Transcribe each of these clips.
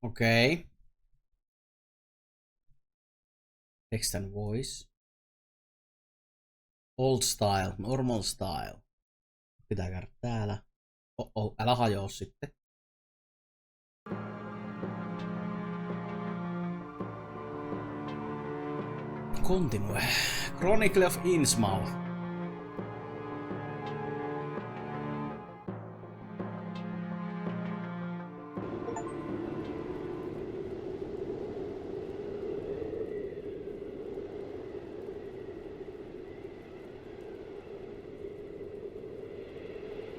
Okei. Okay. Text and voice. Old style, normal style. Pitää käydä täällä. Älä hajoa sitten. Continue. Chronicle of Innsmouth.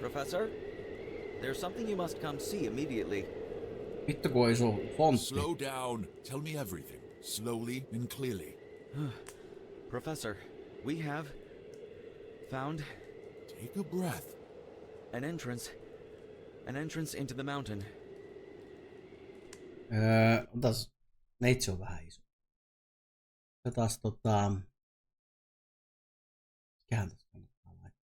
Professor, there's something you must come see immediately. Vittu kun ei sun fontti. Slow down. Tell me everything. Slowly and clearly. Professor, we have found Take a breath. an entrance into the mountain. Otas, neitsi on vähän iso. Otas mikähän tässä kannattaa laittaa.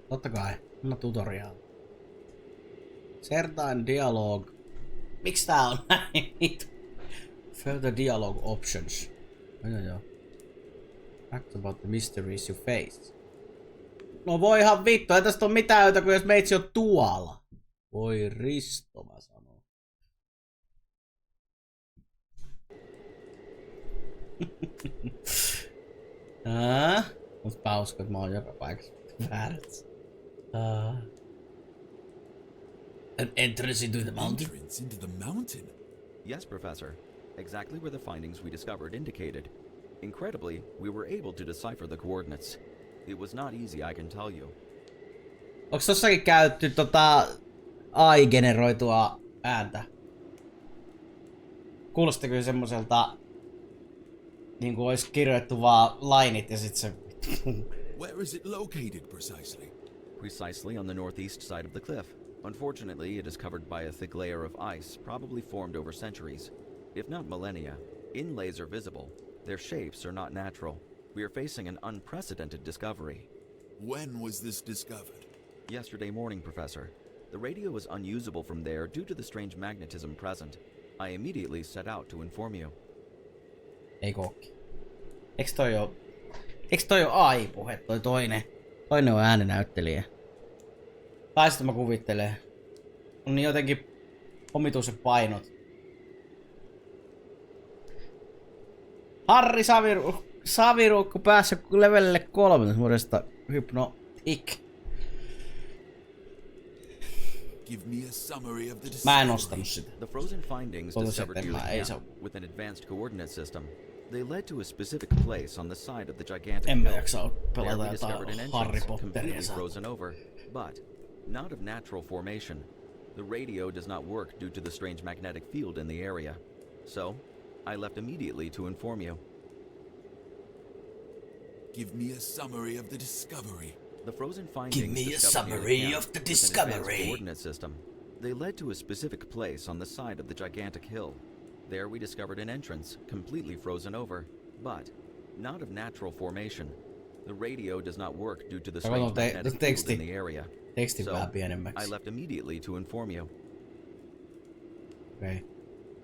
Totta kai, anna tutorial. Certain dialogue. Miks tää on näin? Further dialogue options. Joo. Facts about the mysteries you face. No voihan vittu, ei tästä oo mitään yhtä kuin jos meitsi on tuolla. Voi Risto, mä sanon. Mut mä uskon, että mä oon joka paikassa väärässä. An entrance into the mountain? Entrance into the mountain? Yes, Professor. Exactly where the findings we discovered indicated. Incredibly, we were able to decipher the coordinates. It was not easy, I can tell you. Onks tossakin käytetty AI-generoitua ääntä? Kuulosti kyllä semmoselta niinku ois kirjoittu vaan lainit ja sit se Where is it located precisely? Precisely on the northeast side of the cliff. Unfortunately, it is covered by a thick layer of ice, probably formed over centuries. If not millennia, inlays are visible. Their shapes are not natural. We are facing an unprecedented discovery. When was this discovered? Yesterday morning, Professor. The radio was unusable from there due to the strange magnetism present. I immediately set out to inform you. Ei kokki. Eiks toi oo AI-puhe, toi toinen? Toinen on ääninäyttelijä. Tai sitten mä kuvittelen. On niin jotenkin omituiset painot. Harri Saviruukku päässyt levelille 3 vuodesta Hypnotic. Give me a summary of the Mä en ostanut sitä. The frozen findings discovered near the camp with an advanced coordinate system. They led to a specific place on the side of the gigantic En mä hill. jaksa There pelata we discovered an jotain Harry entrance completely Potteria. frozen over, but not of natural formation. The radio does not work due to the strange magnetic field in the area. So, I left immediately to inform you. Give me a summary of the discovery. The frozen findings Give me a summary of the discovery. Coordinate system. They led to a specific place on the side of the gigantic hill. There we discovered an entrance, completely frozen over, but not of natural formation. The radio does not work due to the strange magnetic field in the area. Tekstin So, vähän pienemmäksi. I left immediately to inform you. Okay.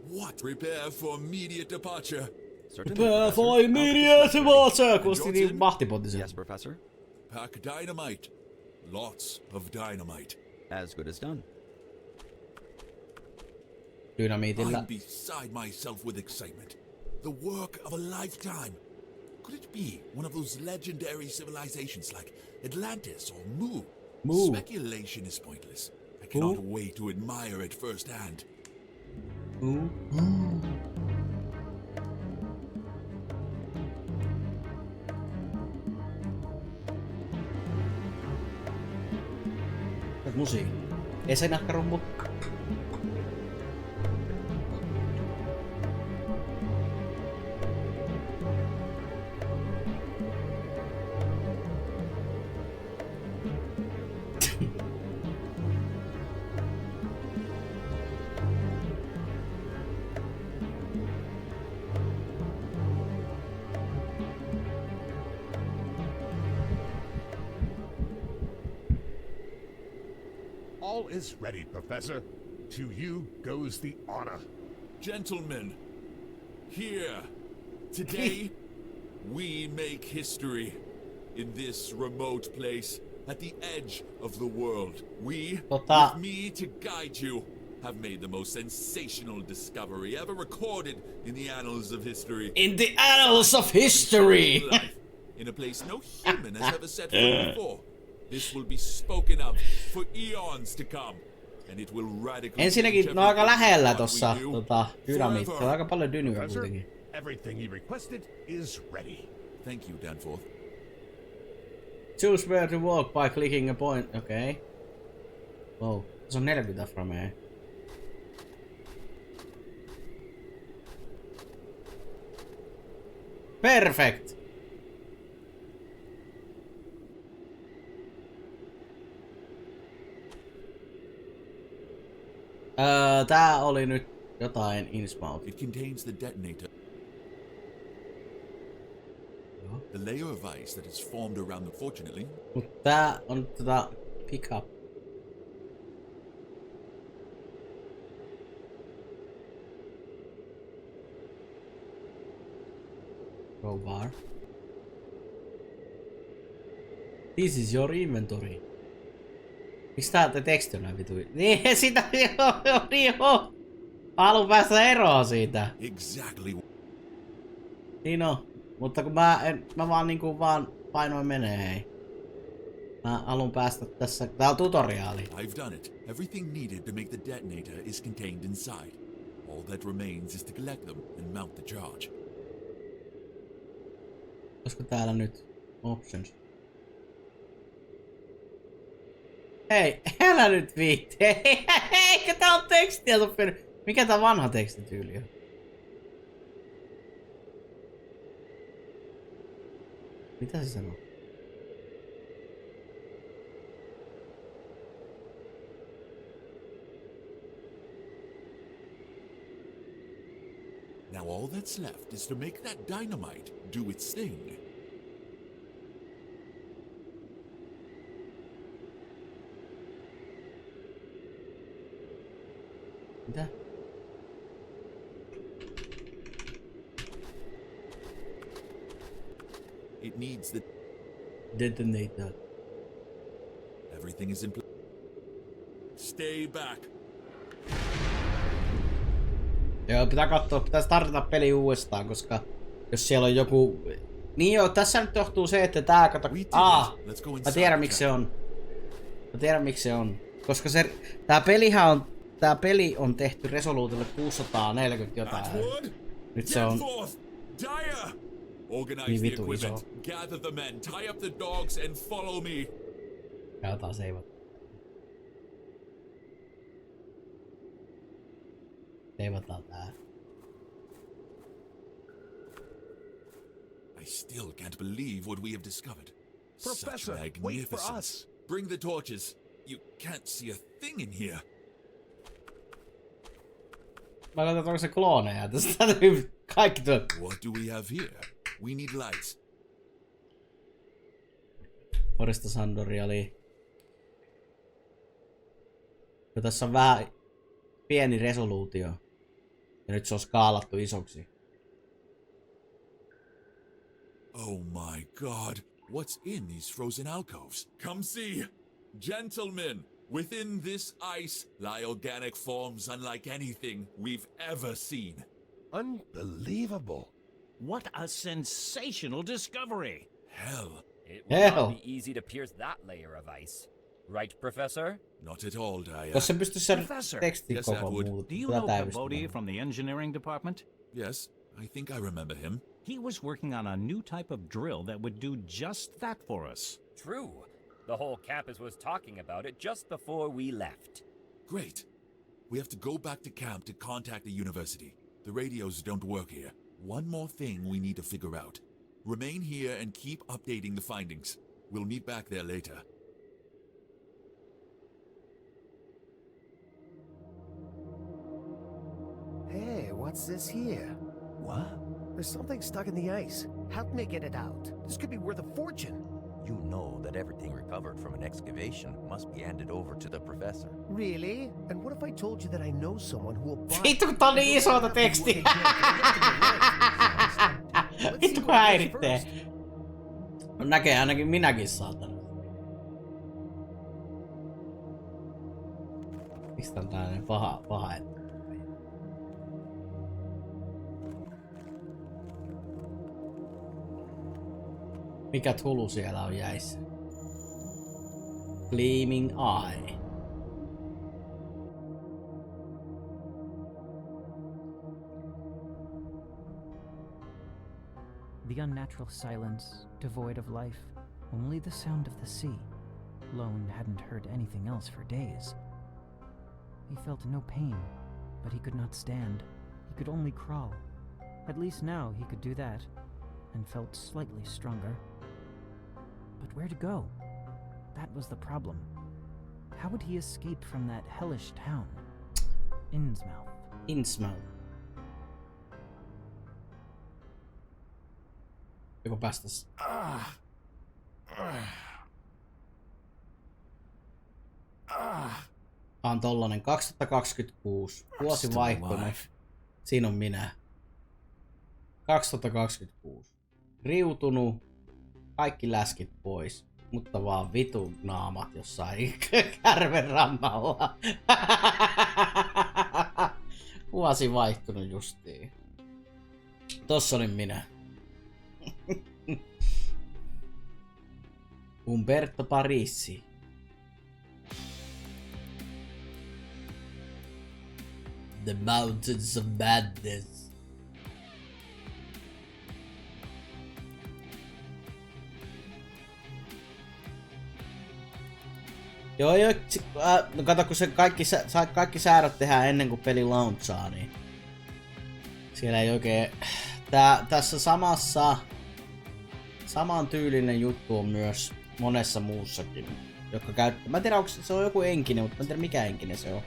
What? Prepare for immediate departure. Certainly, For immediate departure! Kuulosti niin mahtipontisen. Yes, Professor. Pack dynamite. Lots of dynamite. As good as done. Dynamiitilla. I'm beside myself with excitement. The work of a lifetime. Could it be one of those legendary civilizations like Atlantis or Mu? Speculation is pointless. I cannot wait to admire it firsthand. Musiikki. Esenäkkarumpu. All is ready, Professor. To you goes the honor. Gentlemen, here, today, we make history. In this remote place, at the edge of the world, we, Tota- with me to guide you, have made the most sensational discovery ever recorded in the annals of history. In the annals of history! Life, in a place no human has ever set foot before. This will be spoken of for eons to come. And it will radically Ensinnäkin ne on aika lähellä tossa dynamiittia. Se on aika paljon dynyä Professor, kuitenkin. everything you requested is ready. Thank you, Danforth. Choose where to walk by clicking a point. Okei. Okay. Wow. Se on 40 framea. Perfect! Tää oli nyt jotain Innsmouth. It contains the detonator. The layer of ice that is formed around the fortunately. Mut tää on pick up. Crowbar. This is your inventory. Miksi tää teksti on näin vitu? Niin sitä joo. Mä haluun päästä eroon siitä. Exactly. Niin on. Mutta kun mä vaan niinku vaan painoin menee hei. Mä haluun päästä tässä. Tää on tutoriaali. I've done it. Everything needed to make the detonator is contained inside. All that remains is to collect them and mount the charge. Olisiko täällä nyt options? Hei, älä nyt viitti. Eikö tää on tekstiä? Mikä tää vanha tekstityyli on? Mitä se sanoo? Now all that's left is to make that dynamite do its thing. Mitä? It needs the Detonator. everything is in place. Stay back. Joo, pitää katsoa, pitää startata peli uudestaan, koska jos siellä on joku... Niin joo, tässä nyt johtuu se, että tää kato... Mä tiedän miksi se on. Mä tiedän miksi se on. Koska se... Tää peli on tehty resoluutille 640 jotain. Nyt se on... Organize the equipment, gather the men, tie up the dogs and follow me. Käytetään seivat. Seivataan tää. I still can't believe what we have discovered. Professor, Such wait magnificence. for us. Bring the torches. You can't see a thing in here. Mä katsotaan, onko se klooneja. Tästä täytyy kaikki tuo. What do we have here? We need lights. Forista Sandori oli... Ja tässä on vähän pieni resoluutio. Ja nyt se on skaalattu isoksi. Oh my god. What's in these frozen alcoves? Come see. Gentlemen, within this ice lie organic forms unlike anything we've ever seen. Unbelievable. What a sensational discovery! Hell, It will Hell. not be easy to pierce that layer of ice. Right, Professor? not at all, Daya. Jos se pystyisi sen Professor. tekstin Yes, koko Atwood. muuta. Do you know Caboti from the engineering department? Yes, I think I remember him. He was working on a new type of drill that would do just that for us. True. The whole campus was talking about it just before we left. Great. We have to go back to camp to contact the university. The radios don't work here. One more thing we need to figure out. Remain here and keep updating the findings. We'll meet back there later. Hey, what's this here? What? There's something stuck in the ice. Help me get it out. This could be worth a fortune. You know that everything recovered from an excavation must be handed over to the professor. Really? And what if I told you that I know someone who will buy... Vittu, tää on niin isolta tekstiä. Vittu kun häiritsee. Näkee ainakin minäkin, saatana. Miksi tää on tällainen paha että? Mikä hulu siellä on jäissä? Gleaming Eye. The unnatural silence, devoid of life, only the sound of the sea. Lone hadn't heard anything else for days. He felt no pain, but he could not stand. He could only crawl. At least now he could do that, and felt slightly stronger. But where to go? That was the problem. How would he escape from that hellish town? Innsmouth. Innsmouth. Joko päästäs? On tollanen 2026. Vuosi vaihtunut. Siinä on minä. 2026. Riutunut. Kaikki läskit pois. Mutta vaan vitun naamat jossain kärven rannalla. Vuosi vaihtunut justiin. Tossa olin minä. Umberto Parisi. The Mountains of Madness. Joo, no kato, kun se kaikki säädöt tehdään ennen kuin peli launchaa, niin siellä ei oikein... Tässä saman tyylinen juttu on myös monessa muussakin, jotka käyttää... Mä en tiedä, onko se on joku enkinen, mutta mä en tiedä mikä enkinen se on.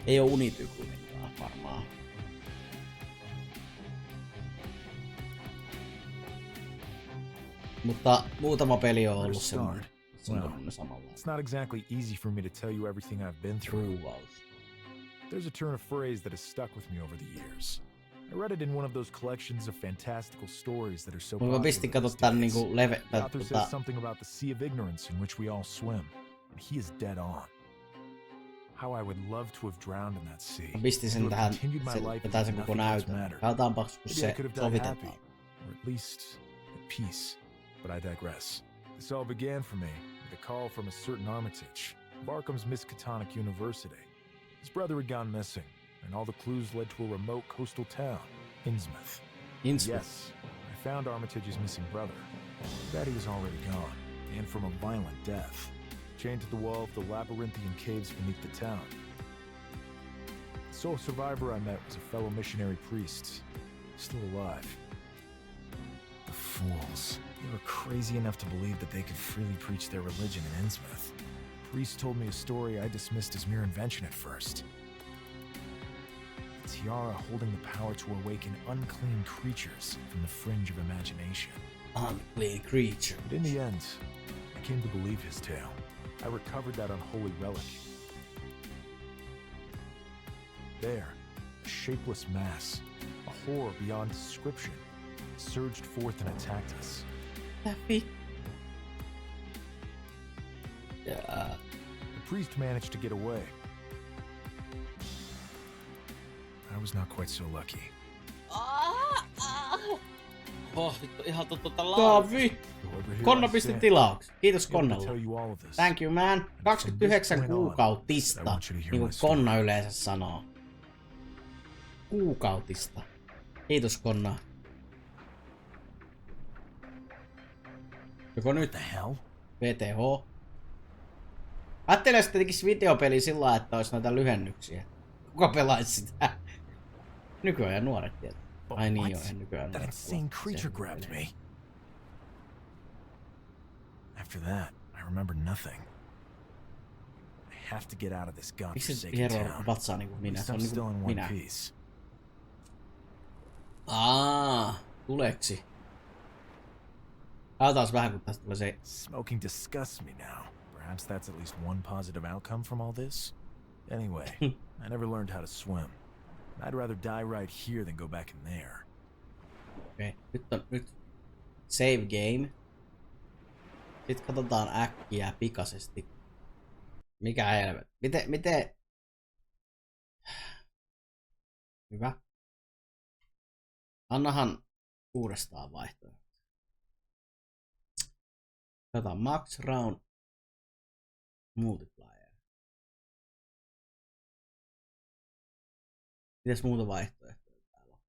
Ei oo Unity kuitenkaan varmaan. Mutta muutama peli on ollut semmoinen samalla. It's not exactly easy for me to tell you everything I've been through. There's a turn of phrase that has stuck with me over the years. I read it in one of those collections of fantastical stories that are so popular these days. The author says something about the sea of ignorance in which we all swim, and he is dead on. How I would love to have drowned in that sea. Pistin sen tähän, sen koko näytön. Katsotaanpas, kun se sovitetaan. Or at least at peace. But I digress. This all began for me with a call from a certain Armitage of Arkham's Miskatonic University. His brother had gone missing, and all the clues led to a remote coastal town, Innsmouth. Yes, I found Armitage's missing brother. That he was already gone, and from a violent death, chained to the wall of the labyrinthian caves beneath the town. The sole survivor I met was a fellow missionary priest, still alive. The fools. They were crazy enough to believe that they could freely preach their religion in Innsmouth. The priest told me a story I dismissed as mere invention at first. A tiara holding the power to awaken unclean creatures from the fringe of imagination. Unclean creature. But in the end, I came to believe his tale. I recovered that unholy relic. There, a shapeless mass, a horror beyond description, surged forth and attacked us. Läpi. The priest managed to get away. I was not quite so lucky. Ihan Konna pisti tilauksi. Kiitos Konnalle. Thank you man. 29 kuukautista, niin kuin Konna yleensä sanoo. Kuukautista. Kiitos Konna. Joko nyt? VTH. Ajattelin, että tekisi videopeli sillä lailla, että olisi näitä lyhennyksiä. Kuka pelaisi sitä? Nykyajan nuoret tietää. Ai niin joo, nykyään That insane creature grabbed me. After that, I remember nothing. I have to get out of this godforsaken town. Vatsaa niinku minä, se on still in niinku one minä. piece. Tuleeksi. Katsotaan vähän, kun tästä tulee se... Smoking disgusts me now. Perhaps that's at least one positive outcome from all this. Anyway, I never learned how to swim. I'd rather die right here than go back in there. Okei, nyt save game. Sitten katsotaan äkkiä pikaisesti. Mikä helvet? Miten? Hyvä. Annahan uudestaan vaihtoehto. Katsotaan max round multiplier. Mitäs muuta vaihtoehtoja täällä on?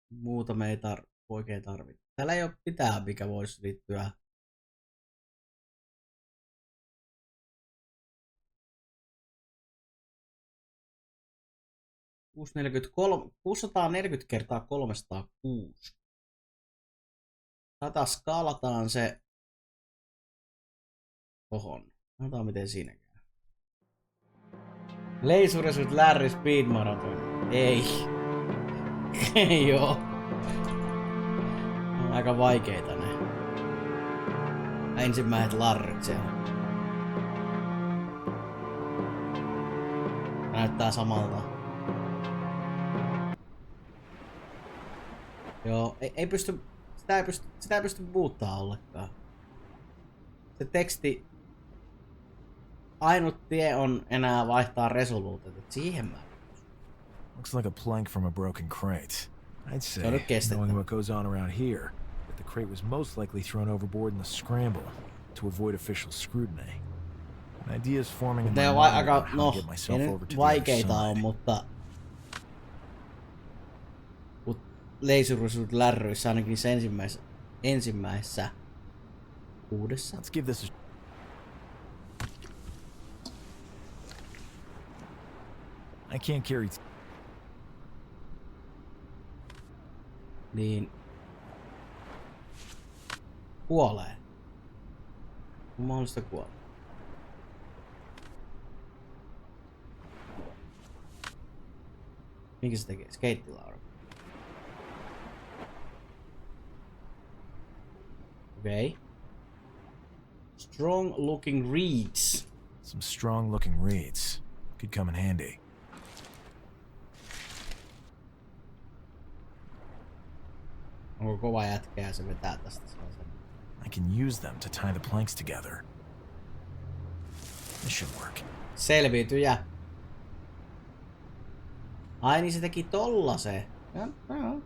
Muuta me ei oikein tarvitse. Täällä ei ole mitään, mikä voisi liittyä. $640 kertaa 306. Tätä skaalataan se tohon. Katsotaan miten siinä käy. Leisuresut Larry Speed Marathon. Ei. Ei oo. On aika vaikeita ne. Ensimmäiset larryt siellä. Näyttää samalta. Joo, ei pysty. Sitä ei pysty muuttaa ollenkaan. Se teksti. Ainut tie on enää vaihtaa resoluutiota. Siihen mä. Looks like a plank from a broken crate. I'd say, No, knowing what goes on around here, that the crate was most likely thrown overboard in the scramble to avoid official scrutiny. An idea is forming in my mind about how to get myself over to the other side. mutta Leisuresut lärryissä ainakin niissä ensimmäisessä uudessa. Let's give this a... I can't carry... Niin kuolee. On mahdollista kuolla. Minkä se tekee? Skeittilaura. Okay. Strong looking reeds. Some strong looking reeds. Could come in handy. Onko kova jätkä ja se vetää tästä sellaisen? I can use them to tie the planks together. This should work. Selviytyjä. Ai niin se teki tollasen. Joo.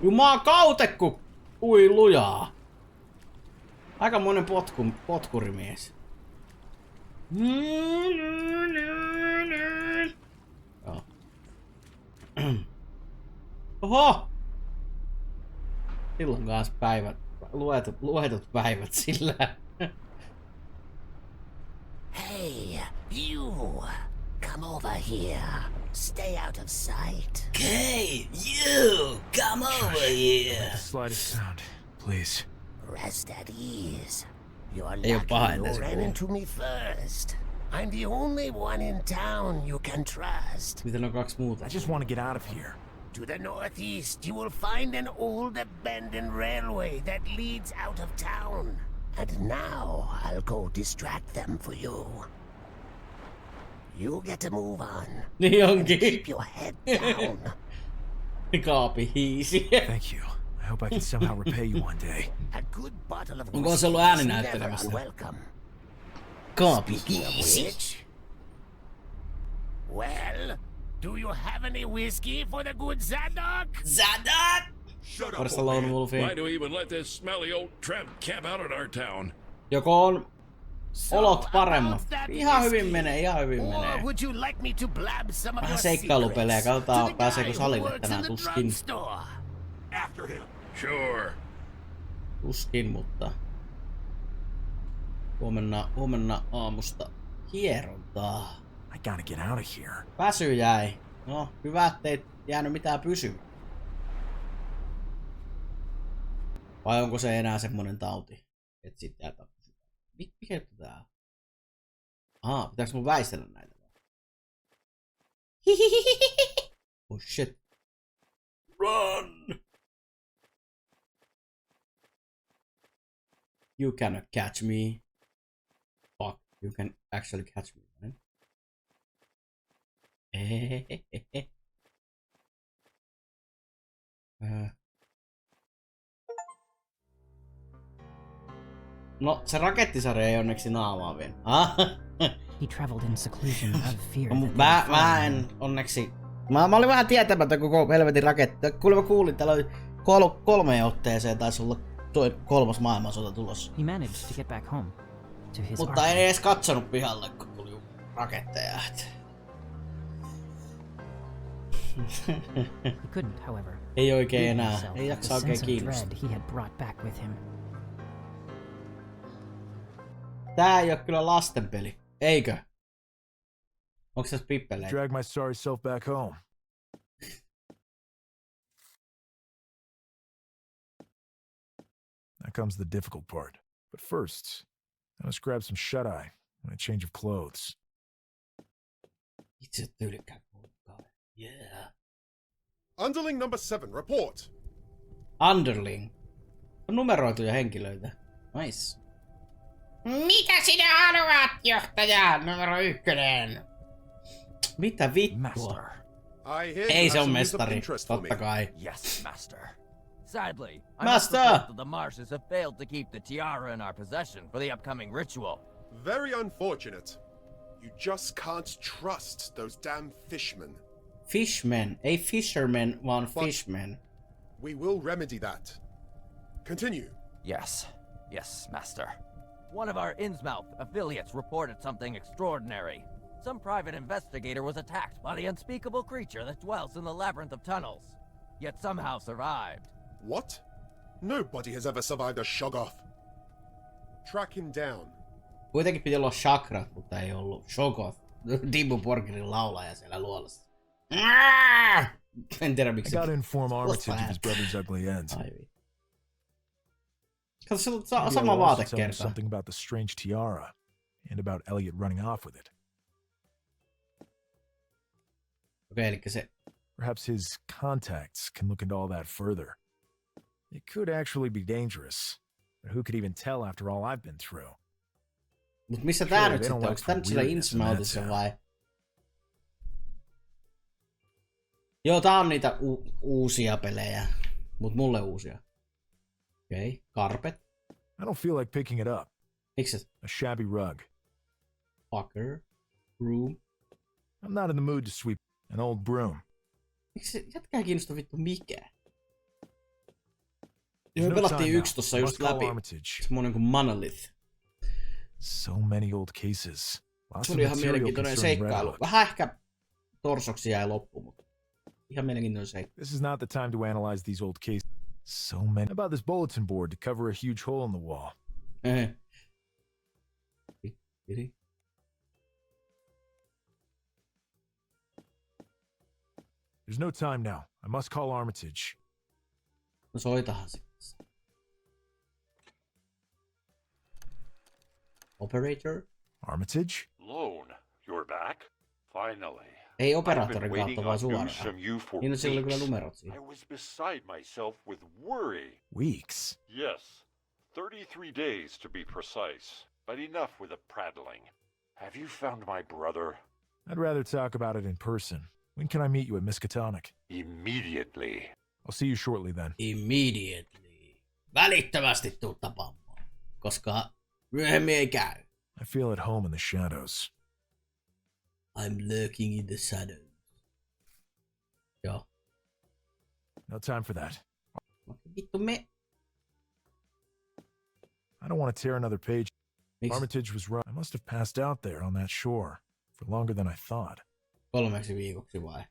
Jumaa kautekku! Ui lujaa. Aika monen potkurimies. Joo. Oho! Silloin kanssa päivät, luetut päivät sillä. Hey, you! Come over here. Stay out of sight. Hey, you! Come over here! The slightest sound, please. Rest at ease. You're Ei oo paha lucky you enää ran into me first. I'm the only one in town you can trust. Miten on kaksi muuta? I just want to get out of here. To the northeast, you will find an old abandoned railway that leads out of town. And now I'll go distract them for you. You get to move on. Niin And onkin. keep your head down. Kaapi hiisi. Thank you. I hope I can somehow repay you one day. A good bottle of Onko se ollut whiskey is never ääninäyttelemässä? unwelcome. Kaapi Speaking of hiisi. which, well, do you have any whiskey for the good Zadok? Zadok! Shut Where's the up, lone old wolf Why in? do we even let this smelly old tramp camp out at our town? Joko on olot So, paremmat? about that Ihan hyvin whiskey. menee, ihan hyvin Or menee. would you like me to blab some of Vähän your seikkailupelejä, secrets katsotaan, to the pääseekö guy who salille works tänään, in the tuskin. drugstore? After him. Sure. Tuskin, mutta... Huomenna aamusta hierontaa. I gotta get out of here. Väsy jäi. No, hyvä ettei jäänyt mitään pysyvää. Vai onko se enää semmonen tauti, että sit jääpä pysyvää? Mikä tää on? Pitääks mun väistellä näitä? Oh shit. Run! You cannot catch me. Fuck, you can actually catch me, man. No, se rakettisarja ei onneksi naamaa vielä. He traveled in seclusion out of fear. Mä en onneksi... Mä olin vähän tietämätön koko helvetin raketti. Kuulemma kuulin, täällä oli 3 otteeseen taisi olla toi 3. maailmansota tulossa. He managed to get back home. To his Mutta en edes katsonut pihalle, kun tuli raketteja. He couldn't, however. Ei oikein enää. Ei jaksa oikein kiinnostaa. He had brought back with him. Tää ei oo kyllä lastenpeli. Eikö? Onks tässä pippeleitä? Drag my sorry self back home. Now comes the difficult part. But first, I must grab some shut-eye and a change of clothes. Itse tyylikkään kuulkaa. Yeah. Underling number 7, report. Underling. On numeroituja henkilöitä. Nice. Mitä sinä haluat, johtaja numero 1? Mitä vittua? Ei se on mestari, totta kai. Yes, master. Sadly, I must Master! report that the Marshes have failed to keep the tiara in our possession for the upcoming ritual. Very unfortunate. You just can't trust those damn fishmen. Fishmen, ei fishermen, vaan fishmen. We will remedy that. Continue. Yes, master. One of our Innsmouth affiliates reported something extraordinary. Some private investigator was attacked by the unspeakable creature that dwells in the labyrinth of tunnels, yet somehow survived. What? Nobody has ever survived a Shoggoth. Track him down. Kuitenkin piti olla chakrat, mutta ei ollut Shoggoth. Dimmu Borgirin laulaja siellä luolassa. En tiedä miksi. I gotta inform Armitage of his brother's ugly end. Kato, se on sama vaatekerta. Something about the strange tiara and about Elliot running off with it. Okei, elikkä se... Perhaps his contacts can look into all that further. It could actually be dangerous, but who could even tell after all I've been through? Mut missä tää nyt sitten? Onks tää nyt sillä Innsmouthissa vai? Joo, tää on niitä uusia pelejä. Mut mulle uusia. Okei, carpet. I don't feel like picking it up. Miksi? A shabby rug. Fucker. Room. I'm not in the mood to sweep an old broom. Miksi jätkää kiinnostaa vittu mikään? Me pelattiin yksi tossa just läpi. Semmonen kuin Monolith. So many old cases. Se oli ihan mielenkiintoinen seikkailu. Vähän ehkä torsoksi jäi loppu, mutta ihan mielenkiintoinen seikkailu. This is not the time to analyze these old cases. So many. How about this bulletin board to cover a huge hole in the wall? There's no time now. I must call Armitage. No soitahan se. Operator? Armitage? Lone, you're back? Finally. Ei operaattorin kautta, vaan suoraan. Niin siellä oli kyllä numerot siinä. I was beside myself with worry. Weeks? Yes. 33 days to be precise. But enough with the prattling. Have you found my brother? I'd rather talk about it in person. When can I meet you at Miskatonic? Immediately. I'll see you shortly then. Immediately. Välittömästi tuu tapaamaan. Koska myöhemmin ei käy. I feel at home in the shadows. I'm lurking in the shadows. Joo. No time for that. Vittu me. I don't want to tear another page. Miksi? Armitage was right. I must have passed out there on that shore for longer than I thought. 3 viikoksi vai?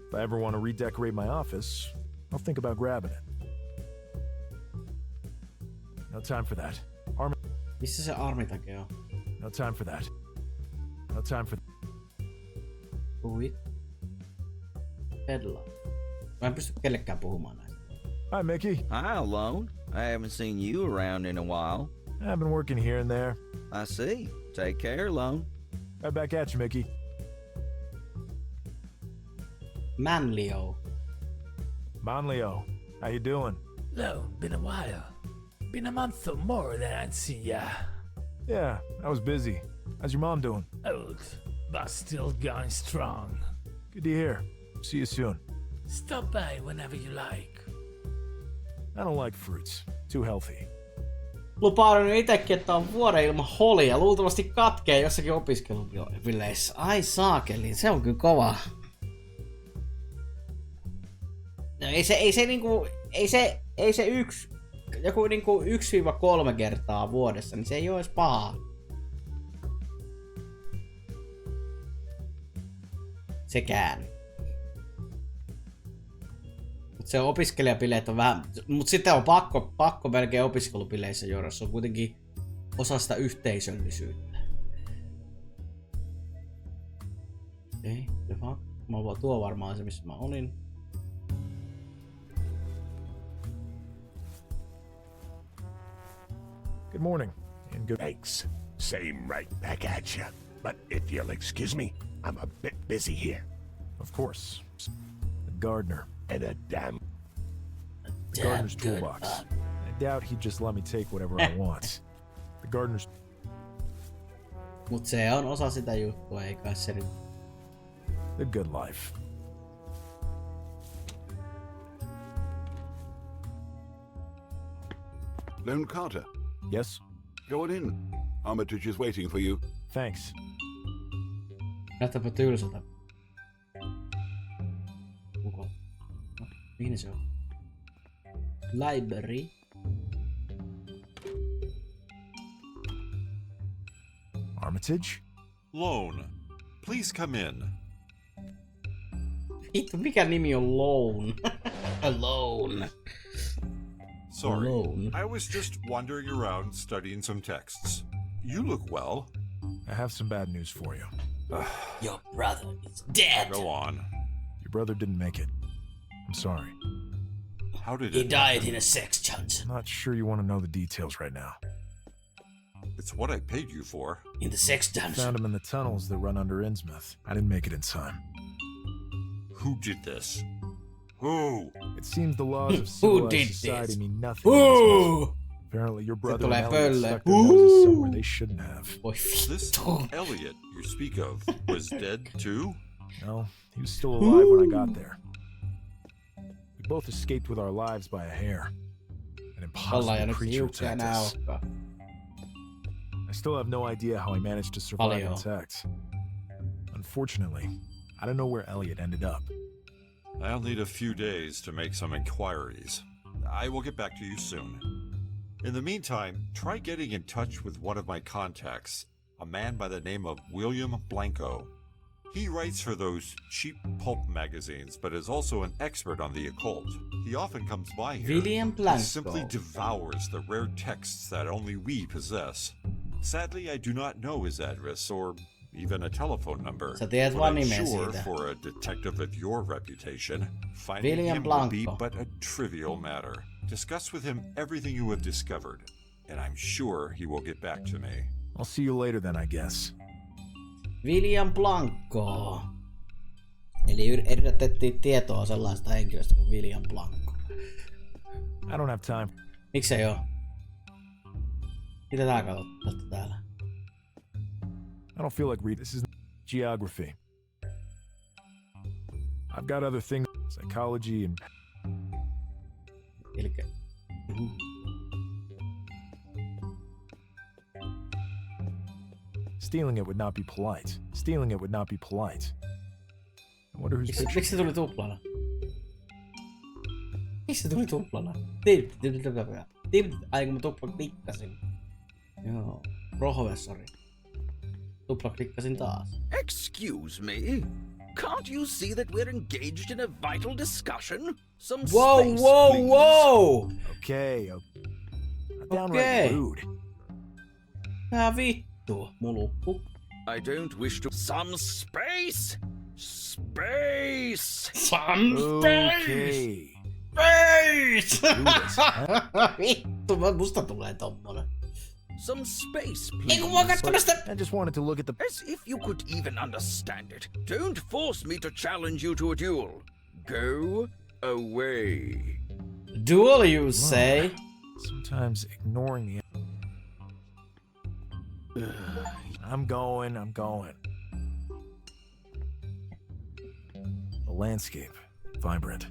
If I ever want to redecorate my office, I'll think about grabbing it. No time for that. Missä se armitake on? No time for that. No time for... Puhuit. Pedla. Mä en pysty kellekään puhumaan näistä. Hi, Mickey. Hi, Alone. I haven't seen you around in a while. I've been working here and there. I see. Take care, Alone. Right back at you, Mickey. Manlio. Monleo, how you doing? Hello, been a while. Been a month or more that I'd seen ya. Yeah, I was busy. How's your mom doing? Old, but still going strong. Good to hear. See you soon. Stop by whenever you like. I don't like fruits. Too healthy. Lupaudun itekin, että on vuoden ilman holia. Luultavasti katkee jossakin opiskelupileissä. Ai saakeli, se on kyllä kova. No ei se joku niinku 1-3 kertaa vuodessa, niin se ei oo edes paha. Sekään. Mut se opiskelijabileet on vähän, mut sitten on pakko melkein opiskelubileissä juoda, se on kuitenkin osa sitä yhteisöllisyyttä. Ei, tuo varmaan se missä mä olin. Good morning, and good... Thanks. Same right back at you. But if you'll excuse me, I'm a bit busy here. Of course. The gardener. And a damn... The gardener's toolbox. I doubt he'd just let me take whatever I want. The gardener's... Mut se on osa sitä juttua, ei kai se nyt... The good life. Lone Carter. Yes? Go on in. Armitage is waiting for you. Thanks. Näyttääpä tylsältä. Kuka? No, mihin se on? Library. Armitage? Lone. Please come in. Vittu, mikä nimi on Lone? Alone. Sorry, Alone. I was just wandering around studying some texts. You look well. I have some bad news for you. Your brother is dead. Go on. Your brother didn't make it. I'm sorry. How did He it died happen? in a sex dungeon. I'm not sure you want to know the details right now. It's what I paid you for. In the sex dungeon. Found him in the tunnels that run under Innsmouth. I didn't make it in time. Who did this? Who? It seems the laws of Who did civilized society this? mean nothing. Who? Apparently your brother tulee and Elliot pölle. stuck their noses somewhere they shouldn't have. This Elliot you speak of was dead too? No, he was still alive when I got there. We both escaped with our lives by a hair. An impossible creature attacked us. I still have no idea how I managed to survive intact. Unfortunately, I don't know where Elliot ended up. I'll need a few days to make some inquiries. I will get back to you soon. In the meantime, try getting in touch with one of my contacts, a man by the name of William Blanco. He writes for those cheap pulp magazines, but is also an expert on the occult. He often comes by here. William Blanco. He simply devours the rare texts that only we possess. Sadly, I do not know his address or even a telephone number. Sä tiedät But vaan I'm nimen sure siitä. for a detective of your reputation, finding William him will be Blanco. but a trivial matter. Discuss with him everything you have discovered, and I'm sure he will get back to me. I'll see you later then, I guess. William Blanco. Eli yritettiin tietoa sellaista henkilöstä kuin William Blanco. I don't have time. Miksei oo? Mitä tää katsotte täällä? I don't feel like reading. This is geography. I've got other things, psychology and... Elikkä... Stealing it would not be polite. Stealing it would not be polite. I wonder who's picture... Miksi se tuli tuplana? Miksi se tuli tuplana? Ai kun mä tupla klikkasin. Joo. Professori. Tupla klikkasin taas. Excuse me. Can't you see that we're engaged in a vital discussion? Some Whoa, space, whoa, please. whoa! Okay. Downright rude. Tää vittu, mulukku. I don't wish to... Some space! Space! Some Okay. Space! Vittu, musta tulee tommonen. Some space, Ei please. kun mua kattomasta! I just wanted to look at the... As if you could even understand it. Don't force me to challenge you to a duel. Go away. Duel, you say? Sometimes ignoring the... I'm going. The landscape, vibrant.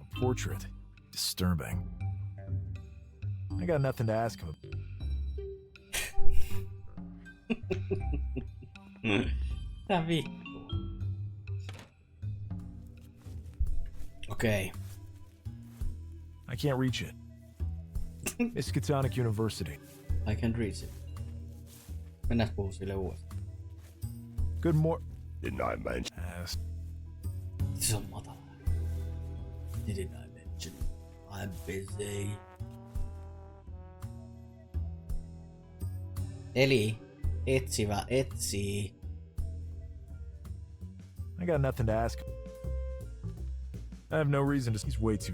A portrait, disturbing. I got nothing to ask him. Tää vittu. Okay. I can't reach it. Miskatonic University. I can reach it. Mennään puhuu sille uudestaan. Good Didn't I mention? Se on matala. Didn't I mention? I'm busy. Eli etsivä etsii. I got nothing to ask. I have no reason to. He's way too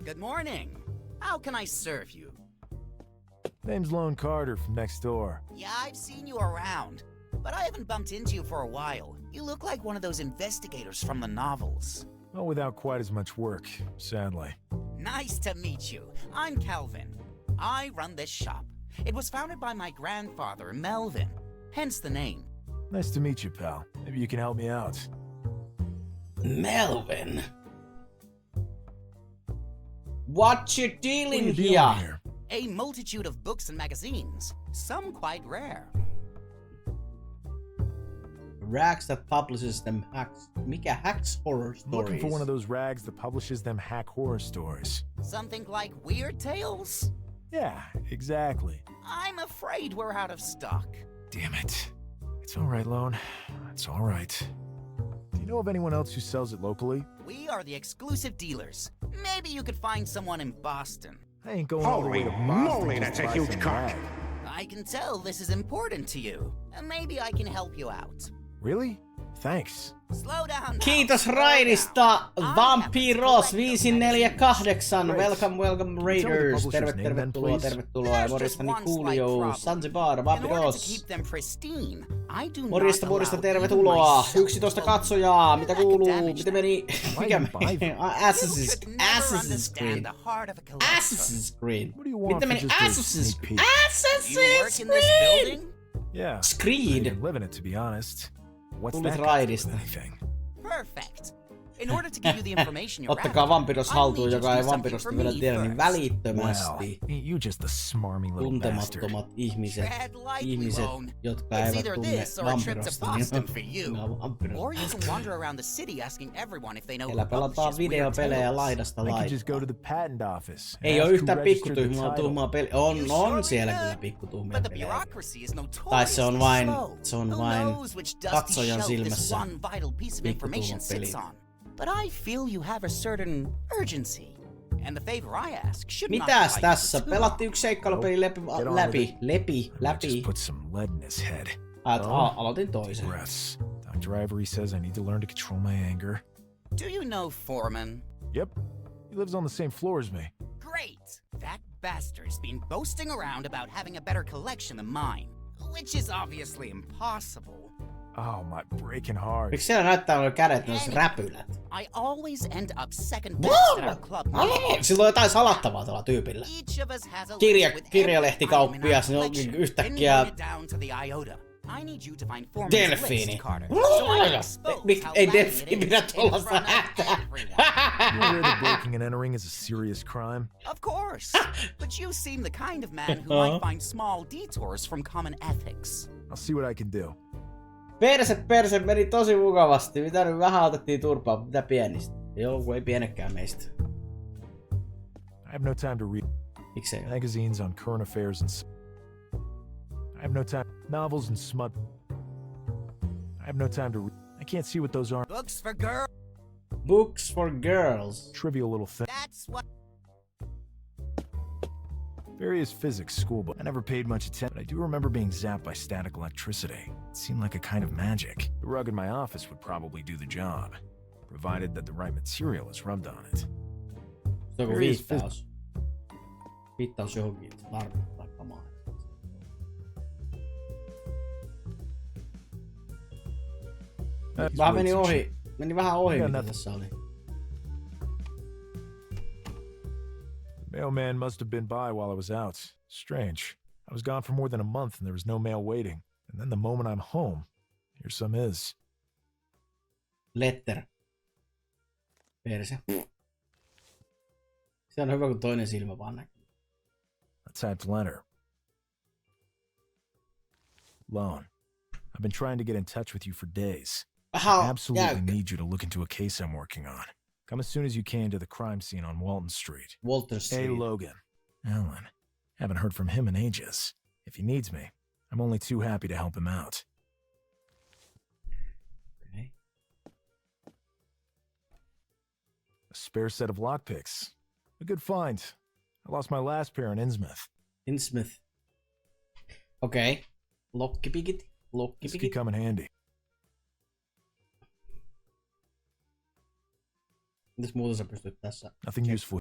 Good morning. How can I serve you? Name's Lone Carter from next door. Yeah, I've seen you around, but I haven't bumped into you for a while. You look like one of those investigators from the novels. Well, without quite as much work, sadly. Nice to meet you. I'm Calvin. I run this shop. It was founded by my grandfather, Melvin, hence the name. Nice to meet you, pal. Maybe you can help me out. Melvin. What you dealing What are you here? doing here? A multitude of books and magazines, some quite rare. Rags that publishes them hacks. Mikä hacks horror stories? Looking for one of those rags that publishes them hack horror stories. Something like Weird Tales? Yeah, exactly. I'm afraid we're out of stock. Damn it. It's all right, Lone. It's all right. Do you know of anyone else who sells it locally? We are the exclusive dealers. Maybe you could find someone in Boston. I ain't going all the way to Boston. moly, just that's to a buy huge some cock. rag. I can tell this is important to you. Maybe I can help you out. Really? Thanks. Slow down now. Kiitos raidista, Vampiros 548. Welcome Raiders. Tervetuloa. Ja morjestani Coolio, Zanzibar, Vampiros. Morjesta, tervetuloa. 11 katsojaa. Mitä kuuluu? Miten meni? Mikä meni? Assassin's Creed. Miten meni Assassin's Creed? Yeah. Screed. I'm living it, to be honest. What's Tulit that got to do raidista. with anything? Perfect. In order to give you the information you're Ottakaa Vampiros after, haltuun, I'll joka need ei you to do Vampirosta something vielä for tiedä, me niin first. välittömästi Well, you just a smarmy little bastard. tuntemattomat ihmiset, Lone. jotka It's eivät either tunne this or a trip to Vampirosta, Boston niin for you. Or you can wander around the city asking everyone if they know Siellä who pelataan publishes Weird videopelejä Tales. laidasta I could just go laitaan. to the patent office. and Ei ask oo who yhtään registered the pikkutuhmaa title. peli. On siellä kyllä pikkutuhmia But the pelejä. bureaucracy is Tai notoriously se on vain, slow. Who knows which dusty katsojan shelf this silmässä one vital piece of information sits pikkutuhmapeli. on. But I feel you have a certain urgency. And the favor I ask should not Mitäs buy you tässä? too Pelattiin yksi seikkailupeli Get on läpi. Just put some lead in his head. Aloitin toisen. Breaths. Dr. Ivory says I need to learn to control my anger. Do you know Foreman? Yep. He lives on the same floor as me. Great! That bastard's been boasting around about having a better collection than mine, which is obviously impossible. Oh, my breaking heart. Miksi siellä näyttää noin kädet noissa räpylät? I always end up second best at our club. Sillä on jotain salattavaa tuolla tyypillä. Each of us has a Kirjalehti-kauppias, niin onkin yhtäkkiä delfiini. Ei delfiini pidä tuollaista hätää. You aware that breaking and entering is a serious crime? Of course, but you seem the kind of man who might find small detours from common ethics. I'll see what I can do. Perse meni tosi mukavasti. Mitä nyt vähän otettiin turpaa, mitä pienistä. Joo, kun ei pienekään meistä. I have no time to read Miksei? magazines on current affairs and no time. Novels and smut. I have no time to read. I can't see what those are. Books for girls. Books for girls. Trivial little thing. That's what. Various physics schoolbook. I never paid much attention, but I do remember being zapped by static electricity. It seemed like a kind of magic. The rug in my office would probably do the job, provided that the right material is rubbed on it. Se on viittaus. Viittaus johonkin, se tarkoittaa kamaa. Vähän meni ohi. Meni vähän ohi, mitä tässä oli. Mailman must have been by while I was out. Strange. I was gone for more than a month and there was no mail waiting. And then the moment I'm home, here some is. Letter. Perse. Se on hyvä, kun toinen silmä vaan näkyy. A typed letter. Lone. I've been trying to get in touch with you for days. I absolutely need you to look into a case I'm working on. Come as soon as you can to the crime scene on Walton Street. Walton Street. Hey, Logan. Alan. Haven't heard from him in ages. If he needs me, I'm only too happy to help him out. Okay. A spare set of lockpicks. A good find. I lost my last pair in Innsmouth. Innsmouth. Okay. Lockpikit. This could come in handy. Mitäs muuta sä pystyt tässä? Nothing useful.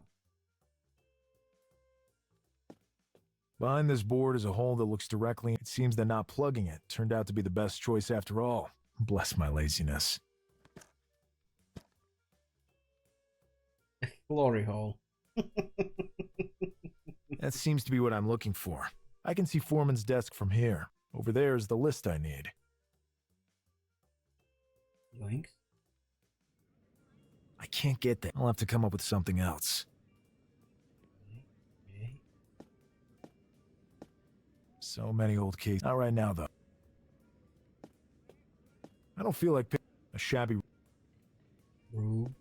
Behind this board is a hole that looks directly. It seems that not plugging it turned out to be the best choice after all. Bless my laziness. Glory hole. That seems to be what I'm looking for. I can see Foreman's desk from here. Over there is the list I need. Yoinks. I can't get that. I'll have to come up with something else. Okay. So many old cases. Not right now, though. I don't feel like a shabby room.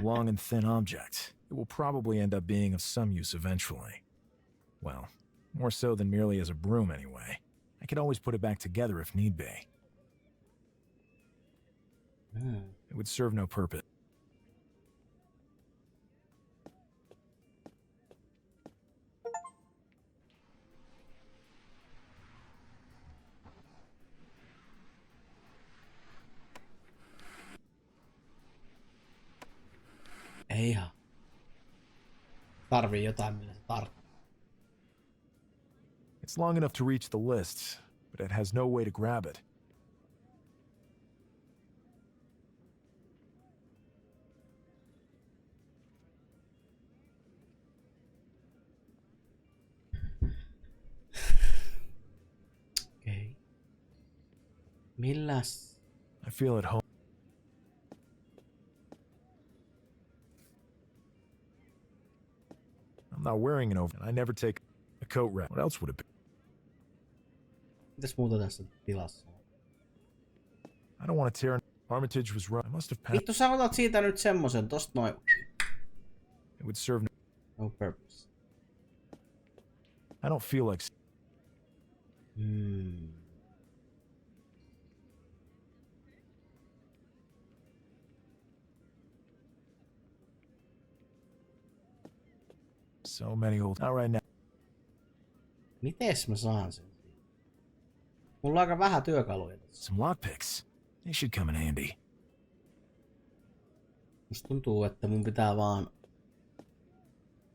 Long and thin object. It will probably end up being of some use eventually. Well, more so than merely as a broom anyway. I could always put it back together if need be. It would serve no purpose. Eihän. Tarvii jotain, millä se tarttuu. It's long enough to reach the list, but it has no way to grab it. Okay. Milläs? I feel at home. I'm not wearing an over, and I never take a coat rack. What else would it be? Mitäs muuta tässä tilassa on? I don't want to tear. Armitage was right. I must have passed. Vittu, sä otat siitä nyt semmosen, tosta noin. It would serve no purpose. I don't feel like. So many old. Not right now. Mites mä saan sen? Mulla on aika vähän työkaluja tässä. Some lockpicks. They should come in handy. Musta tuntuu, että mun pitää vaan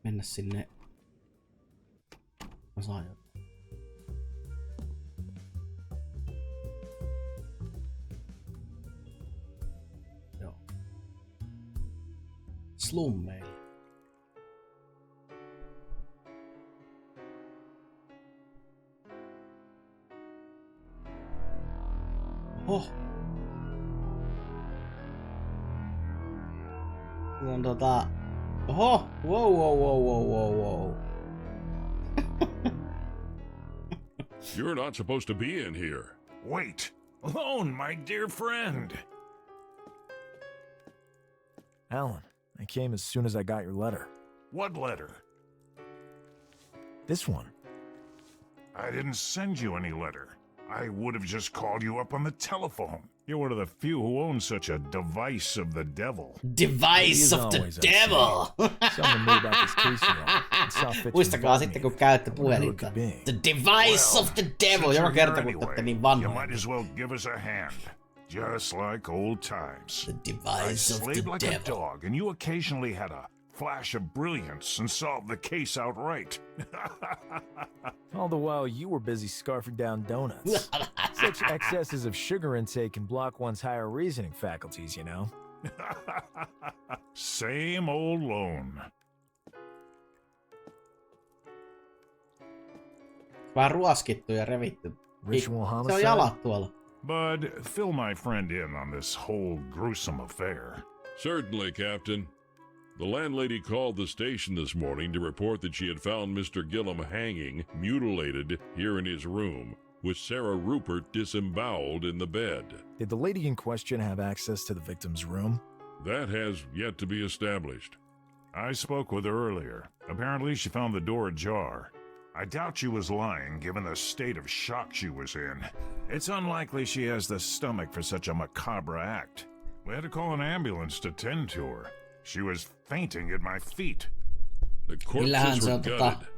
mennä sinne. Mä saan jotain. Joo. Slummeilla. Oho. On Oho! Whoa. You're not supposed to be in here. Wait! Lone, my dear friend! Alan, I came as soon as I got your letter. What letter? This one. I didn't send you any letter. I would have just called you up on the telephone. You're one of the few who own such a device of the devil. Device of the devil! Someone knew about this case, you know, and saw fit to Muistakaa invite sitten me. kun käytte I wonder who it puhelinta. could be. The device of the devil! Since Joka you're here kerta kun te olette niin you vanhoja. might as well give us a hand. Just like old times. The device I of slaved the like devil. a dog, and you occasionally had a flash of brilliance and solved the case outright. All the while you were busy scarfing down donuts. Such excesses of sugar intake can block one's higher reasoning faculties, you know? Same old Lone. Vähän ruoskittu ja revitty. Ritual Se on homicide? jalat tuolla. Bud, fill my friend in on this whole gruesome affair. Certainly, Captain. The landlady called the station this morning to report that she had found Mr. Gillum hanging, mutilated, here in his room, with Sarah Rupert disemboweled in the bed. Did the lady in question have access to the victim's room? That has yet to be established. I spoke with her earlier. Apparently, she found the door ajar. I doubt she was lying, given the state of shock she was in. It's unlikely she has the stomach for such a macabre act. We had to call an ambulance to tend to her. She was fainting at my feet. The corpses were gutted.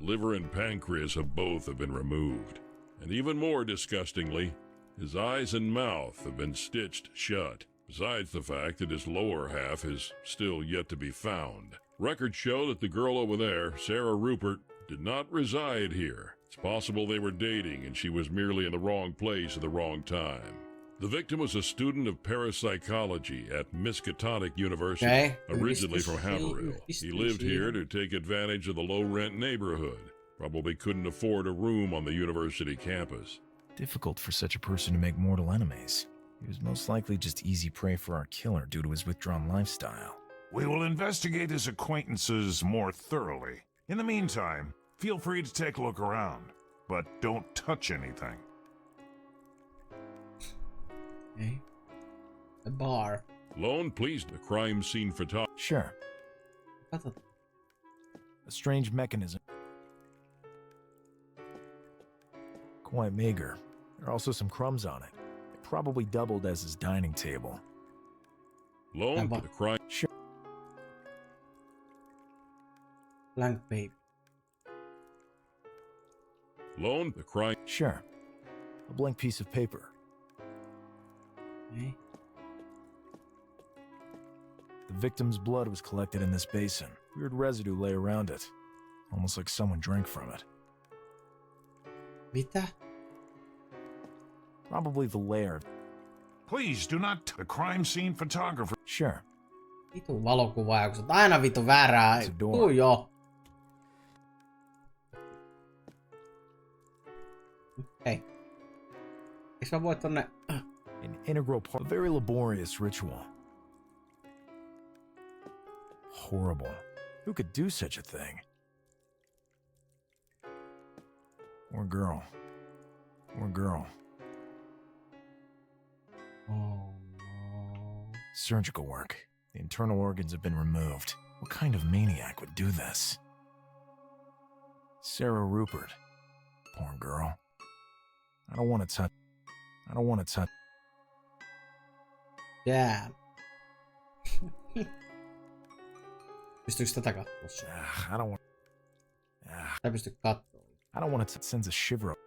Liver and pancreas of both have been removed. And even more disgustingly, his eyes and mouth have been stitched shut, besides the fact that his lower half is still yet to be found. Records show that the girl over there, Sarah Rupert, did not reside here. It's possible they were dating and she was merely in the wrong place at the wrong time. The victim was a student of parapsychology at Miskatonic University, originally from Haverhill. He lived here to take advantage of the low-rent neighborhood. Probably couldn't afford a room on the university campus. Difficult for such a person to make mortal enemies. He was most likely just easy prey for our killer due to his withdrawn lifestyle. We will investigate his acquaintances more thoroughly. In the meantime, feel free to take a look around, but don't touch anything. Okay. A bar. Lone, please, the crime scene photographer. Sure. A strange mechanism. Quite meager. There are also some crumbs on it. It probably doubled as his dining table. Lone, the crime. Sure. Blank babe. Lone, the crime. Sure. A blank piece of paper. Okay. The victim's blood was collected in this basin. Weird residue lay around it. Almost like someone drank from it. Mitä? Probably the lair. Please do not. The crime scene photographer. Sure. Vitu valokuvaajaukset. Aina vitu väärää. Tuu jo. Hei. Eiks mä voi tonne... An integral part. A very laborious ritual. Horrible. Who could do such a thing? Poor girl. Poor girl. Oh no. Surgical work. The internal organs have been removed. What kind of maniac would do this? Sarah Rupert. Poor girl. I don't want to touch. I don't want to touch. Yeah. Pystyykö tätä katsoa? I don't want. Tää pystyy katsoa. I don't want to. It sends a shiver up.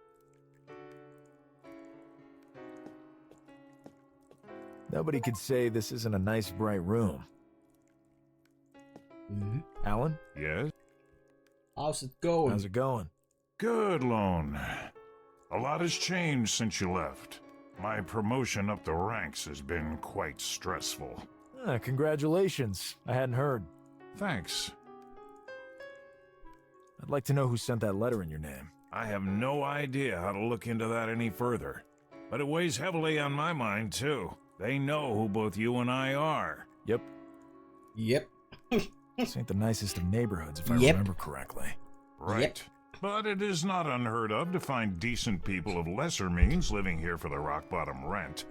Nobody could say this isn't a nice, bright room. Mm-hmm. Alan? Yes? How's it going? How's it going? Good, Lone. A lot has changed since you left. My promotion up the ranks has been quite stressful. Congratulations. I hadn't heard. Thanks. I'd like to know who sent that letter in your name. I have no idea how to look into that any further. But it weighs heavily on my mind, too. They know who both you and I are. Yep. Yep. This ain't the nicest of neighborhoods, if I remember correctly. Right. Yep. But it is not unheard of to find decent people of lesser means living here for the rock-bottom rent.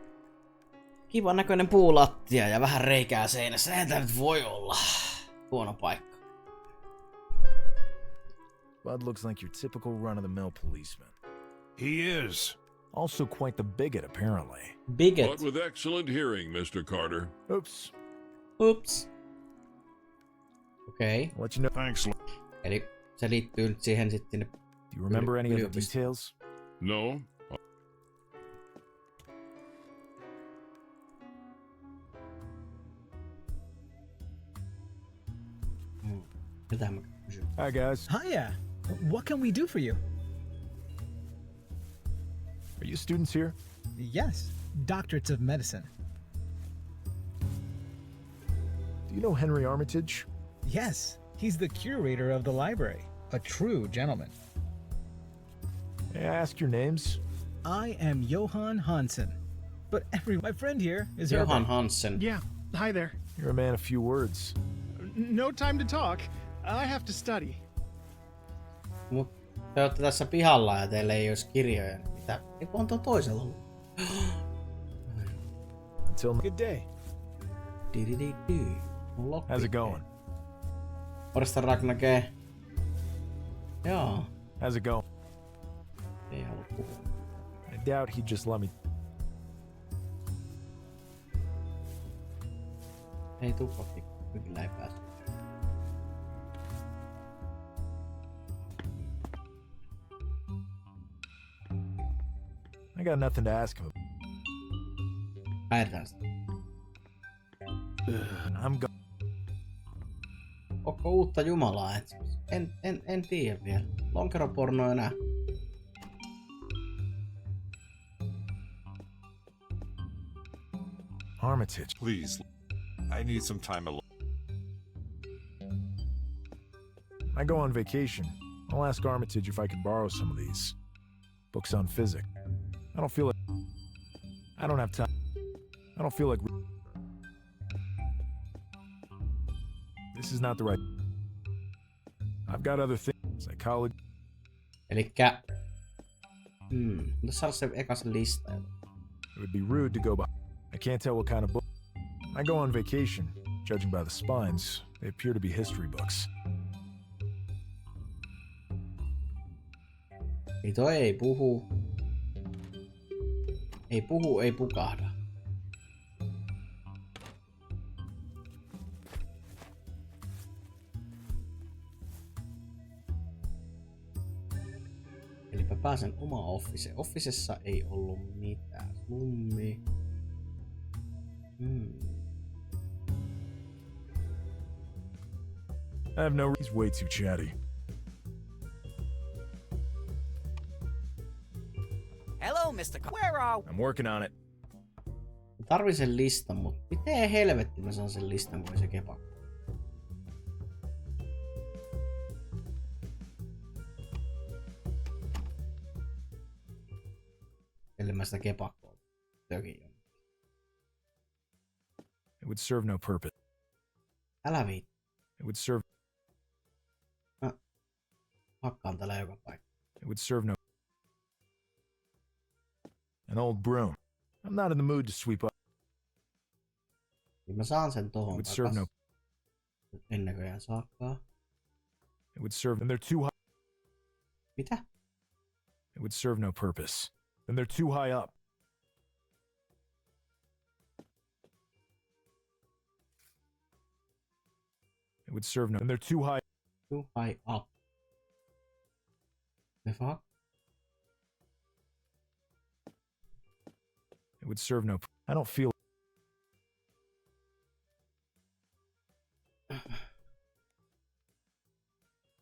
Kivan näköinen puulattia ja vähän reikää seinässä. Eihän tää nyt voi olla huono paikka. Bud looks like your typical run-of-the-mill policeman. He is. Also quite the bigot, apparently. Bigot. But with excellent hearing, Mr. Carter. Oops. Oops. Okei. I'll let you know. Thanks. Eli se liittyy nyt siihen sitten. Do you remember any of the details? No. Hi, guys. Hiya. What can we do for you? Are you students here? Yes, doctorates of medicine. Do you know Henry Armitage? Yes, he's the curator of the library. A true gentleman. May I ask your names? I am Johan Hansen. But my friend here is Johan Herbert. Hansen. Yeah, hi there. You're a man of few words. No time to talk. I have to study. Mut te olette tässä pihalla ja teillä ei olisi kirjoja. Mitä? Eiku on tuo toisella ollut. Until good day. How's it going? Morjesta Ragnake. Joo. How's it going? Ei halua puhua. I doubt he'd just let me. Ei tupakki. Kyllä ei pääse. I got nothing to ask him. Häiritään sitä. I'm go. Onko uutta jumalaa etsimässä? En tiedä vielä. Lonkeroporno enää. Armitage. Please, I need some time alone. I go on vacation. I'll ask Armitage if I could borrow some of these books on physics. I don't feel like. I don't have time. I don't feel like. This is not the right. I've got other things. Psychology. Elikkä. Mutta saada se eka se lista. It would be rude to go by. I can't tell what kind of book. I go on vacation. Judging by the spines, they appear to be history books. Ei toi ei puhu. Ei puhu, ei pukahda. Elipä pääsen omaan office. Officessa ei ollut mitään. Slummi. I have no. He's way too chatty. Hello, Mr. Where are... I'm working on it. Tarvin sen listan, mutta miten helvetti mä saan sen listan, kun ei se kepa. Eli mä sitä kepakkoa tökin jo. It would serve no purpose. Älä viitti. It would serve. Hakkaan täällä joka paikka. It would serve no. An old broom. I'm not in the mood to sweep up. Niin mä saan sen tohon It would serve no. En näköjään saakaan. It would serve. And they're too high. Mitä? It would serve no purpose. And they're too high up. It would serve no. And they're too high. Too high up. The fuck? It would serve no. I don't feel.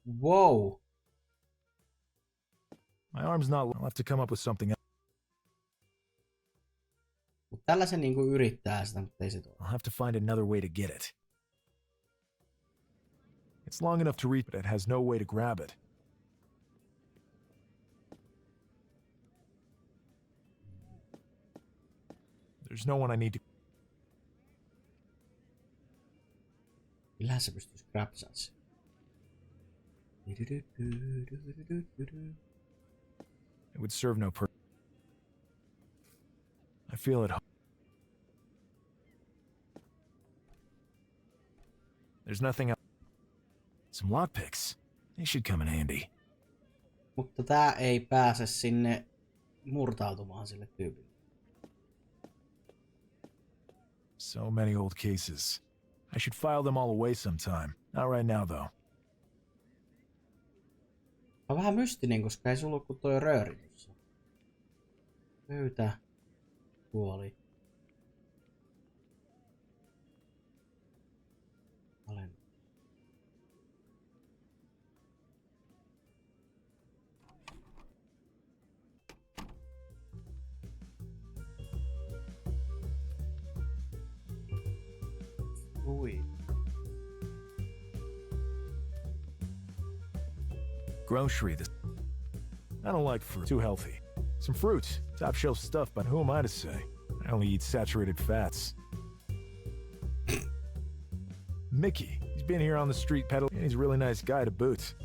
Whoa. My arm's not. I'll have to come up with something else. Tällä se niinku yrittää sitä, mutta ei se tule. I'll have to find another way to get it. It's long enough to reach, but it has no way to grab it. There's no one I need to. Millähän se pystyisi grabsaan se? It would serve no purpose. I feel it. There's nothing else. Some lockpicks. They should come in handy. Mutta tää ei pääse sinne murtautumaan sille tyypille. So many old cases. I should file them all away sometime. Not right now, though. On vähän mystinen, koska ei sulla kuin toi rööri tuossa. Pöytä. Kuoli. Olen. Ui. Grocery. This. I don't like fruit. Too healthy. Some fruit. Top shelf stuff, but who am I to say? I only eat saturated fats. Mickey. He's been here on the street peddling, and he's a really nice guy to boot.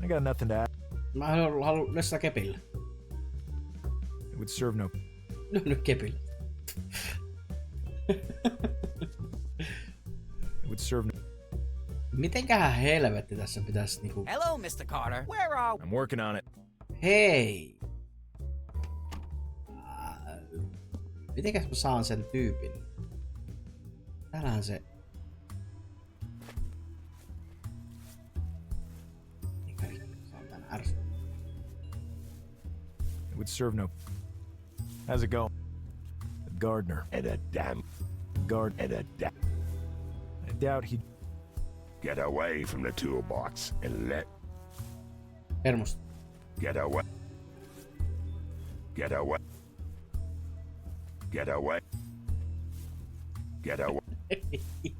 I got nothing to add. Mä haluan näistä kepillä. It would serve no... Nyt kepillä. It would serve no... Mitenköhän helvetti tässä pitäisi niinku... Hello, Mr. Carter. Where are... I'm working on it. Hei! Mitenkäs mä saan sen tyypin? Täällähän se... Mikä saan tän ärsyt? It would serve no... How's it going? The gardener. And a damn... And a I doubt he'd... Get away from the toolbox and let... Hermosta. Get away. Get away. Get away. Get away. Vittu. It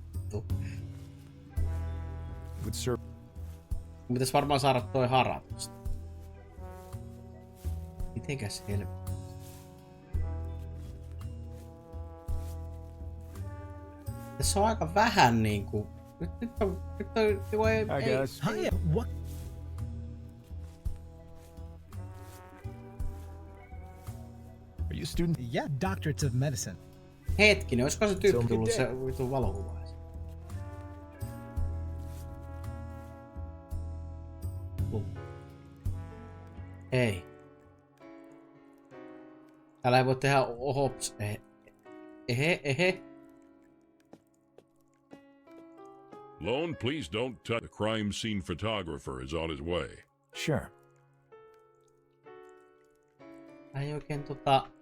would serve... Pitäis varmaan saada toi haratusta. Mitenkäs helvetti? Tässä on aika vähän niinku... Nyt on... Hi guys. Hi, what? Are you a student? Yeah, doctorates of medicine. Hetkinen, olisiko se tyyppi tullut se vitun valokuvaan? Ei. Täällä ei voi tehdä hops. Ehe. Lone, please don't touch. The crime scene photographer is on his way. Sure. Ei oikein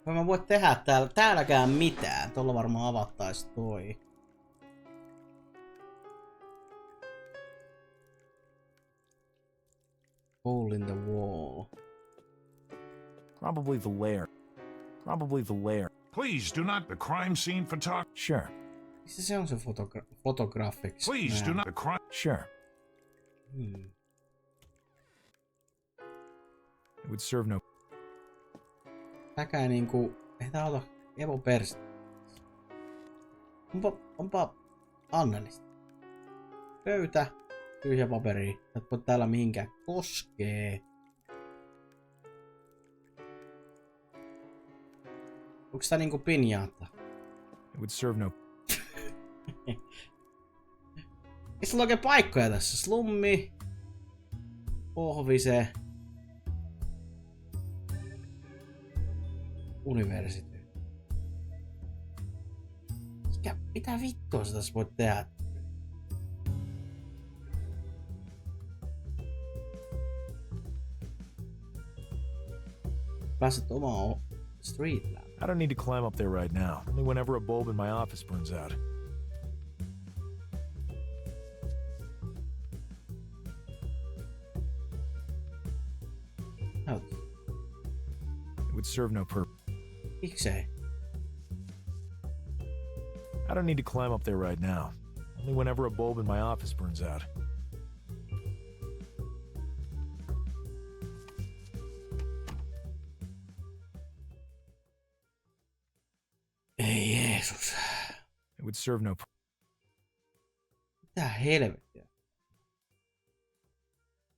mä voi tehdä täälläkään mitään. Tuolla varmaan avattais toi. Hole in the wall. Probably the lair. Please do not. The crime scene photographer. Sure. Missä se on se photographics? Please do not. The crime. Sure. It would serve no... Täkää niinku... Ei tää ota Evo perstä. Onpa Annelista. Pöytä. Tyhjä paperi. Et voi täällä mihinkään koskee. Onks tää niinku pinjaatta? It would serve no... Ei sulla oikein paikkoja tässä. Slummi. Pohvise. University. Mitä vittua sä tässä voit tehdä? Pääset omaan street lab. I don't need to climb up there right now. Only whenever a bulb in my office burns out. Oh. It would serve no purpose. Miksei? I don't need to climb up there right now. Only whenever a bulb in my office burns out. Ei Jeesus. It would serve no purpose. Mitä helvettiä?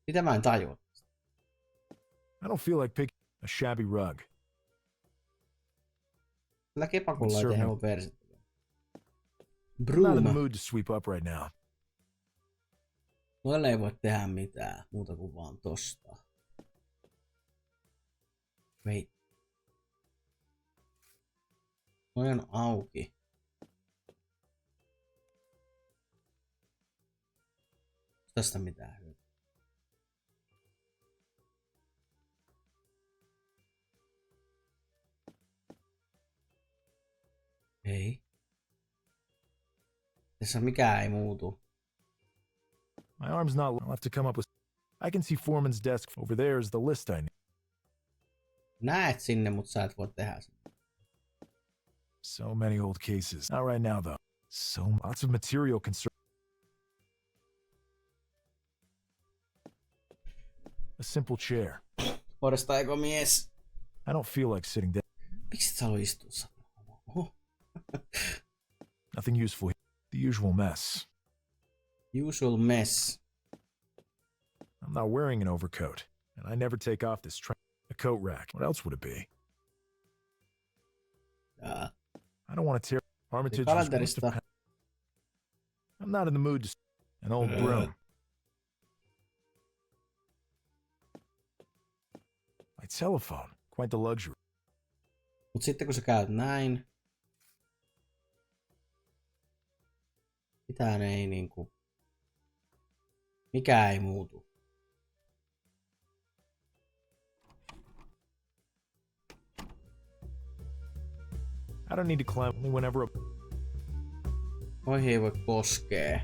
Mitä mä en tajua? I don't feel like picking a shabby rug. Tällä kepakulla ei tehdä mun persettä. I'm not in the mood to sweep up right now. Noille ei voi tehdä mitään muuta kuin vaan tosta. Wait. Noi on auki. Tästä mitään hyötyä. Ei. Tässä mikään ei muutu. My arm's not. I'll have to come up with. I can see Foreman's desk over there is the list I need. Näet sinne, mutta sä et voi tehdä sitä. So many old cases. Not right now though. So lots of material concern. A simple chair. Porstaiko mies? I don't feel like sitting down. Miksi et sä halua istua? Oho. Nothing useful here. The usual mess. Usual mess. I'm not wearing an overcoat, and I never take off this a coat rack. What else would it be? I don't want to tear Armitage. I'm not in the mood to an old broom. My telephone, quite the luxury. Mut sitten kun sä käyt näin, mitään ei niinku, mikään ei muutu. I don't need to climb only whenever. Noihin ei voi koskea.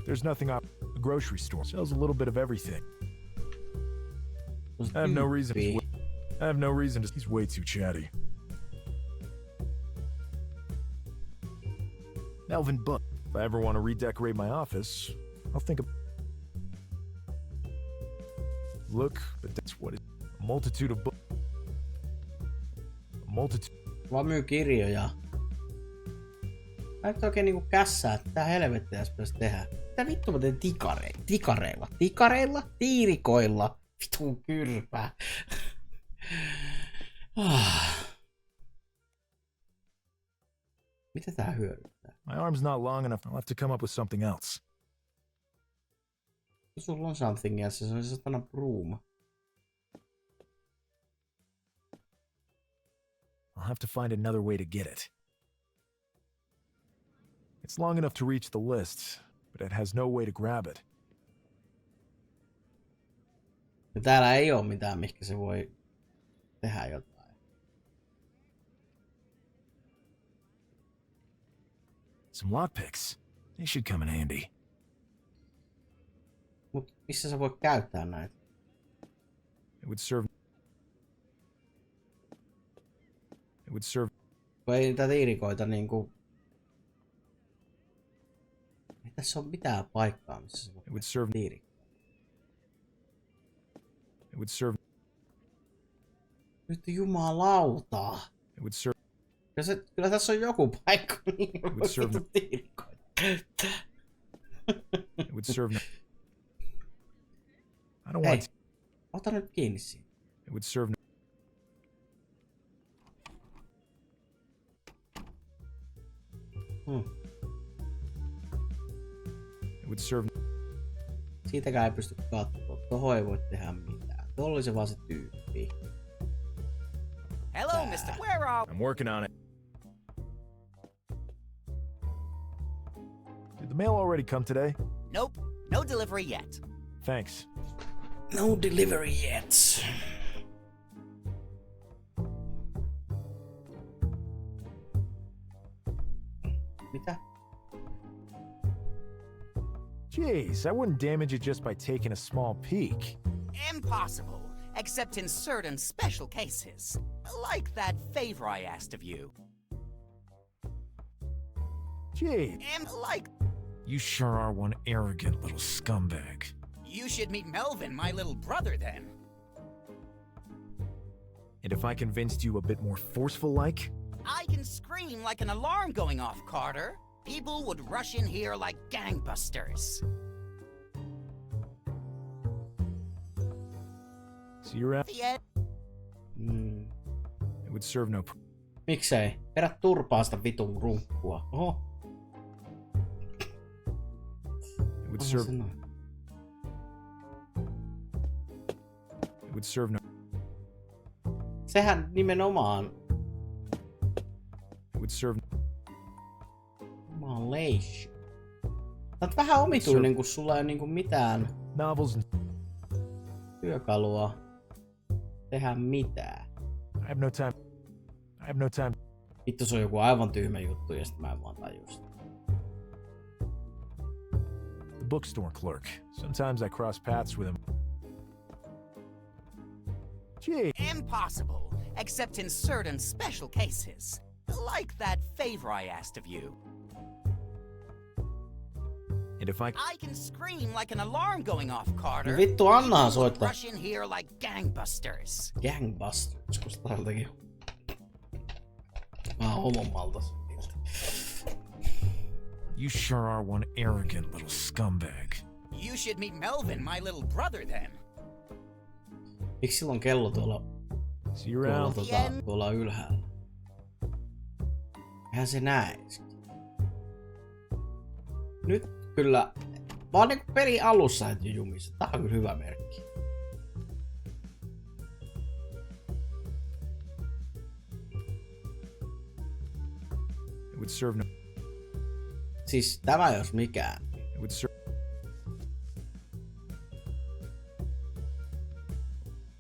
There's nothing up. The grocery store sells a little bit of everything. I have no reason. I have no reason to. He's way too chatty. Melvin Book. If I ever want to redecorate my office, I'll think of. Look, but that's what it. A multitude of books. A multitude. Vaan myy kirjoja. Mä et oikein niinku kässää, että tää helvettiä pitäisi tehdä. Mitä vittu mä teen tikareilla? Tikareilla? Tiirikoilla? Vitun kyrpää. Mitä tää hyödyttää? My arm's not long enough. I'll have to come up with something else. Sulla on something else. Se on se satana broom. I'll have to find another way to get it. It's long enough to reach the list, but it has no way to grab it. Ja täällä ei oo mitään, mihinkä se voi tehdä jotain. Some lockpicks. They should come in handy. Mut missä sä voit käyttää näitä? It would serve. It would serve. Kun ei niitä tiirikoita niinku. Ei tässä oo mitään paikkaa, missä sä voit serve tiirikoita. It would serve. Nyt jumalauta. It would serve. Kyllä tässä on joku paikka, niin would serve. tiirikoita. It would serve. I don't Hei, want. ota nyt kiinni siinä. It would serve. It would serve. Siitäkään ei pysty katsoa. Tohon ei voi tehdä mitään. Tuolla oli se vaan se tyyppi. Hello, Mr. Where are... I'm working on it. Did the mail already come today? Nope, no delivery yet. Thanks. No delivery yet. Mitä? Jeez, I wouldn't damage it just by taking a small peek. Impossible, except in certain special cases. Like that favor I asked of you. Gee. Like... You sure are one arrogant little scumbag. You should meet Melvin, my little brother, then. And if I convinced you a bit more forceful-like? I can scream like an alarm going off, Carter. People would rush in here like gangbusters. So you're at... The end. It would serve no... Miksei? Perä turpaa sitä vitun runkkua. Oho. It would serve. It would serve no. Sehän nimenomaan. It would serve. Malation. Sä oot vähän omituinen, kun sulla ei niinku mitään työkalua tehdä mitään. I have no time. Vittu, se on joku aivan tyhmä juttu ja sit mä en vaan tajua sitä. The bookstore clerk. Sometimes I cross paths with him. Gee. Impossible, except in certain special cases. Like that favor I asked of you. And if I can scream like an alarm going off, Carter. No vittu, annahan soittaa. Rush in here like gangbusters. Gangbusters, kun sitä jotenkin. Mä oon homon maltas. You sure are one arrogant little scumbag. You should meet Melvin, my little brother, then. Miksi sillä on kello tuolla ylhäällä? Eihän se näe. Nyt kyllä, vaan niinku pelin alussa et jumissa. Tää on kyllä hyvä merkki. It would serve no. Siis tämä jos mikään. It would serve.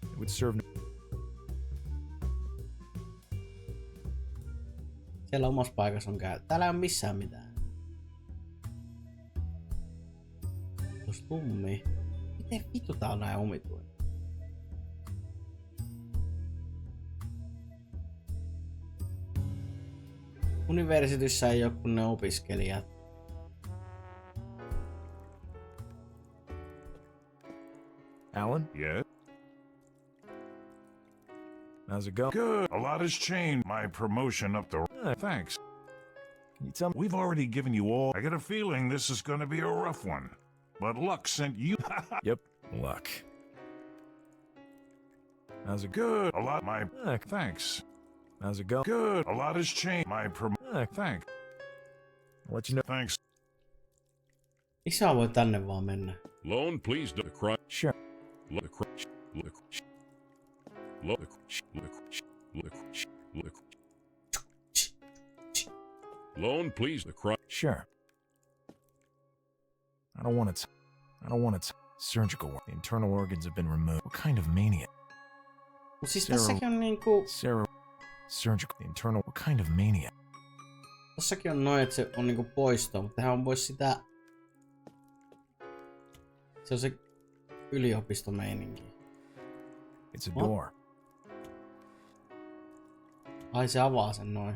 It would serve no. Siellä omassa paikassa on käy. Täällä ei ole missään mitään. Tos tummi. Miten vittu tää on näin omituinen? Universityssä ei oo kun ne opiskelijat. Alan? Yeah? How's it going? Good. A lot has changed. My promotion up the... Thanks. Can you tell me? We've already given you all... I get a feeling this is going to be a rough one. But luck sent you... Yep, luck. How's it good? A lot... My... Thanks. How's it going? Good. A lot has changed. My thanks. I'll let you know. Thanks. Isä voi tänne vaan mennä. Lone, please don't cry. Sure. Lone, please cry. Sure. I don't want it. Surgical work. The internal organs have been removed. What kind of maniac? Mut siis tässäkin on niinku... Surgical. The internal... What kind of maniac? Tossakin on noin, että se on niinku poisto, mutta tehdään pois sitä... Se on se yliopistomeininki. It's a door. Ai se avaa sen noin.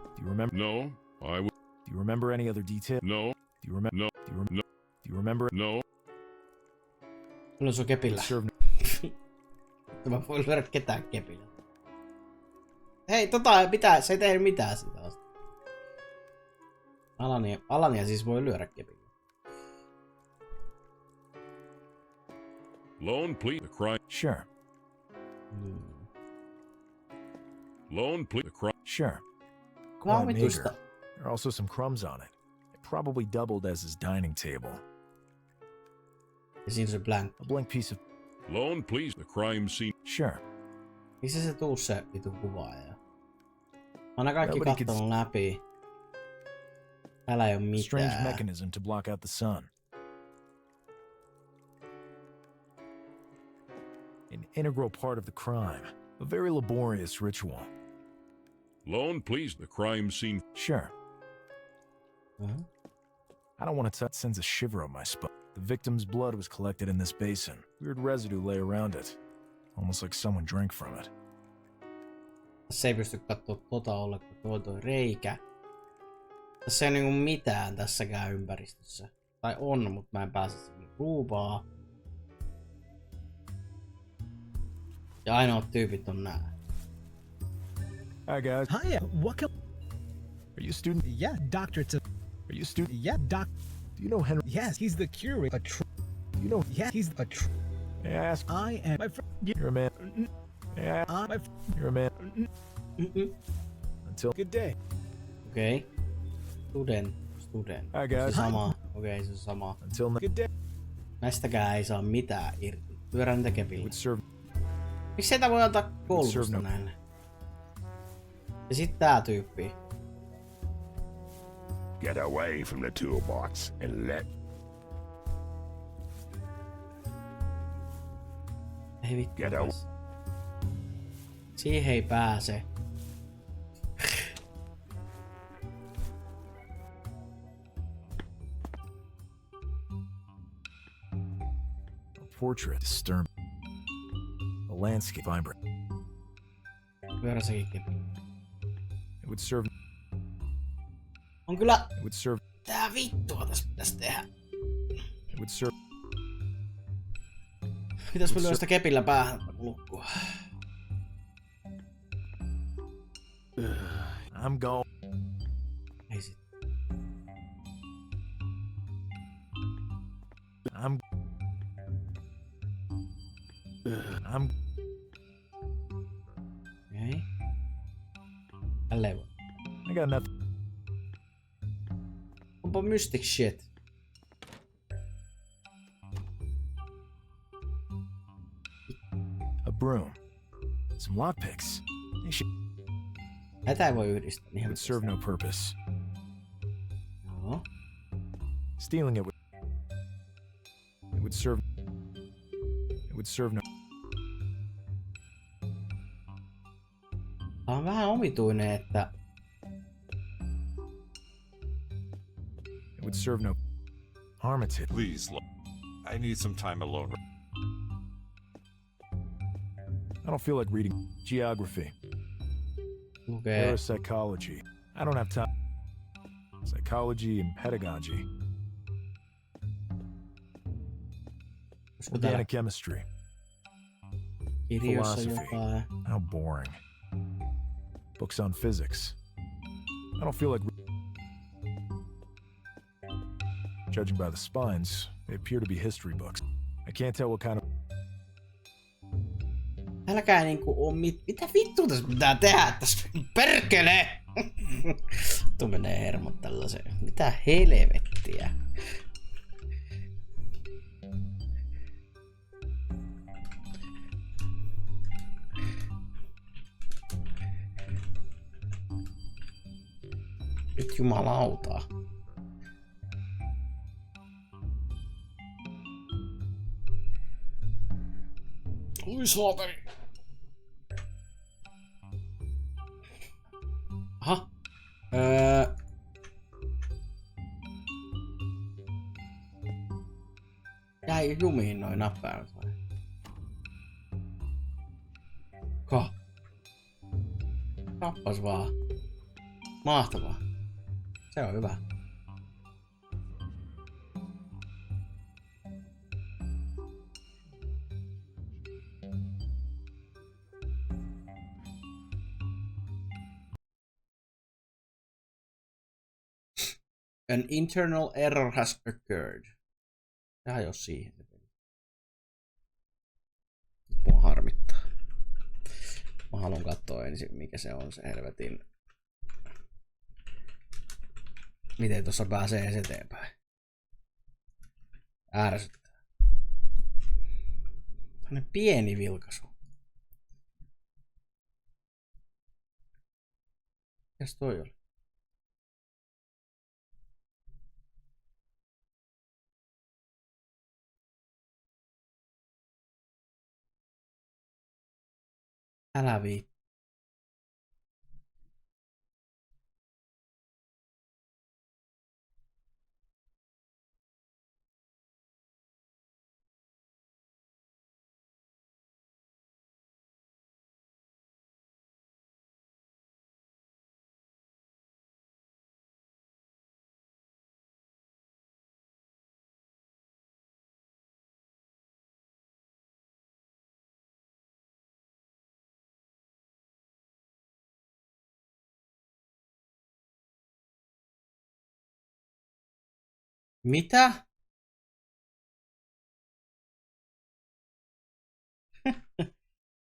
Do you remember? No, I would. Do you remember any other detail? No. Do you remember? No. Do you remember? No. Kyllä se on kepillä. Mä voin lyödä ketään kepillä. Hei, se ei tehnyt mitään sitä vasta. Alania siis voi lyödä kepillä. Lone, please cry. Sure. Lone, please cry. Sure. Quite meager. There are also some crumbs on it. It probably doubled as his dining table. It seems a blank. A blank piece of... Lone, please, the crime scene. Sure. Missä se tuu se vitun kuvaaja? Anna kaikki kattelun läpi. Täällä ei oo mitään. Strange mechanism to block out the sun. An integral part of the crime. A very laborious ritual. Lone, please, the crime scene. Sure. I don't want to touch. Sends a shiver up my spine. The victim's blood was collected in this basin. Weird residue lay around it. Almost like someone drank from it. Tässä ei pysty kattoo ollenkaan. Tuo reikä. Tässä ei niinku mitään tässäkään ympäristössä. Tai on, mutta mä en pääse sinne ruuvaa. Ja ainoat tyypit on nää. Hi guys. Hi, what can... Are you a student? Yeah, doctorate. Are you a student? Yeah, doc. Do you know Henry? Yes, he's the curator. Do you know? Yeah, he's a May I ask? I am my friend. You're a man. Yeah, you're a man. Until good day. Okei. Student. Hi guys. Se sama. Okei, se sama. Until good day. Näistäkään ei saa mitään irti. Pyörän niitä kepillä. Miksi sitä voi antaa koulutusta näille? Ja sit tää tyyppi. Get away from the toolbox and let... Ei vittu. Siihen ei pääse. Portrait disturbing. A landscape vibrant. Pyörä sekin kepi. It would serve. On kyllä. It would serve. Tää vittua tässä pitäis tehdä. It would serve. Pitäis mä lyö sitä kepillä päähän lukkua. I'm gone. Ei sit. I'm. Okei. Tälleen voi. I got nothing. Onpa mystic shit. A broom. Some lockpicks. They should. Näitä ei voi yhdistää. It would serve no purpose. No. Stealing it would. It would serve. It would serve no. Tää on vähän omituinen, että... It would serve no... Armitage. Please, I need some time alone. I don't feel like reading geography. Okay. Parapsychology. I don't have time. Psychology and pedagogy. Organic chemistry. Philosophy. How boring. Books on physics. I don't feel like... Judging by the spines, they appear to be history books. I can't tell what kind of... Älkää niinku oo mitä vittua tässä pitää tehdä tässä? Perkele! Tuo menee hermot tällaiseen. Mitä helvettiä? Nyt jumalautaa. Oi saatani. Aha. Jäi jumiin noin näppäimet vai? Kappas vaan. Mahtavaa. Se on hyvä. An internal error has occurred. Tää jos siihen. Mua harmittaa. Mä haluan katsoa ensin mikä se on se helvetin. Miten tuossa pääsee edes eteenpäin? Ärsyttää. Tällainen pieni vilkaisu. Mikäs toi oli? Älä viitti. Mitä?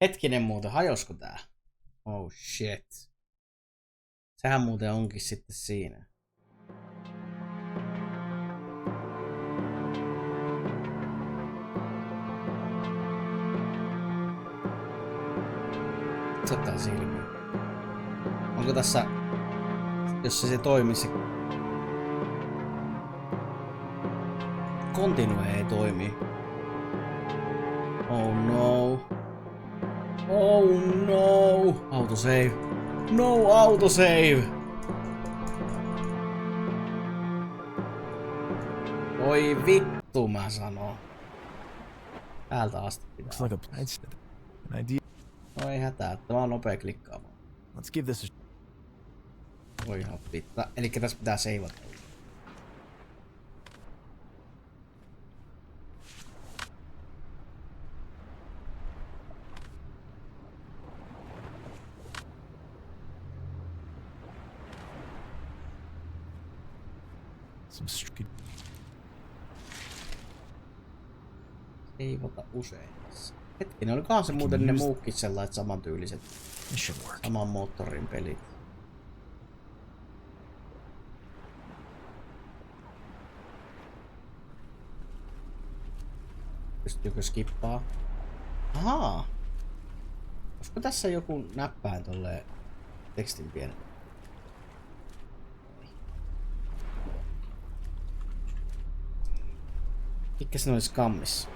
Hetkinen muuten, hajosko tää? Oh shit. Sehän muuten onkin sitten siinä. Katsotaan silmiä. Onko tässä, jos se toimii, se continue ei toimi. Oh no. Oh no. Autosave. No autosave. Oi vittu mä sanon. Täältä asti pitää. No ei hätää, tämä on nopea klikkaamaan. Let's give this a... Voi ihan pitää. Elikkä tässä pitää seivata. Seivata usein. Hetkinen, olikohan se muuten ne muukkin sellaiset samantyyliset saman moottorin pelit? Pystyykö skippaa? Ahaa! Olisiko tässä joku näppäin tolleen tekstin pienen? Mikä se olisi kammissa?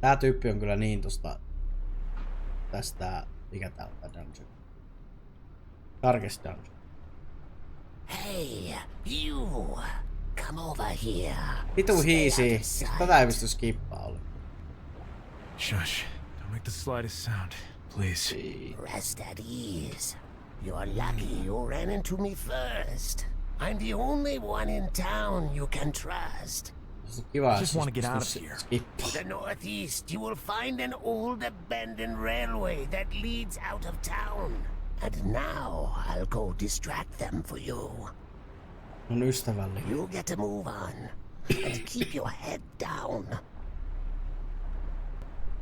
Tää tyyppi on kyllä niin tosta tästä, mikä tää on tää dungeon? Darkest dungeon. Hey, you! Come over here. Vitu hiisi. Tätä ei pysty skippaa olla. Shush. Don't make the slightest sound, please. Rest at ease. You're lucky you ran into me first. I'm the only one in town you can trust. I just want to get out of here. To the northeast, you will find an old abandoned railway that leads out of town. And now I'll go distract them for you. On ystävällinen. You get to move on and keep your head down.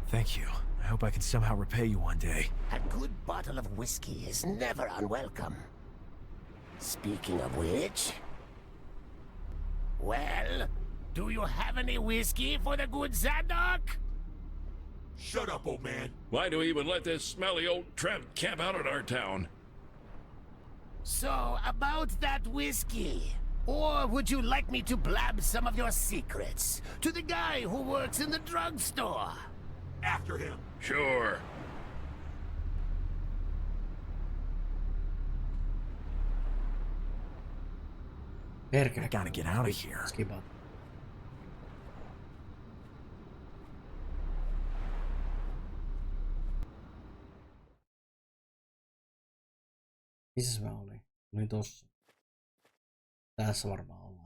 Thank you. I hope I can somehow repay you one day. A good bottle of whiskey is never unwelcome. Speaking of which, well, do you have any whiskey for the good Zadok? Shut up, old man. Why do we even let this smelly old tramp camp out in our town? So, about that whiskey. Or would you like me to blab some of your secrets to the guy who works in the drugstore? After him. Sure. I gotta get out of here. Skipata. Missäs mä olin? Olin tossa. Tässä varmaan ollaan.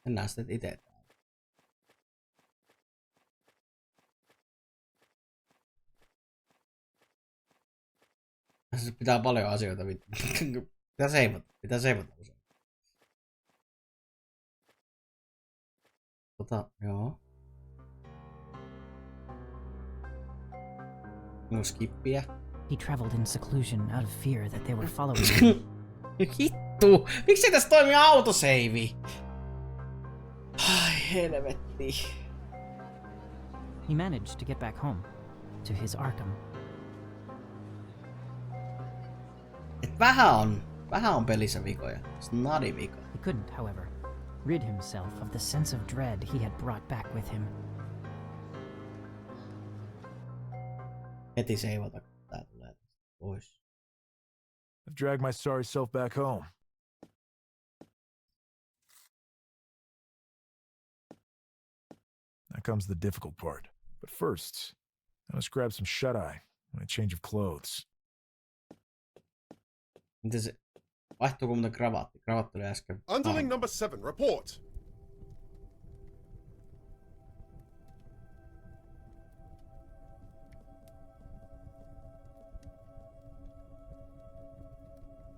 Mennään sitten itse. Tässä pitää paljon asioita. Pitää seivata usein. Joo. Onko skippiä? He traveled in seclusion out of fear that they were following him. Hittu! Miksi tässä toimii autoseivi? Ai helvetti. He managed to get back home, to his Arkham. Et vähän on pelissä vikoja. Snadi vika. He couldn't, however, rid himself of the sense of dread he had brought back with him. Heti seivata, kun tää tulee pois. I've dragged my sorry self back home. Now comes the difficult part. But first, I must grab some shut-eye and a change of clothes. Miten se... Vaihtuuko muuten kravatti? Kravatti oli äsken. Underling number 7, report.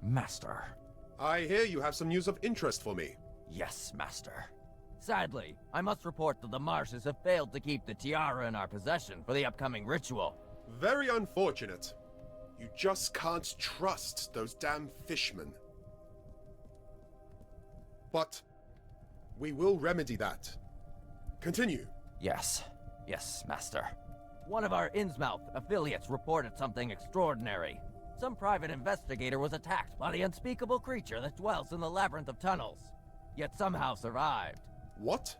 Master. I hear you have some news of interest for me. Yes, Master. Sadly, I must report that the Marshes have failed to keep the tiara in our possession for the upcoming ritual. Very unfortunate. You just can't trust those damn fishmen. But we will remedy that. Continue. Yes, Master. One of our Innsmouth affiliates reported something extraordinary. Some private investigator was attacked by the unspeakable creature that dwells in the labyrinth of tunnels, yet somehow survived. What?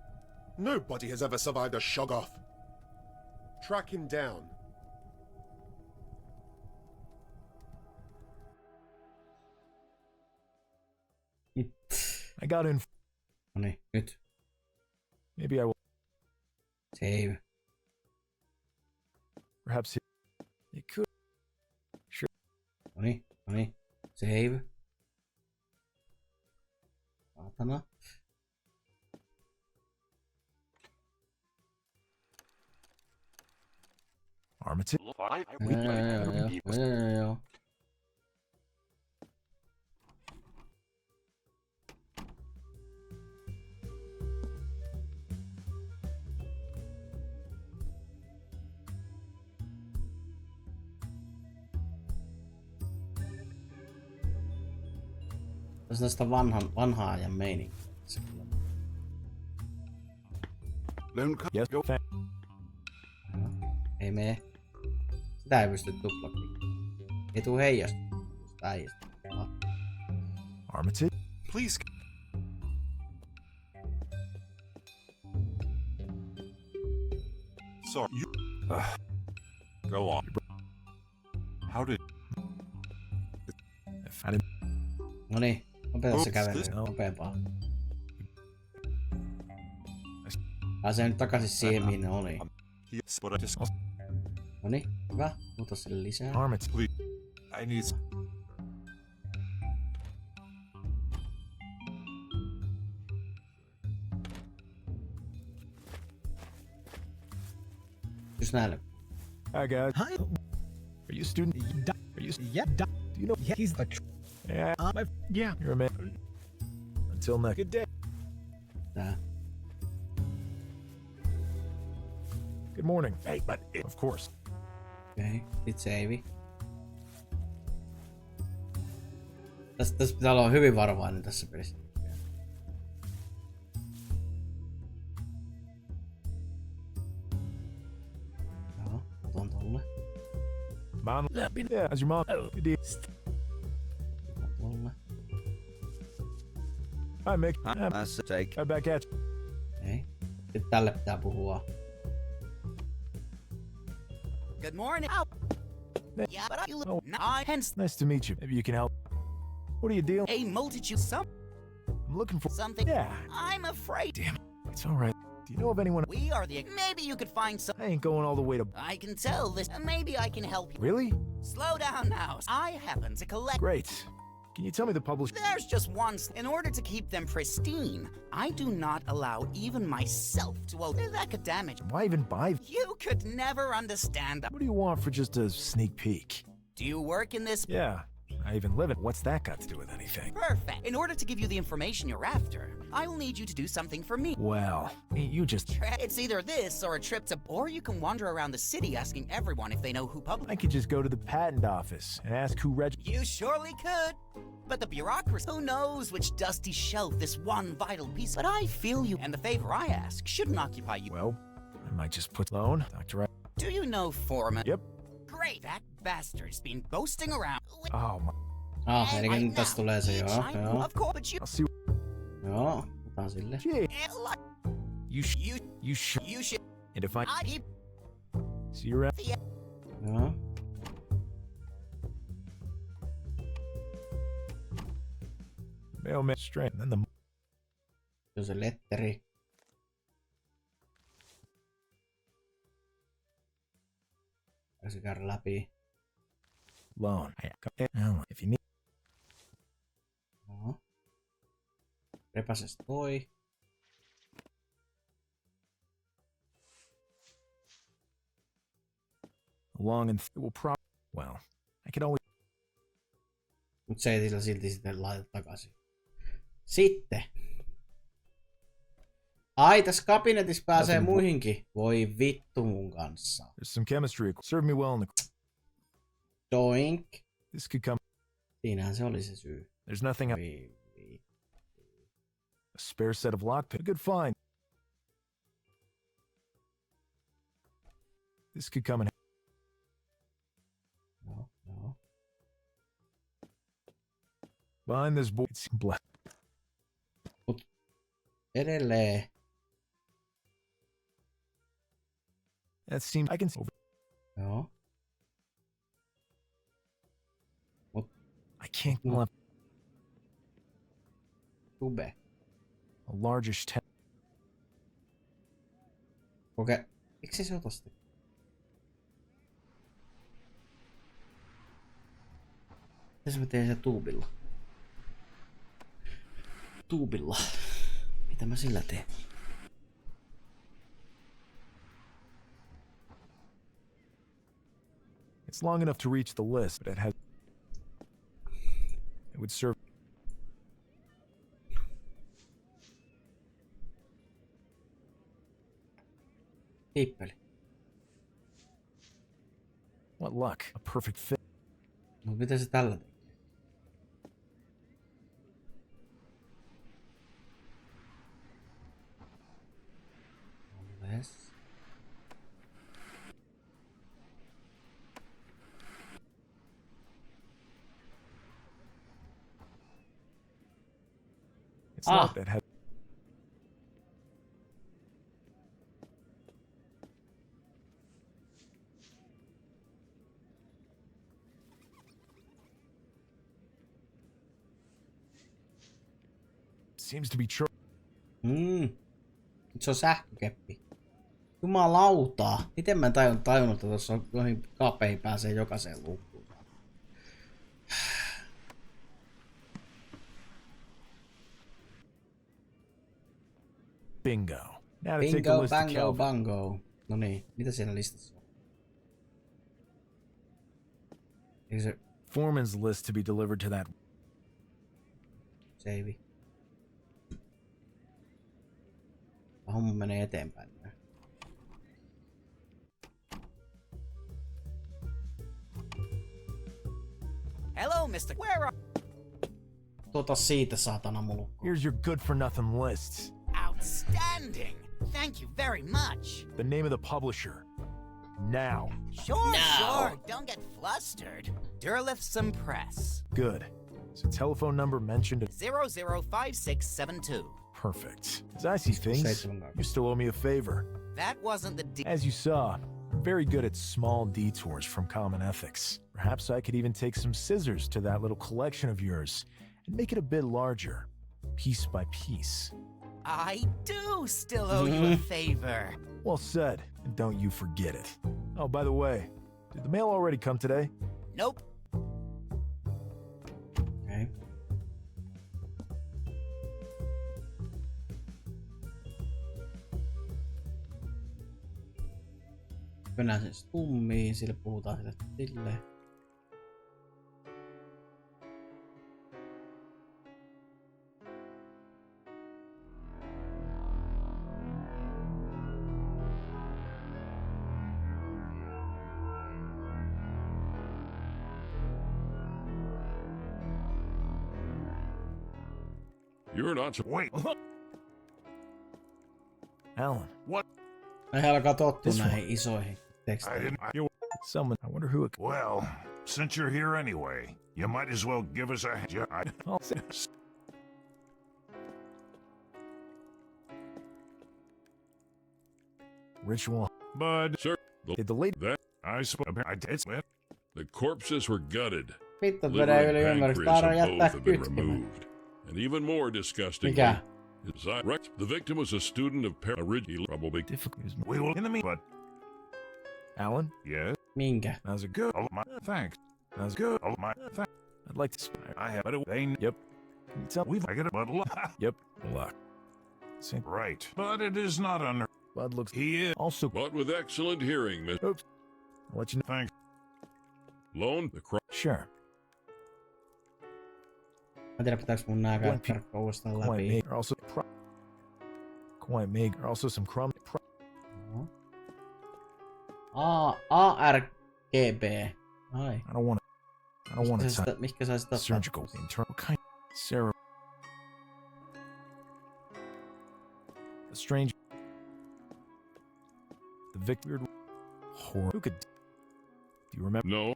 Nobody has ever survived a Shoggoth. Track him down. I got in. Noniin, nyt. Maybe I will. Save. Perhaps it could. Sure. Noniin. Save. Saatana. Armitage. Joo. Tässä on sitä vanhaa ajan meininkiä. Yes, go. Ei mene. Sitä ei pysty tuplakin. Ei tuu heijasta. Sitä äijästä. Armitage, please. Sorry, you. Go on. How did? If I didn't. Noniin. Nopeta se kävely. Nopeampaa. Pääsee nyt takaisin siihen, mihin ne oli. Noniin. Hyvä. Muuta sille lisää. Armitage, please. I need. Just näille. Hi guys. Hi. Are you a student? Are you? Yeah. Do you know? Yeah, he's a. Yeah. Yeah. You're a man. Until next. Good day. Tää. Good morning. Hey, but of course. Okei. Sit save. Tässä pitää olla hyvin varovainen tässä pelissä. Joo, otan tolle. Mom. Yeah, how's your mom? Good deal. Otan tolle. Hi, Mick. Take. Right back at you. Ei. Sitten tälle pitää puhua. Good morning. Yeah, but you look hence. Nice to meet you. Maybe you can help. What are you dealing? A multitude some I'm looking for something. Yeah. I'm afraid. Damn it. It's all right. Do you know of anyone? We are the. Maybe you could find some. I ain't going all the way to. I can tell this. Maybe I can help you. Really? Slow down now. I happen to collect. Great. Can you tell me the publisher? There's just one. In order to keep them pristine, I do not allow even myself to open. That could damage. Why even buy? You could never understand. What do you want for just a sneak peek? Do you work in this? Yeah. I even live it. What's that got to do with anything? Perfect. In order to give you the information you're after, I will need you to do something for me. Well, you just... It's either this or a trip to... Or you can wander around the city asking everyone if they know who published. I could just go to the patent office and ask who You surely could. But the bureaucracy... Who knows which dusty shelf this one vital piece... But I feel you, and the favor I ask shouldn't occupy you. Well, I might just put loan. Dr. Do you know Foreman? Yep. Great, that bastard's been boasting around. Oh my... Eli nyt tässä tulee se, joo. Of course, but you... I'll see... Joo, otan sille. You should... And if I... See you around... Joo. Mailman straight, and then the... Se on se letteri. Pitäisi käydä läpi. Loan. If you need. No. Repäses toi. Long and it will well, I could always. Mut se ei sillä silti sitten laita takaisin. Sitten. Ai, tässä kabinetissa pääsee muihinkin. Voi vittu mun kanssa. There's some chemistry. Serve me well in the. Doink. This could come. Siinähän se oli se syy. There's nothing. A spare set of lockpick. A good find. This could come in. No. Behind this board. It's black. Mut edelleen. That seems. I can see. Joo. I can't pull up. Tube. A largish tent. Okei. Miksi se otosti? Mitäs mä teen sen tuubilla? Tuubilla. Mitä mä sillä teen? It's long enough to reach the list, but it has. It would serve. Hippeli. What luck? A perfect fit. Mut mitä se tällä tekee? Yes. It's not that heavy. Seems to be true. Se on sähkökeppi. Jumalauta. Miten mä en tajunnut, että tuossa noihin kaapeihin pääsee jokaiseen luukkuun. Bingo. Now to take a Bingo, list of bango, Calvin. bango. No niin, mitä siellä listassa on? Eikö se Foreman's list to be delivered to that. save? Homma menee eteenpäin. Hello, Mr. Where are... Siitä saatana mulukko. Here's your good for nothing list. Outstanding! Thank you very much. The name of the publisher. Now. Sure. Don't get flustered. Durlithsome Press. Good. So telephone number mentioned at 005672. Perfect. As I see things, you still owe me a favor. That wasn't the As you saw, I'm very good at small detours from common ethics. Perhaps I could even take some scissors to that little collection of yours and make it a bit larger, piece by piece. I do still owe you a favor. Well said, and don't you forget it. Oh, by the way, did the mail already come today? Nope. Okay. Mennään sen stummiin, sille puhutaan sille silleen. You're not... Wait. Alan. What? Ei alkaa tottua näihin isoihin teksteihin. Someone, I wonder who it... Well, since you're here anyway, you might as well give us a... Ritual. Bud, sir, Did the lady... that I suppose... the corpses were gutted. Vittu, Liver menee and yli ymmärrys. pancreas Taidaan of jättää both have been kytkemään. removed. And even more disgustingly, Mikä? the victim was a student of originally probably We will... In the meantime... Alan? Yes? Minkä? How's it go? Oh, my thanks. How's it go? Oh, my thanks. I'd like to. I have it. Yep. I get it, but yep. Luck. Right. But it is not under. Bud looks. He is. Also. But with excellent hearing, Miss. Oops. I'll let you know. Thanks. Lone, the Sure. Mä tiedän, pitääkö mun nää käydä uudestaan läpi. Quite make. Also some crumb. ARGB. Ai. I don't want to. Mihkä sä sitä surgical internal kind. Sarah. A strange. The victor. Horror. Who could? Do you remember? No.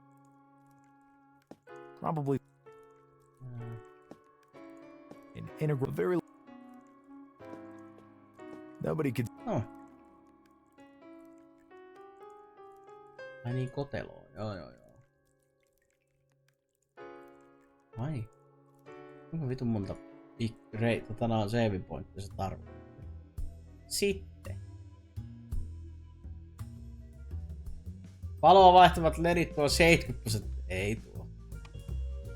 Probably. An integral. Very. Nobody could. Oh. Ai niin, kotelo. Joo. Ai. Kuinka vitun monta save pointtia se tarvitsee? Sitten. Valoa vaihtavat ledit tuo 70%.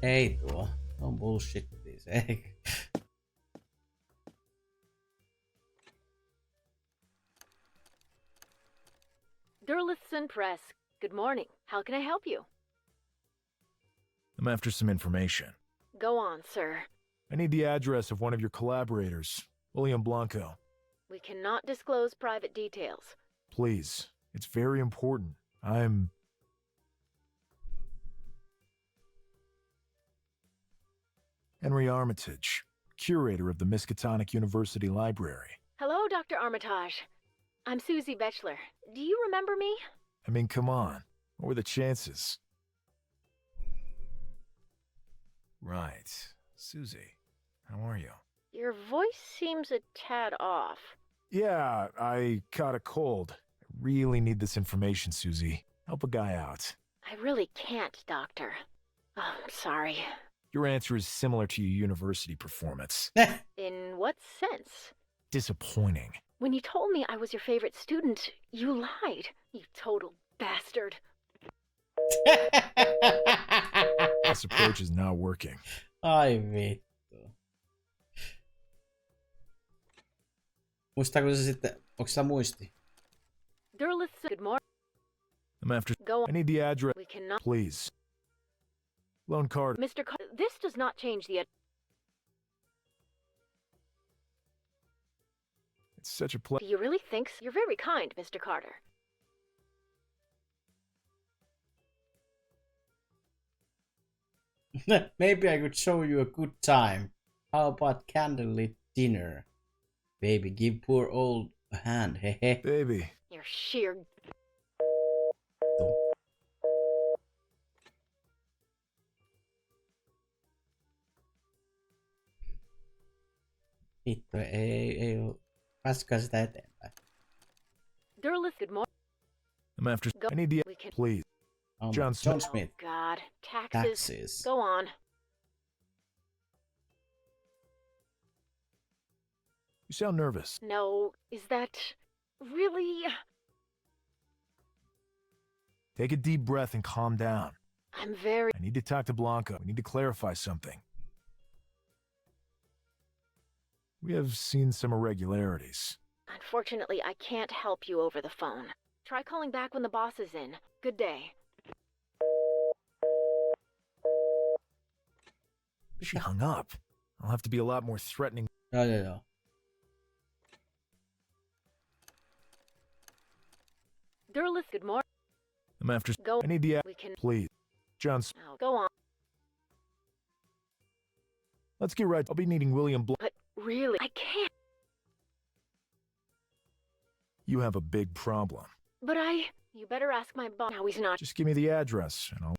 Ei tuo. On bullshittia se. Durlithson Press. Good morning. How can I help you? I'm after some information. Go on, sir. I need the address of one of your collaborators, William Blanco. We cannot disclose private details. Please. It's very important. I'm... Henry Armitage, curator of the Miskatonic University Library. Hello, Dr. Armitage. I'm Susie Betchler. Do you remember me? I mean, come on. What were the chances? Right. Susie, how are you? Your voice seems a tad off. Yeah, I caught a cold. I really need this information, Susie. Help a guy out. I really can't, Doctor. Oh, I'm sorry. Your answer is similar to your university performance. In what sense? Disappointing. When you told me I was your favorite student, you lied. You total bastard. This approach is not working. Ai vittu. Muistaako se sitten? Onko sillä muisti? Durlithson, good morning. I'm after. Go on. I need the address. We cannot. Please. Lone card. Mr. This does not change the. It's such a pleasure. Do you really think so? You're very kind, Mr. Carter. Maybe I could show you a good time. How about candlelit dinner? Baby, give poor old a hand, hehe. Baby. You're sheer. Vittu, ei oo. Pääskää sitä eteenpäin. Durlith, good morning. I'm after. Go. I need the. We can... Please. John Smith. Oh, God. Taxes. Go on. You sound nervous. No, is that really? Take a deep breath and calm down. I'm very. I need to talk to Blanco. We need to clarify something. We have seen some irregularities. Unfortunately, I can't help you over the phone. Try calling back when the boss is in. Good day. She hung up. I'll have to be a lot more threatening. Yeah. Durlith, good morning. I'm after. Go. I need the. We can. Please. John. Oh, go on. Let's get right. I'll be needing William But really, I can't. You have a big problem. But you better ask my boss. Now he's not. Just give me the address and I'll.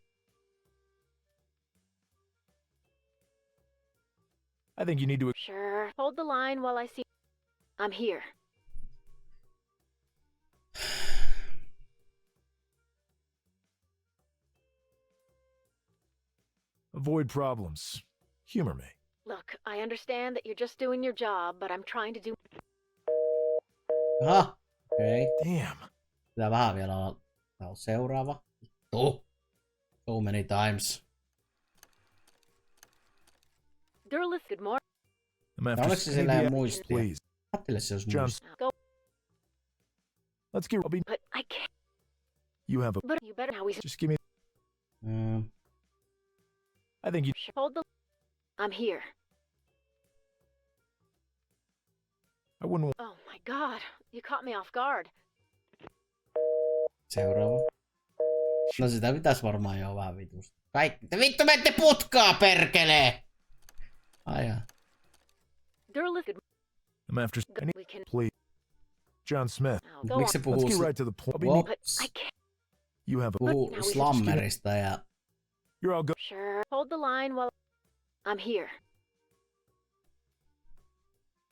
I think you need to. Sure. Hold the line while I see. I'm here. Avoid problems. Humor me. Look, I understand that you're just doing your job, but I'm trying to do. Aha, okei. Damn. Pitää vähän vielä olla seuraava. Vittu. So many times. Durless, good morning. I'm Oliko after se sillä ei Scandia, muistia? please. Ajattele se jos John, muistia. Go. let's get. But I can't. You have a. But you better now. Just give me. I think you. Hold the. I'm here. I wouldn't. Oh my god, you caught me off guard. Seuraava. No sitä pitäis varmaan jo vähän vitusta. Kaikki. Te vittu mette putkaa, perkele! Aijaa. Durless, good. I'm after. We can. Please. John Smith. Go Miksi se on. puhuu Let's get right to the point. But I can't. You have a. puhuu slammerista ja... You're all good. Sure. Hold the line while I'm here.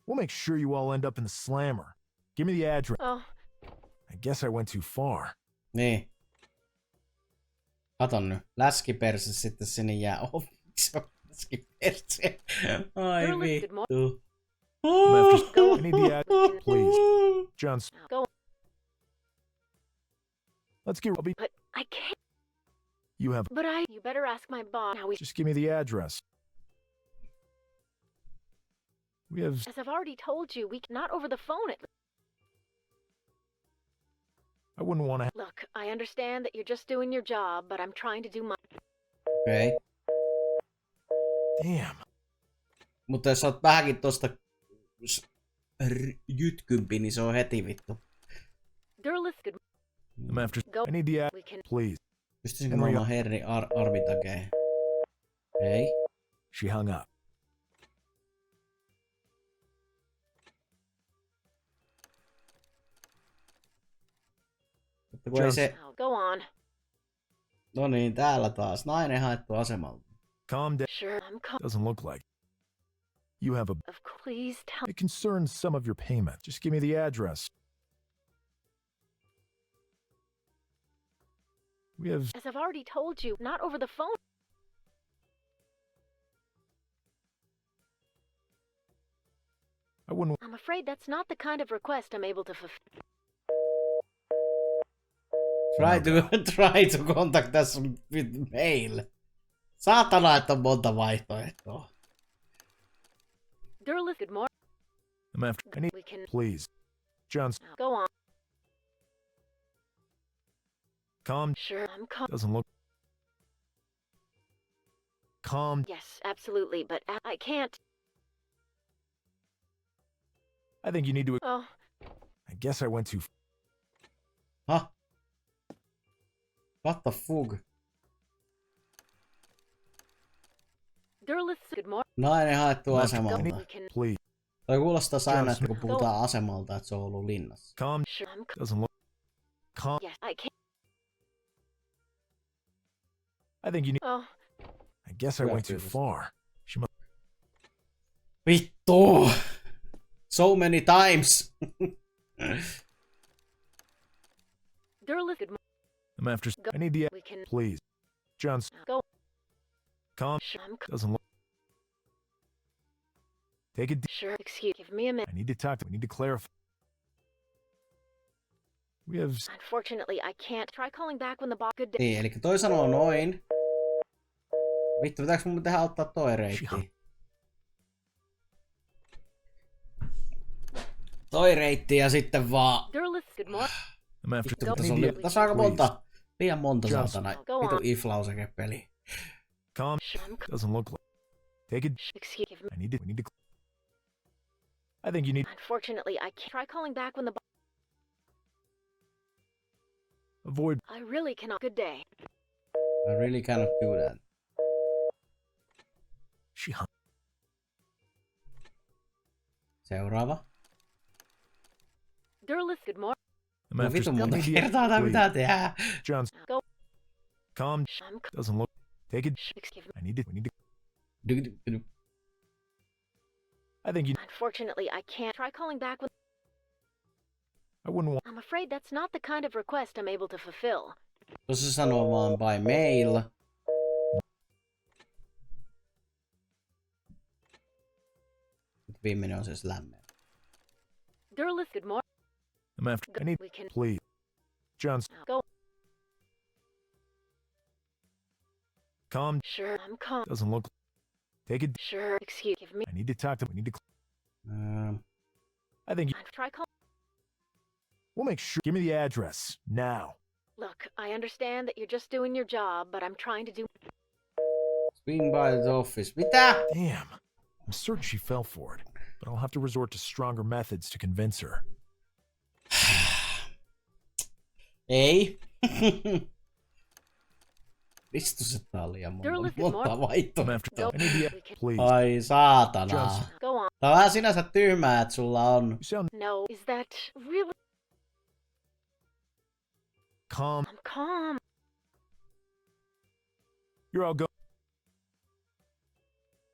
We'll make sure you all end up in the slammer. Give me the address. Oh. I guess I went too far. Niin. Kato nyt. Läskiperse sitten sinne jää. Oh, miksi on läskiperse? Ai vittu. I need the address, please. John. Go. Let's get. But I can't. You have. But you better ask my boss how we. Just give me the address. We have. As I've already told you, we cannot over the phone at. I wouldn't want to. Look, I understand that you're just doing your job, but I'm trying to do my. Okei. Damn. Mutta jos oot vähänkin tosta jytkympi, niin se on heti vittu. Durless, good. I'm after. Go. I need the We can. please. Pystyisinkö mä olemaan herri arvitakeen? Ei. She hung up. Mutta kun ei se... Go on. No niin, täällä taas. Nainen haettu asemalta. Calm down. Sure, I'm calm. Doesn't look like. You have a. Please tell. It concerns some of your payment. Just give me the address. We have. As I've already told you, not over the phone. I wouldn't. I'm afraid that's not the kind of request I'm able to fulfill. Try to contact us with mail. Saatana, että on monta vaihtoehtoa. Durless, good morning. I'm after. I need. We can. Please. John. Go on. Calm. Sure, I'm calm. Doesn't look. Calm. Yes, absolutely, but I can't. I think you need to. Oh. I guess I went too. Huh? What the fuck? Durless, good morning. Nainen haettu asemalta. Please. Toi kuulostaa aina, että kun puhutaan asemalta, että se on ollut linnassa. Calm. Doesn't look. Calm. Yes, I can't. I think you need. Oh. I guess I went too far. She must. Vittu! So many times! Durless, good morning. I'm after. I need the. We can. Please. John. Go. Calm. Sure, I'm Doesn't look. Take it. Sure, excuse. Give me a minute. I need to talk to. We need to clarify. We have. Unfortunately, I can't. Try calling back when the boss. Good day. Niin, eli toi sanoo noin. Vittu, pitääks mun tehdä ottaa toi reitti? Toi reitti ja sitten vaan... Durless, good morning. Vittu, tässä on aika monta. Liian monta saatana. Vittu if-lauseke peli. Calm. Doesn't look like. Take it. Excuse me. I need to. We need to. I think you need. Unfortunately, I can't. Try calling back when the boss. Avoid. I really cannot. Good day. I really cannot do that. She hung. Seuraava. Durless, good morning. No vittu monta kertaa tää pitää tehdä. John. Go. Calm. Doesn't look. Take it. Excuse me. I need to. We need to. I think you. Unfortunately, I can't. Try calling back when. I wouldn't want. I'm afraid that's not the kind of request I'm able to fulfill. Tuossa se sanoo vaan by mail. Viimeinen on se slammer. Durless, good morning. I'm after. I need. We can. Please. John. Go. Calm. Sure, I'm calm. Doesn't look. Take it. Sure, excuse me. I need to talk to. We need to. I think you. Try call. We'll make sure. Give me the address now. Look, I understand that you're just doing your job, but I'm trying to do. Swing by the office. Mitä? Damn. I'm certain she fell for it, but I'll have to resort to stronger methods to convince her. Ei. Vittu se tää oli liian monta vaihtoa. Ai saatana. Tää on vähän sinänsä tyhmää, että sulla on. No, is that really? Calm. I'm calm. You're all go.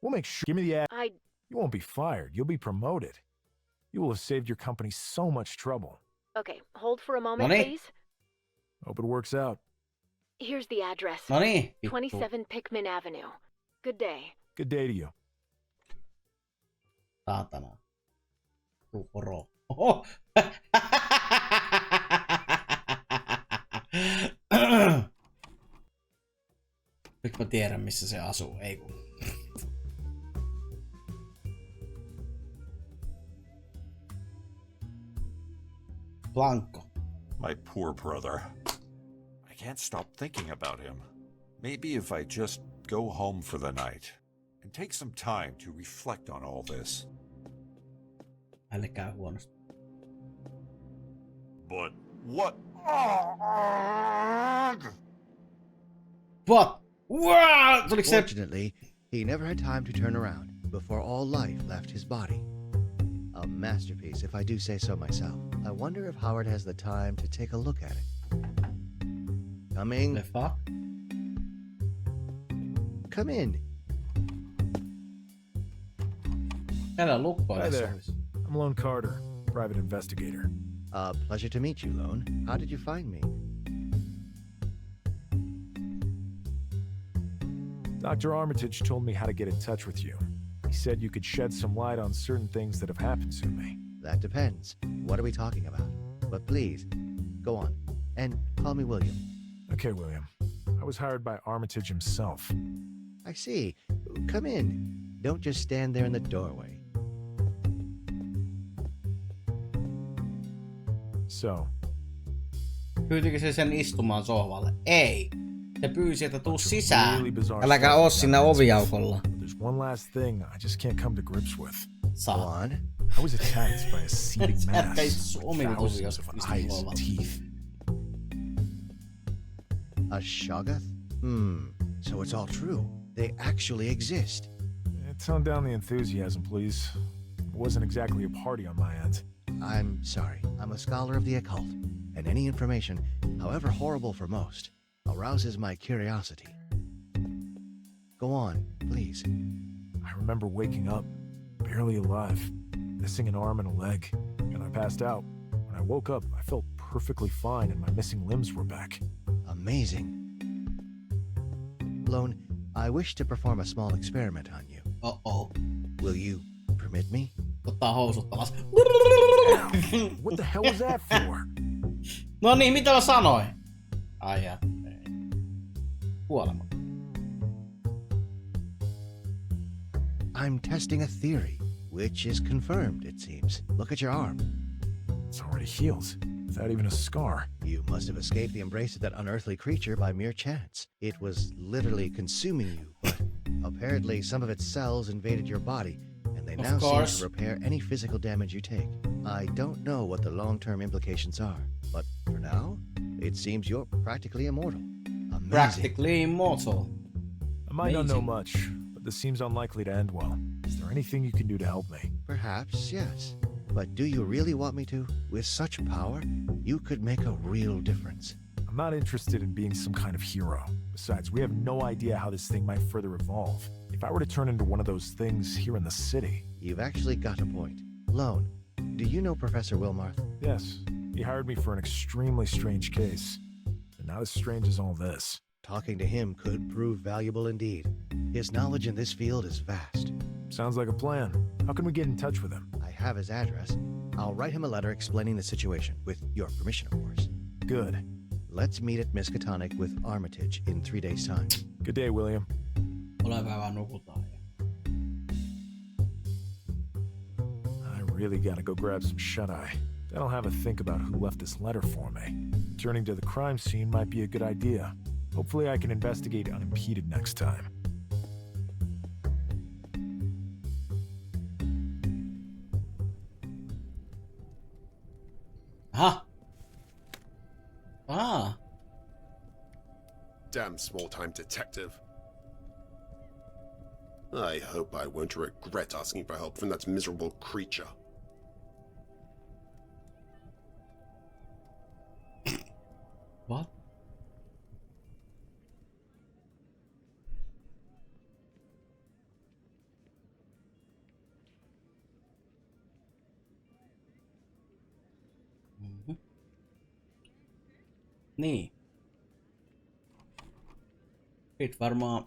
We'll make sure. Give me the ad. You won't be fired. You'll be promoted. You will have saved your company so much trouble. Okay, hold for a moment, please. Hope it works out. Here's the address. 27 Pickman Avenue. Good day. Good day to you. Saatana. Tuu poro. Oho. Nyt mä tiedän, missä se asuu. Ei kun. Blanco. My poor brother. I can't stop thinking about him. Maybe if I just go home for the night and take some time to reflect on all this. Hänelle käy huonosti. But what? What? Fortunately, he never had time to turn around before all life left his body. A masterpiece, if I do say so myself. I wonder if Howard has the time to take a look at it. Coming. The fuck? Come in. Hi there. I'm Lone Carter, private investigator. Pleasure to meet you, Lone. How did you find me? Dr. Armitage told me how to get in touch with you. He said you could shed some light on certain things that have happened to me. That depends. What are we talking about? But please, go on. And call me William. Okay, William. I was hired by Armitage himself. I see. Come in. Don't just stand there in the doorway. So. Pyytikö se sen istumaan sohvalle? Ei. Se pyysi, että tuu sisään. Äläkä oo siinä oviaukolla. There's one last thing I just can't come to grips with. Go on. I was attacked by a seething mass with thousands of eyes and teeth. A Shoggoth? So it's all true. They actually exist. Tone down the enthusiasm, please. It wasn't exactly a party on my end. I'm sorry. I'm a scholar of the occult, and any information, however horrible for most, arouses my curiosity. Go on, please. I remember waking up, barely alive, missing an arm and a leg, and I passed out. When I woke up, I felt perfectly fine and my missing limbs were back. Amazing. Lone, I wish to perform a small experiment on you. Uh-oh. Will you permit me? Ottaa housut alas. What the hell was that for? No niin, mitä mä sanoin? Ai jaa. Kuolema. I'm testing a theory, which is confirmed, it seems. Look at your arm. It's already healed, without even a scar. You must have escaped the embrace of that unearthly creature by mere chance. It was literally consuming you, but apparently some of its cells invaded your body, and they now seem to repair any physical damage you take. I don't know what the long-term implications are, but for now, it seems you're practically immortal. Amazing. Practically immortal. I might not know much, but this seems unlikely to end well. Is there anything you can do to help me? Perhaps, yes. But do you really want me to? With such power, you could make a real difference. I'm not interested in being some kind of hero. Besides, we have no idea how this thing might further evolve. If I were to turn into one of those things here in the city... You've actually got a point. Lone, do you know Professor Wilmarth? Yes. He hired me for an extremely strange case. And not as strange as all this. Talking to him could prove valuable indeed. His knowledge in this field is vast. Sounds like a plan. How can we get in touch with him? I have his address. I'll write him a letter explaining the situation, with your permission, of course. Good. Let's meet at Miskatonic with Armitage in 3 days' time. Good day, William. Olemme vaan nukutaan. I really gotta go grab some shut-eye. Then I'll have a think about who left this letter for me. Returning to the crime scene might be a good idea. Hopefully I can investigate unimpeded next time. Aha! Ah! Damn small-time detective. I hope I won't regret asking for help from that miserable creature. What? Niin. Nyt varmaan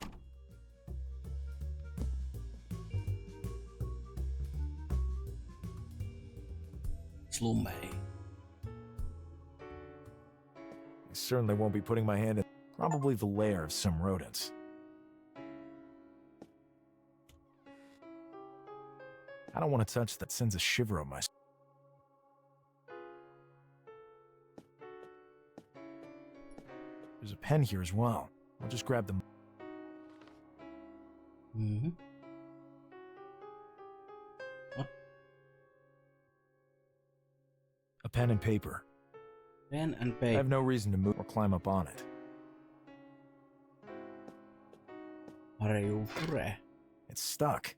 slummeihin. I certainly won't be putting my hand in probably the lair of some rodents. I don't want to touch that. Sends a shiver up my spine. There's a pen here as well. I'll just grab them. Mm-hmm. What? A pen and paper. Pen and paper. I have no reason to move or climb up on it. Are you free? It's stuck.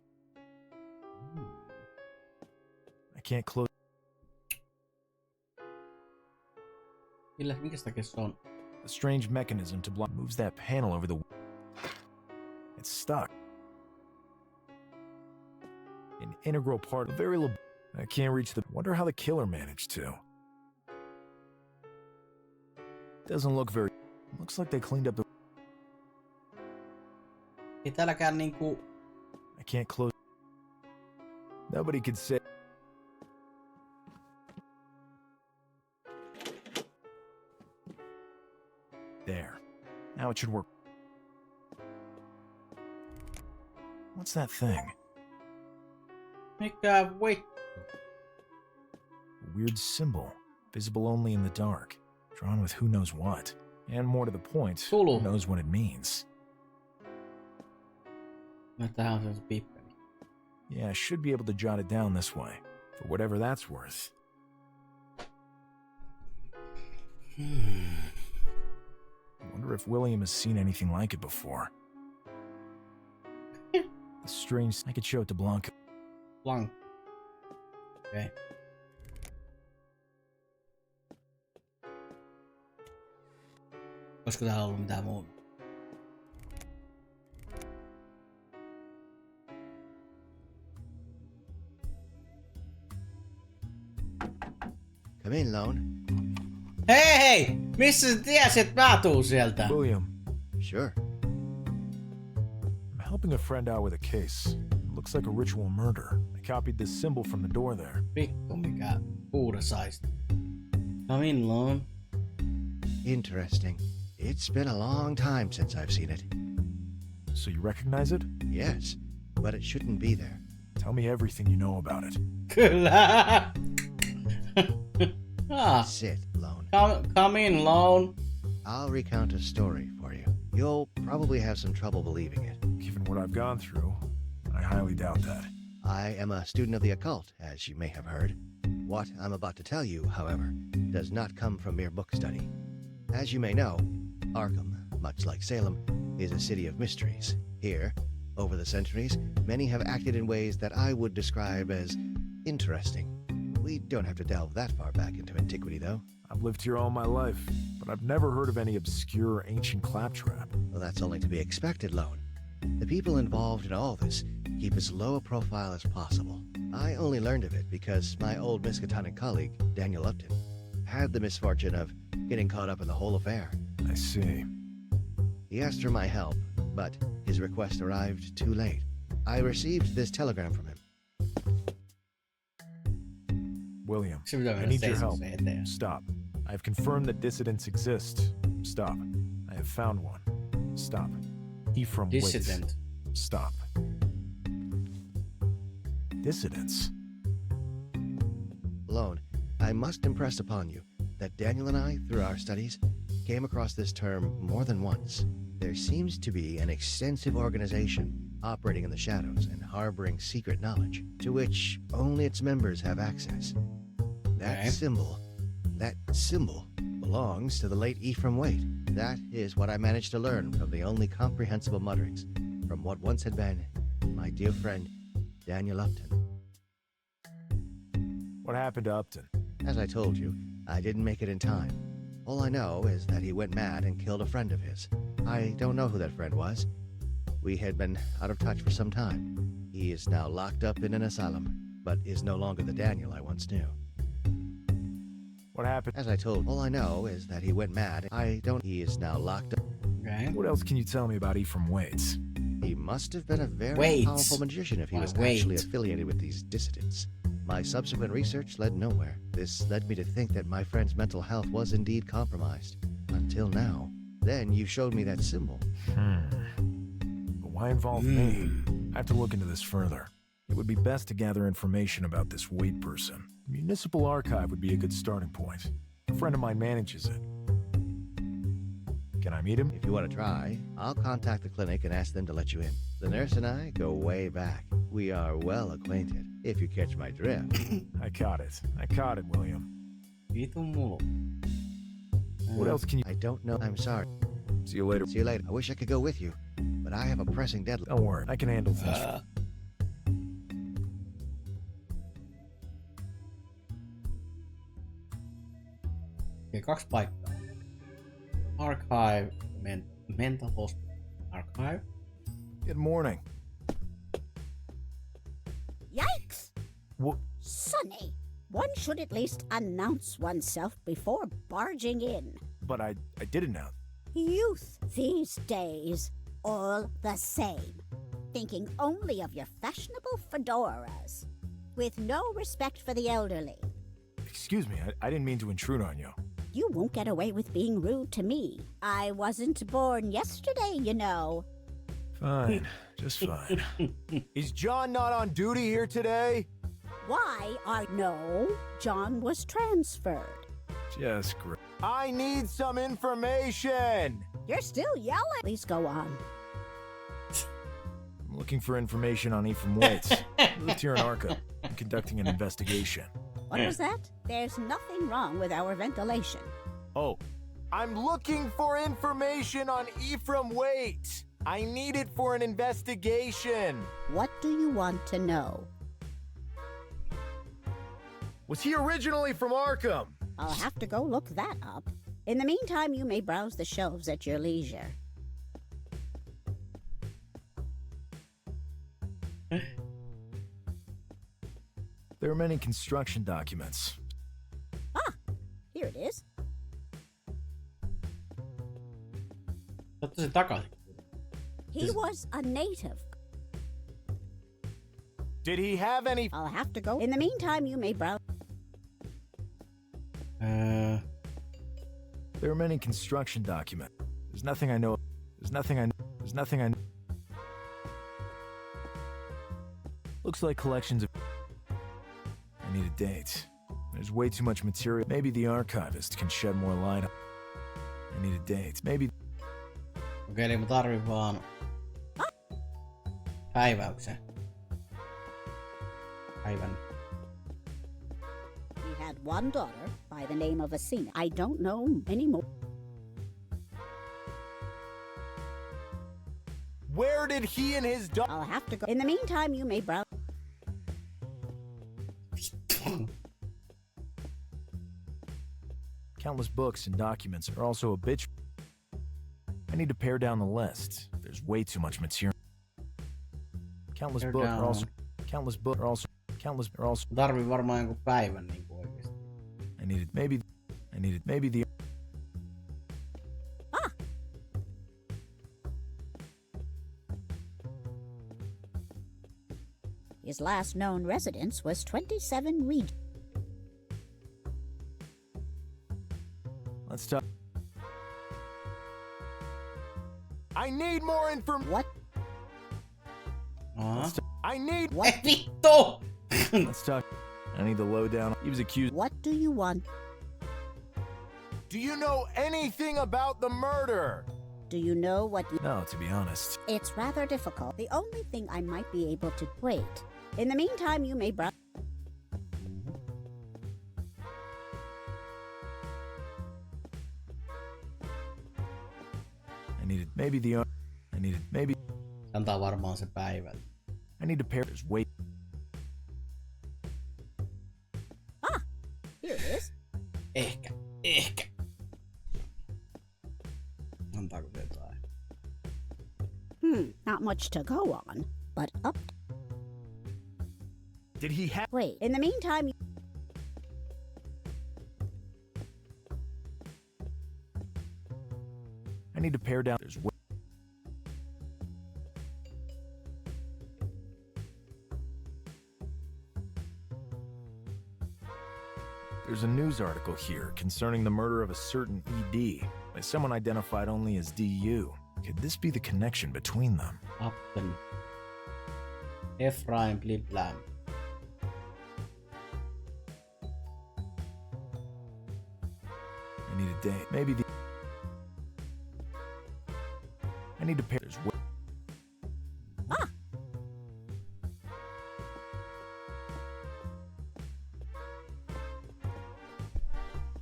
I can't close. Mikäs takia se on? A strange mechanism to block moves that panel over the. It's stuck. An integral part of very little. I can't reach the. Wonder how the killer managed to. Doesn't look very. Looks like they cleaned up the. Ei tälläkään niinku. I can't close. Nobody could say. There. Now it should work. What's that thing? Mikä wait. A weird symbol, visible only in the dark, drawn with who knows what, and more to the point, who knows what it means. Yeah, I should be able to jot it down this way, for whatever that's worth. I wonder if William has seen anything like it before. The strange. I could show it to Blanca. Blanc. Okay. Olisiko täällä ollut mitään muuta? Come in, Lone. Hei! Missä sä tiesit, että mä tuun sieltä? William. Sure. I'm helping a friend out with a case. It looks like a ritual murder. I copied this symbol from the door there. Pikku mikä puuda saisi. Come in, Lone. Interesting. It's been a long time since I've seen it. So you recognize it? Yes, but it shouldn't be there. Tell me everything you know about it. Kyllä. Sit, Lone. Come in, Lone. I'll recount a story for you. You'll probably have some trouble believing it. Given what I've gone through, I highly doubt that. I am a student of the occult, as you may have heard. What I'm about to tell you, however, does not come from mere book study. As you may know, Arkham, much like Salem, is a city of mysteries. Here, over the centuries, many have acted in ways that I would describe as interesting. We don't have to delve that far back into antiquity, though. I've lived here all my life, but I've never heard of any obscure ancient claptrap. Well, that's only to be expected, Lone. The people involved in all this keep as low a profile as possible. I only learned of it because my old Miskatonic colleague, Daniel Upton, had the misfortune of getting caught up in the whole affair. I see. He asked for my help, but his request arrived too late. I received this telegram from him. William, I need your help. Stop. I have confirmed that dissidents exist. Stop. I have found one. Stop. Ephraim Dissident. Waits. Stop. Dissidents. Lone, I must impress upon you that Daniel and I, through our studies, came across this term more than once. There seems to be an extensive organization operating in the shadows and harboring secret knowledge, to which only its members have access. That symbol belongs to the late Ephraim Waite. That is what I managed to learn from the only comprehensible mutterings from what once had been my dear friend, Daniel Upton. What happened to Upton? As I told you, I didn't make it in time. All I know is that he went mad and killed a friend of his. I don't know who that friend was. We had been out of touch for some time. He is now locked up in an asylum, but is no longer the Daniel I once knew. What happened? As I told, all I know is that he went mad. He is now locked up. Okay. What else can you tell me about Ephraim Waits? He must have been a very powerful magician if he was actually affiliated with these dissidents. My subsequent research led nowhere. This led me to think that my friend's mental health was indeed compromised. Until now. Then you showed me that symbol. But why involve me? I have to look into this further. It would be best to gather information about this Waite person. The Municipal Archive would be a good starting point. A friend of mine manages it. Can I meet him? If you want to try, I'll contact the clinic and ask them to let you in. The nurse and I go way back. We are well acquainted, if you catch my drift. I caught it, William. What else can you... I don't know. I'm sorry. See you later. See you later. I wish I could go with you, but I have a pressing deadline. Don't worry, I can handle things. Okei, 2 paikkaa. Archive, mental hospital. Archive. Good morning. Yikes! What? Sonny, one should at least announce oneself before barging in. But I did announce. Youth these days, all the same. Thinking only of your fashionable fedoras. With no respect for the elderly. Excuse me, I didn't mean to intrude on you. You won't get away with being rude to me. I wasn't born yesterday, you know. Fine, just fine. Is John not on duty here today? Why no, John was transferred. Just great. I need some information! You're still yelling. Please go on. I'm looking for information on Ephraim Waits. He lived here in Arkham. I'm conducting an investigation. What was that? There's nothing wrong with our ventilation. Oh, I'm looking for information on Ephraim Waits. I need it for an investigation. What do you want to know? Was he originally from Arkham? I'll have to go look that up. In the meantime, you may browse the shelves at your leisure. There are many construction documents. Ah, here it is. He was a native. Did he have any... I'll have to go. In the meantime, you may browse... There are many construction documents. There's nothing I know. There's nothing I know. Looks like collections of... I need a date. There's way too much material. Maybe the archivist can shed more light on... I need a date. Maybe... Okei, eli mä tarvin vaan päiväyksen. Päivän. He had one daughter by the name of Asina. I don't know anymore. Where did he and his daughter... I'll have to go. In the meantime, you may browse... Countless books and documents are also a bitch. I need to pare down the list. There's way too much material. Countless books are also... Tarvii varmaan jonkun päivän niinku oikeesti. I needed maybe the... Ah! His last known residence was 27 Regent. Let's talk... I need more information. What? I need what? Vittu! Let's talk. I need the lowdown. He was accused. What do you want? Do you know anything about the murder? Do you know what you... No, to be honest. It's rather difficult. The only thing I might be able to... Wait. In the meantime, you may browse... I needed maybe the... I needed maybe... Antaa varmaan se päivä. I need to pair his weight. Ah! Here it is. Ehkä. Antaako jotain? Not much to go on, but up... Did he have... Wait, in the meantime... I need to pare down his weight. There's a news article here concerning the murder of a certain ED by someone identified only as DU. Could this be the connection between them? Upton. Ephraim Bliblam. I need a date. Maybe the... I need to pair his weight. Ah!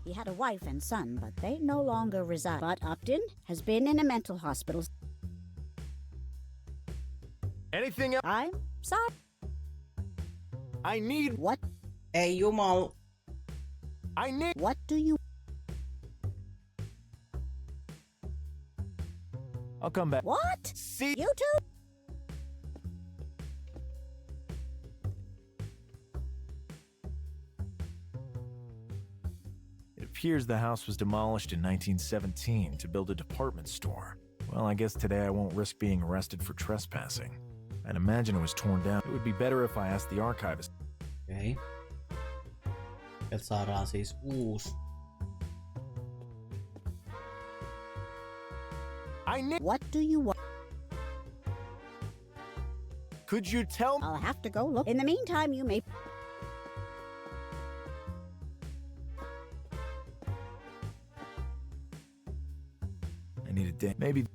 He had a wife and son, but they no longer reside. But Upton has been in a mental hospital. Anything else? I'm sorry. I need... What? Ei jumal. I need... What do you... I'll come back. What? See? You two? It appears the house was demolished in 1917 to build a department store. Well, I guess today I won't risk being arrested for trespassing. I'd imagine it was torn down. It would be better if I asked the archivist. Okei. Sieltä saadaan siis uusi. What do you want? Could you tell me? I'll have to go look. In the meantime, you may... I need a day. Maybe...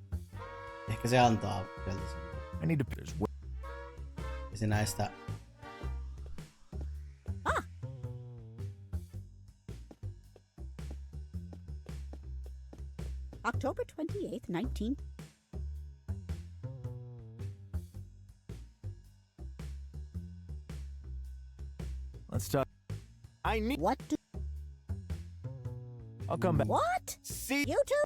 Ehkä se antaa sieltä sen. I need to... There's... Ja se näistä... October 28th, 19... Let's talk. I need... What do... I'll come back. What? See? You two?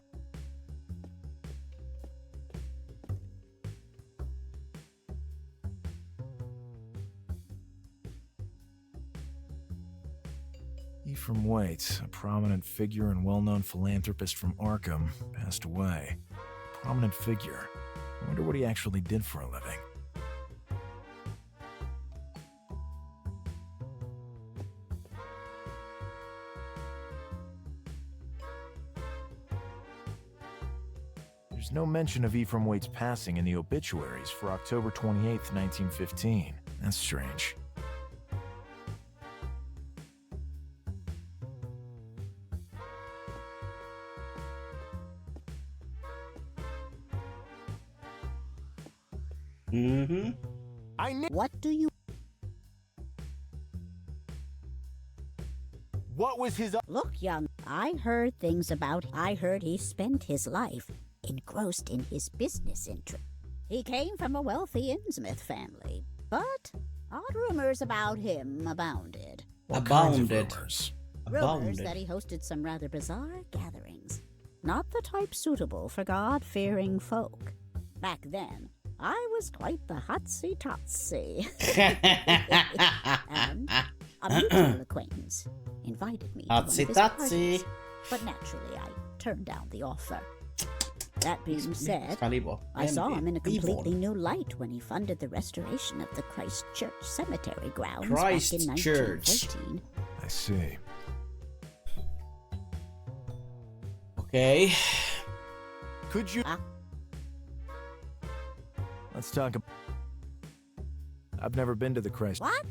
Ephraim Waite, a prominent figure and well-known philanthropist from Arkham, passed away. Prominent figure. I wonder what he actually did for a living. There's no mention of Ephraim Waite's passing in the obituaries for October 28th, 1915. That's strange. What do you... What was his... Look, young, I heard things about... I heard he spent his life engrossed in his business interest. He came from a wealthy Innsmouth family, but odd rumors about him abounded. What kinds of rumors? Rumors that he hosted some rather bizarre gatherings. Not the type suitable for God-fearing folk. Back then, I was quite the hotsy-totsy. And a mutual acquaintance invited me to one of his parties, but naturally I turned down the offer. That being said, I saw him in a completely new light when he funded the restoration of the Christ Church cemetery grounds back in 1914. I see. Okay. Could you... Let's talk about... I've never been to the Christ... What?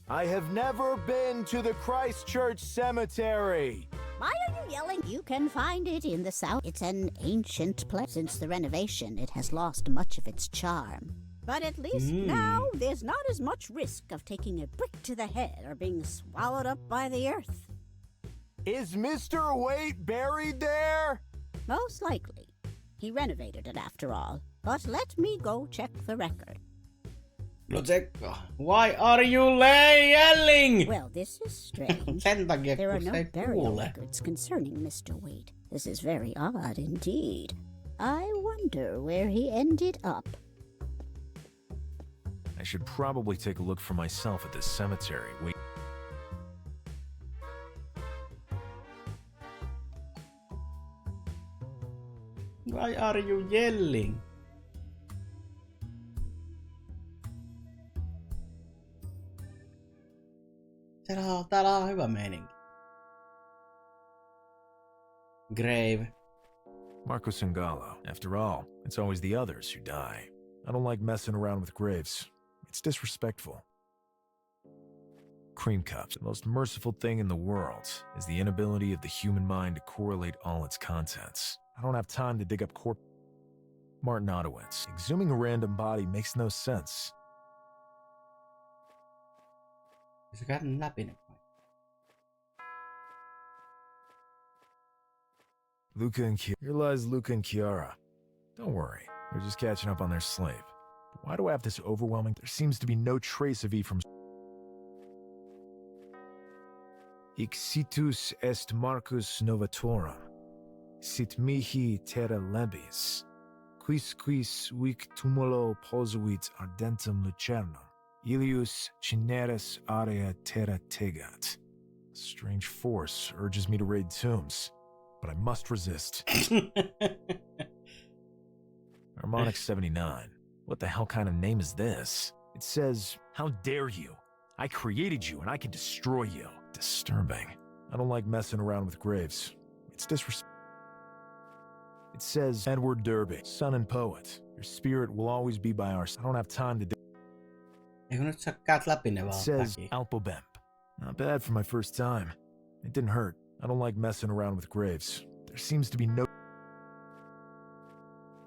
I have never been to the Christchurch Cemetery! Why are you yelling? You can find it in the south. It's an ancient place. Since the renovation, it has lost much of its charm. But at least now, there's not as much risk of taking a brick to the head or being swallowed up by the earth. Is Mr. Waite buried there? Most likely. He renovated it after all. But let me go check the record. Why are you yelling? Well, this is strange. There are no burial records concerning Mr. Waite. This is very odd indeed. I wonder where he ended up. I should probably take a look for myself at this cemetery. Wait. Why are you yelling? Täällä on hyvä meininki. Grave. Marco Sangalo. After all, it's always the others who die. I don't like messing around with graves. It's disrespectful. Cream cups. The most merciful thing in the world is the inability of the human mind to correlate all its contents. I don't have time to dig up Martin Ottowitz. Exhuming a random body makes no sense. Se käydään läpi ne vai? Luca and Kiara. Here lies Luca and Kiara. Don't worry, they're just catching up on their slave. But why do I have this overwhelming... There seems to be no trace of Ephraim's... Ixitus est Marcus Novatorum. Sit mihi terra lebis. Quis vic tumulo posuit ardentum lucernum. Ilius cineris area terra tegat. A strange force urges me to raid tombs, but I must resist. Harmonic 79. What the hell kind of name is this? It says, how dare you? I created you and I can destroy you. Disturbing. I don't like messing around with graves. It's disrespectful. It says, Edward Derby, son and poet. Your spirit will always be by our side. I don't have time to... It says Alpobemp. Not bad for my first time. It didn't hurt. I don't like messing around with graves. There seems to be no...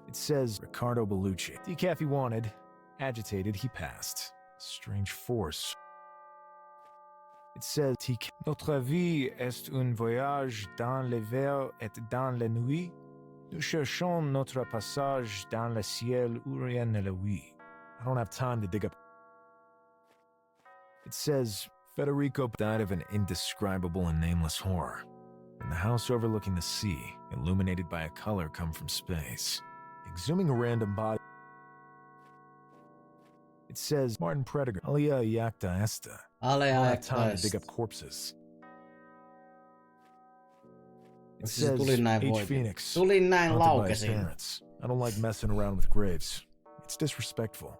It says Riccardo Bellucci. Decaf he wanted. Agitated, he passed. Strange force. It says Notre vie est un voyage dans les vers et dans les nuits. Nous cherchons notre passage dans le ciel où rien ne l'ouïe. I don't have time to dig up... It says, Federico died of an indescribable and nameless horror. In the house overlooking the sea, illuminated by a color come from space. Exhuming a random body... It says, Martin Prediger, Alia Iacta Esta. I don't have time to dig up corpses. It says, H. Phoenix. Haunted by his parents. I don't like messing around with graves. It's disrespectful.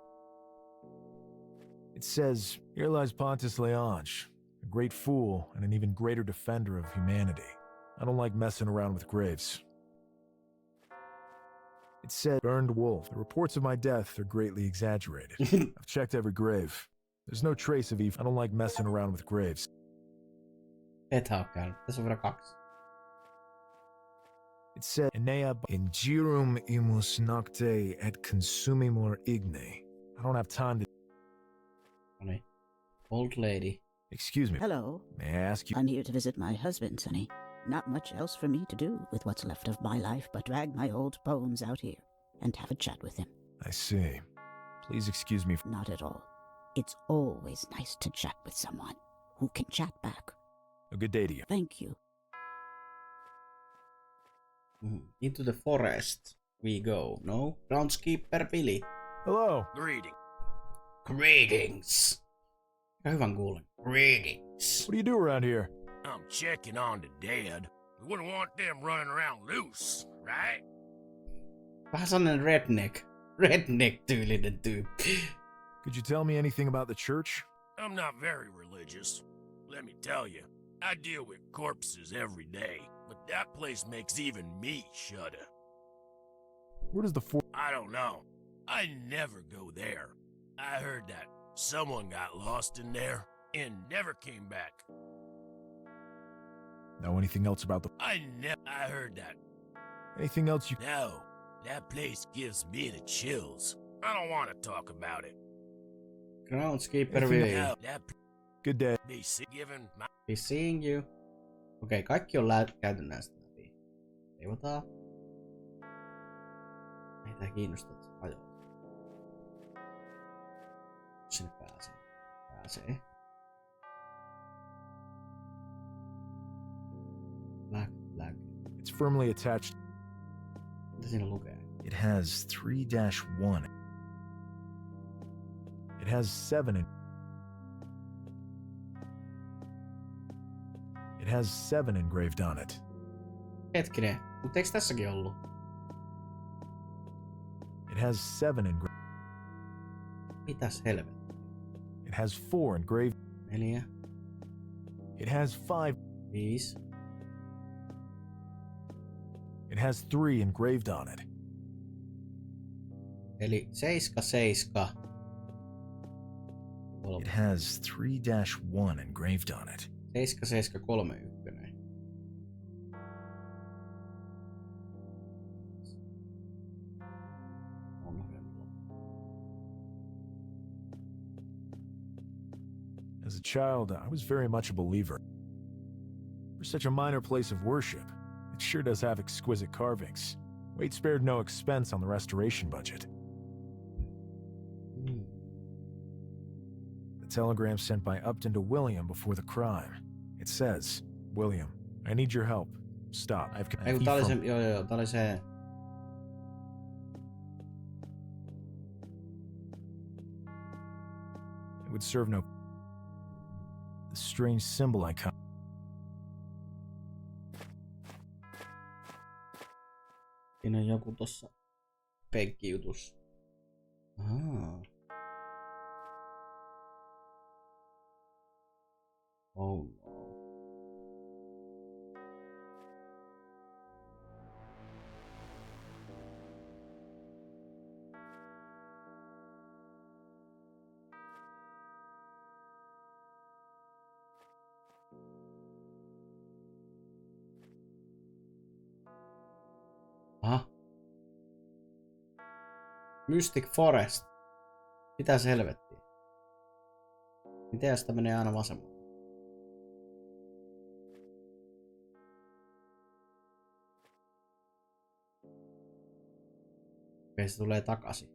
It says, here lies Pontus Leonge, a great fool and an even greater defender of humanity. I don't like messing around with graves. It said, burned wolf. The reports of my death are greatly exaggerated. I've checked every grave. There's no trace of Eve. I don't like messing around with graves. Et hakkään. Tässä on vielä 2. It said, Enea in girum imus nocte et consumimur igne. I don't have time to... Honey. Old lady. Excuse me. Hello. May I ask you... I'm here to visit my husband, Sonny. Not much else for me to do with what's left of my life but drag my old bones out here and have a chat with him. I see. Please excuse me. Not at all. It's always nice to chat with someone who can chat back. A good day to you. Thank you. Into the forest we go. No? Groundskeeper Billy. Hello. Greetings. Hyvän kuulen. Greetings. What do you do around here? I'm checking on the dead. We wouldn't want them running around loose, right? Vähän sellainen redneck-tyylinen tyyppi. Could you tell me anything about the church? I'm not very religious. Let me tell you, I deal with corpses every day, but that place makes even me shudder. Where does the I don't know. I never go there. I heard that someone got lost in there and never came back. Know anything else about the... I heard that. Anything else you... No, that place gives me the chills. I don't want to talk about it. Groundskeeper Willie. Good day. Be seeing you. Okei, kaikki on käyty näistä läpi. Leivotaan. Ei tää kiinnosta, että se hajoaa. Sinne pääsee. Black. It's firmly attached. Mitä siinä lukee? It has 3-1. It has 7 in... It has 7 engraved on it. Hetkinen, mutta eikö tässäkin ollut? It has 7 engraved... Mitäs helvetti? It has 4 engraved... 4. It has 5... 5. It has 3 engraved on it. Eli 7. It has 3-1 engraved on it. 7731. As a child, I was very much a believer. For such a minor place of worship, it sure does have exquisite carvings. Wade spared no expense on the restoration budget. The telegram sent by Upton to William before the crime. It says, William, I need your help. Stop. Tää oli se... It would serve no... The strange symbol I cut. Siinä on joku tossa penkkijutussa. Oh no. Aha. Mystic Forest. Mitäs helvettiä? Miten jos sitä menee aina vasemmalle? Okei, se tulee takaisin.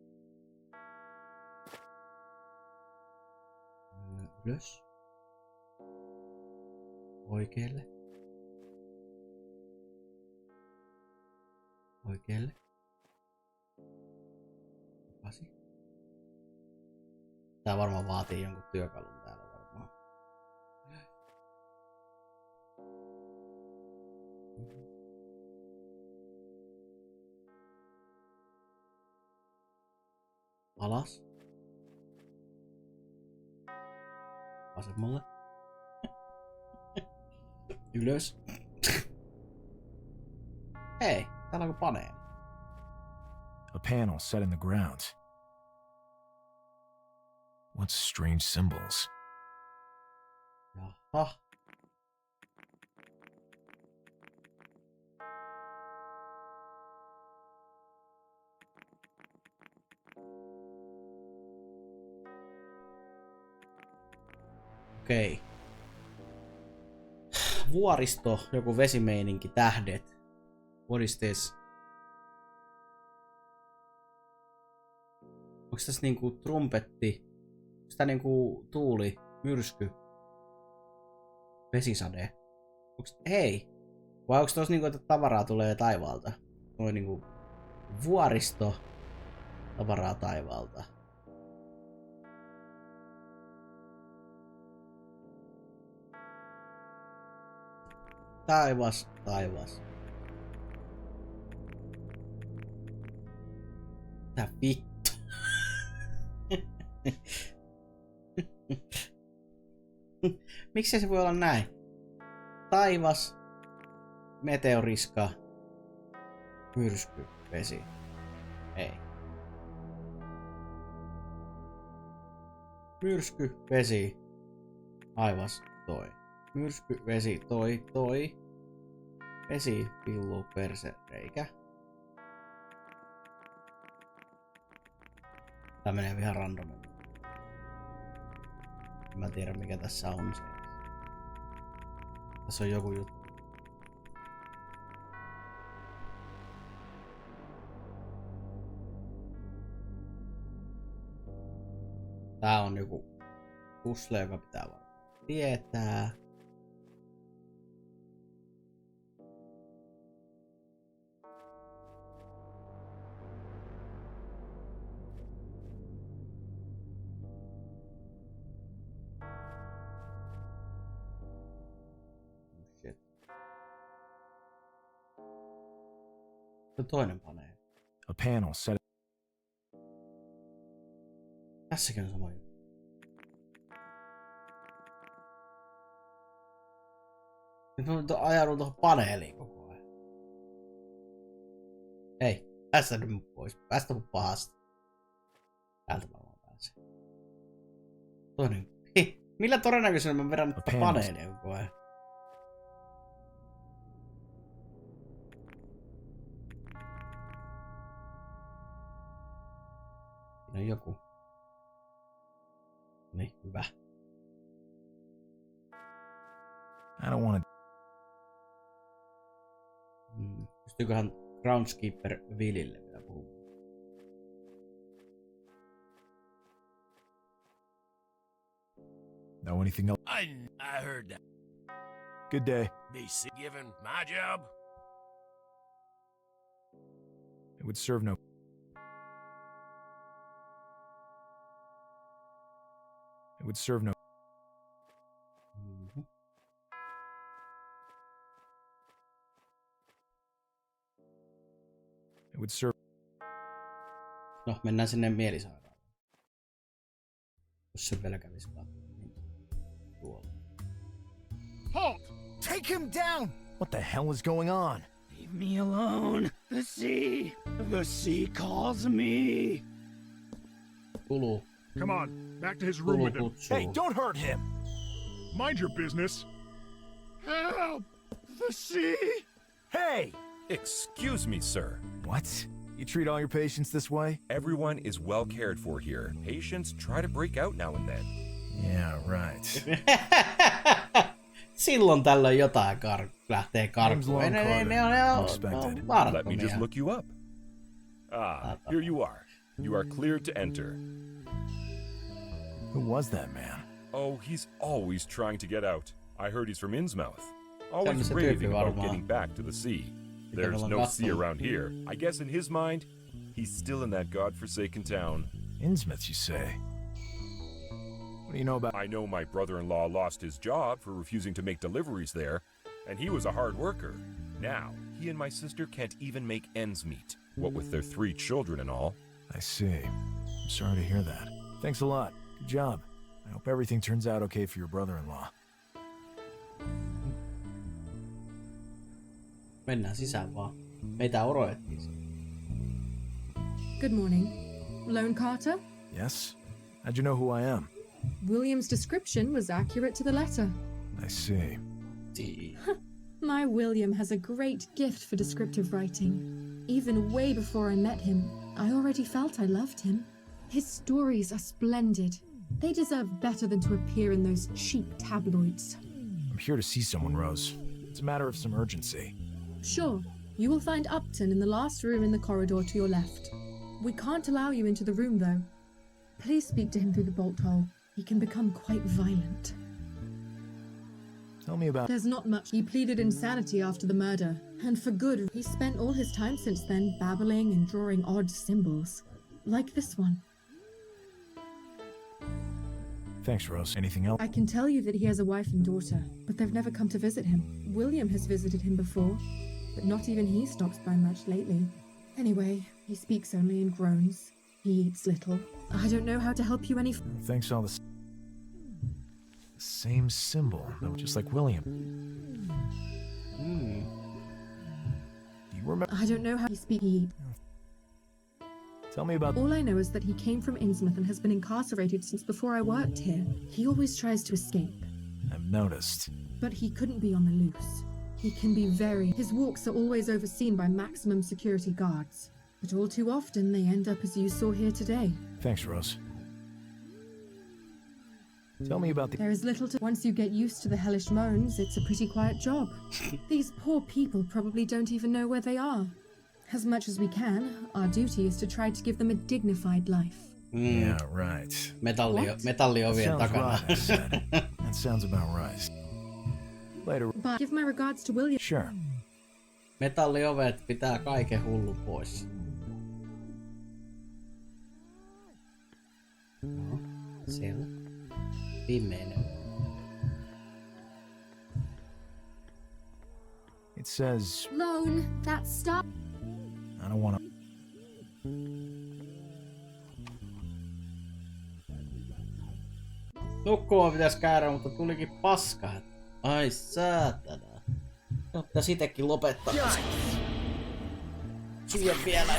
Ylös. Oikealle. Oikealle. Takaisin. Tää varmaan vaatii jonkun työkalun täällä varmaan. Alas. Vasemmalle. Ylös. Hei, täällä onko paneeli? A panel set in the ground. What strange symbols? Jaha. Okei. Vuoristo, joku vesimeininki, tähdet. What is this? Onks tässä niinku trumpetti? Onks tää niinku tuuli, myrsky, vesisade? Hei! Vai onks tossa niinku, että tavaraa tulee taivaalta? Noin niinku vuoristo, tavaraa taivaalta. Taivas, taivas. Tää vittu. Miksi se voi olla näin? Taivas, meteoriska, myrsky, vesi. Ei. Myrsky, vesi. Aivas, toi. Myrsky, vesi, toi. Vesi, pillu, perse, reikä. Tää menee ihan randomilla. Mä en tiedä mikä tässä on se. Tässä on joku juttu. Tää on joku puzzle, joka pitää vaan tietää. Shit. Se toinen paneeli. A panel set. Tässäkin on sama juttu. Nyt mä ajanut tuohon paneeliin koko ajan. Hei, päästä nyt pois. Päästä mun pahasta. Täältä mä vaan pääsen. Toinen. Millä todennäköisyydellä mä vedän tätä paneelia koko ajan? Siinä on joku. Niin, hyvä. I don't want to. Pystyyköhän Groundskeeper Willille vielä puhumaan? Know anything else? I heard that. Good day. Be given my job. It would serve no. It would serve no. It would serve. No, mennään sinne mielisairaalaan. Jos se vielä kävisi vaan. Tuolla. Halt! Take him down! What the hell is going on? Leave me alone. The sea calls me. Tulu. Come on, back to his room with him. Hey, don't hurt him! Mind your business. Help! The sea! Hey! Excuse me, sir. What? You treat all your patients this way? Everyone is well cared for here. Patients try to break out now and then. Yeah, right. Silloin tällöin jotain lähtee karkuun. Let me just look you up. Ah, here you are. You are cleared to enter. Who was that man? Oh, he's always trying to get out. I heard he's from Innsmouth. Always raving about getting back to the sea. There's no sea around here. I guess in his mind, he's still in that godforsaken town. Innsmouth, you say? What do you know about? I know my brother-in-law lost his job for refusing to make deliveries there, and he was a hard worker. Now, he and my sister can't even make ends meet, what with their 3 children and all. I see. I'm sorry to hear that. Thanks a lot. Good job. I hope everything turns out okay for your brother-in-law. Mennään sisään vaan. Meitä odotettiin. Good morning. Lone Carter? Yes? How'd you know who I am? William's description was accurate to the letter. I see. My William has a great gift for descriptive writing. Even way before I met him, I already felt I loved him. His stories are splendid. They deserve better than to appear in those cheap tabloids. I'm here to see someone, Rose. It's a matter of some urgency. Sure. You will find Upton in the last room in the corridor to your left. We can't allow you into the room, though. Please speak to him through the bolt hole. He can become quite violent. Tell me about... There's not much. He pleaded insanity after the murder, and for good. He spent all his time since then babbling and drawing odd symbols. Like this one. Thanks, Rose. Anything else? I can tell you that he has a wife and daughter, but they've never come to visit him. William has visited him before, but not even he stops by much lately. Anyway, he speaks only in groans. He eats little. I don't know how to help you any... Thanks all the same symbol, though, just like William. Do you remember? I don't know how he speaks. Tell me about... All I know is that he came from Innsmouth and has been incarcerated since before I worked here. He always tries to escape. I've noticed. But he couldn't be on the loose. He can be very... His walks are always overseen by maximum security guards. But all too often, they end up as you saw here today. Thanks, Rose. Tell me about the... There is little to... Once you get used to the hellish moans, it's a pretty quiet job. These poor people probably don't even know where they are. As much as we can, our duty is to try to give them a dignified life. Yeah, right. Metalliovien takana. Right, that sounds about right. Later. But give my regards to William. Sure. Metalliovet pitää kaiken hullun pois. No, siellä. Viimeinen. It says... Lone, that stop. I don't want to... Nukkumaan pitäis käydä, mutta tulikin paskaa. Ai saatana. No, pitäis itekin lopettaa. Syö vielä.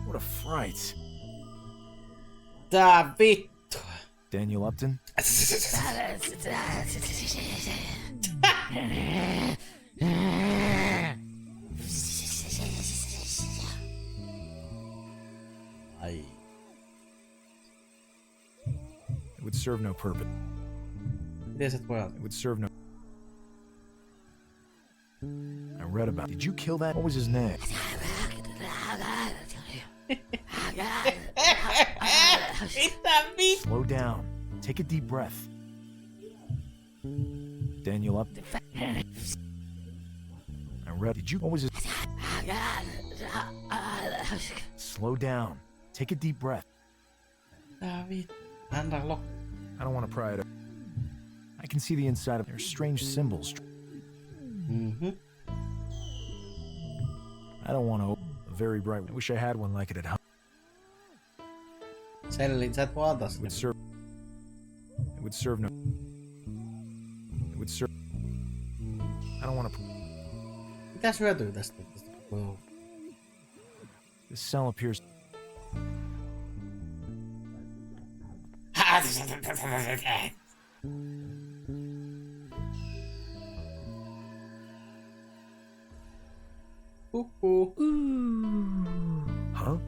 What a fright. Tää vittu. Daniel Upton? Ai. It would serve no purpose. Miten sä et voi It would serve no... I read about... Did you kill that? What was his name? Slow down. Take a deep breath. Daniel Upton. I read... Did you... What was his... Slow down. Take a deep breath. David, anna look. I don't want to pry it up. I can see the inside of... There's strange symbols. Mm-hmm. I don't want to... A very bright... I wish I had one like it at home. Sellit, sä et voi antaa It would serve... It would serve no... It would serve... I don't want to... Mitäs hyötyy tästä? This cell appears... Huh?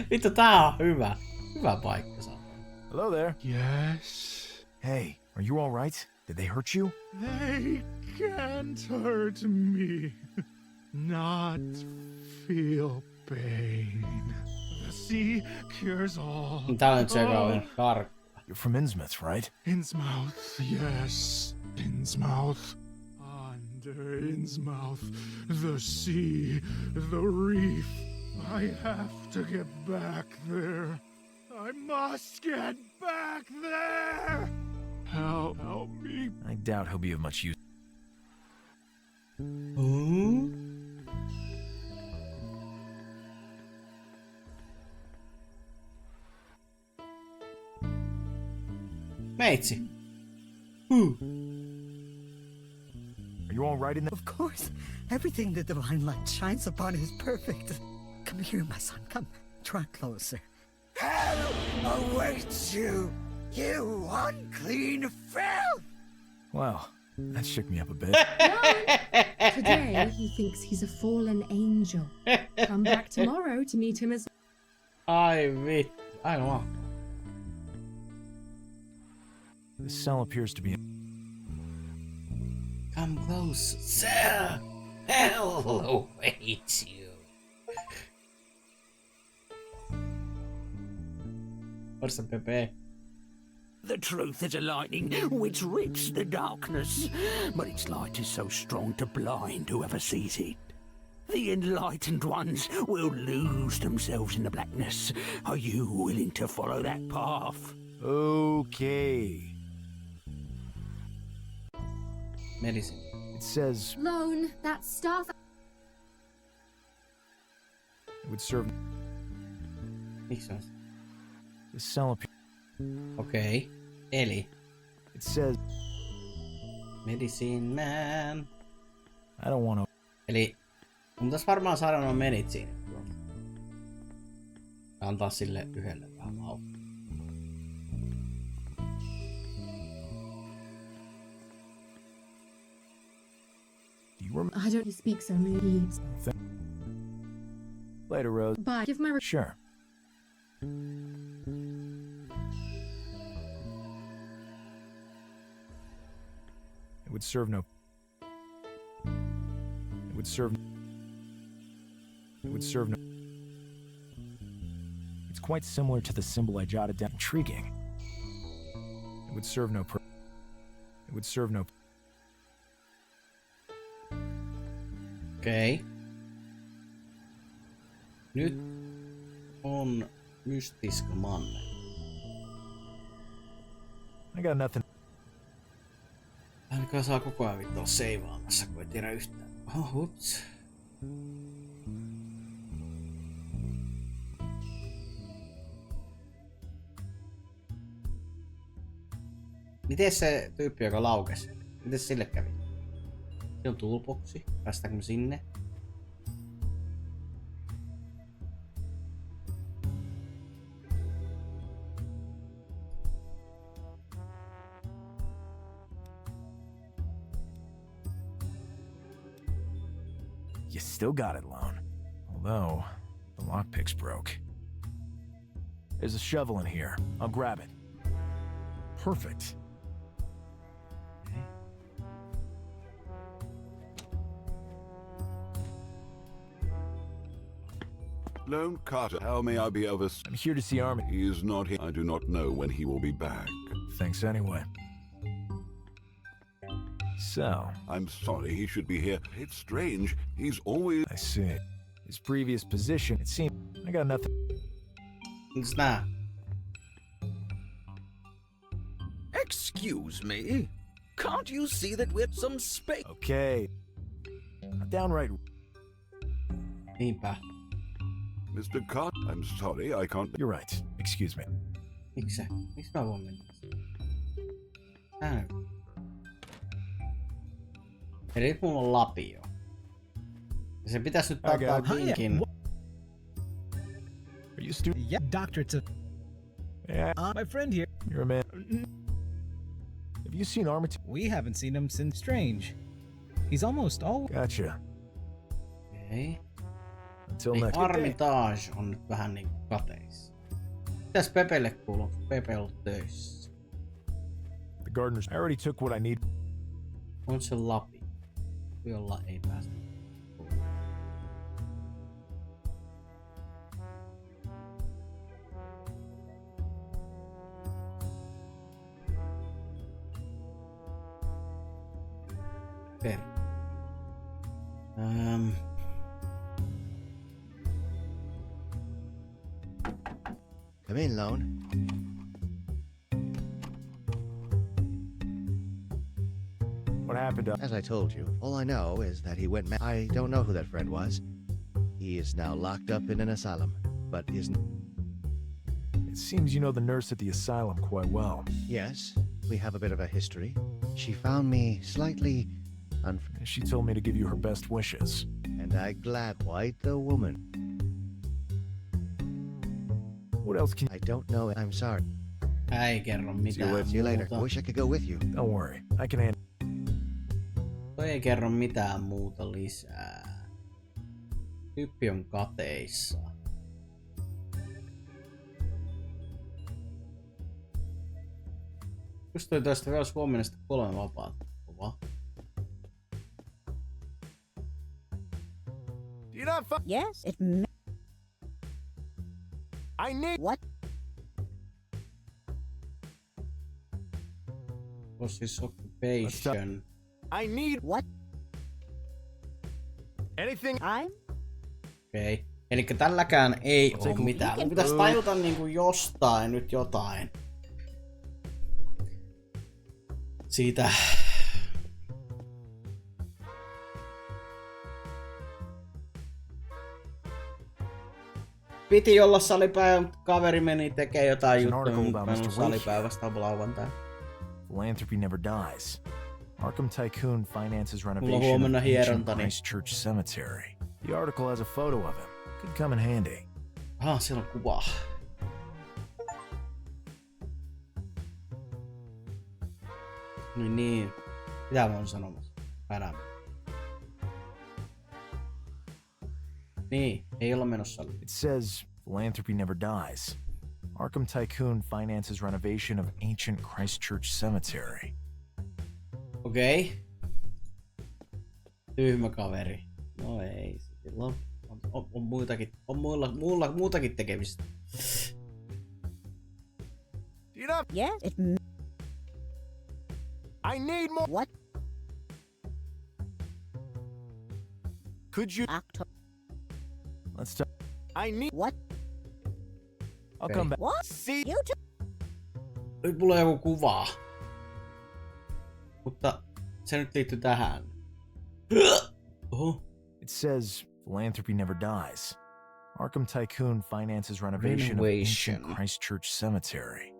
Vittu, tää on hyvä. Hyvä paikka saa. Hello there. Yes. Hey, are you all right? Did they hurt you? They can't hurt me. Not feel pain. The sea cures all. Tää on seuraava karkka. You're from Innsmouth, right? Innsmouth, yes. Innsmouth. Under Innsmouth, the sea, the reef. I have to get back there. I must get back there. Help me. I doubt he'll be of much use. Meitsi. Are you all right in there? Of course. Everything the divine light shines upon is perfect. Come here, my son. Come. Try closer. Hell awaits you, you unclean filth! Wow, that shook me up a bit. Today, he thinks he's a fallen angel. Come back tomorrow to meet him as... Ai vittu. I don't know. This cell appears to be... Come close, sir. Hell awaits you. What's the Pepe? The truth is a lightning which rips the darkness, but its light is so strong to blind whoever sees it. The enlightened ones will lose themselves in the blackness. Are you willing to follow that path? Okay. Medicine. It says... Lone, that staff... It would serve... Makes sense. This cell appears... Okei. Eli. It says... Medicine man. I don't want to... Eli mun pitäis varmaan saada nuo medicine. Antaa sille yhdelle vähän vauhtia. I don't speak so many. Later, Rose. Bye. Give my... Sure. It would serve no... It would serve... It would serve no... It's quite similar to the symbol I jotted down. Intriguing. It would serve no... It would serve no... Okei. Nyt on mystiska manne. I got nothing. Ainakaan saa koko ajan vittua seivaamassa, kun ei tiedä yhtään. Hups. Miten se tyyppi, joka laukesi? Miten sille kävi? Se on toolboxi. Päästäänkö me sinne? You still got it, Lone. Although, the lockpick's broke. There's a shovel in here. I'll grab it. Perfect. Lone Carter, how may I be of assistance? I'm here to see Armin. He is not here. I do not know when he will be back. Thanks anyway. So... I'm sorry he should be here. It's strange. He's always... I see. His previous position, it seemed... I got nothing. It's not. Excuse me? Can't you see that we're some space? Okay. Downright... Niinpä. Mr. Carter, I'm sorry, I can't... You're right. Excuse me. Miksi mä voin mennä? Eli nyt mulla on lapio. Ja se pitäis nyt antaa vinkin. Are you stupid? Yeah, doctor to... Yeah. My friend here. You're a man. Have you seen Armitage? We haven't seen him since Strange. He's almost all... Gotcha. Okay. Until Eli next... Armitage on nyt vähän niinku kateissa. Mitäs Pepelle kuuluu? Pepe on töissä. The gardeners... I already took what I need. On se lapi, jolla ei päästä. Come in, Lone. What happened to... As I told you, all I know is that he went mad. I don't know who that friend was. He is now locked up in an asylum, but isn't... It seems you know the nurse at the asylum quite well. Yes, we have a bit of a history. She found me slightly... She told me to give you her best wishes. And I glad quite the woman. What else can... I don't know. I'm sorry. Ei kerro mitään See you later. muuta. Wish I could go with you. Don't worry. I can handle... Toi ei kerro mitään muuta lisää. Tyyppi on kateissa. Just toi toista vielä huomenna sitten 3 vapaata. Kova. Yes, it I need... What? What's his occupation? I need... What? Anything... I'm... Okei. Okay. Elikkä tälläkään ei oo mitään. Mun pitäis tajuta niinku jostain nyt jotain. Siitä... Piti olla salipäivä, mutta kaveri meni tekee jotain juttuja, mutta salipäivästä on lauantai. Philanthropy never dies. Arkham Tycoon finances renovation of ancient Christchurch Cemetery. The article has a photo of him. Could come in handy. Siellä on kuva. Niin. Mitä mä oon sanomassa? Tänään. Niin, ei olla menossa. It says philanthropy never dies. Arkham Tycoon finances renovation of ancient Christchurch Cemetery. Okei. Tyhmä kaveri. No ei, silloin on muitakin, muutakin tekemistä. Yeah, I need more. What? Could you? Let's talk. I need. What? I'll come back. What? See you too. Nyt mulla on joku kuva. Mutta se nyt liittyy tähän. Oho. It says philanthropy never dies. Arkham Tycoon finances renovation of ancient Christchurch Cemetery.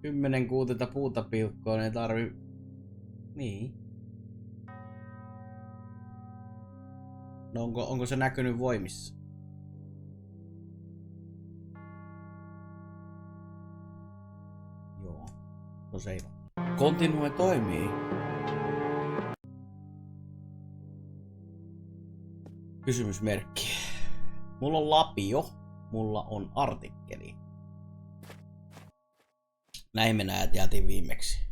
Kymmenen kuutenta puuta pilkkoon ei tarvi. Niin. No onko se näkynyt voimissa? Joo. No se ei ole. Continue toimii. Kysymysmerkki. Mulla on lapio. Mulla on artikkeli. Näin me jäätiin viimeksi.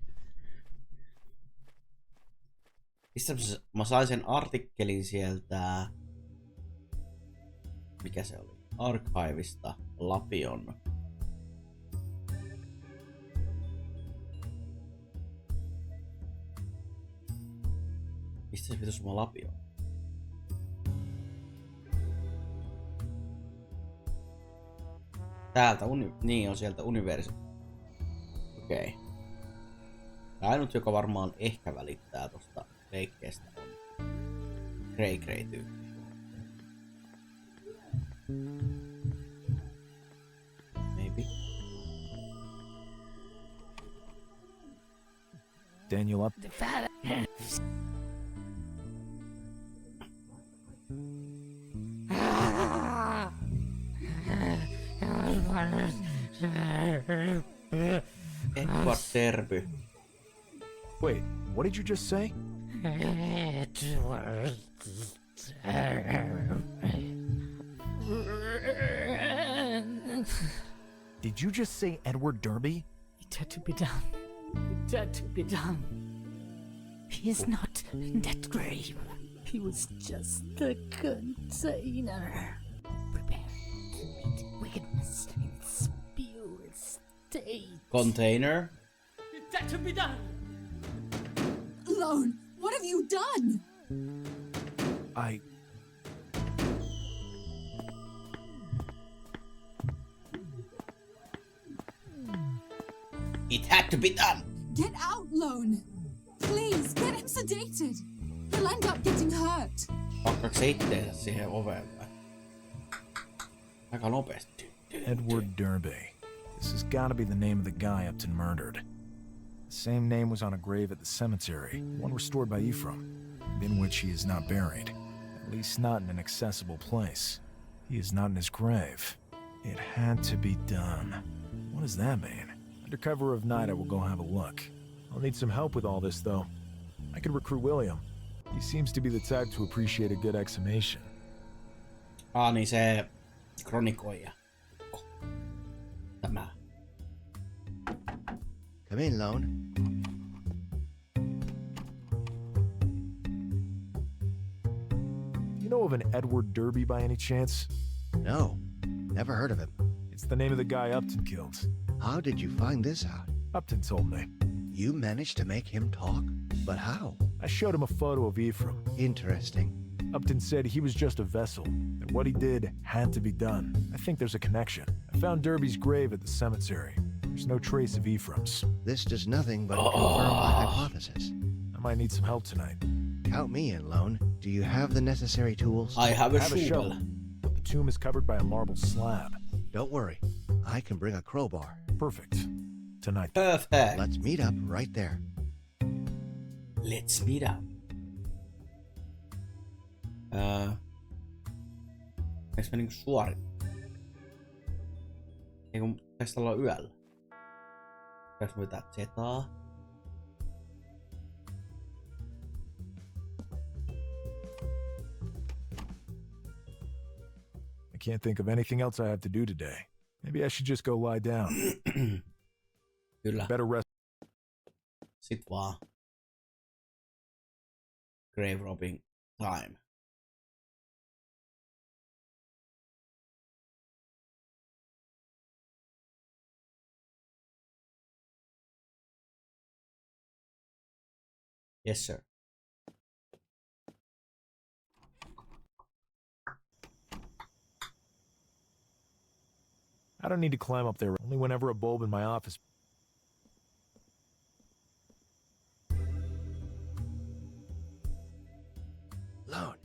Mä sain sen artikkelin sieltä. Mikä se oli? Archivista. Lapion. Mistä se pitäisi olla lapio? Täältä, niin on sieltä universum. Okei. Ainut, joka varmaan ehkä välittää tosta leikkeestä on Grey-tyyppi. Maybe. Daniel up. Edward Derby. Wait, what did you just say? Did you just say Edward Derby? It had to be done. It had to be done. He is not in that grave. He was just a container. Prepared to meet wickedness in its purest state. Container? It had to be done. Lone, what have you done? It had to be done. Get out, Lone. Please, get him sedated. He'll end up getting hurt. Pakkaako se itteensä siihen oveen vai? Aika nopeasti. Edward Derby. This has got to be the name of the guy Upton murdered. The same name was on a grave at the cemetery, one restored by Ephraim, and in which he is not buried. At least not in an accessible place. He is not in his grave. It had to be done. What does that mean? Under cover of night, I will go have a look. I'll need some help with all this, though. I could recruit William. He seems to be the type to appreciate a good exhumation. Niin se kronikoija. Tämä. Come in, Lone. You know of an Edward Derby by any chance? No, never heard of him. It's the name of the guy Upton killed. How did you find this out? Upton told me. You managed to make him talk? But how? I showed him a photo of Ephraim. Interesting. Upton said he was just a vessel, that what he did had to be done. I think there's a connection. I found Derby's grave at the cemetery. There's no trace of Ephraim's. This does nothing but confirm my hypothesis. I might need some help tonight. Count me in, Lone. Do you have the necessary tools? I have a shovel. But the tomb is covered by a marble slab. Don't worry. I can bring a crowbar. Perfect. Tonight. Perfect. Let's meet up right there. Let's meet up. Eikö me niinku suori? Eikö pitäis olla yöllä? Pitäis me vetää zetaa? I can't think of anything else I have to do today. Maybe I should just go lie down. Kyllä. Better rest. Sit vaan. Grave robbing time. Yes, sir. I don't need to climb up there, only whenever a bulb in my office. Lone,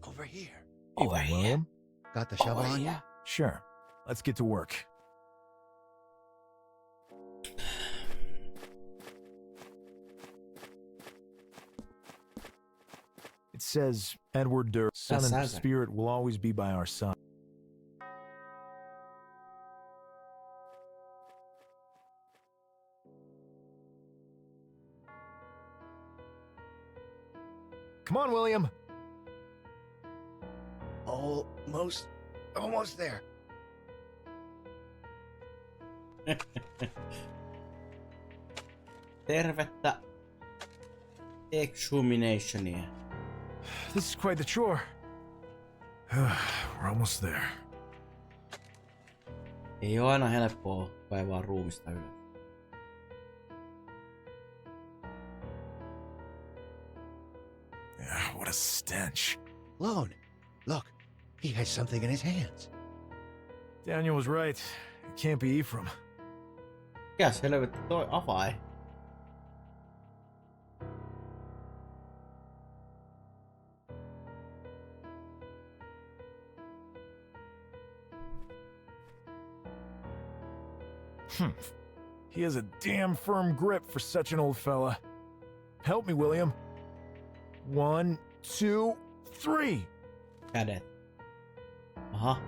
over here. Over here. William? Got the shovel on you? Sure. Let's get to work. It says, Edward Durr, Son and Spirit will always be by our side. Come on, William. Almost there. Tervettä exhuminationia. This is quite the chore. We're almost there. Ei oo aina helppoa kaivaa ruumista ylös. Yeah, what a stench. Lone, look. He has something in his hands. Daniel was right. It can't be Ephraim. Mikäs helvetti toi avai? He has a damn firm grip for such an old fella. Help me, William. 1, 2, 3. Kädet. Aha.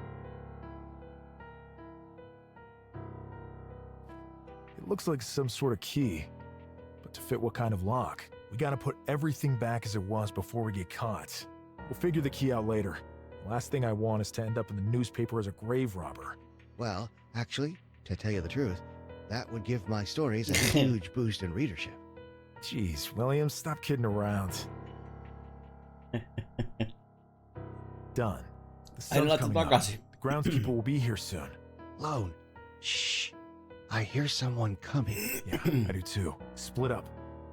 It looks like some sort of key. But to fit what kind of lock? We gotta put everything back as it was before we get caught. We'll figure the key out later. The last thing I want is to end up in the newspaper as a grave robber. Well, actually, to tell you the truth, that would give my stories a huge boost in readership. Jeez, William, stop kidding around. Done. The sun's coming up. The groundskeeper will be here soon. Lone, shh. I hear someone coming. Yeah, I do too. Split up.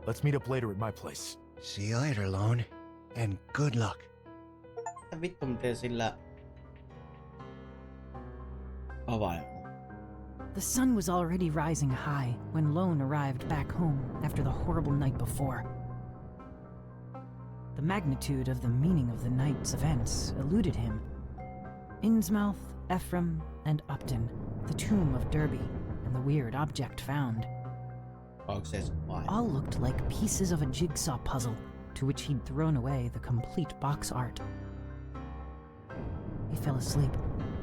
Let's meet up later at my place. See you later, Lone. And good luck. Vittu miten sillä avain. The sun was already rising high when Lone arrived back home after the horrible night before. The magnitude of the meaning of the night's events eluded him. Innsmouth, Ephraim, and Upton, the tomb of Derby, and the weird object found. All looked like pieces of a jigsaw puzzle to which he'd thrown away the complete box art. He fell asleep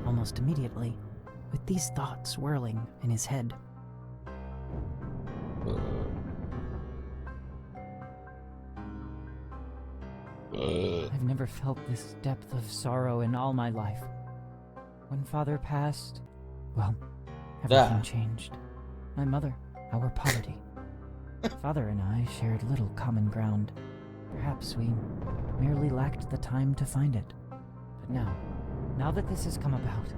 almost immediately, with these thoughts whirling in his head. I've never felt this depth of sorrow in all my life. When Father passed, well, everything changed. My mother, our poverty. Father and I shared little common ground. Perhaps we merely lacked the time to find it. But now that this has come about,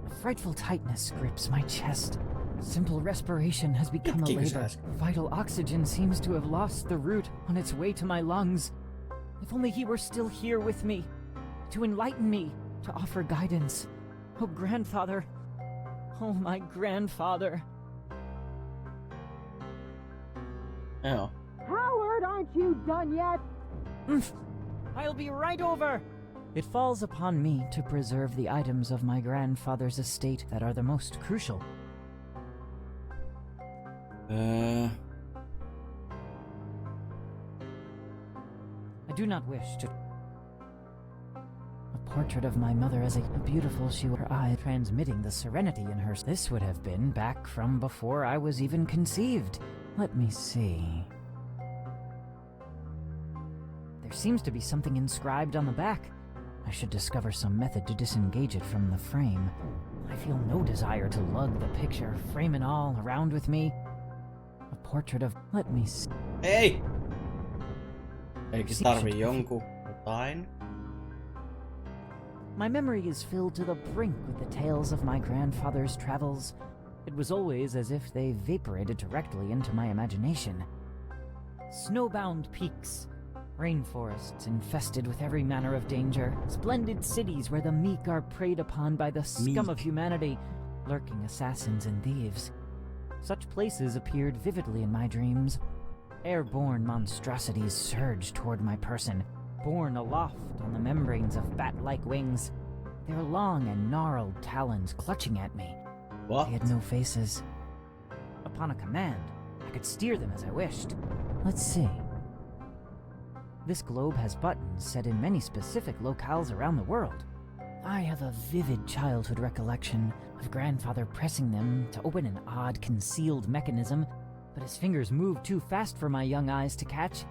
a frightful tightness grips my chest. Simple respiration has become a labor. Vital oxygen seems to have lost the route on its way to my lungs. If only he were still here with me, to enlighten me, to offer guidance. Oh, grandfather. Oh, my grandfather. Howard, aren't you done yet? I'll be right over. It falls upon me to preserve the items of my grandfather's estate that are the most crucial. I do not wish to... A portrait of my mother as a beautiful she were eye transmitting the serenity in her. This would have been back from before I was even conceived. Let me see. There seems to be something inscribed on the back. I should discover some method to disengage it from the frame. I feel no desire to lug the picture, frame and all, around with me. A portrait of... Let me see. Ei! Eikä tarvii jotain. My memory is filled to the brink with the tales of my grandfather's travels. It was always as if they vaporated directly into my imagination. Snowbound peaks, rainforests infested with every manner of danger, splendid cities where the meek are preyed upon by the scum of humanity, lurking assassins and thieves. Such places appeared vividly in my dreams. Airborne monstrosities surged toward my person, borne aloft on the membranes of bat-like wings, their long and gnarled talons clutching at me. What? They had no faces. Upon a command, I could steer them as I wished. Let's see. This globe has buttons set in many specific locales around the world. I have a vivid childhood recollection of grandfather pressing them to open an odd concealed mechanism, but his fingers moved too fast for my young eyes to catch.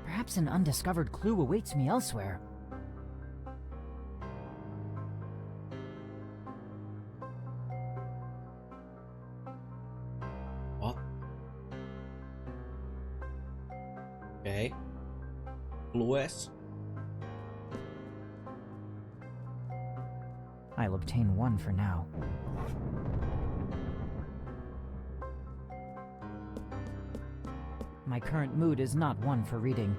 Perhaps an undiscovered clue awaits me elsewhere. What? Okay. Clues? I'll obtain one for now. My current mood is not one for reading.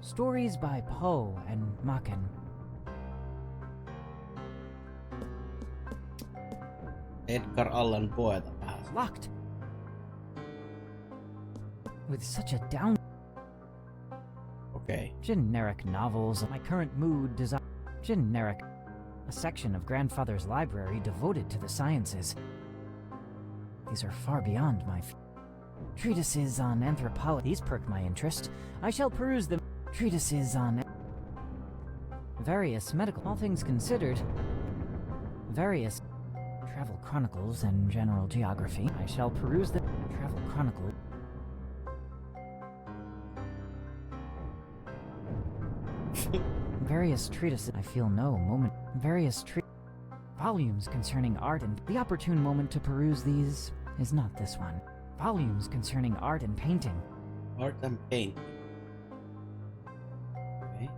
Stories by Poe and Machen. Edgar Allan Poeta pääsi. Locked. With such a down... Okay. Generic novels. My current mood desire... Generic. A section of grandfather's library devoted to the sciences. These are far beyond my... Treatises on anthropology. These perk my interest. I shall peruse them. Treatises on... Various medical... All things considered. Various... Travel chronicles and general geography. I shall peruse the... Travel chronicle. Various treatises. I feel no moment. Various volumes concerning art and... The opportune moment to peruse these is not this one. Volumes concerning art and painting. Art and painting. Okay.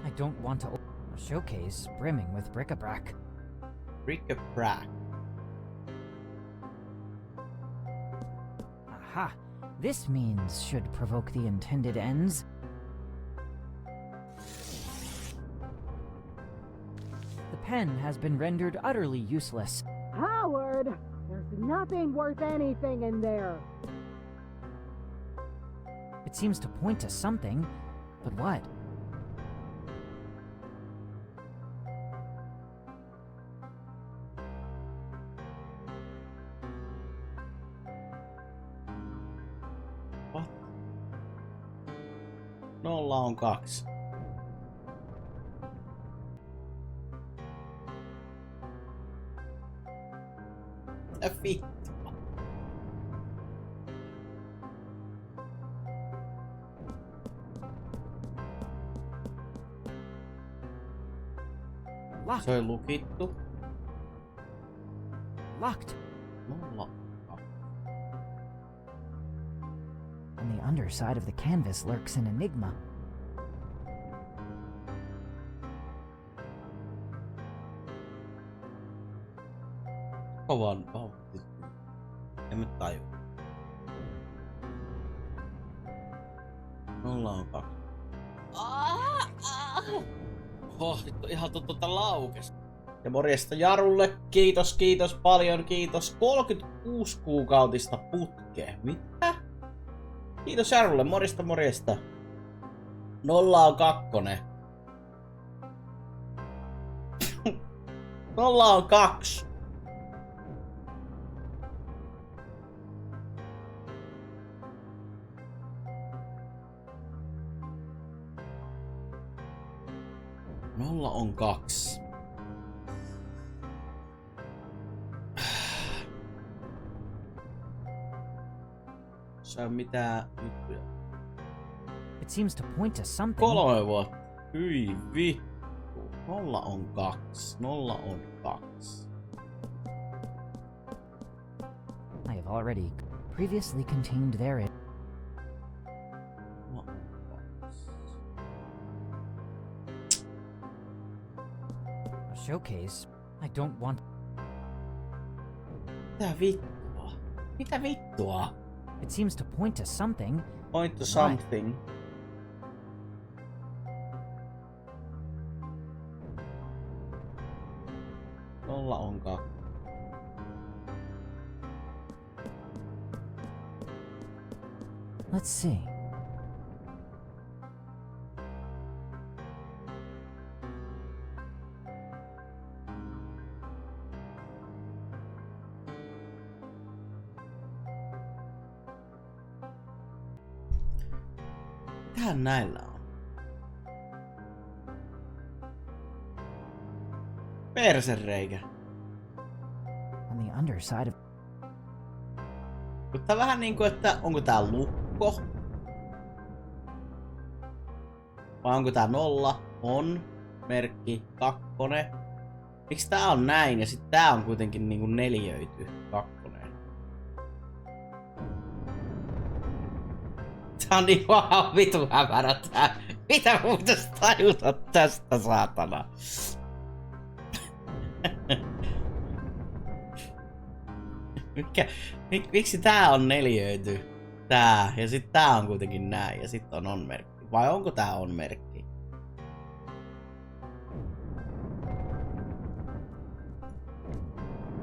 I don't want to open a showcase brimming with bric-a-brac. Bric-a-brac. Aha! This means should provoke the intended ends. The pen has been rendered utterly useless. Howard! There's nothing worth anything in there. It seems to point to something, but what? What? Nolla on 2. Vittu. Locked. Se on lukittu. Locked. Nolla. On the underside of the canvas lurks an enigma. Kovan vauhti. En mä taju. 0 on 2. Ihan tuota laukes. Ja morjesta Jarulle. Kiitos paljon. Kiitos. 36 kuukautista putkeen. Mitä? Kiitos Jarulle. Morjesta. 0 on 2. 0 on 2. Nolla on 2. Se on mitään juttuja. It seems to point to something. 3 vuotta. Hyi vittu. 0 on 2. 0 on 2. I have already previously contained therein. A showcase. I don't want. Mitä vittua? Mitä vittua? It seems to point to something. Point to something. Nolla on 2. Let's see. Mitähän näillä on? Persereikä. On the underside of. Mutta vähän niinku, että onko tää lukko? Vai onko tää 0? On. Merkki 2. Miksi tää on näin ja sit tää on kuitenkin niinku neliöity 2? Tää on niin vaan vitun hämärä tää. Mitä mun pitäis tajuta tästä, saatana? Miksi tää on neliöity? Tää. Ja sit tää on kuitenkin näin. Ja sit on merkki. Vai onko tää on merkki?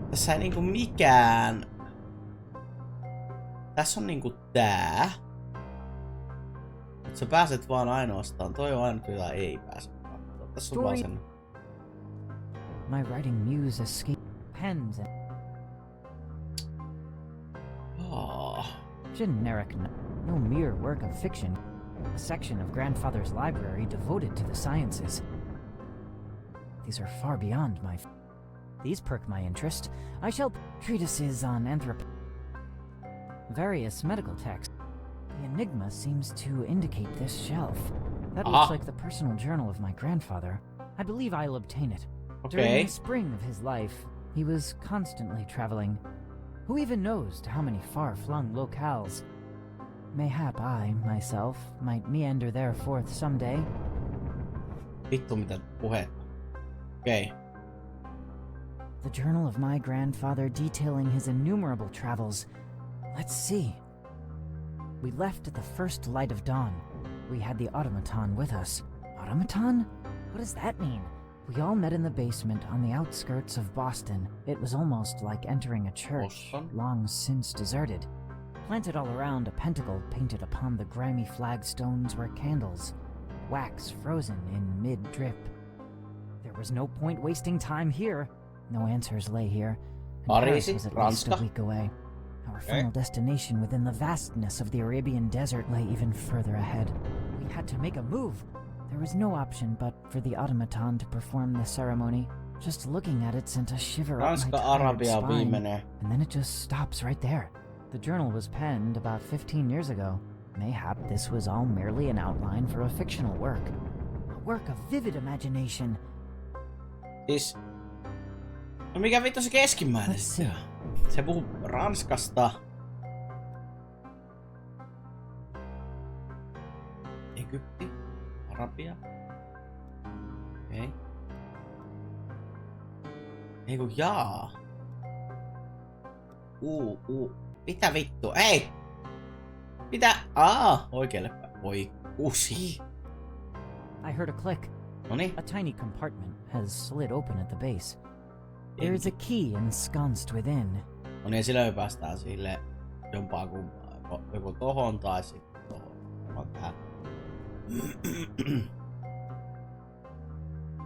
Tässä ei niinku mikään. Tässä on niinku tää. Sä pääset vaan ainoastaan. Toi on ainut, jota ei pääse. Tässä on vaan sen. My writing muse escape pens and. Generic, no mere work of fiction. A section of grandfather's library devoted to the sciences. These are far beyond my. These perk my interest. I shall treatises on various medical texts. The enigma seems to indicate this shelf. That looks like the personal journal of my grandfather. I believe I'll obtain it. Okay. During the spring of his life, he was constantly traveling. Who even knows to how many far-flung locales? Mayhap I, myself, might meander there forth someday. Vittu mitä puhetta. Okei. The journal of my grandfather detailing his innumerable travels. Let's see. We left at the first light of dawn. We had the automaton with us. Automaton? What does that mean? We all met in the basement on the outskirts of Boston. It was almost like entering a church, long since deserted. Planted all around, a pentacle painted upon the grimy flagstones were candles, wax frozen in mid-drip. There was no point wasting time here. No answers lay here. And Paris was at least a week away. Our final destination within the vastness of the Arabian desert lay even further ahead. We had to make a move. There was no option but for the automaton to perform the ceremony. Just looking at it sent a shiver up my tired spine, and then it just stops right there. The journal was penned about 15 years ago. Mayhap this was all merely an outline for a fictional work. A work of vivid imagination. Siis. No mikä vittu se keskimmäinen? Se puhuu ranskasta. Egypti. Arabia. Okei. Eiku jaa. Mitä vittu? Ei! Mitä? Oikealle päin. Voi kusi. I heard a click. Noniin. A tiny compartment has slid open at the base. There is a key ensconced within. No niin, silloin päästään sille jompaan kumpaan. Joko tohon tai sitten tohon. On tää.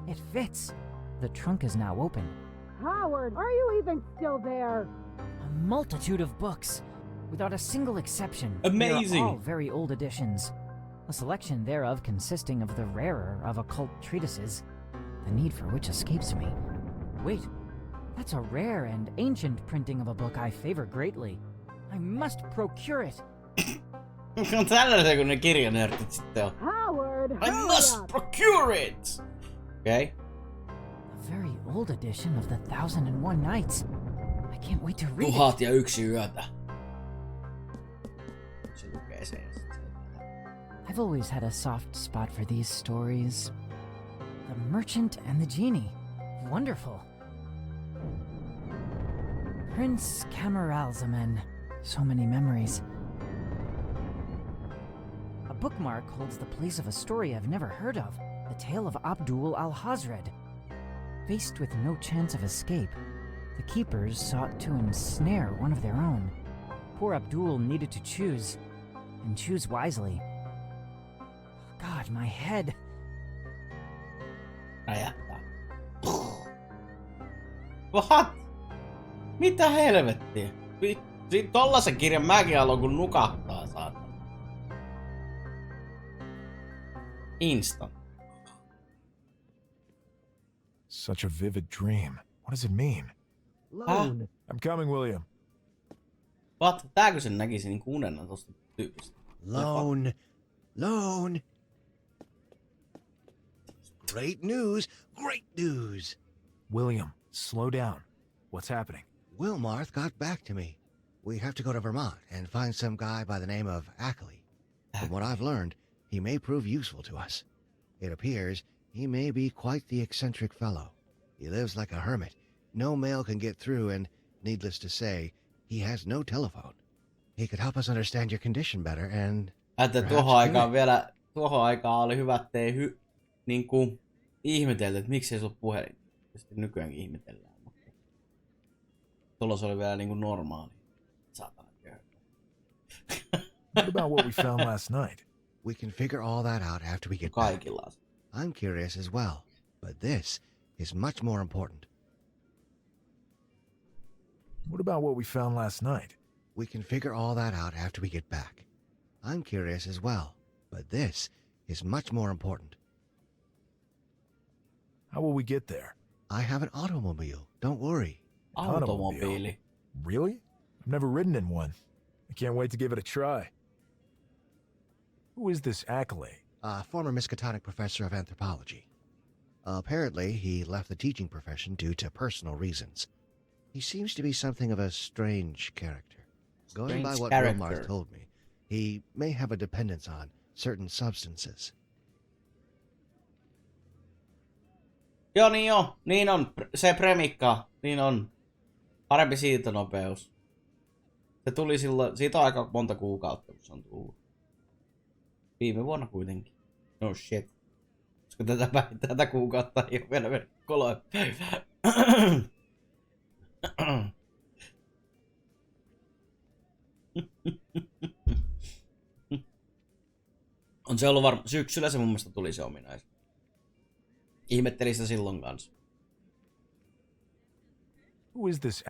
It fits. The trunk is now open. Howard, are you even still there? A multitude of books, without a single exception. Amazing. They are all very old editions. A selection thereof consisting of the rarer of occult treatises, the need for which escapes me. Wait, that's a rare and ancient printing of a book I favor greatly. I must procure it. Tällaisia kun ne kirjanörtit sitten on. Howard, I must procure it! Okay. A very old edition of the 1001 Nights. I can't wait to read it. 1001 yötä. Se lukee sen. I've always had a soft spot for these stories. The Merchant and the Genie. Wonderful. Prince Camaralzaman. So many memories. A bookmark holds the place of a story I've never heard of. The tale of Abdul al-Hazred. Faced with no chance of escape, the keepers sought to ensnare one of their own. Poor Abdul needed to choose, and choose wisely. God, my head. Räjähtää. What? Mitä helvettiä? Tollasen kirjan mäkin haluan kun nukahtaa, saatana. Instant. Such a vivid dream. What does it mean? Lone. I'm coming, William. What? Tääkö sen näkisi niin unena tosta tyypistä? Lone. Lone. Great news. Great news. William, slow down. What's happening? Wilmarth got back to me. We have to go to Vermont and find some guy by the name of Ackley. From what I've learned, he may prove useful to us. It appears he may be quite the eccentric fellow. He lives like a hermit. No mail can get through, and, needless to say, he has no telephone. He could help us understand your condition better, and... Että tuohon aikaan oli hyvä, ettei niinku ihmetelty, että miksi ei sulla puhelin. Sitten nykyäänkin ihmetellään. Tuolla se oli vielä niinku normaali. Saatana köyhä. What about what we found last night? We can figure all that out after we get back. I'm curious as well, but this is much more important. What about what we found last night? We can figure all that out after we get back. I'm curious as well, but this is much more important. How will we get there? I have an automobile. Don't worry. Automobile? Really? I've never ridden in one. I can't wait to give it a try. Who is this Ackley? A former Miskatonic professor of anthropology. Apparently, he left the teaching profession due to personal reasons. He seems to be something of a strange character. Going by what Wilmarth told me, he may have a dependence on certain substances. Joo, niin on. Se premikka, niin on. Parempi siirtonopeus. Se tuli silloin, siitä on aika monta kuukautta, kun se on tullut. Viime vuonna kuitenkin. No shit. Koska tätä kuukautta ei ole vielä mennyt 3 päivää. On se ollut syksyllä se mun mielestä tuli se ominaisuus. Ihmettelin sitä silloin kanssa. Who is this?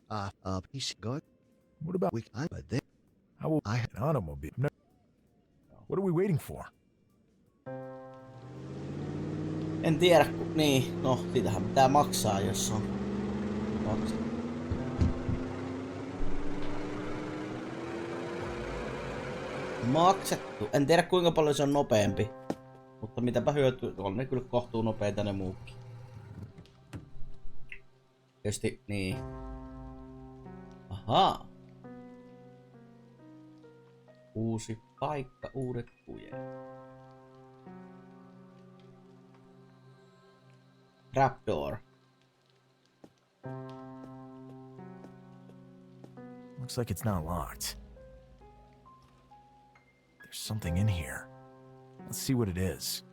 He's good. What about but then how will I have an automobile? No. What are we waiting for? En tiedä, niin, no, siitähän pitää maksaa, jos on maksettu. En tiedä kuinka paljon se on nopeampi, mutta mitäpä hyötyä, on ne kyllä kohtuu nopeita ne muukin. Tietysti, niin. Ahaa. Uusi paikka, uudet kujet. Trapdoor. Looks like it's not locked. There's something in here. Let's see what it is.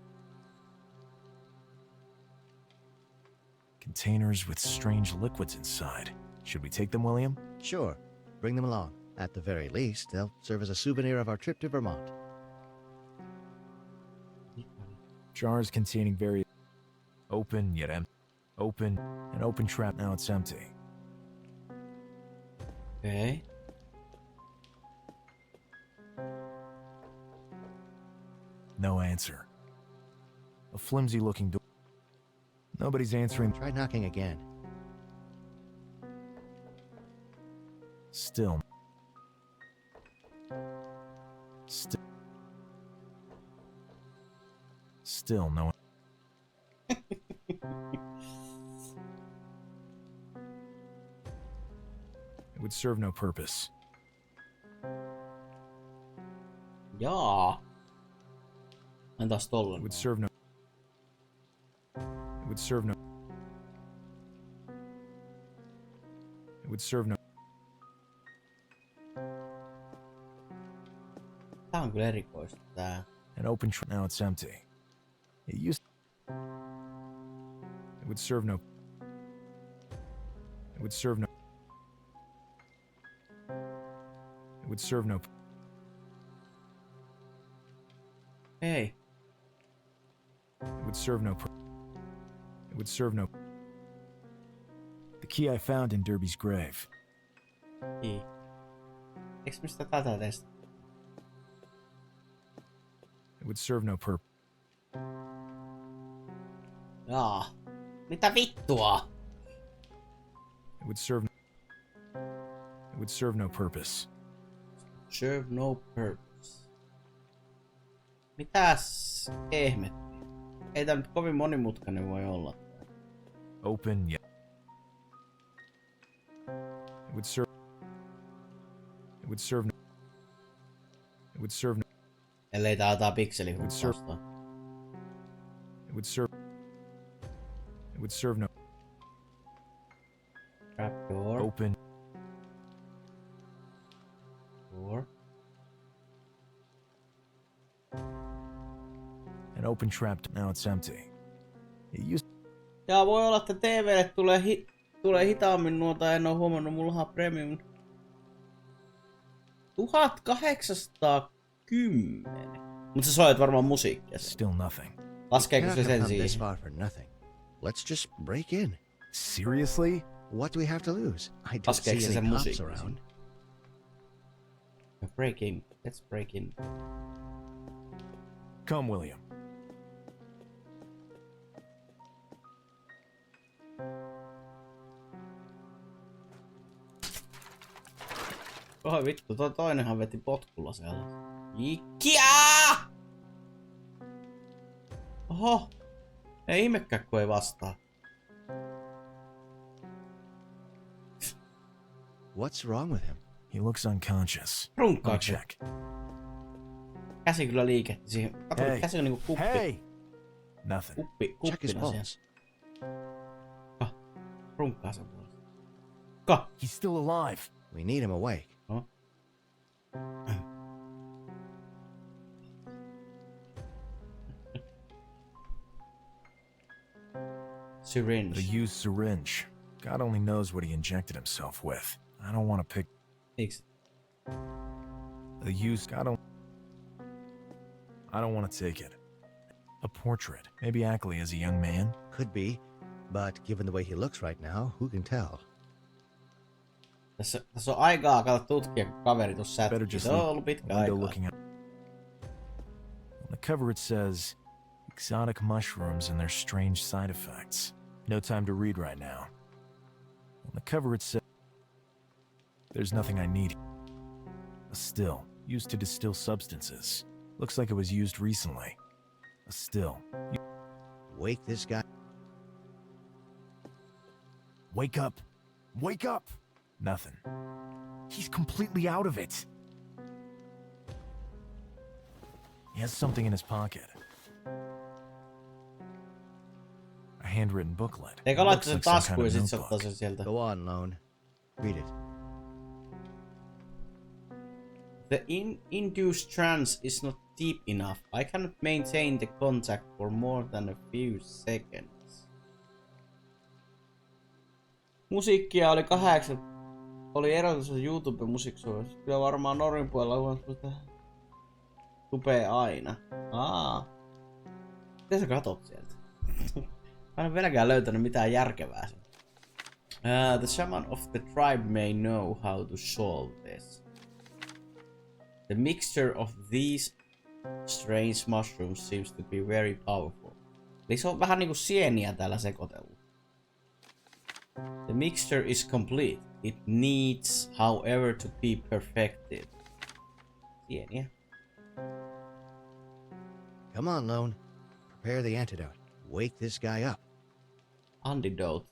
Containers with strange liquids inside. Should we take them, William? Sure. Bring them along. At the very least, they'll serve as a souvenir of our trip to Vermont. Jars containing various open yet empty. Open, an open trap, now it's empty. Okay. No answer. A flimsy looking door. Nobody's answering. Try knocking again. Still no one. It would serve no purpose. Jaa. Entäs tollanen? It would serve no. It would serve no. It would serve no. Tää on kyllä erikoista tää. An open trap, now it's empty. It used. It would serve no. It would serve no. It would serve no. Hey. It would serve no. It would serve no. The key I found in Derby's grave. Key. Eiks mistä tätä testata? It would serve no purpose. Jaa. Mitä vittua? It would serve. It would serve no purpose. Serve no purpose. Mitäs ihmettä? Ei tää nyt kovin monimutkainen voi olla. Open, yeah. It would serve. It would serve no. It would serve no. Ellei tää jotain pikseli. It would serve. It would serve. It would serve no. Trap door. Open. Door. An open trap, now it's empty. It used. Ja voi olla, että TV:lle tulee hitaammin nuota, en oo huomannut, mulla on premium. 1810. Mut sä soit varmaan musiikkia. Still nothing. Laskeeko se sen this siihen? far for nothing. Let's just break in. Seriously? What do we have to lose? I don't Laskeeko see se any sen cops musiikkia? around. Break in. Let's break in. Come, William. Oi vittu, toinenhan veti potkulla siellä. Ikiä! Oho! Ei ihmekään, kun ei vastaa. What's wrong with him? He looks unconscious. Runkkaa check. Käsi kyllä liikehti siihen. Kato, Hey. käsi on niinku kuppi. Hey! Nothing. Check his Kuppina pulse. siellä. Runkkaa sen puolesta. He's still alive. We need him awake. No. Syringe. The used syringe. God only knows what he injected himself with. I don't want to pick. Miksi? The used. I don't want to take it. A portrait. Maybe Ackley as a young man. Could be, but given the way he looks right now, who can tell? Tässä on aikaa kato tutkia, kun kaveri tuossa sätki. Se on ollut pitkä aikaa. On the cover it says, exotic mushrooms and their strange side effects. No time to read right now. On the cover it says, there's nothing I need. A still, used to distill substances. Looks like it was used recently. A still. Wake this guy. Wake up! Wake up! Nothing. He's completely out of it. He has something in his pocket. A handwritten booklet. Eikä laittaa sen taskuun ja sit se ottaa sen sieltä. Go on, Lone. Read it. The induced trance is not deep enough. I cannot maintain the contact for more than a few seconds. Musiikkia oli 8. Oli erotus YouTube-musiikisuudessa. Kyllä varmaan Norjan puolella on sitä tupee aina. Miten sä katot sieltä? Mä en ole vieläkään löytänyt mitään järkevää. The shaman of the tribe may know how to solve this. The mixture of these strange mushrooms seems to be very powerful. Eli se on vähän niinku sieniä täällä sekoitellut. The mixture is complete. It needs, however, to be perfected. Sieniä. Come on, Lone. Prepare the antidote. Wake this guy up. Antidote.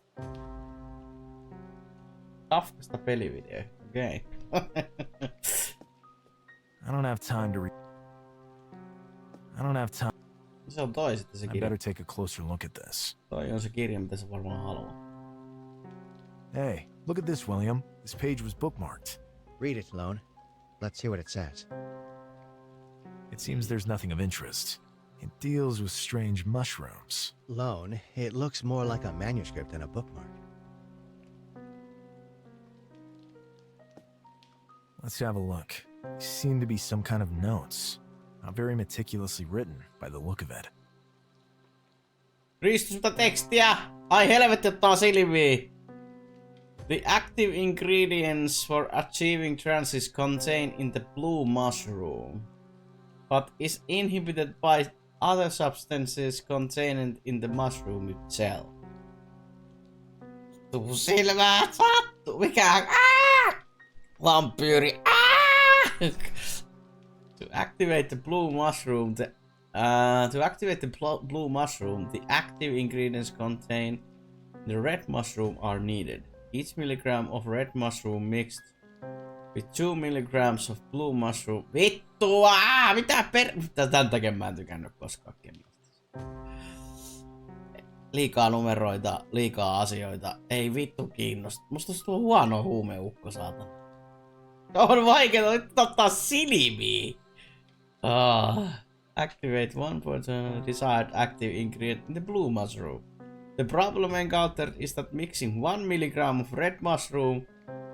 Kafkasta pelivideo. Okei. Okay. I don't have time to I don't have time. Se on toi sitten se I kirja. better take a closer look at this. Toi on se kirja, mitä sä varmaan haluaa. Hey, look at this, William. This page was bookmarked. Read it, Lone. Let's see what it says. It seems there's nothing of interest. It deals with strange mushrooms. Lone, it looks more like a manuscript than a bookmark. Let's have a look. There seem to be some kind of notes. Not very meticulously written by the look of it. Riistusta tekstiä! Ai helvetti ottaa silmiin! The active ingredients for achieving trance is contained in the blue mushroom, but is inhibited by other substances contained in the mushroom itself. Tuu silmää sattuu! Mikä? Vampyyri! To activate the blue mushroom, the active ingredients contained in the red mushroom are needed. Each milligram of red mushroom mixed with 2 milligrams of blue mushroom. Vittua! Mitä tän takia mä en tykännyt koskaan kemiasta. Liikaa numeroita, liikaa asioita. Ei vittu kiinnosta. Musta se on huono huumeukko, saatana. On vaikeeta ottaa silmiin. Activate 1% desired active ingredient in the blue mushroom. The problem encountered is that mixing 1 milligram of red mushroom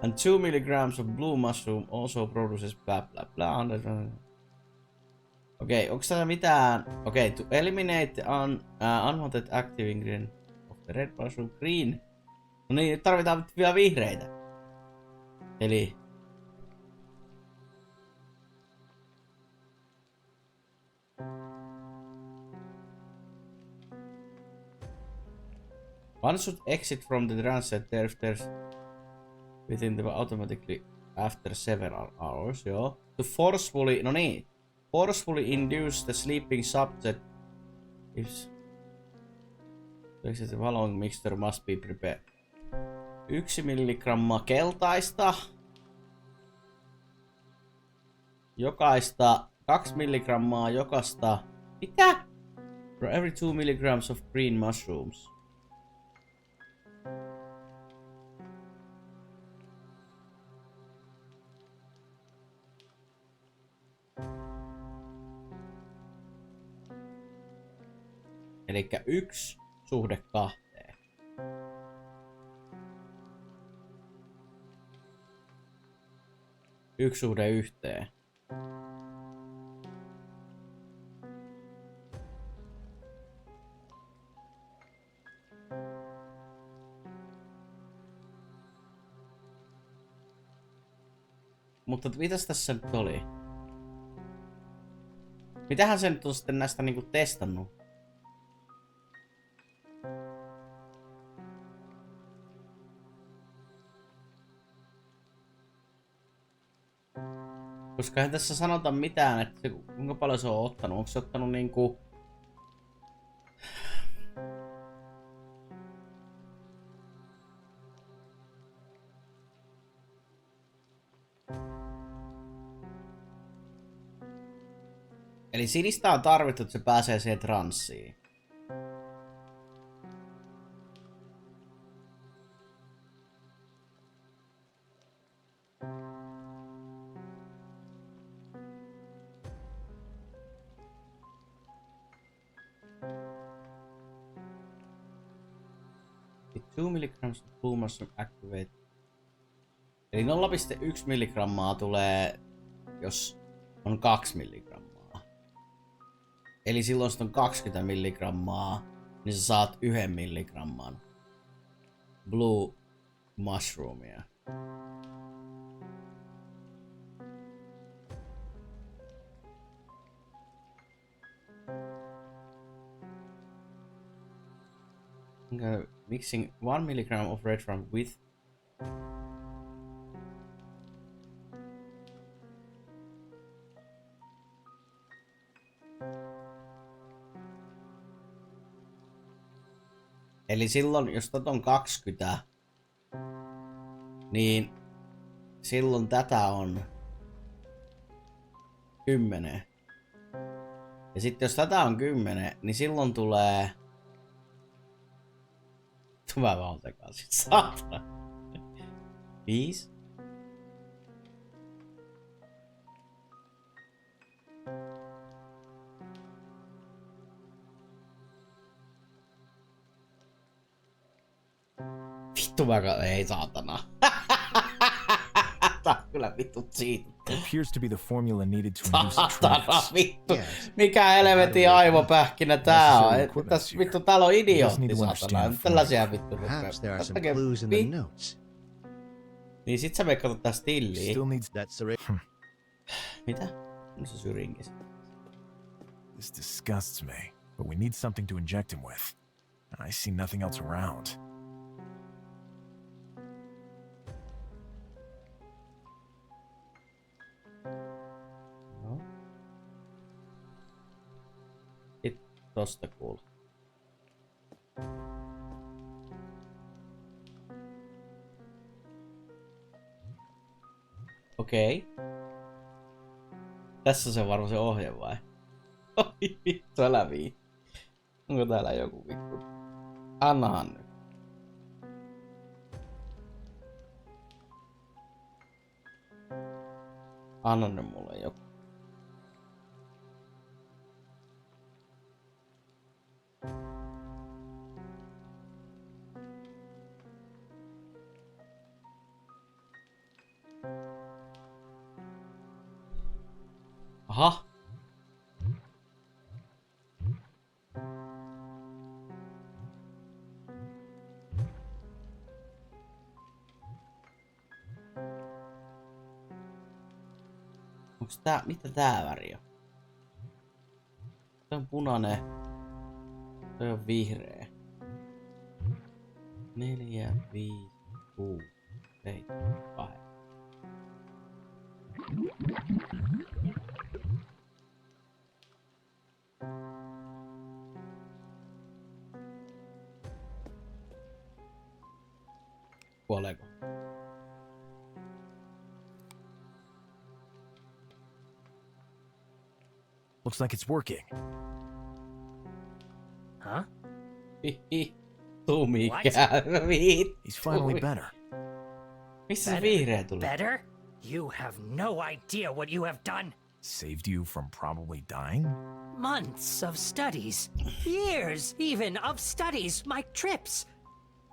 and 2 milligrams of blue mushroom also produces blah blah blah. Okei, onko tässä mitään? Okei, to eliminate the unwanted active ingredient of the red mushroom green. No niin, nyt tarvitaan vielä vihreitä. Eli one should exit from the trance there's within the automatically after several hours, joo. To forcefully, no niin. Forcefully induce the sleeping subject if the following mixture must be prepared. 1 milligrammaa keltaista. Jokaista 2 milligrammaa jokaista. Mitä? For every 2 milligrams of green mushrooms. Elikkä 1:2. 1:1. Mutta mitäs tässä nyt oli? Mitähän se nyt on sitten näistä niinku testannut? Koska ei tässä sanota mitään, että kuinka paljon se on ottanut. Onko se ottanut niinku... Eli sinistä on tarvittu, että se pääsee siihen transsiin. Milligrams of blue mushroom activate. Eli 0,1 milligrammaa tulee, jos on 2 milligrammaa. Eli silloin sit on 20 milligrammaa, niin sä saat 1 milligramman blue mushroomia. Mixing 1 milligram of red rum with eli silloin, jos tot on 20, niin silloin tätä on 10. Ja sitten jos tätä on 10, niin silloin tulee... Mä vaan sekaisin, saatana. 5. Vittu ei saatana. Tää on kyllä vittu siitä. Appears to be the formula needed to induce trance. Vittu. Mikä helvetin aivopähkinä tää on? Tässä vittu täällä on idiootti saatana. Tällaisia vittu rupeaa. Niin sit sä menet katot tää stilliä. Mitä? No se syringis. This disgusts me, but we need something to inject him with. I see nothing else around. Tosta kuul. Okei. Tässä se on varmaan se ohje vai? Oi vittu, älä vii. Onko täällä joku vittu? Annahan nyt. Anna nyt mulle joku. Aha. Onks tää, mitä tää väri on? Tää on punainen. Tää on vihreä. 4, 5, 6, 7, 8. Kuoleeko? Looks like it's working. Huh? He's finally better. Missä se vihreä tuli? Better? You have no idea what you have done. Saved you from probably dying? Months of studies. Years even of studies. My trips.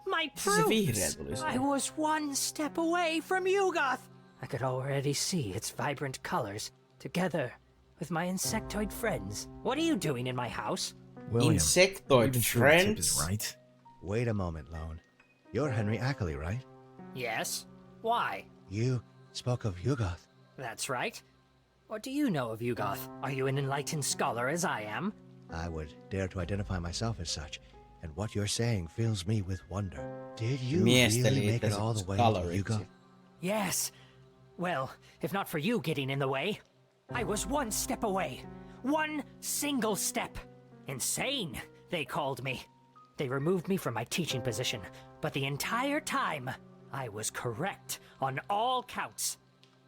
My proofs. I was one step away from Yugoth. I could already see its vibrant colors, together with my insectoid friends. What are you doing in my house? William, insectoid friends? Is right? Wait a moment, Lone. You're Henry Ackley, right? Yes. Why? You spoke of Yugoth. That's right. What do you know of Yugoth? Are you an enlightened scholar as I am? I would dare to identify myself as such, and what you're saying fills me with wonder. Did you really make it all the way to Yugoth? Yes. Well, if not for you getting in the way, I was one step away. One single step. Insane, they called me. They removed me from my teaching position, but the entire time, I was correct on all counts.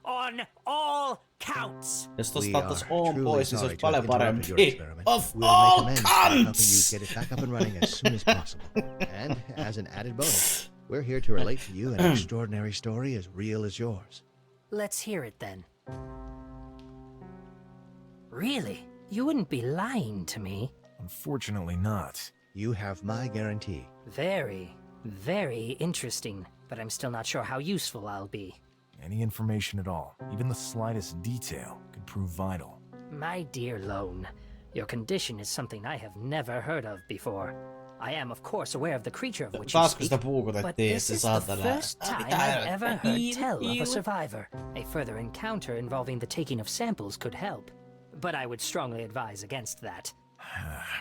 On all counts! Jos tosta ottais Oon pois, niin se olisi paljon parempi. Of all counts! Get it back up and running as soon as possible. And as an added bonus, we're here to relate to you an extraordinary story as real as yours. Let's hear it then. Really? You wouldn't be lying to me? Unfortunately not. You have my guarantee. Very, very interesting, but I'm still not sure how useful I'll be. Any information at all, even the slightest detail, could prove vital. My dear Lone, Your condition is something I have never heard of before. I am, of course, aware of the creature of which you speak, but this is the first time I've ever heard tell of a survivor. A further encounter involving the taking of samples could help, but I would strongly advise against that.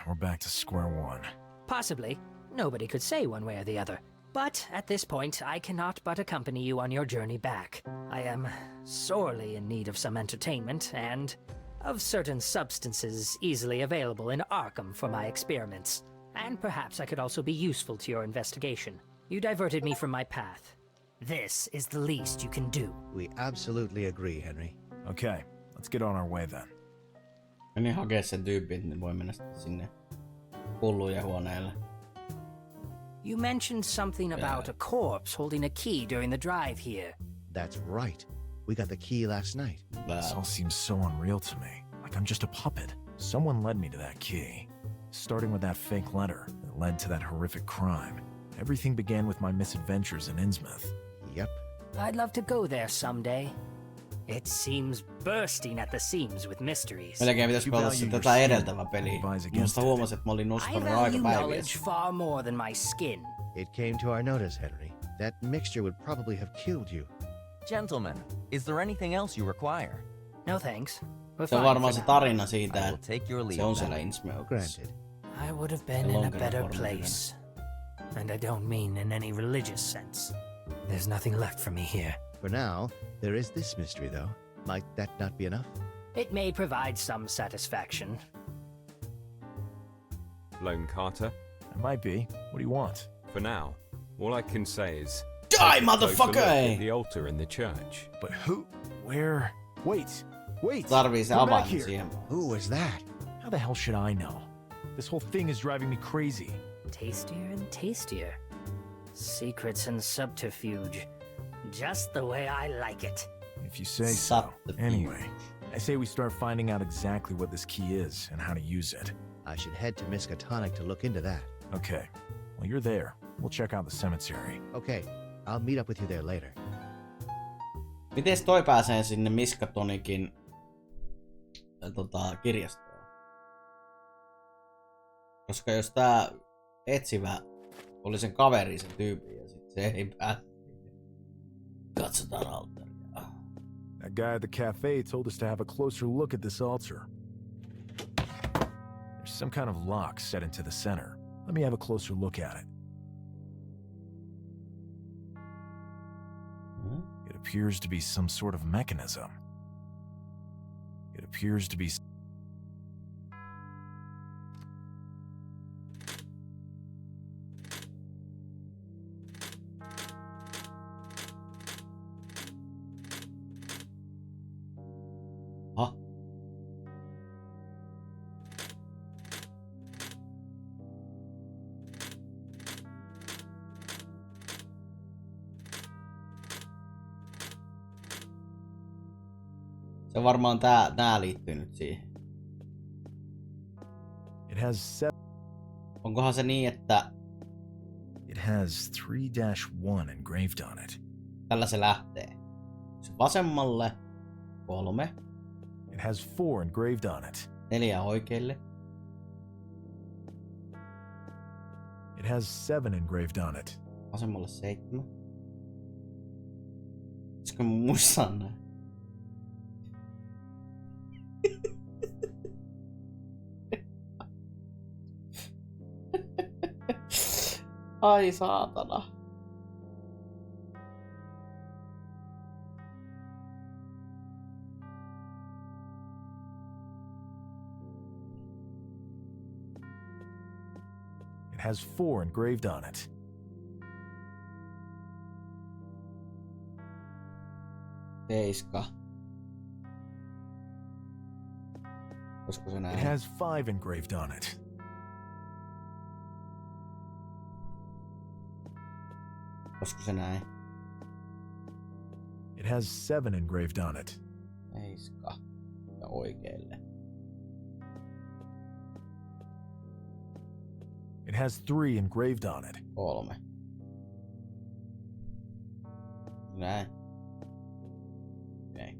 We're back to square one. Possibly. Nobody could say one way or the other. But at this point, I cannot but accompany you on your journey back. I am sorely in need of some entertainment, and of certain substances easily available in Arkham for my experiments. And perhaps I could also be useful to your investigation. You diverted me from my path. This is the least you can do. We absolutely agree, Henry. Okay, let's get on our way then. Meni hakee sen tyypin, niin voi mennä sinne hullujen huoneelle. You mentioned something about a corpse holding a key during the drive here. That's right. We got the key last night. This all seems so unreal to me. Like I'm just a puppet. Someone led me to that key. Starting with that fake letter that led to that horrific crime. Everything began with my misadventures in Innsmouth. Yep. I'd love to go there someday. It seems bursting at the seams with mysteries. Melkein pitäisi pelata se tätä edeltävä peli. Musta huomasin, että mä olin nostanut aika päiviä. Far more than my skin. It came to our notice, Henry. That mixture would probably have killed you. Gentlemen, is there anything else you require? No thanks. Se on varmaan se tarina siitä, että se on siellä Granted. I would have been in a better place. And I don't mean in any religious sense. There's nothing left for me here. For now, there is this mystery, though. Might that not be enough? It may provide some satisfaction. Lone Carter? It might be. What do you want? For now, all I can say is... Die, motherfucker! The altar in the church. But who? Where? Wait! Tarvii se avain siihen. Who was that? How the hell should I know? This whole thing is driving me crazy. Tastier and tastier. Secrets and subterfuge. Just the way I like it. If you say so. Anyway, I say we start finding out exactly what this key is and how to use it. I should head to Miskatonic to look into that. Okay. Well, you're there. We'll check out the cemetery. Okay. I'll meet up with you there later. Mites toi pääsee sinne Miskatonikin kirjastoon? Koska jos tää etsivä oli sen kaveri, sen tyyppi, ja sit se ei pääse. Katsotaan altaria. That guy at the cafe told us to have a closer look at this altar. There's some kind of lock set into the center. Let me have a closer look at it. It appears to be some sort of mechanism. It appears to be... Se varmaan tää liittyy nyt siihen. It has Onkohan se niin, että... It has 3-1 engraved on it. Tällä se lähtee. Se vasemmalle 3. It has 4 engraved on it. 4 oikealle. It has 7 engraved on it. Vasemmalle 7. Pitäisikö mun muistaa näin? Ai saatana. It has 4 engraved on it. Seiska. Olisiko se näin? It has 5 engraved on it. Olisiko se näin? It has 7 engraved on it. Seiska. Ja oikealle. It has 3 engraved on it. 3. Näin. Okei.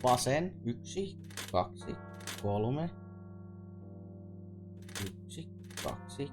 Vasen. 1, 2, 3. 1, 2, 3, 4. 2. 1, 2, 3, 7.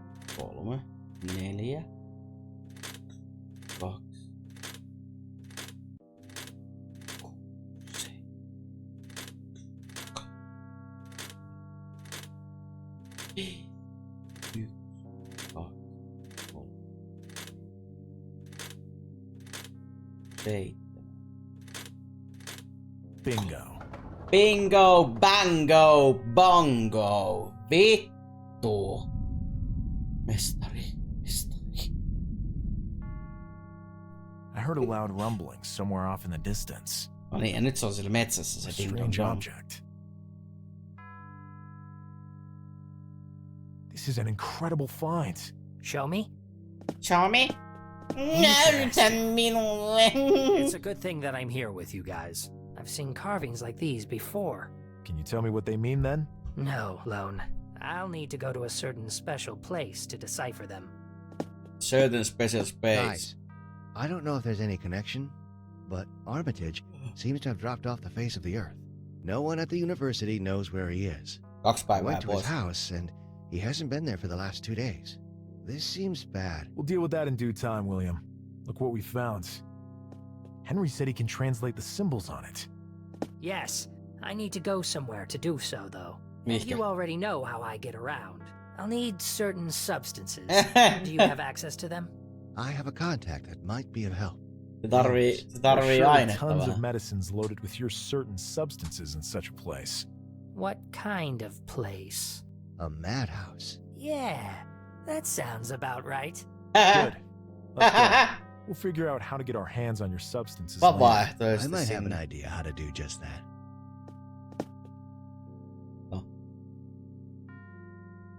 Bingo. Bingo, bango, bongo. Vittu. Mestari. I heard a loud rumbling somewhere off in the distance. No niin, ja nyt se on siellä metsässä se ding dong Strange dong. object. This is an incredible find. Show me? Show me? Näytä minulle. It's a good thing that I'm here with you guys. I've seen carvings like these before. Can you tell me what they mean then? No, Lone. I'll need to go to a certain special place to decipher them. Certain special space. Guys, I don't know if there's any connection, but Armitage seems to have dropped off the face of the earth. No one at the university knows where he is. I went to his house, and he hasn't been there for the last 2 days. This seems bad. We'll deal with that in due time, William. Look what we found. Henry said he can translate the symbols on it. Yes, I need to go somewhere to do so, though. And you already know how I get around. I'll need certain substances. Do you have access to them? I have a contact that might be of help. Se tarvii ainetta tons vähän. of medicines loaded with your certain substances in such a place. What kind of place? A madhouse. Yeah, that sounds about right. Good. Let's go. We'll figure out how to get our hands on your substances later. I might have an idea how to do just that.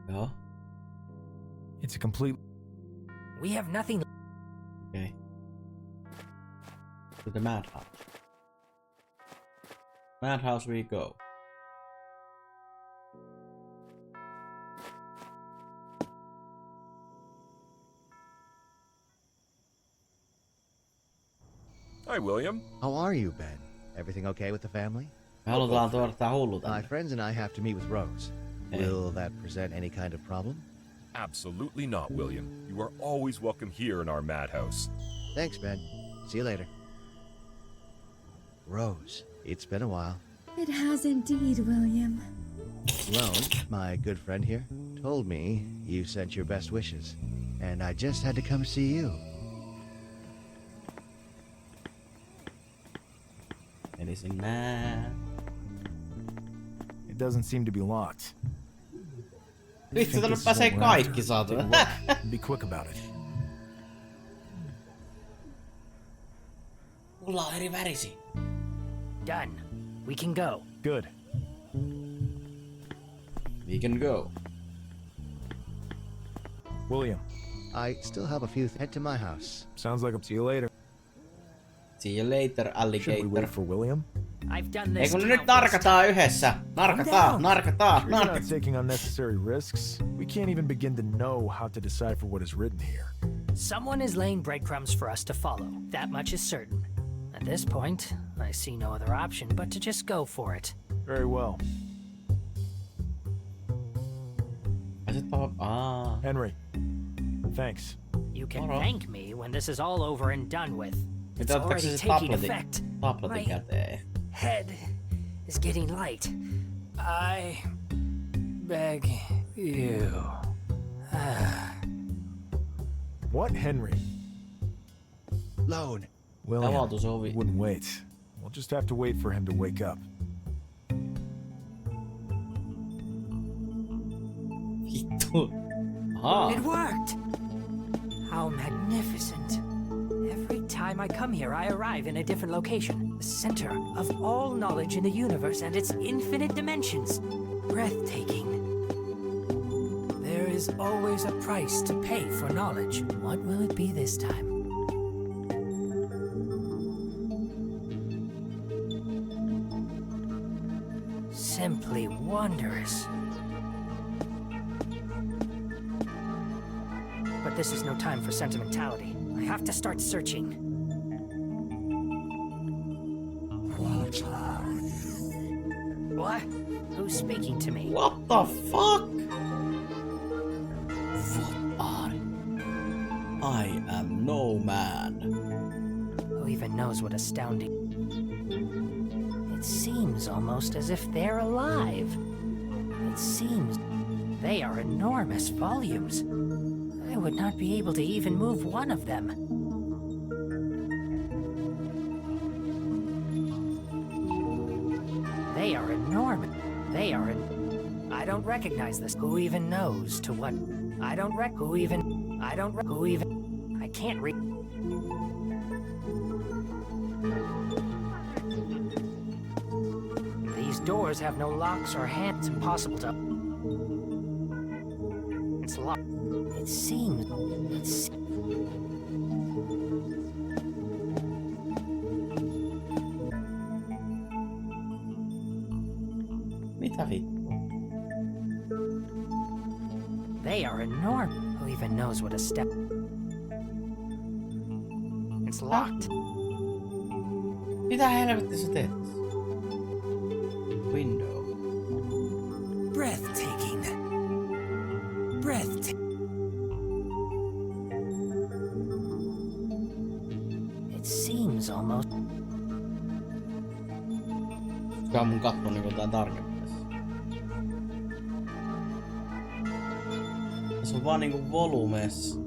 No. It's a complete... We have nothing... Okay. To the madhouse. Madhouse we go. Hi, William. How are you, Ben? Everything okay with the family? Me halutaan tuoda tää hullu tänne. My friends and I have to meet with Rose. Will that present any kind of problem? Absolutely not, William. You are always welcome here in our madhouse. Thanks, Ben. See you later. Rose, it's been a while. It has indeed, William. Sloan, my good friend here, told me you sent your best wishes, and I just had to come see you. Eli sinne. It doesn't seem to be locked. Vitsi, tänne pääsee kaikki, saatana. Be quick about it. Mulla on eri värisi. Done. We can go. Good. We can go. William. I still have a few. Head to my house. Sounds like a see you later. See you later, alligator. Should we wait for William? I've done this. Ei kun nyt narkataan yhdessä. Narkataan. You're not taking unnecessary risks. We can't even begin to know how to decipher what is written here. Someone is laying breadcrumbs for us to follow. That much is certain. At this point, I see no other option but to just go for it. Very well. Henry, thanks. You can thank me when this is all over and done with. It's already taking effect. My head is getting light. I beg you. What, Henry? Lone. William wouldn't wait. We'll just have to wait for him to wake up. It worked! How magnificent. Every time I come here, I arrive in a different location. The center of all knowledge in the universe and its infinite dimensions. Breathtaking. There is always a price to pay for knowledge. What will it be this time? Simply wondrous. But this is no time for sentimentality. I have to start searching. What are you? What? Who's speaking to me? What the fuck? What are you? I am no man. Who even knows what astounding... It seems almost as if they're alive. It seems they are enormous volumes. I would not be able to even move one of them. They are enormous. They are I don't recognize this. Who even knows to what? I can't read. These doors have no locks or hands. Impossible to... It's locked. It seems... It's... Mitä vittu? They are enormous. Who even knows what a step... It's locked. Mitä helvettiä sä teet? Window. Breathtaking. It seems almost... Tää on mun katso niinku jotain tarkemmin. Se on vaan niinku volumes.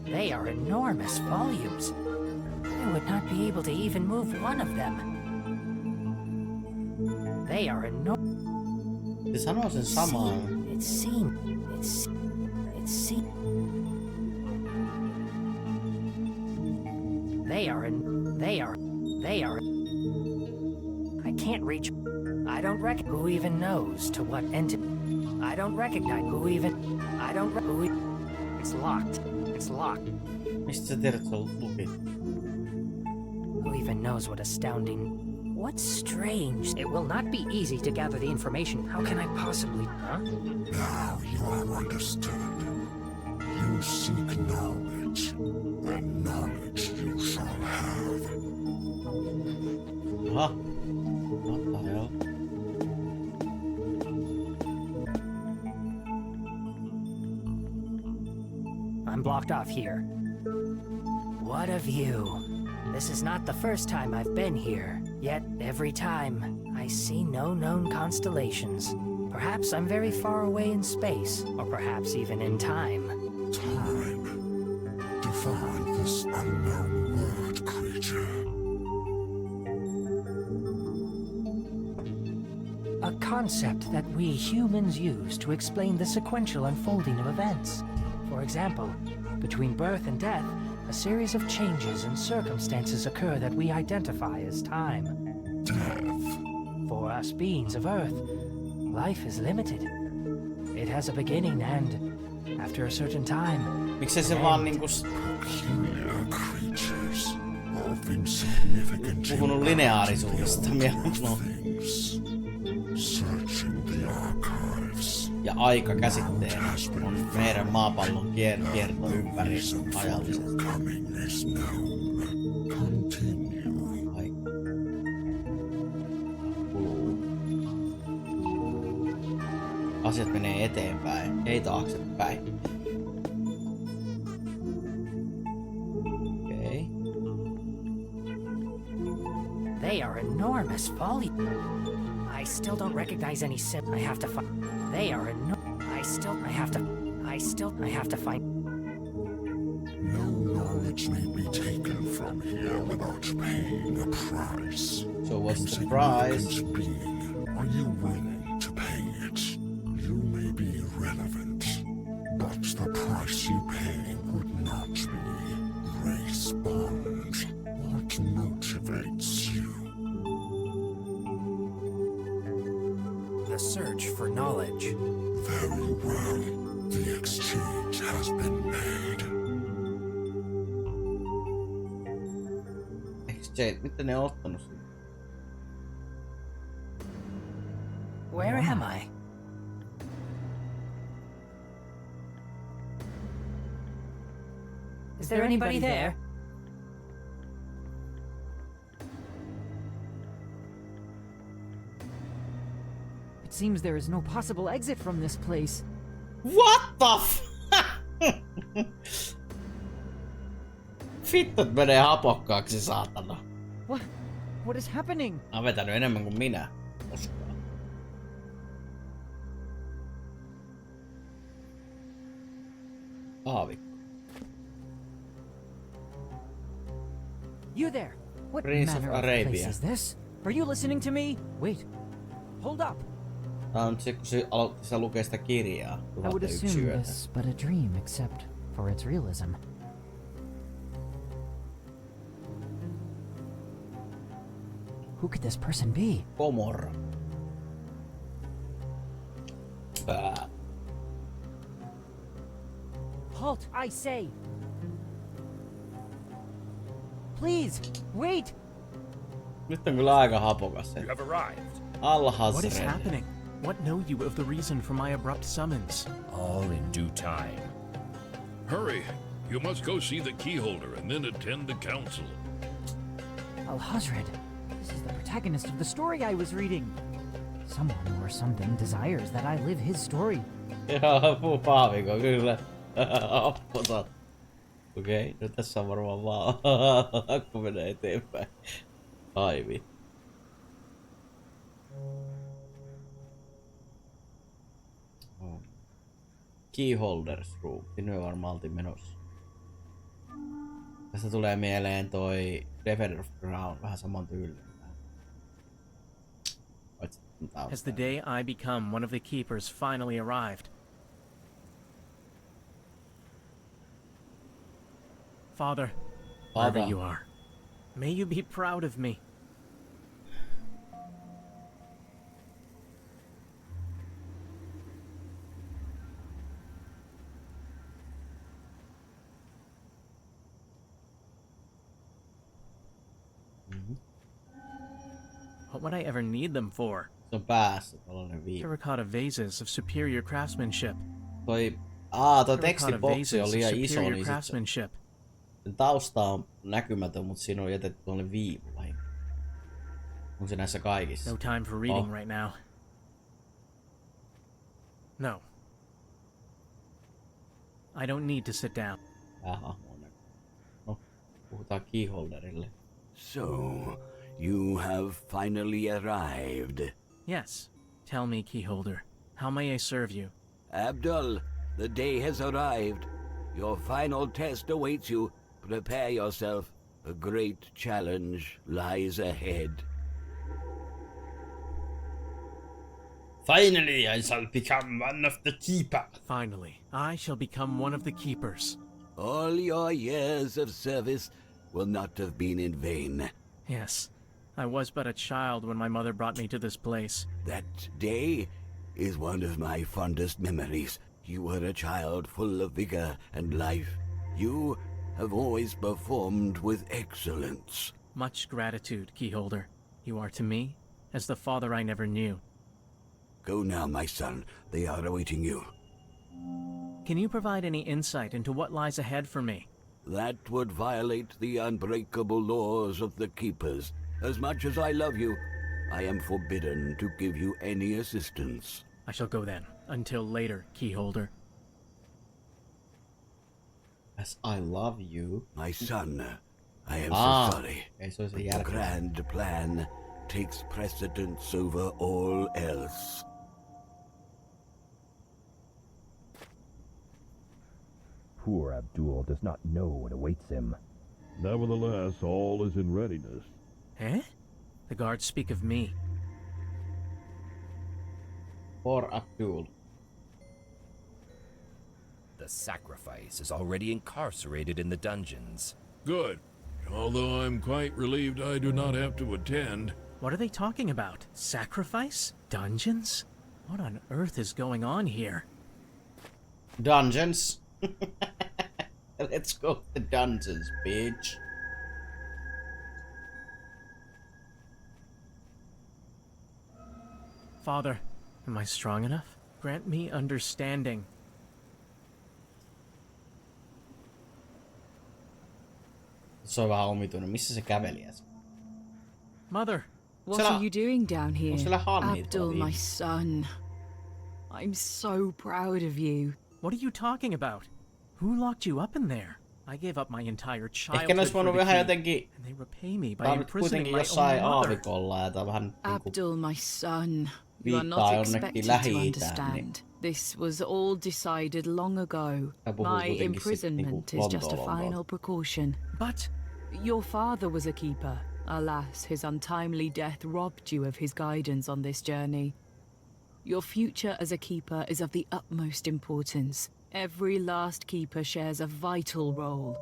They are enormous volumes. I would not be able to even move one of them. They are enormous. Se sanoo sen samaan. It seems. They are. I can't reach. I don't recognize who even knows to what entity. I don't recognize who even. I don't. Who. It's locked. It's locked. Mistä sä tiedät, se on lukittu? Who even knows what astounding... What's strange? It will not be easy to gather the information. How can I possibly... Huh? Now you are understood. You seek knowledge, and knowledge you shall have. Huh? What the hell? I'm blocked off here. What of you? This is not the first time I've been here, yet every time I see no known constellations. Perhaps I'm very far away in space, or perhaps even in time. Time. Define this unknown word, creature. A concept that we humans use to explain the sequential unfolding of events. For example, between birth and death, a series of changes and circumstances occur that we identify as time. Death. For us beings of Earth, life is limited. It has a beginning and, after a certain time... Miksei se vaan niinku... Peculiar creatures, often significant puhunut lineaarisuudesta mieluummin. Searching the archives. Ja aika käsitteenä on meidän maapallon kierto ympäri ajallisesti. Aika. Asiat menee eteenpäin, ei taaksepäin. Okei. They are enormous volume. I still don't recognize any I have to find. They are I have to find. No knowledge may be taken from here without paying a price. So what's the price? Being, are you willing to pay it? You may be irrelevant, but the price you pay would not be race bond. What motivates you? The search for knowledge. Very well. The exchange has been made. Exchange? Miten ne on ottanut sen? Where am I? Is there anybody there? It seems there is no possible exit from this place. What the Vittu menee hapokkaaksi, saatana. What is happening? On vetänyt enemmän kuin minä. Koskaan. Aavikko. You there. What Prince of manner of Arabia. place is this? Are you listening to me? Wait. Hold up. Tää on se, kun se aloitti sitä lukea sitä kirjaa. I would assume this but a dream except for its realism. Who could this person be? Komorra. Halt, I say! Please, wait! Nyt on kyllä aika hapokas. You have arrived. What is happening? What know you of the reason for my abrupt summons? All in due time. Hurry! You must go see the keyholder and then attend the council. Al-Hazred, this is the protagonist of the story I was reading. Someone or something desires that I live his story. Joo, Paaviko, kyllä. Apposat. Okei, no tässä on varmaan vaan hakku menee eteenpäin. Aivi. Keyholders room. Sinne varmaan oltiin menossa. Tästä tulee mieleen toi Defender of Crown, vähän saman tyylinen. Has the day I become one of the keepers finally arrived? Father, wherever you are, may you be proud of me. What would I ever need them for? Terracotta vases of superior craftsmanship. Toi tekstiboksi on liian iso, niin sen tausta on näkymätön, mutta siinä on jätetty tuolle viivulla. On se näissä kaikissa? No time for reading right now. No. I don't need to sit down. No, puhutaan keyholderille. So, you have finally arrived. Yes. Tell me, keyholder, how may I serve you? Abdul, the day has arrived. Your final test awaits you. Prepare yourself. A great challenge lies ahead. Finally, I shall become one of the keepers. Finally, I shall become one of the keepers. All your years of service will not have been in vain. Yes. I was but a child when my mother brought me to this place. That day is one of my fondest memories. You were a child full of vigor and life. You have always performed with excellence. Much gratitude, keyholder. You are to me as the father I never knew. Go now, my son. They are awaiting you. Can you provide any insight into what lies ahead for me? That would violate the unbreakable laws of the Keepers. As much as I love you, I am forbidden to give you any assistance. I shall go then. Until later, keyholder. As I love you. My son, I am so sorry. Okay, so it's a the grand plan takes precedence over all else. Poor Abdul does not know what awaits him. Nevertheless, all is in readiness. Eh? The guards speak of me. Poor Abdul. The sacrifice is already incarcerated in the dungeons. Good. Although I'm quite relieved I do not have to attend. What are they talking about? Sacrifice? Dungeons? What on earth is going on here? Dungeons? Let's go to the dungeons, bitch. Father, am I strong enough? Grant me understanding. Se on vähän omituinen. Missä se käveli äsken? Mother, what are you doing down here? Abdul, my son. I'm so proud of you. What are you talking about? Who locked you up in there? I gave up my entire Ehkä ne childhood for the vähän key, jotenkin... and they repay me by imprisoning my jossain own mother. aavikolla ja tää vähän Abdul, my son, you are not expected to understand. This was all decided long ago. My imprisonment is just a final precaution. But your father was a keeper. Alas, his untimely death robbed you of his guidance on this journey. Your future as a keeper is of the utmost importance. Every last keeper shares a vital role.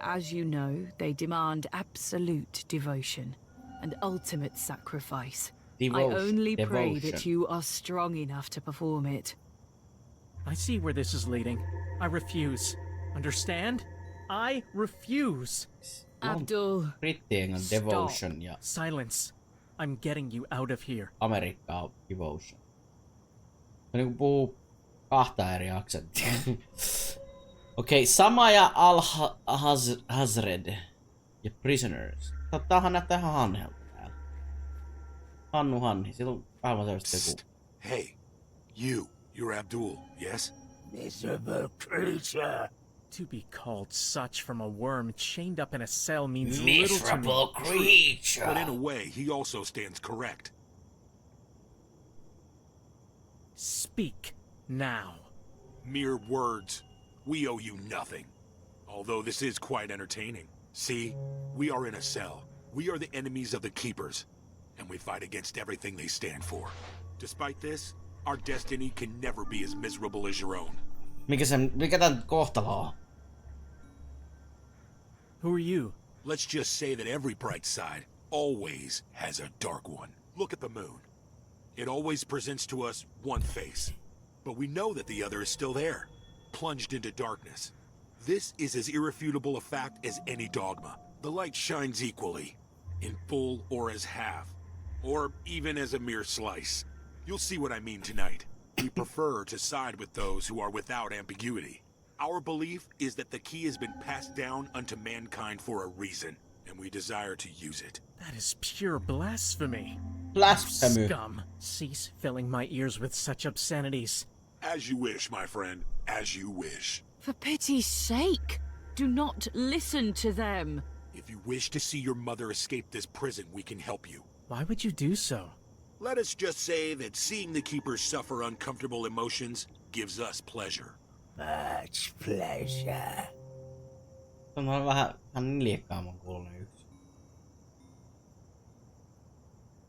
As you know, they demand absolute devotion and ultimate sacrifice. I only pray that you are strong enough to perform it. I see where this is leading. I refuse. Understand? I refuse. Abdul, devotion ja silence. I'm getting you out of here. Amerikkaa devotion. Se niinku puhuu kahta eri aksenttia. Okei, Sama ja Al-Hazred ja Prisoners. Tämähän näyttää ihan Hanhelta täällä. Hanni. Sillä on aivan selvästi joku. Hey, you're Abdul, yes? Miserable creature. To be called such from a worm chained up in a cell means little to me. Miserable creature. But in a way, he also stands correct. Speak now. Mere words. We owe you nothing. Although this is quite entertaining. See, we are in a cell. We are the enemies of the Keepers, and we fight against everything they stand for. Despite this, our destiny can never be as miserable as your own. Mikä tän kohtalo on? Who are you? Let's just say that every bright side always has a dark one. Look at the moon. It always presents to us one face, but we know that the other is still there, plunged into darkness. This is as irrefutable a fact as any dogma. The light shines equally, in full or as half, or even as a mere slice. You'll see what I mean tonight. We prefer to side with those who are without ambiguity. Our belief is that the key has been passed down unto mankind for a reason, and we desire to use it. That is pure blasphemy. Blasphemy. Scum. Cease filling my ears with such obscenities. As you wish, my friend. As you wish. For pity's sake, do not listen to them. If you wish to see your mother escape this prison, we can help you. Why would you do so? Let us just say that seeing the Keepers suffer uncomfortable emotions gives us pleasure. Much pleasure. On vähän liekkaamman kuulonen yksi.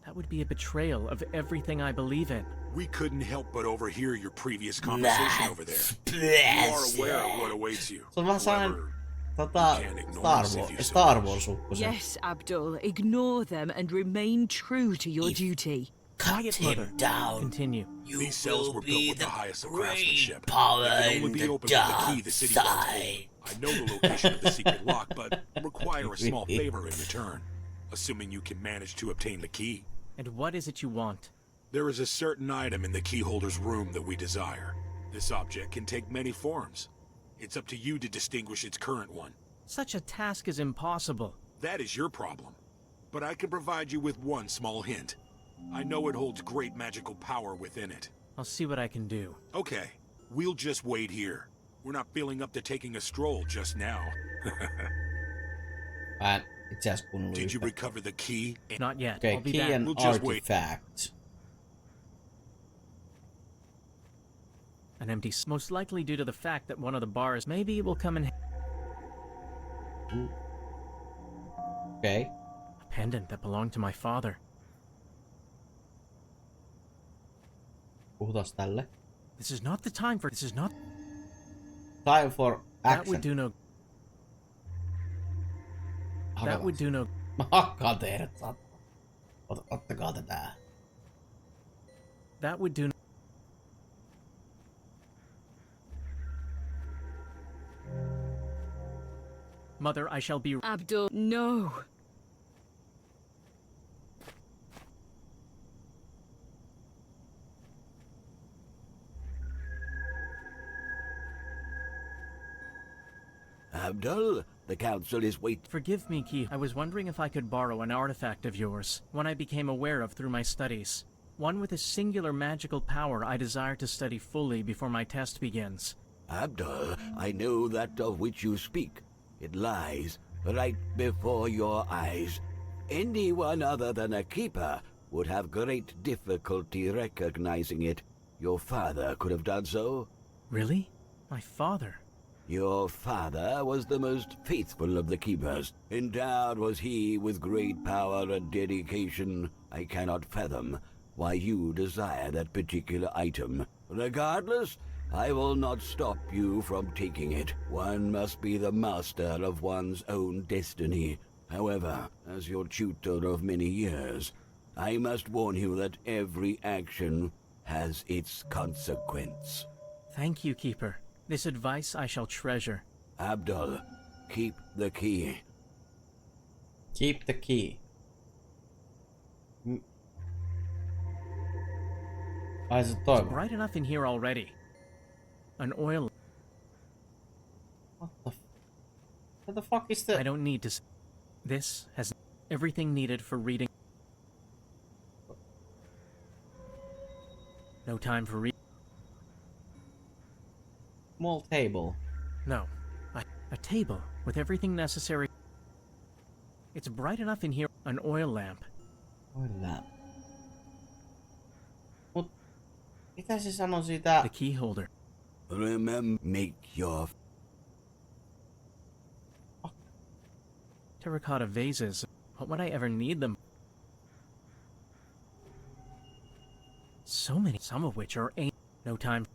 That would be a betrayal of everything I believe in. We couldn't help but overhear your previous conversation over there. You are aware of what awaits you. Se on vähän sellainen Star Wars -ukkosen. Yes, Abdul, ignore them and remain true to your duty. Cut him down. Continue. These cells were built with the highest of craftsmanship. Power They can only be opened with the key the city wants hold. I know the location of the secret lock, but require a small favor in return, assuming you can manage to obtain the key. And what is it you want? There is a certain item in the keyholder's room that we desire. This object can take many forms. It's up to you to distinguish its current one. Such a task is impossible. That is your problem. But I can provide you with one small hint. I know it holds great magical power within it. I'll see what I can do. Okay, we'll just wait here. We're not feeling up to taking a stroll just now. Did you recover the key? Not yet. Okay, I'll be key back. and We'll just artifact. An empty, most likely due to the fact that one of the bars maybe will come in. Okay. A pendant that belonged to my father. Puhutaan tälle. This is not the time for. This is not. Time for action. That would do no. That would do no. Mä hakkaan teidät. Ottakaa tätä. That would do. Mother, I shall be. Abdul, no. Abdul, the council is waiting. Forgive me, Key. I was wondering if I could borrow an artifact of yours, one I became aware of through my studies. One with a singular magical power I desire to study fully before my test begins. Abdul, I know that of which you speak. It lies right before your eyes. Anyone other than a keeper would have great difficulty recognizing it. Your father could have done so. Really? My father? Your father was the most faithful of the keepers. Endowed was he with great power and dedication. I cannot fathom why you desire that particular item. Regardless, I will not stop you from taking it. One must be the master of one's own destiny. However, as your tutor of many years, I must warn you that every action has its consequence. Thank you, Keeper. This advice I shall treasure. Abdul, keep the key. Keep the key. It's bright enough in here already. An oil... What the fuck is that? I don't need to... This has everything needed for reading. No time for reading. Small table. No. A table with everything necessary. It's bright enough in here. An oil lamp. Oil lamp. Mitä se sanoi siitä? The key holder. Remember, make your... Terracotta vases. What would I ever need them? So many, some of which are ancient. No time.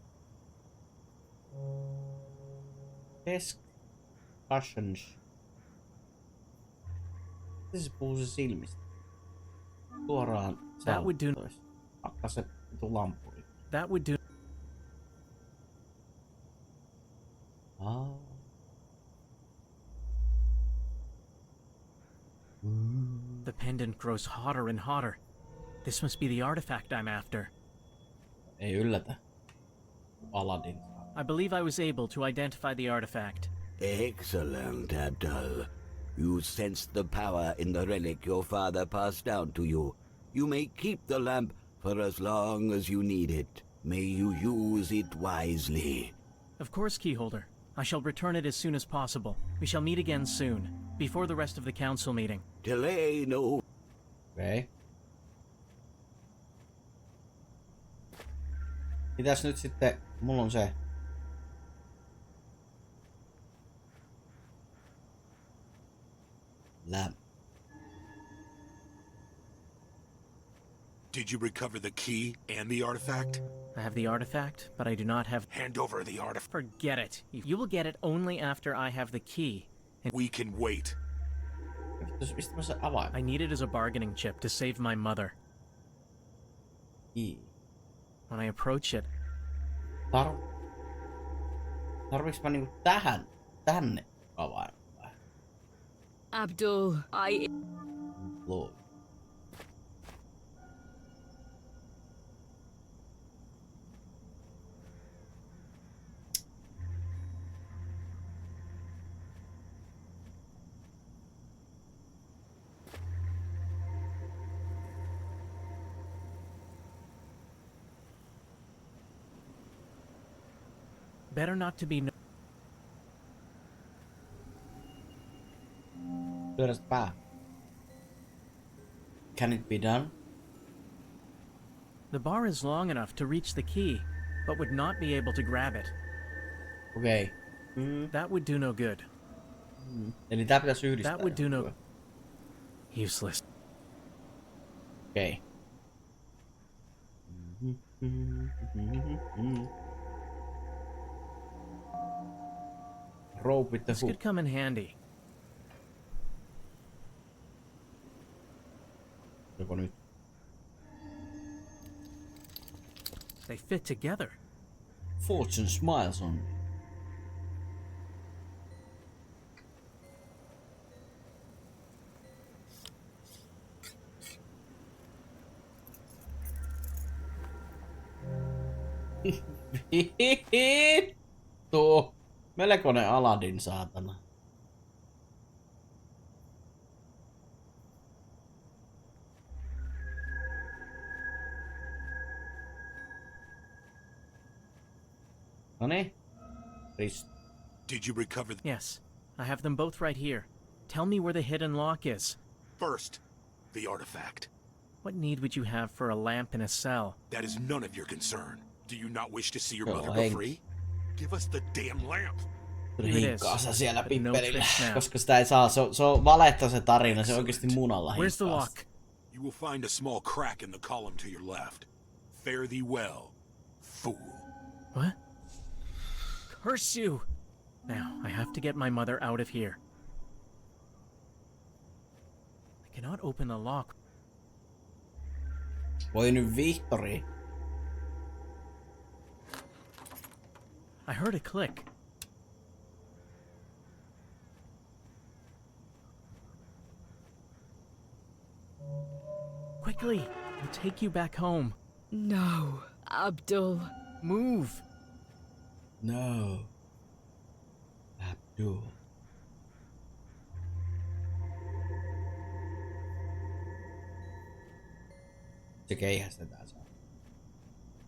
Discussions. This puhuu se silmistä. Suoraan. That would do. Hakka se lampuri. That would do. The pendant grows hotter and hotter. This must be the artifact I'm after. Ei yllätä. Aladdin. I believe I was able to identify the artifact. Excellent, Abdul. You sensed the power in the relic your father passed down to you. You may keep the lamp for as long as you need it. May you use it wisely. Of course, Keyholder. I shall return it as soon as possible. We shall meet again soon, before the rest of the council meeting. Delay no. Okay. Mitäs nyt sitten? Mulla on se. Lamp. Did you recover the key and the artifact? I have the artifact, but I do not have... Hand over the artifact. Forget it. You will get it only after I have the key. And we can wait. I need it as a bargaining chip to save my mother. When I approach it... Tarviks mä niinku tänne avain? Abdul, Lord. Better not to be... Pyörästä pää. Can it be done? The bar is long enough to reach the key, but would not be able to grab it. Okay. That would do no good. Eli tää pitäisi yhdistää. That would do no... Useless. Okay. Rope with the This could come in handy. Joko nyt? They fit together. Fortune smiles on me. Vittu! Melkoinen Aladdin, saatana. Noniin. Did you recover Yes, I have them both right here. Tell me where the hidden lock is. First, the artifact. What need would you have for a lamp in a cell? That is none of your concern. Do you not wish to see your mother go free? Give us the damn lamp. Riikkaa se siellä pippelillä, koska sitä ei saa. Se on valetta se tarina, se oikeesti munalla Where's the lock? You will find a small crack in the column to your left. Fare thee well, fool. What? Curse you! Now, I have to get my mother out of here. I cannot open the lock. Voi nyt vihtori. I heard a click. Quickly! I'll take you back home. No, Abdul. Move! No. Abdul. Se keihästetään se.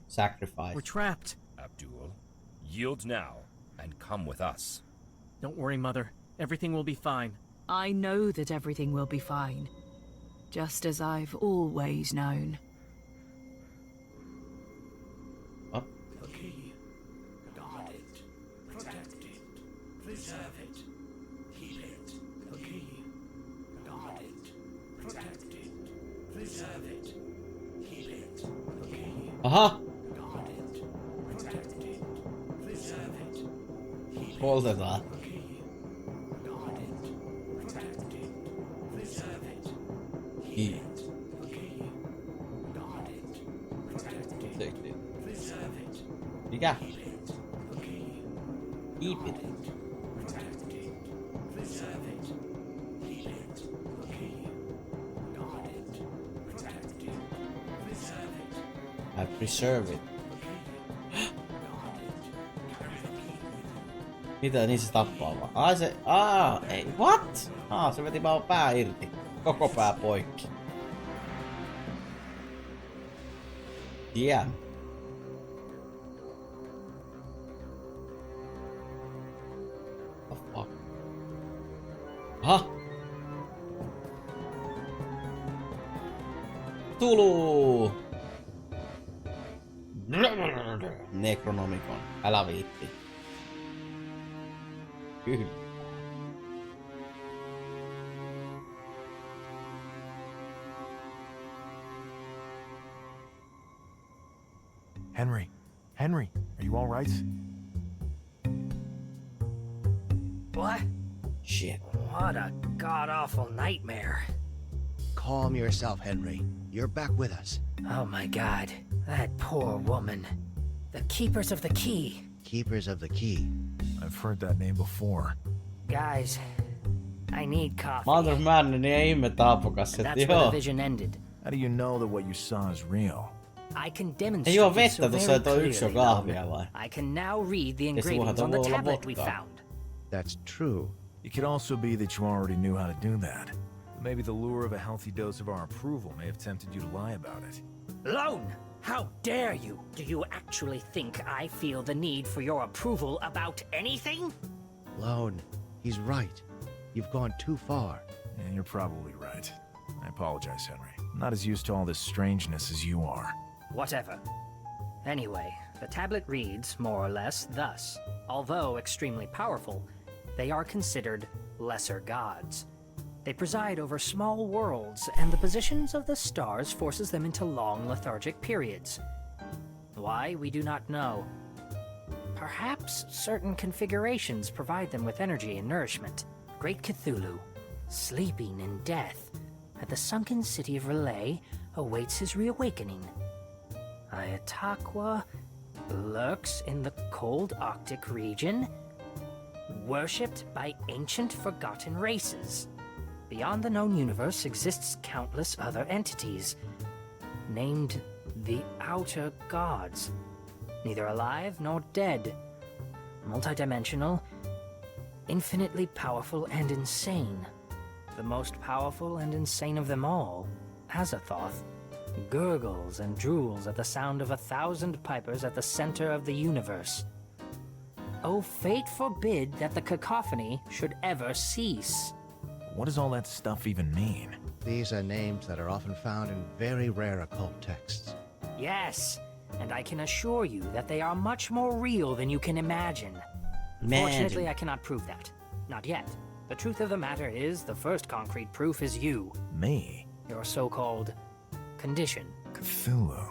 Sacrifice. We're trapped. Abdul, yield now and come with us. Don't worry, Mother. Everything will be fine. I know that everything will be fine. Just as I've always known. Oh. The key. Guard it. Protect it. Preserve it. Keep it. The key. Guard it. Protect it. Preserve it. Keep it. The key. Aha! Guard it. Protect it. Preserve it. Keep Poltetaan. it. The key. Guard it. Protect it. Preserve it. Keep it. The key. Guard it. Protect it. Take it. Preserve it. Mikä? Keep it. The key. Keep it. Protect it. Preserve it. Keep it. The key. Guard it. Protect it. Preserve it. I preserve it. Mitä niin se tappaa vaan? Ai se... ei. What? Se veti vaan pää irti. Koko pää poikki. Yeah. Oh fuck. Aha! Tulu! Necronomicon. Älä viitti. Kyllä. Henry, are you all right? What? Shit. What a god-awful nightmare. Calm yourself, Henry. You're back with us. Oh my god, that poor woman. The Keepers of the Key. Keepers of the Key. I've heard that name before. Guys, I need coffee. Mother Man, niin ei ihme taapokassetti, That's where the vision ended. How do you know that what you saw is real? I can demonstrate Ei oo it vettä so tossa, very että on yksi clearly, kahvia vai? I can now read the Ja ingredients on the voi olla tablet we vodkaa. found. That's true. It could also be that you already knew how to do that. Maybe the lure of a healthy dose of our approval may have tempted you to lie about it. Lone! How dare you? Do you actually think I feel the need for your approval about anything? Lone, he's right. You've gone too far. Yeah, you're probably right. I apologize, Henry. I'm not as used to all this strangeness as you are. Whatever. Anyway, the tablet reads, more or less, thus. Although extremely powerful, they are considered lesser gods. They preside over small worlds, and the positions of the stars forces them into long lethargic periods. Why, we do not know. Perhaps certain configurations provide them with energy and nourishment. Great Cthulhu, sleeping in death, at the sunken city of Relay, awaits his reawakening. Ayataqua lurks in the cold Arctic region, worshipped by ancient forgotten races. Beyond the known universe exists countless other entities, named the Outer Gods, neither alive nor dead, multidimensional, infinitely powerful and insane. The most powerful and insane of them all, Azathoth, gurgles and drools at the sound of 1,000 pipers at the center of the universe. Oh, fate forbid that the cacophony should ever cease. What does all that stuff even mean? These are names that are often found in very rare occult texts. Yes, and I can assure you that they are much more real than you can imagine. Unfortunately, I cannot prove that. Not yet. The truth of the matter is, the first concrete proof is you. Me? Your so-called condition. Cthulhu.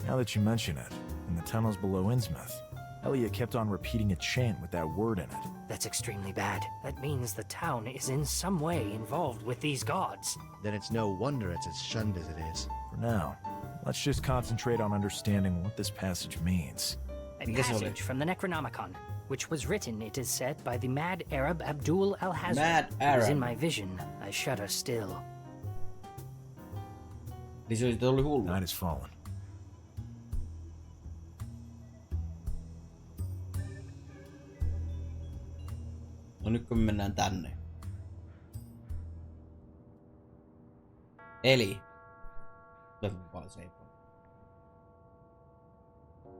Now that you mention it, in the tunnels below Innsmouth, Elliot kept on repeating a chant with that word in it. That's extremely bad. That means the town is in some way involved with these gods. Then it's no wonder it's as shunned as it is. For now, let's just concentrate on understanding what this passage means. A passage from the Necronomicon, which was written, it is said, by the mad Arab Abdul al-Hazred. Mad It Arab. was in my vision. I shudder still. Night has fallen. No nyt kun me mennään tänne. Eli.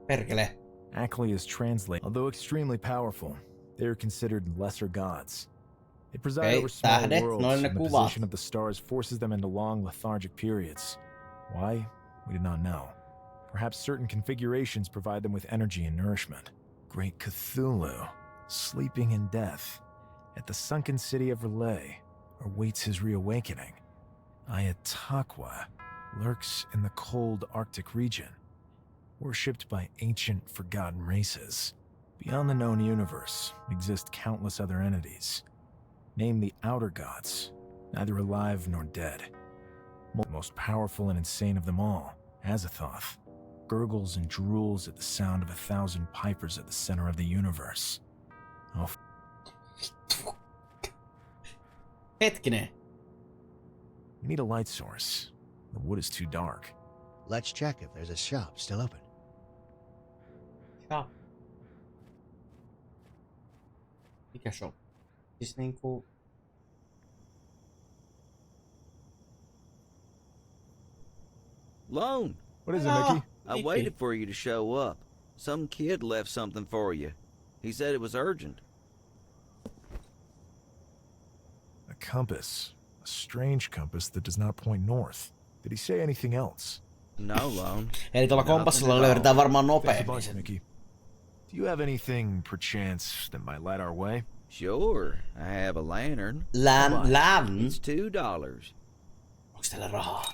Perkele. Ackley is translated. Although extremely powerful, they are considered lesser gods. They preside over small worlds, and the position of the stars forces them into long lethargic periods. Why? We do not know. Perhaps certain configurations provide them with energy and nourishment. Great Cthulhu, sleeping in death, at the sunken city of Relay, awaits his reawakening. Ayatakwa lurks in the cold Arctic region, worshipped by ancient forgotten races. Beyond the known universe exist countless other entities. Name the outer gods, neither alive nor dead. The most powerful and insane of them all, Azathoth, gurgles and drools at the sound of 1,000 pipers at the center of the universe. Oh, Hetkinen. We need a light source. The wood is too dark. Let's check if there's a shop still open. Shop. Mikä shop? Siis niinku... Lone. What is it, Mickey? I waited for you to show up. Some kid left something for you. He said it was urgent. A compass. A strange compass that does not point north. Did he say anything else? No, Lone. Eli tuolla kompassilla löydetään varmaan nopeammin. Thanks a bunch, Mickey. Do you have anything, perchance, that might light our way? Sure. I have a lantern. Lantern? It's $2. Onks teillä rahaa?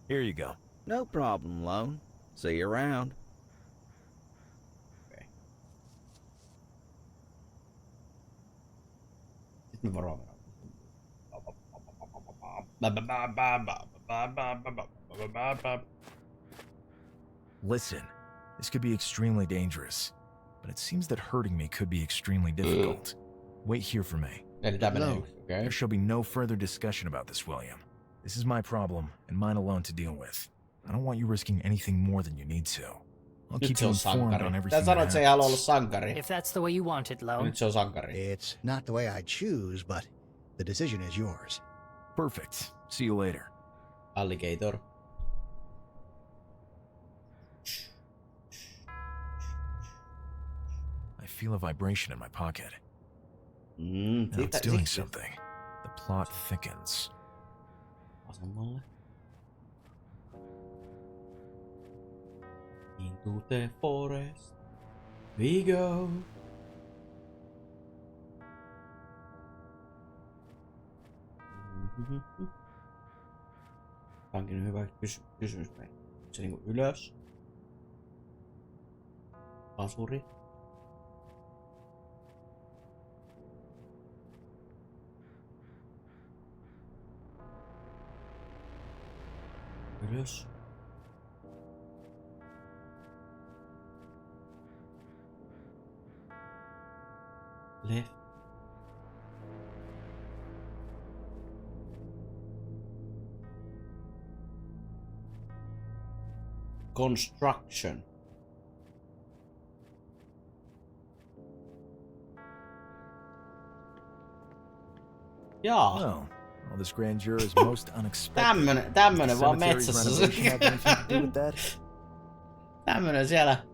Here you go. No problem, Lone. See you around. Okay. Sitten me varoamme. Listen, this could be extremely dangerous, but it seems that hurting me could be extremely difficult. Wait here for me. Okay. There shall be no further discussion about this, William. This is my problem, and mine alone to deal with. I don't want you risking anything more than you need to. I'll keep you informed on everything that happens. If that's the way you want it, Lone. It's not the way I choose, but the decision is yours. Perfect. See you later. Alligator. I feel a vibration in my pocket. Now it's doing something. The plot thickens. Vasemmalle. Into the forest we go. Onkin hyvä kysymys. Se niinku ylös. Asuri. Ylös. Left. Construction. Jaa. Well, all this grandeur is most unexpected. Tämmönen vaan Cemetery's metsässä. renovation have anything to do with that? Tämmönen siellä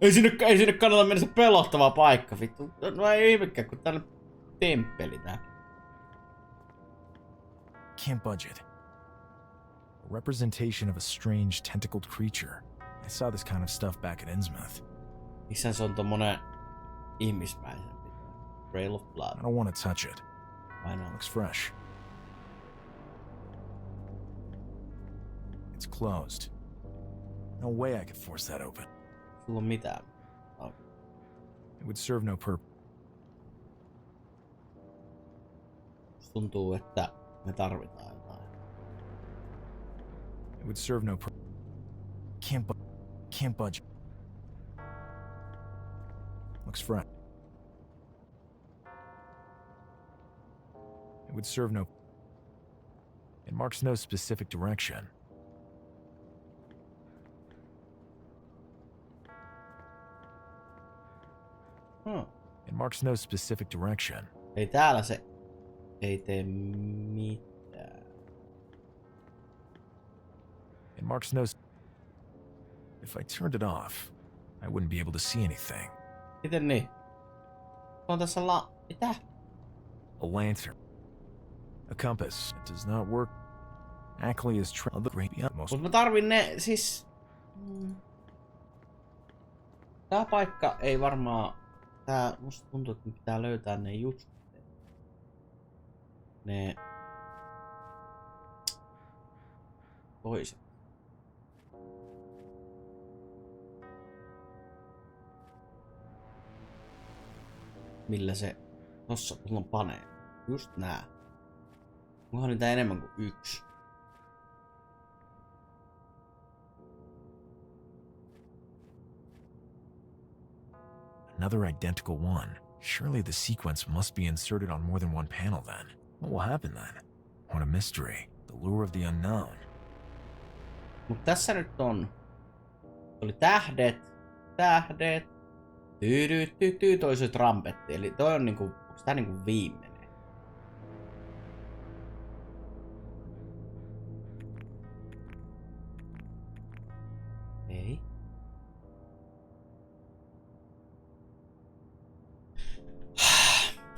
Ei sinne kannata mennä, se pelottava paikka, vittu. No ei ihmekään, kun täällä temppeli tää. Can't budget. A representation of a strange tentacled creature. I saw this kind of stuff back at Innsmouth. Missä se on tommonen ihmismäisen? Trail of blood. I don't want to touch it. Why not? Looks fresh. It's closed. No way I could force that open. Sulla on mitään. Oh. It would serve no purpose. Tuntuu, että me tarvitaan jotain. It would serve no purpose. Can't budge. Looks fresh. It would serve no. It marks no specific direction. It marks no specific direction. Ei täällä se ei tee mitään. It marks no. If I turned it off, I wouldn't be able to see anything. Miten niin? On tässä mitä? A lantern. A compass. It does not work. Ackley is trying the great beyond most. Mut mä tarvin ne siis. Tää paikka ei varmaan. Tää musta tuntuu, että pitää löytää ne just. Ne toiset. Millä se tossa mulla panee. Just nää. Mulla on niitä enemmän kuin yksi. Another identical one. Surely the sequence must be inserted on more than one panel then. What will happen then? What a mystery. The lure of the unknown. Mut tässä nyt on. Oli tähdet. Toi se trampetti. Eli toi on niinku. Onks tää niinku viimeinen? Ei.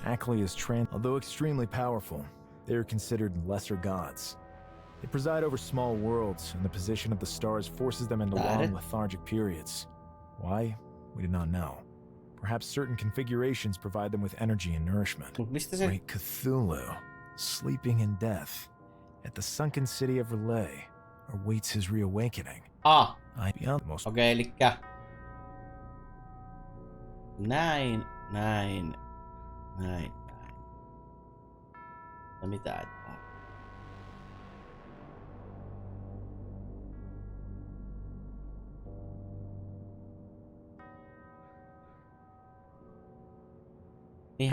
Ackley is although extremely powerful, they are considered lesser gods. They preside over small worlds, and the position of the stars forces them into long lethargic periods. Why? We do not know. Perhaps certain configurations provide them with energy and nourishment. Great Cthulhu, sleeping in death, at the sunken city of Relay, awaits his reawakening. Okei, elikkä näin. Ja mitä et vaan.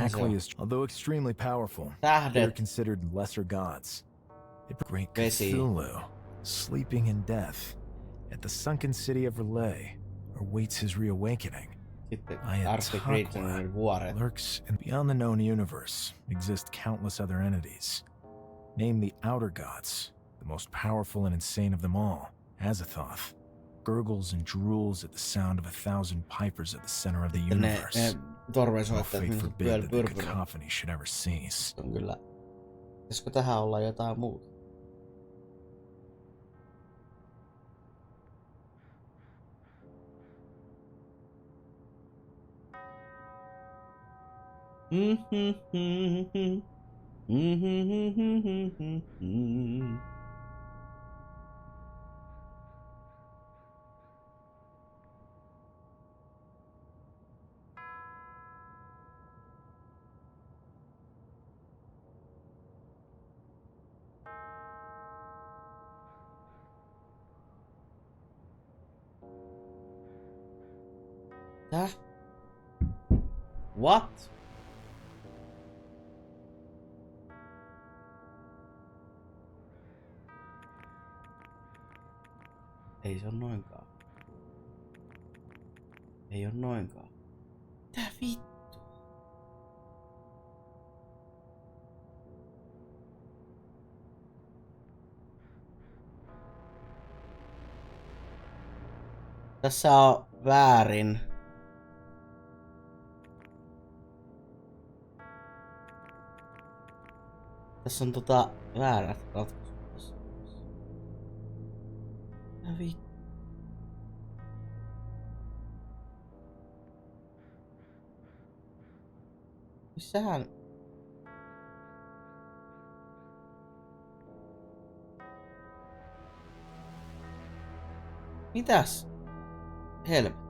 Ackley is, although extremely powerful, they are considered lesser gods. Great Cthulhu, sleeping in death, at the sunken city of Relay, awaits his reawakening. Ayatollah lurks, and beyond the known universe exist countless other entities. Name the outer gods, the most powerful and insane of them all, Azathoth, gurgles and drools at the sound of 1,000 pipers at the center of the universe. No fate forbid that the cacophony should ever cease. Kyllä. Pitäisikö tähän olla jotain muuta? What? Ei se on noinkaan. Ei oo noinkaan. Mitä vittu? Tässä on väärin. Tässä on väärät ratkaisut. Ja vittu. Missähän? Mitäs? Helvetti.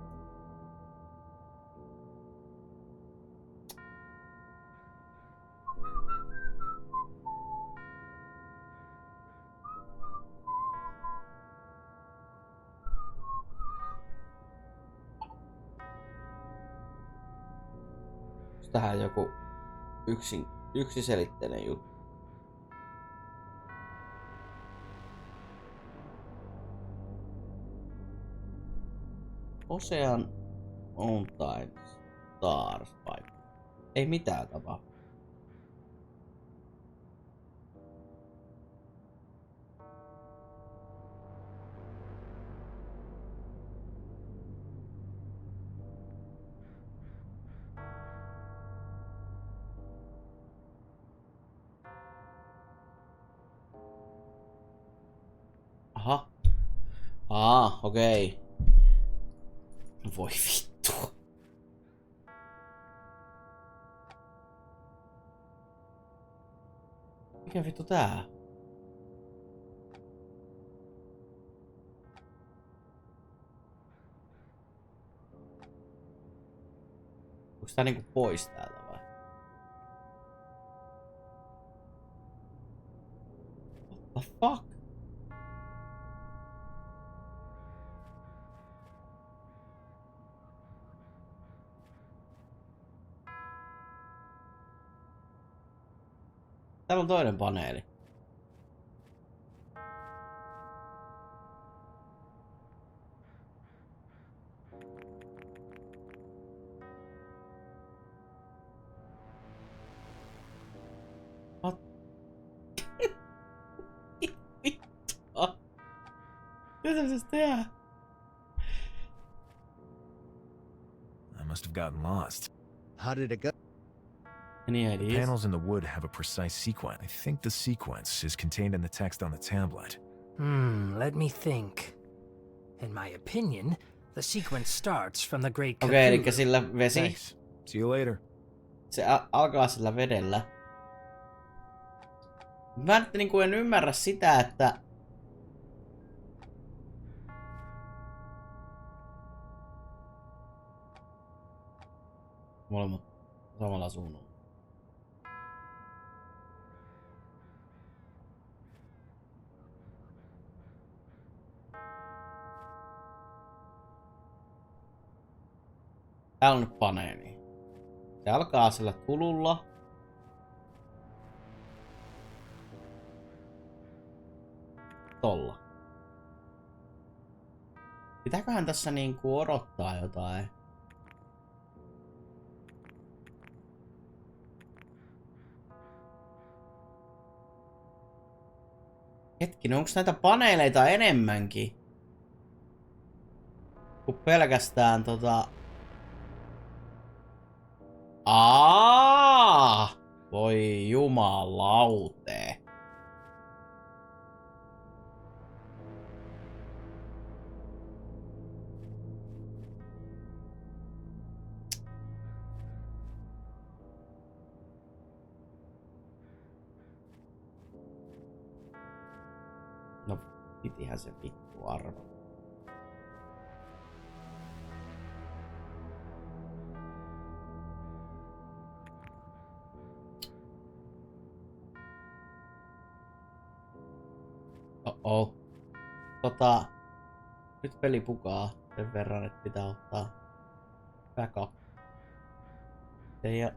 Tähän joku yksiselitteinen juttu. Ocean Mountain Stars paikka. Ei mitään tapahdu. Aha. Okei. Voi vittu. Mikä vittu tää? Onks tää niinku pois täältä vai? What the fuck? Täällä on toinen paneeli. What? Vittua. Mitä se tehdään? I must have gotten lost. How did it go? Any The ideas? panels in the wood have a precise sequence. I think the sequence is contained in the text on the tablet. Let me think. In my opinion, the sequence starts from the great Okei, eli Cthulhu. sillä vesi. Thanks. See you later. Se alkaa sillä vedellä. Mä nyt niinku en ymmärrä sitä, että molemmat samalla suunnalla. Täällä on nyt paneeli. Se alkaa sillä kululla. Tolla. Pitääköhän tässä niinku odottaa jotain? Hetkinen, onko näitä paneeleita enemmänkin? Kuin pelkästään Voi jumalaute. No, pitihän se vittu arvata. Nyt peli pukaa sen verran, että pitää ottaa backup. Ja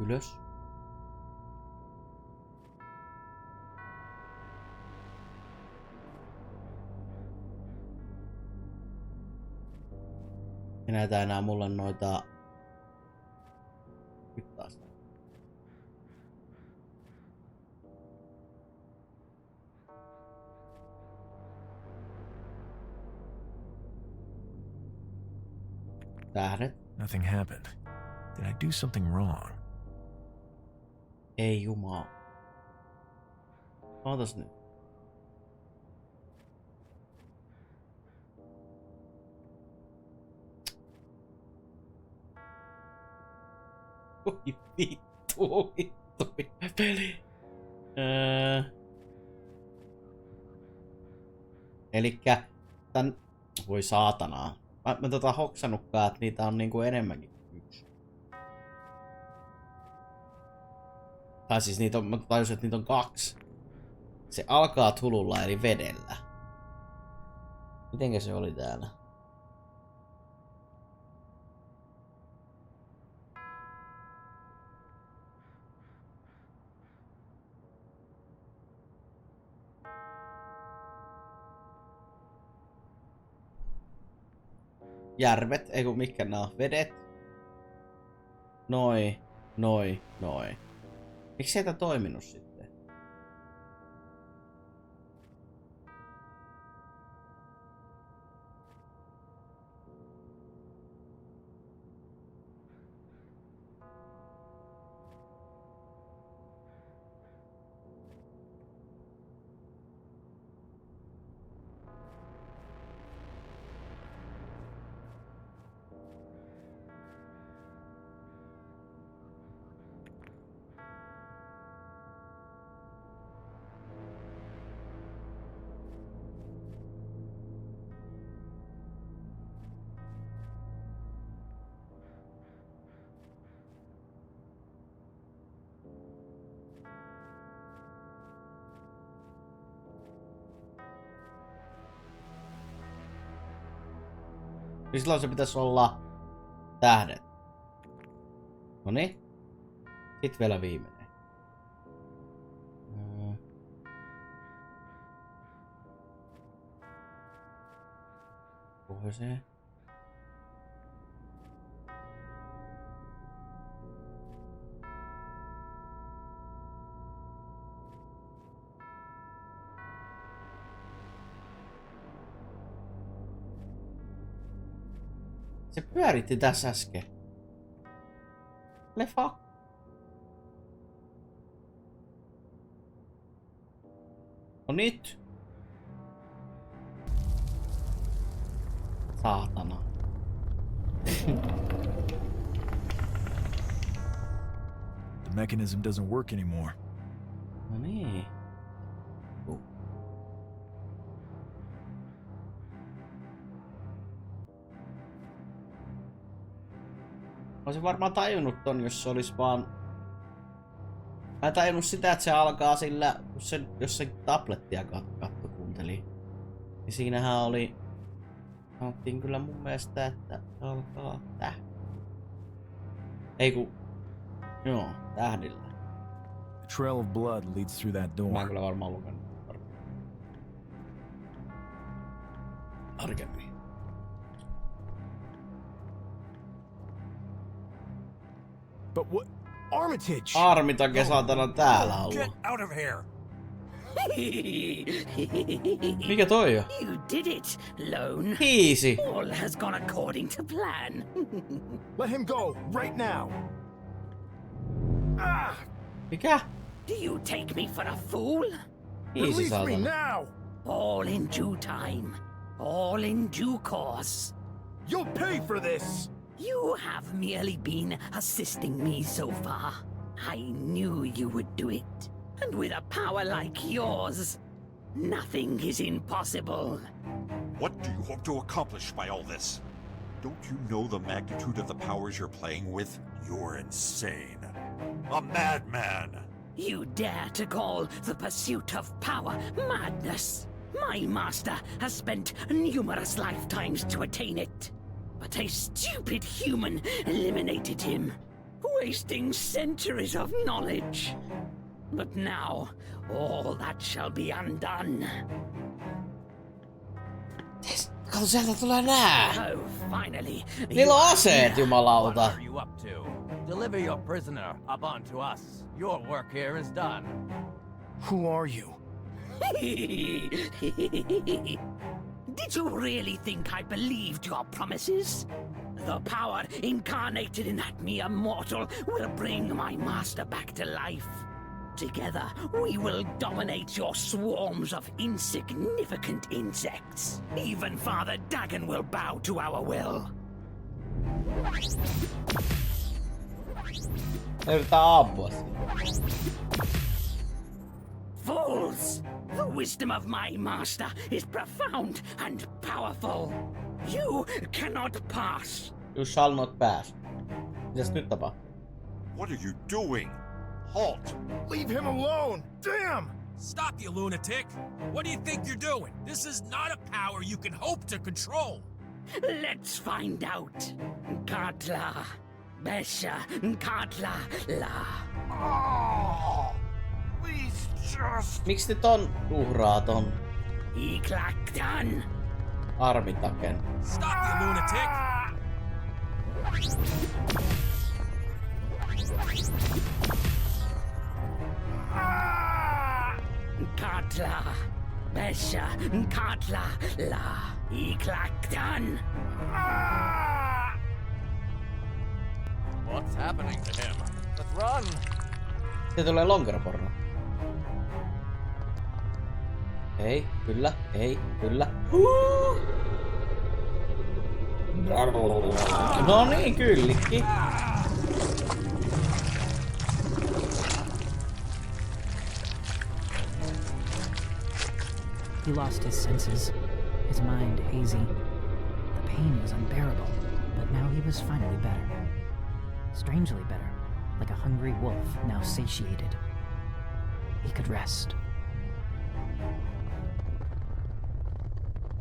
ylös. Ei näytä enää mulle noita hyppäästä. Tähdet. Nothing happened. Did I do something wrong? Ei jumala. Ootas nyt. Oi vittu peli. Elikkä tän... Voi saatanaa. Mä hoksannutkaan, että niitä on niinku enemmänkin kuin yksi. Tai siis niitä on, mä tajusin, että niitä on 2. Se alkaa tululla eli vedellä. Mitenkä se oli täällä? Järvet, ei kun mitkä nää on, vedet. Noi. Miksi ei tää toiminut sitten? Niin silloin se pitäisi olla tähdet. Noniin. Sitten vielä viimeinen. Pohjoiseen. Se pyöritti tässä äsken. Lefa. No nyt. Saatana. The mechanism doesn't work anymore. No niin. Olisin varmaan tajunnut ton, jos se olisi vaan... Mä en tajunnut sitä, että se alkaa sillä, jos se tablettia katto kuunteli. Niin siinähän oli... Sanottiin kyllä mun mielestä, että se alkaa Ei ku... Joo, tähdillä. The trail of blood leads through that door. Mä oon kyllä varmaan lukenut tarkemmin. But what? Armitage! Armitage saatana täällä ollut. Get out of here! Mikä toi on? You did it, Lone. Easy. All has gone according to plan. Let him go right now. Ah! Mikä? Do you take me for a fool? Easy, Release me now! All in due time. All in due course. You'll pay for this! You have merely been assisting me so far. I knew you would do it. And with a power like yours, nothing is impossible. What do you hope to accomplish by all this? Don't you know the magnitude of the powers you're playing with? You're insane. A madman! You dare to call the pursuit of power madness? My master has spent numerous lifetimes to attain it. But a stupid human eliminated him, wasting centuries of knowledge. But now, all that shall be undone. Kato, sieltä tulee nää! Oh, finally. Niillä on aseet, jumalauta! What are you up to? Deliver your prisoner up onto us. Your work here is done. Who are you? Did you really think I believed your promises? The power incarnated in that mere mortal will bring my master back to life. Together, we will dominate your swarms of insignificant insects. Even Father Dagon will bow to our will. Fools! The wisdom of my master is profound and powerful. You cannot pass. You shall not pass. Mitäs nyt tapaa? What are you doing? Halt! Leave him alone! Damn! Stop, you lunatic! What do you think you're doing? This is not a power you can hope to control. Let's find out. Katla. Besha. Katla. La. Oh, please just... Miksi te ton uhraa ton Iklaktan. armitaken? Stop, you lunatic! Katla. Besha. Katla. La. Iklaktan. What's happening to him? Let's run! Se tulee lonkeroporno. Ei, kyllä, ei, kyllä. No niin, kyllikki. He lost his senses, his mind hazy. The pain was unbearable, but now he was finally better. Strangely better, like a hungry wolf now satiated. He could rest.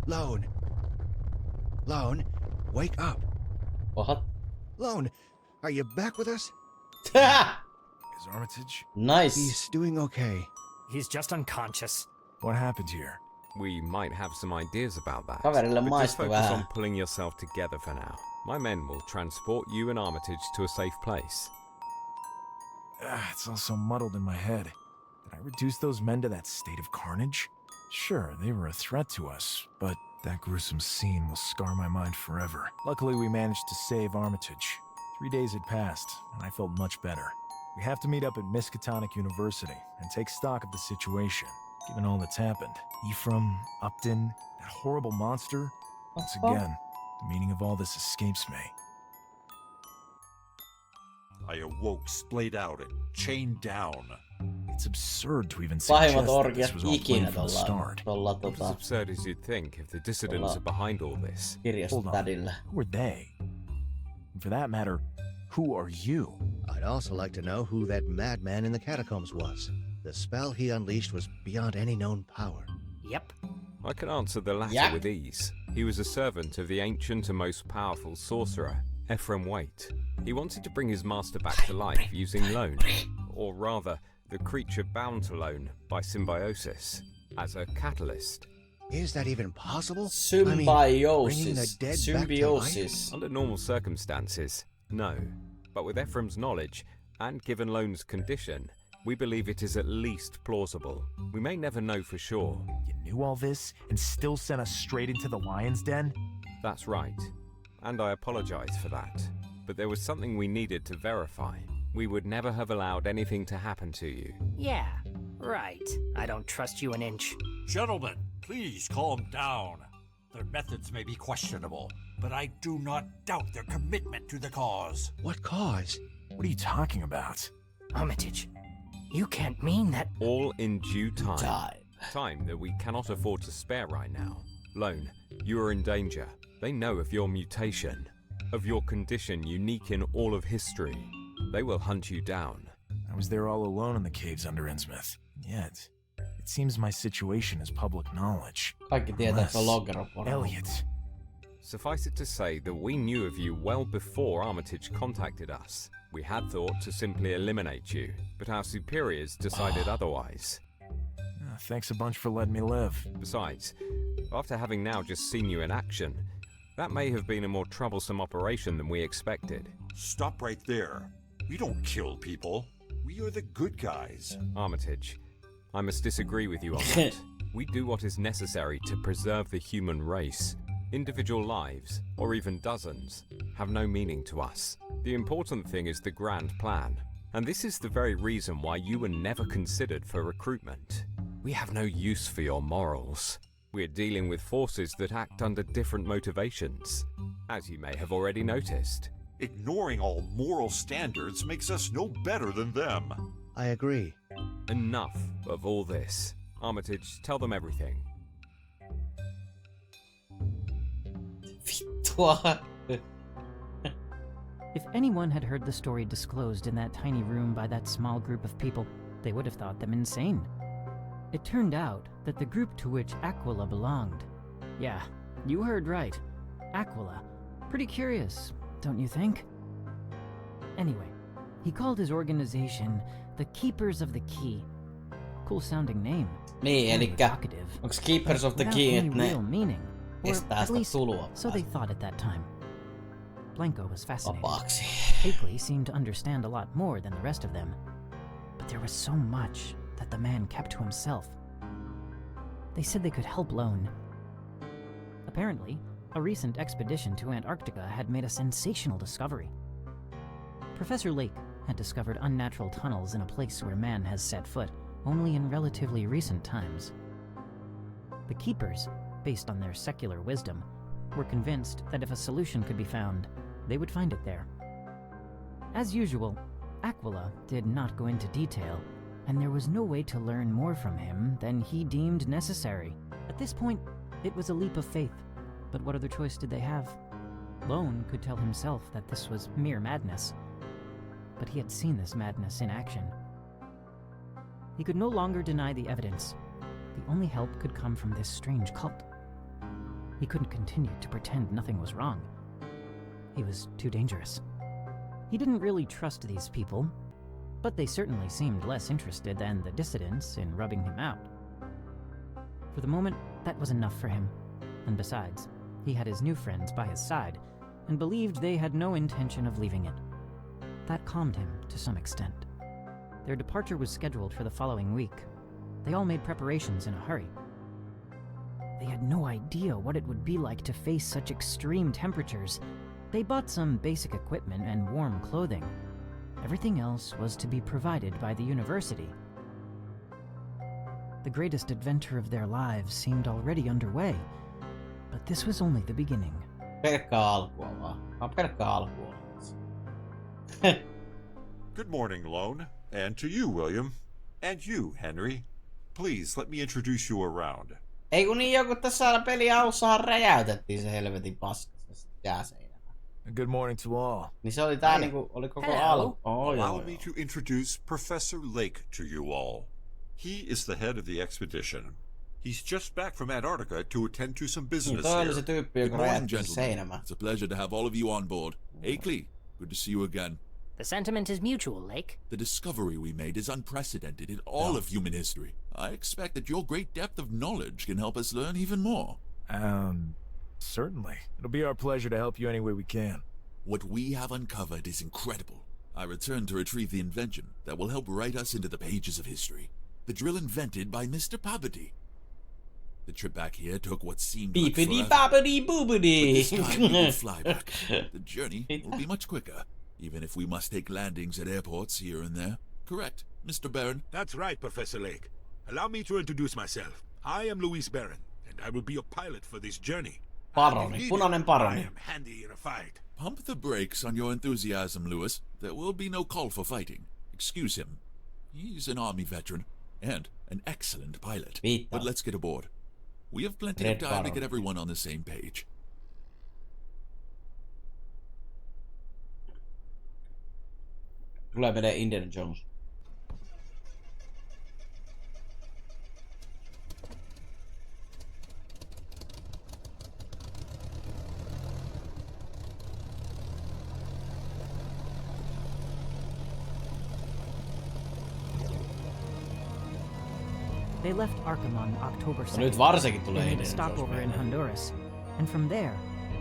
Lone! Lone, wake up! What? Lone, are you back with us? Is Armitage? Nice. He's doing okay. He's just unconscious. What happened here? We might have some ideas about that. Kaverille But just maistui focus vähän. on pulling yourself together for now. My men will transport you and Armitage to a safe place. It's all so muddled in my head. Did I reduce those men to that state of carnage? Sure, they were a threat to us, but that gruesome scene will scar my mind forever. Luckily, we managed to save Armitage. 3 days had passed, and I felt much better. We have to meet up at Miskatonic University and take stock of the situation, given all that's happened. Ephraim, Upton, that horrible monster. Once again, the meaning of all this escapes me. I awoke splayed out and chained down. It's absurd to even Pahimmat suggest that orgiat this was all ikinä planned from the start. tolla Not as absurd as you'd think if the dissidents are behind all this. Hold on. Who are they? And for that matter, who are you? I'd also like to know who that madman in the catacombs was. The spell he unleashed was beyond any known power. Yep. I can answer the latter with ease. He was a servant of the ancient and most powerful sorcerer, Ephraim Waite. He wanted to bring his master back to life using Lone, or rather, the creature bound to Lone by symbiosis, as a catalyst. Is that even possible? Symbiosis. Symbiosis. Under normal circumstances, no. But with Ephraim's knowledge, and given Lone's condition, we believe it is at least plausible. We may never know for sure. You knew all this and still sent us straight into the lion's den? That's right. And I apologize for that. But there was something we needed to verify. We would never have allowed anything to happen to you. Yeah, right. I don't trust you an inch. Gentlemen, please calm down. Their methods may be questionable, but I do not doubt their commitment to the cause. What cause? What are you talking about? Armitage, you can't mean that. All in due time. Time that we cannot afford to spare right now. Lone, you are in danger. They know of your mutation, of your condition unique in all of history. They will hunt you down. I was there all alone in the caves under Innsmouth. Yet, it seems my situation is public knowledge. Unless Elliot. Suffice it to say that we knew of you well before Armitage contacted us. We had thought to simply eliminate you, but our superiors decided otherwise. Thanks a bunch for letting me live. Besides, after having now just seen you in action, that may have been a more troublesome operation than we expected. Stop right there. We don't kill people. We are the good guys. Armitage, I must disagree with you on that. We do what is necessary to preserve the human race. Individual lives, or even dozens, have no meaning to us. The important thing is the grand plan. And this is the very reason why you were never considered for recruitment. We have no use for your morals. We're dealing with forces that act under different motivations, as you may have already noticed. Ignoring all moral standards makes us no better than them. I agree. Enough of all this. Armitage, tell them everything. If anyone had heard the story disclosed in that tiny room by that small group of people, they would have thought them insane. It turned out that the group to which Aquila belonged. Yeah, you heard right. Aquila. Pretty curious, don't you think? Anyway, he called his organization the Keepers of the Key. Cool sounding name. Niin, elikkä onks Keepers of the Key, et ne estää sitä tuloa? So they thought at that time. Blanco was fascinated. Akeley seemed to understand a lot more than the rest of them. But there was so much that the man kept to himself. They said they could help Lone. Apparently, a recent expedition to Antarctica had made a sensational discovery. Professor Lake had discovered unnatural tunnels in a place where man has set foot only in relatively recent times. The Keepers, based on their secular wisdom, were convinced that if a solution could be found, they would find it there. As usual, Aquila did not go into detail, and there was no way to learn more from him than he deemed necessary. At this point, it was a leap of faith, but what other choice did they have? Lone could tell himself that this was mere madness, but he had seen this madness in action. He could no longer deny the evidence. The only help could come from this strange cult. He couldn't continue to pretend nothing was wrong. He was too dangerous. He didn't really trust these people, but they certainly seemed less interested than the dissidents in rubbing him out. For the moment, that was enough for him. And besides, he had his new friends by his side, and believed they had no intention of leaving it. That calmed him to some extent. Their departure was scheduled for the following week. They all made preparations in a hurry. They had no idea what it would be like to face such extreme temperatures. They bought some basic equipment and warm clothing. Everything else was to be provided by the university. The greatest adventure of their lives seemed already underway, but this was only the beginning. Good morning, Lone. And to you, William. And you, Henry. Please, let me introduce you around. Ei kun niin joku tässä peli alussahan räjäytettiin se helvetin paska jääseinä. Good morning to all. Niin se oli tää niinku, oli koko alku. Allow me to introduce Professor Lake to you all. He is the head of the expedition. He's just back from Antarctica to attend to some business here. Good morning, gentlemen. It's a pleasure to have all of you on board. Akeley, good to see you again. The sentiment is mutual, Lake. The discovery we made is unprecedented in all of human history. I expect that your great depth of knowledge can help us learn even more. Certainly. It'll be our pleasure to help you any way we can. What we have uncovered is incredible. I return to retrieve the invention that will help write us into the pages of history. The drill invented by Mr. Poverty. The trip back here took what seemed like forever. But this time we will fly back. The journey will be much quicker, even if we must take landings at airports here and there. Correct, Mr. Baron? That's right, Professor Lake. Allow me to introduce myself. I am Louis Baron, and I will be your pilot for this journey. Paroni, punainen paroni. I am handy in a fight. Pump the brakes on your enthusiasm, Louis. There will be no call for fighting. Excuse him. He's an army veteran, and an excellent pilot. But let's get aboard. We have plenty of time to get everyone on the same page. Tulee menee Indiana Jones. They left Arkham on October 2nd. Nyt varsinkin tulee They made a Indiana Jones stopover in Honduras, and from there,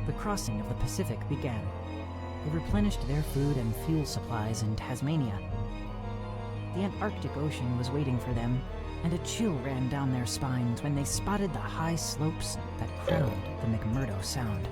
the crossing of the Pacific began. They replenished their food and fuel supplies in Tasmania. The Antarctic Ocean was waiting for them, and a chill ran down their spines when they spotted the high slopes that crowned the McMurdo Sound.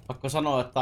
Pakko sanoa, että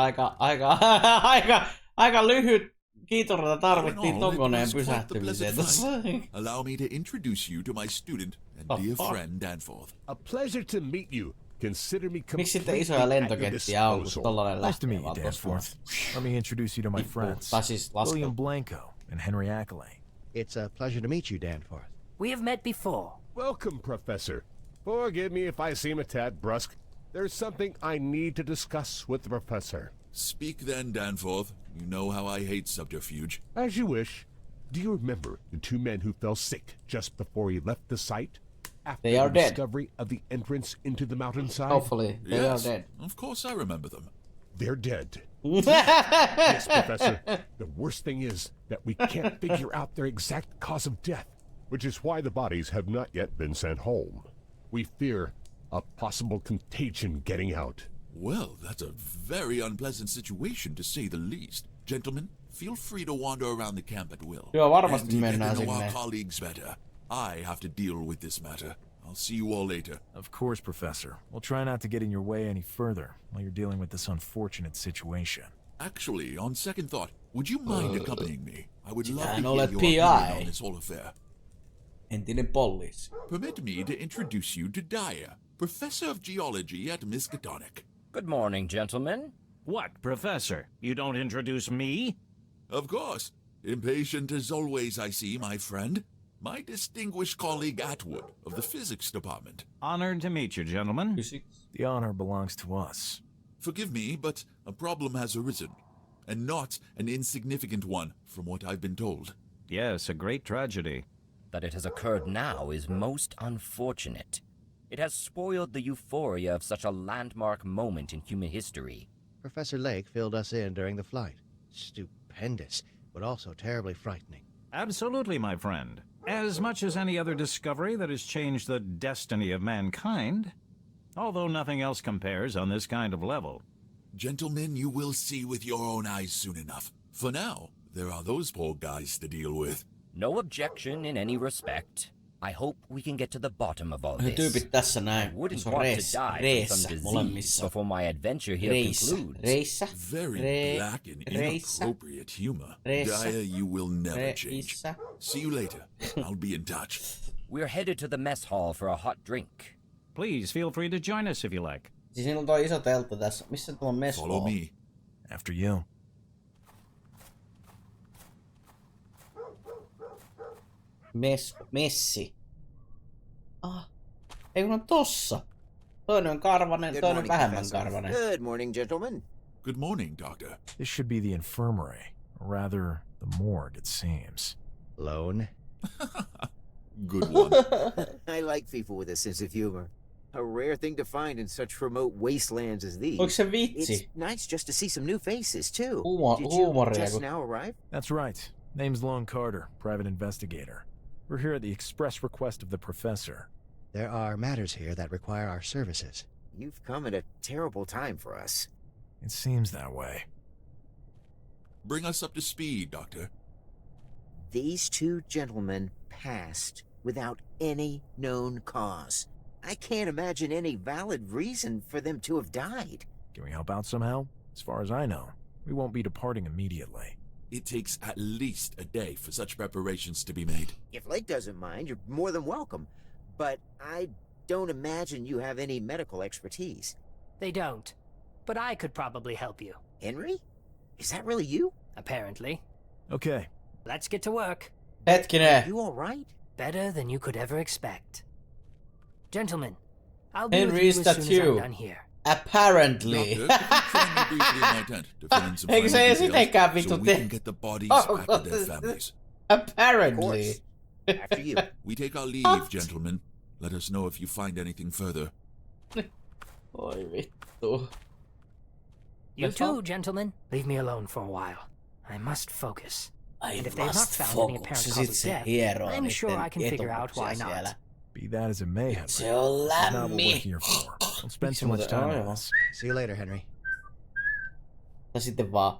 aika lyhyt kiitorata tarvittiin ton koneen pysähtymiseen tässä. Allow me to introduce you to my student and dear friend Danforth. A pleasure to meet you. Consider me Miksi sitten isoja lentokenttiä on, kun tollanen lähtee vaan Danforth. Let me introduce you to my friends, William Blanco and Henry Ackley. It's a pleasure to meet you, Danforth. We have met before. Welcome, Professor. Forgive me if I seem a tad brusque. There's something I need to discuss with the Professor. Speak then, Danforth. You know how I hate subterfuge. As you wish. Do you remember the two men who fell sick just before he left the site? After They are the dead. discovery of the entrance into the mountainside? Hopefully, they are dead. Of course I remember them. They're dead. Yes, Professor. The worst thing is that we can't figure out their exact cause of death, which is why the bodies have not yet been sent home. We fear a possible contagion getting out. Well, that's a very unpleasant situation to say the least. Gentlemen, feel free to wander around the camp at will. Joo, varmasti and to mennään get to know sinne. our colleagues better. I have to deal with this matter. I'll see you all later. Of course, Professor. We'll try not to get in your way any further while you're dealing with this unfortunate situation. Actually, on second thought, would you mind accompanying me? I would love to Sinähän hear olet your opinion on PI. this whole affair. Entinen poliisi. Permit me to introduce you to Dyer, Professor of Geology at Miskatonic. Good morning, gentlemen. What, Professor? You don't introduce me? Of course. Impatient as always, I see, my friend. My distinguished colleague Atwood of the Physics Department. Honored to meet you, gentlemen. The honor belongs to us. Forgive me, but a problem has arisen. And not an insignificant one, from what I've been told. Yes, a great tragedy. That it has occurred now is most unfortunate. It has spoiled the euphoria of such a landmark moment in human history. Professor Lake filled us in during the flight. Stupendous, but also terribly frightening. Absolutely, my friend. As much as any other discovery that has changed the destiny of mankind. Although nothing else compares on this kind of level. Gentlemen, you will see with your own eyes soon enough. For now, there are those poor guys to deal with. No objection in any respect. I hope we can get to the bottom of all this. Tyypit tässä näin. I wouldn't Se on want reessä. to die from Reessä. some disease Molemmissa. before my adventure here concludes. Reissa. Very black and inappropriate humor. Dyer, you will never change. See you later. I'll be in touch. We're headed to the mess hall for a hot drink. Please feel free to join us if you like. Siis niillä on toi iso teltta tässä. Missä tuo mess Follow hall? me. After you. Messi. Ah. Ei kun on tossa. Toinen on karvanen, toinen vähemmän karvanen. Good morning, gentlemen. Good morning, Doctor. This should be the infirmary. Or rather, the morgue, it seems. Lone? Good one. I like people with a sense of humor. A rare thing to find in such remote wastelands as these. Onko se vitsi? It's nice just to see some new faces, too. Did Huumoria. you just now arrive? That's right. Name's Lone Carter, private investigator. We're here at the express request of the professor. There are matters here that require our services. You've come at a terrible time for us. It seems that way. Bring us up to speed, Doctor. These two gentlemen passed without any known cause. I can't imagine any valid reason for them to have died. Can we help out somehow? As far as I know, we won't be departing immediately. It takes at least a day for such preparations to be made. If Lake doesn't mind, you're more than welcome. But I don't imagine you have any medical expertise. They don't. But I could probably help you. Henry? Is that really you? Apparently. Okay. Let's get to work. Hetkinen. You all right? Better than you could ever expect. Gentlemen, I'll be Henry, with you is as that soon as you? I'm done here. Apparently. Eikö se ei sitenkään vittu Apparently. After you. We take our leave, gentlemen. Let us know if you find anything further. Oi vittu. You too, gentlemen. Leave me alone for a while. I must focus. And if they've not found any apparent cause of death, I'm sure I can figure out why not. Be that as it may, Henry. Se on This is not what we're lämmin. here for. Don't spend too much time on this. See you later, Henry. Ja sitten vaan.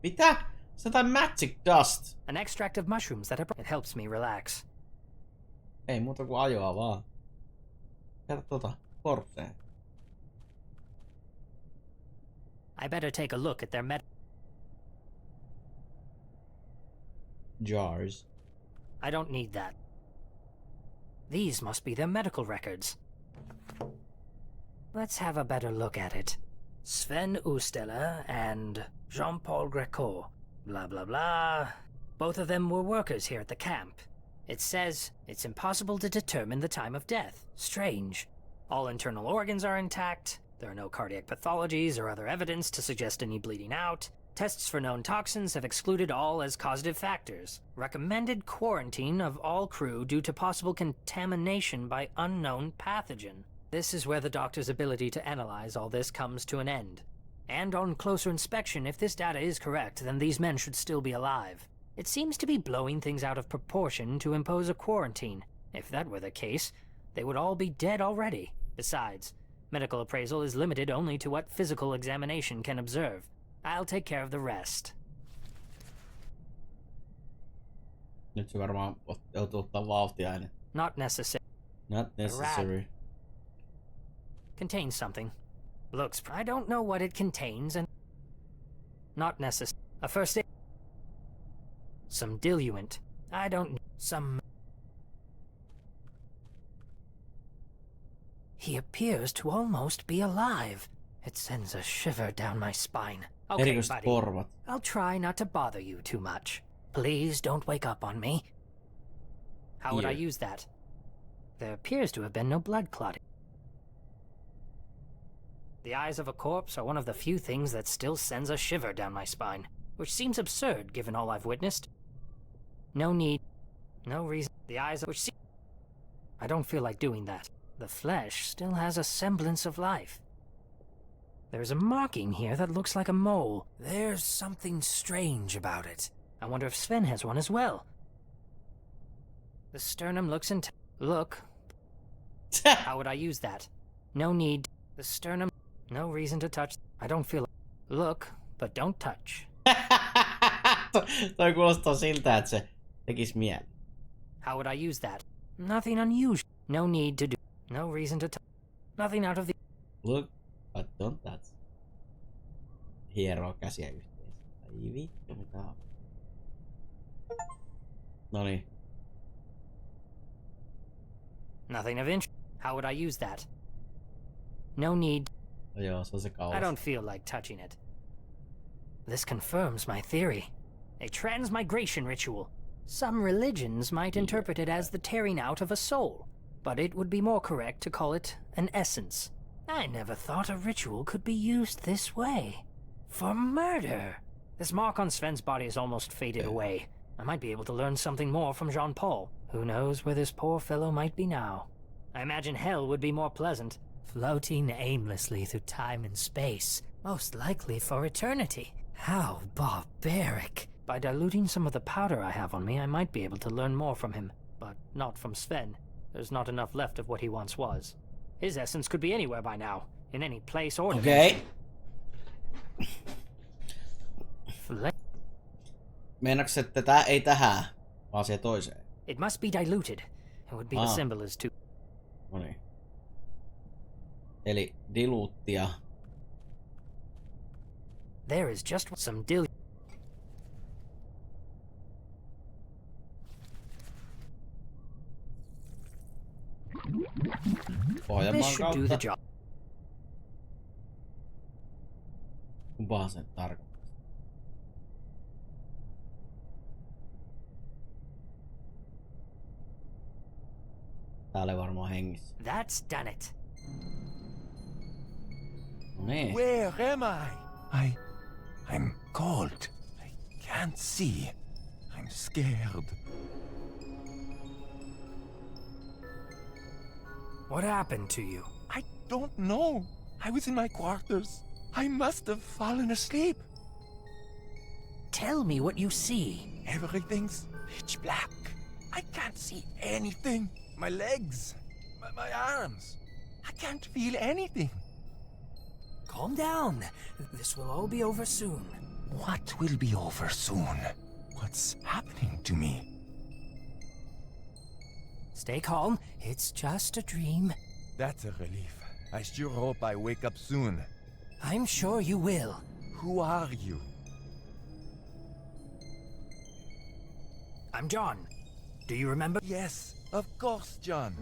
Mitä? Se on magic dust. An extract of mushrooms that it helps me relax. Ei muuta kuin ajoa vaan. Kato korpseen. I better take a look at their jars. I don't need that. These must be their medical records. Let's have a better look at it. Sven Ustela and Jean-Paul Greco. Blah blah blah. Both of them were workers here at the camp. It says it's impossible to determine the time of death. Strange. All internal organs are intact. There are no cardiac pathologies or other evidence to suggest any bleeding out. Tests for known toxins have excluded all as causative factors. Recommended quarantine of all crew due to possible contamination by unknown pathogen. This is where the doctor's ability to analyze all this comes to an end. And on closer inspection, if this data is correct, then these men should still be alive. It seems to be blowing things out of proportion to impose a quarantine. If that were the case, they would all be dead already. Besides, medical appraisal is limited only to what physical examination can observe. I'll take care of the rest. Nyt se varmaan joutuu ottaa vauhtia aina. Not necessary. Not necessary. Contains something. Looks. I don't know what it contains and... Not necessary. A first aid... Some diluent. I don't... Some... He appears to almost be alive. It sends a shiver down my spine. Okay, buddy. I'll try not to bother you too much. Please don't wake up on me. How would I use that? There appears to have been no blood clotting. The eyes of a corpse are one of the few things that still sends a shiver down my spine, which seems absurd given all I've witnessed. No need, no reason. The eyes of which seem... I don't feel like doing that. The flesh still has a semblance of life. There's a marking here that looks like a mole. There's something strange about it. I wonder if Sven has one as well. The sternum looks intact. Look. How would I use that? No need. The sternum... No reason to touch. I don't feel... Look, but don't touch. Toi kuulostaa siltä, että se tekis mieli. How would I use that? Nothing unusual. No need to do... No reason to touch. Nothing out of the... Look, but don't touch. Hieroo käsiä yhteen. Ai vittu, mitä on. Noniin. Nothing of interest. How would I use that? No need. Joo, se on se kauas. I don't feel like touching it. This confirms my theory. A transmigration ritual. Some religions might interpret it as the tearing out of a soul, but it would be more correct to call it an essence. I never thought a ritual could be used this way. For murder! This mark on Sven's body is almost faded away. I might be able to learn something more from Jean-Paul. Who knows where this poor fellow might be now? I imagine hell would be more pleasant. Floating aimlessly through time and space. Most likely for eternity. How barbaric. By diluting some of the powder I have on me, I might be able to learn more from him. But not from Sven. There's not enough left of what he once was. His essence could be anywhere by now. In any place or dimension. Meinaatko, että tää ei tähän, vaan siihen toiseen? It must be diluted. It would be the symbol is too... Noniin. Eli diluuttia. There is just some This should do the job. Kumpaa sen tarkoittaa? Tää oli varmaan hengissä. That's done it. No niin. Where am I? I'm cold. I can't see. I'm scared. What happened to you? I don't know. I was in my quarters. I must have fallen asleep. Tell me what you see. Everything's pitch black. I can't see anything. My legs, my arms. I can't feel anything. Calm down. This will all be over soon. What will be over soon? What's happening to me? Stay calm. It's just a dream. That's a relief. I sure hope I wake up soon. I'm sure you will. Who are you? I'm John. Do you remember? Yes, of course, John.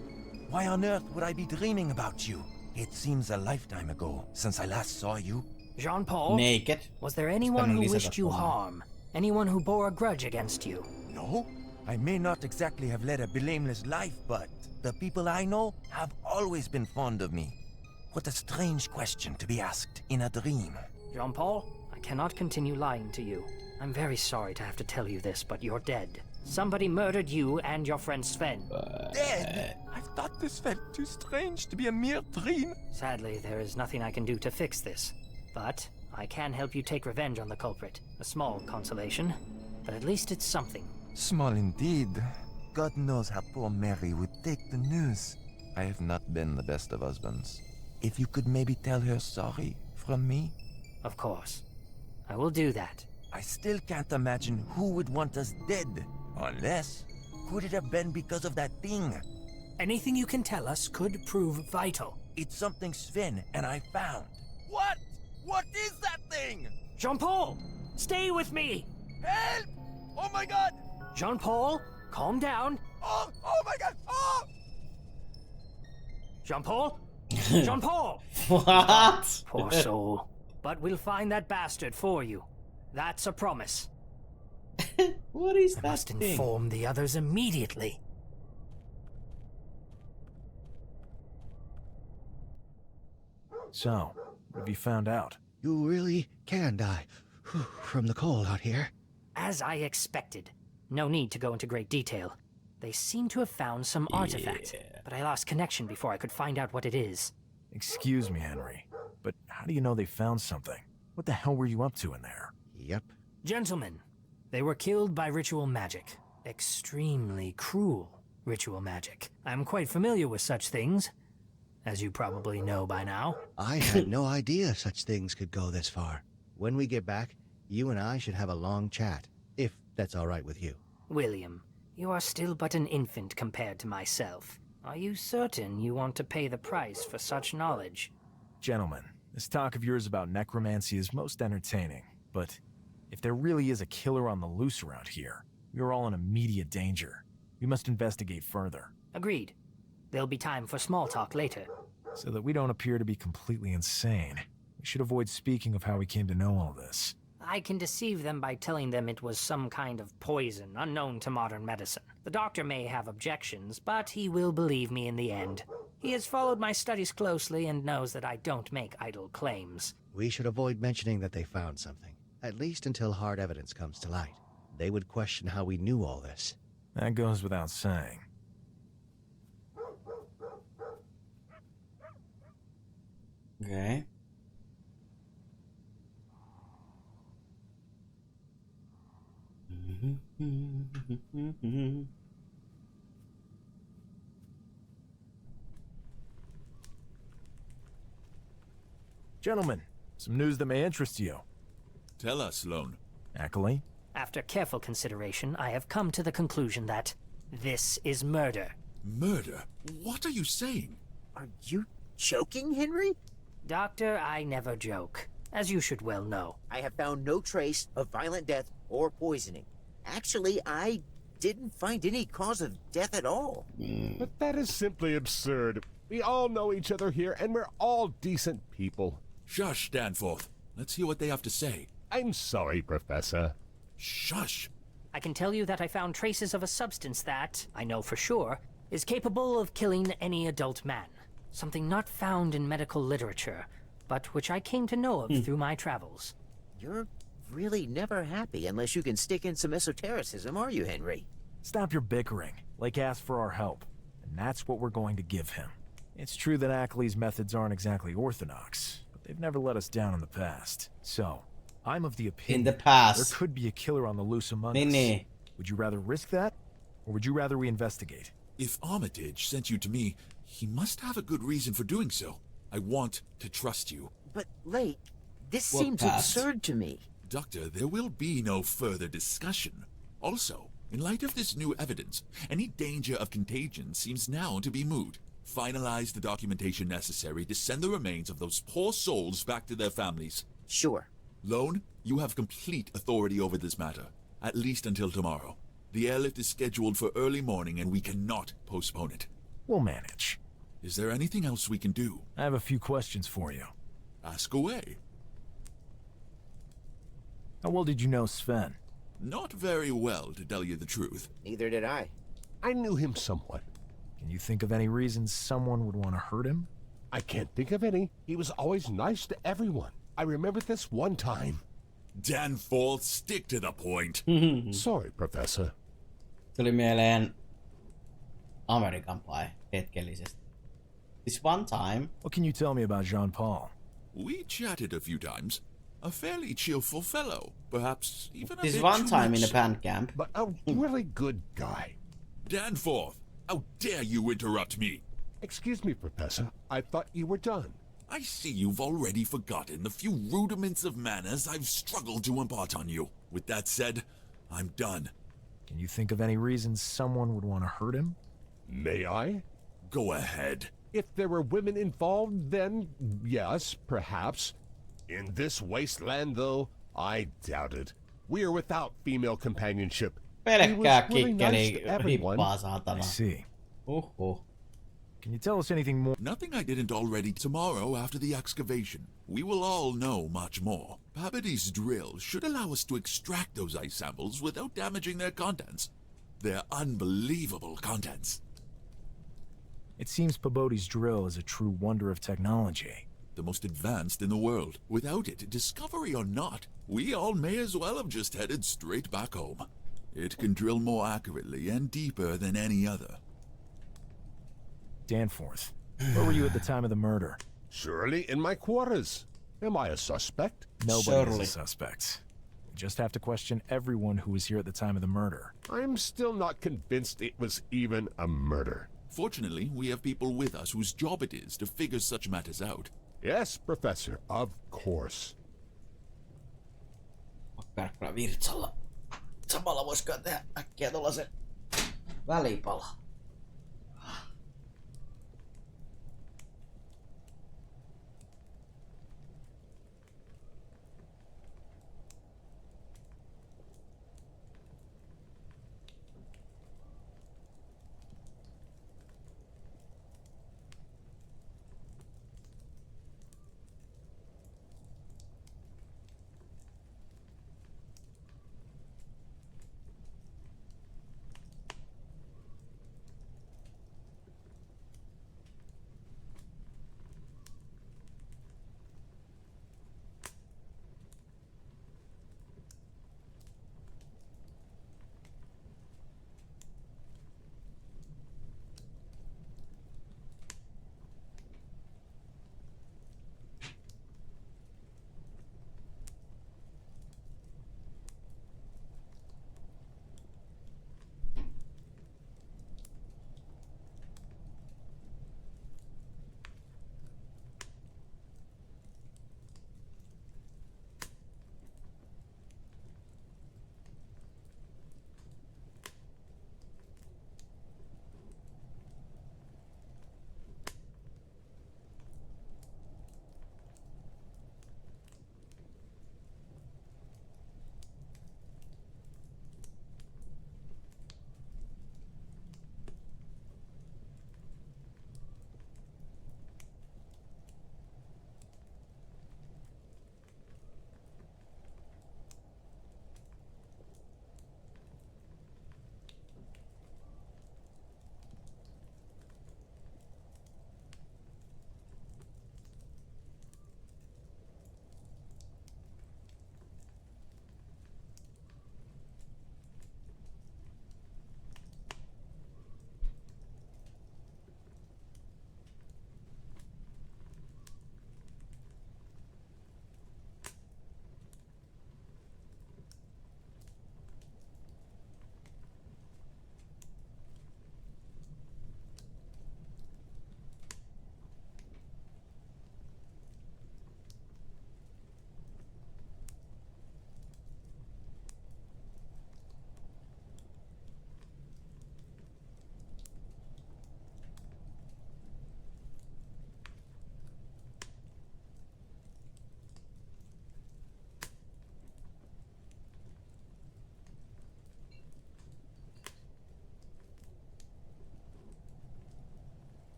Why on earth would I be dreaming about you? It seems a lifetime ago since I last saw you. Jean-Paul? Naked. Was there anyone who wished you harm? Anyone who bore a grudge against you? No. I may not exactly have led a blameless life, but the people I know have always been fond of me. What a strange question to be asked in a dream. Jean-Paul, I cannot continue lying to you. I'm very sorry to have to tell you this, but you're dead. Somebody murdered you and your friend Sven. Dead? I thought this felt too strange to be a mere dream. Sadly, there is nothing I can do to fix this. But I can help you take revenge on the culprit. A small consolation, but at least it's something. Small indeed. God knows how poor Mary would take the news. I have not been the best of husbands. If you could maybe tell her sorry from me? Of course. I will do that. I still can't imagine who would want us dead. Unless, could it have been because of that thing? Anything you can tell us could prove vital. It's something Sven and I found. What? What is that thing? Jean-Paul! Stay with me! Help! Oh my god! Jean-Paul, calm down. Oh my god! Oh! Jean-Paul? Jean-Paul! What? Poor soul. But we'll find that bastard for you. That's a promise. What is I that must thing? inform the others immediately. So, what have you found out? You really can die from the cold out here. As I expected. No need to go into great detail. They seem to have found some artifact, but I lost connection before I could find out what it is. Excuse me, Henry, but how do you know they found something? What the hell were you up to in there? Yep. Gentlemen, they were killed by ritual magic. Extremely cruel ritual magic. I'm quite familiar with such things, as you probably know by now. I had no idea such things could go this far. When we get back, you and I should have a long chat, if that's all right with you. William, you are still but an infant compared to myself. Are you certain you want to pay the price for such knowledge? Gentlemen, this talk of yours about necromancy is most entertaining, but if there really is a killer on the loose around here, we are all in immediate danger. We must investigate further. Agreed. There'll be time for small talk later. So that we don't appear to be completely insane, we should avoid speaking of how we came to know all this. I can deceive them by telling them it was some kind of poison unknown to modern medicine. The doctor may have objections, but he will believe me in the end. He has followed my studies closely and knows that I don't make idle claims. We should avoid mentioning that they found something, at least until hard evidence comes to light. They would question how we knew all this. That goes without saying. Okay. Gentlemen, some news that may interest you. Tell us, Sloan. Ackley? After careful consideration, I have come to the conclusion that this is murder. Murder? What are you saying? Are you joking, Henry? Doctor, I never joke, as you should well know. I have found no trace of violent death or poisoning. Actually, I didn't find any cause of death at all. But that is simply absurd. We all know each other here, and we're all decent people. Shush, Danforth. Let's hear what they have to say. I'm sorry, Professor. Shush. I can tell you that I found traces of a substance that, I know for sure, is capable of killing any adult man. Something not found in medical literature, but which I came to know of through my travels. You're really never happy unless you can stick in some esotericism, are you, Henry? Stop your bickering. Lake asked for our help, and that's what we're going to give him. It's true that Ackley's methods aren't exactly orthodox, but they've never let us down in the past. So, I'm of the opinion there could be a killer on the loose among us. Would you rather risk that, or would you rather we investigate? If Armitage sent you to me, he must have a good reason for doing so. I want to trust you. But, Lake, this seems absurd to me. Doctor, there will be no further discussion. Also, in light of this new evidence, any danger of contagion seems now to be moot. Finalize the documentation necessary to send the remains of those poor souls back to their families. Sure. Lone, you have complete authority over this matter, at least until tomorrow. The airlift is scheduled for early morning and we cannot postpone it. We'll manage. Is there anything else we can do? I have a few questions for you. Ask away. How well did you know Sven? Not very well, to tell you the truth. Neither did I. I knew him somewhat. Can you think of any reasons someone would want to hurt him? I can't think of any. He was always nice to everyone. I remember this one time. Danforth, stick to the point. Sorry, Professor. Tuli mieleen Amerikan Pie hetkellisesti. This one time. What can you tell me about Jean-Paul? We chatted a few times. A fairly cheerful fellow, perhaps even a this bit one too time much in a band camp. But a really good guy. Danforth, how dare you interrupt me? Excuse me, Professor. I thought you were done. I see you've already forgotten the few rudiments of manners I've struggled to impart on you. With that said, I'm done. Can you think of any reasons someone would want to hurt him? May I? Go ahead. If there were women involved, then yes, perhaps. In this wasteland, though, I doubt it. We are without female companionship. Pelkkää kikkeli hippaa, saatana. I see. Can you tell us anything more? Nothing I didn't already. Tomorrow, after the excavation, we will all know much more. Pabady's drill should allow us to extract those ice samples without damaging their contents. Their unbelievable contents. It seems Pabody's drill is a true wonder of technology. The most advanced in the world. Without it, discovery or not, we all may as well have just headed straight back home. It can drill more accurately and deeper than any other. Danforth, where were you at the time of the murder? Surely in my quarters. Am I a suspect? Nobody is a suspect. We just have to question everyone who was here at the time of the murder. I'm still not convinced it was even a murder. Fortunately, we have people with us whose job it is to figure such matters out. Yes, Professor, of course. Karkkula virtsalla. Samalla voisikaan tehdä äkkiä tollasen välipala.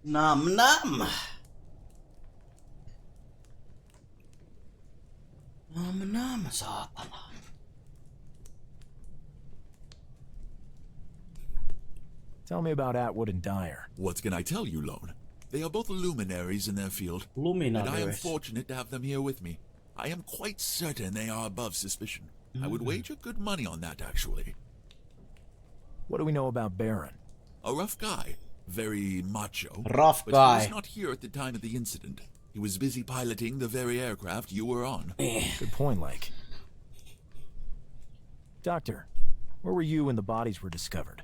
Nam nam. Nam nam, saatana. Tell me about Atwood and Dyer. What can I tell you, Lone? They are both luminaries in their field, and I am fortunate to have them here with me. I am quite certain they are above suspicion. I would wager good money on that, actually. What do we know about Baron? A rough guy. Very macho. Rough but guy. He was not here at the time of the incident. He was busy piloting the very aircraft you were on. Good point, Lake. Doctor, where were you when the bodies were discovered?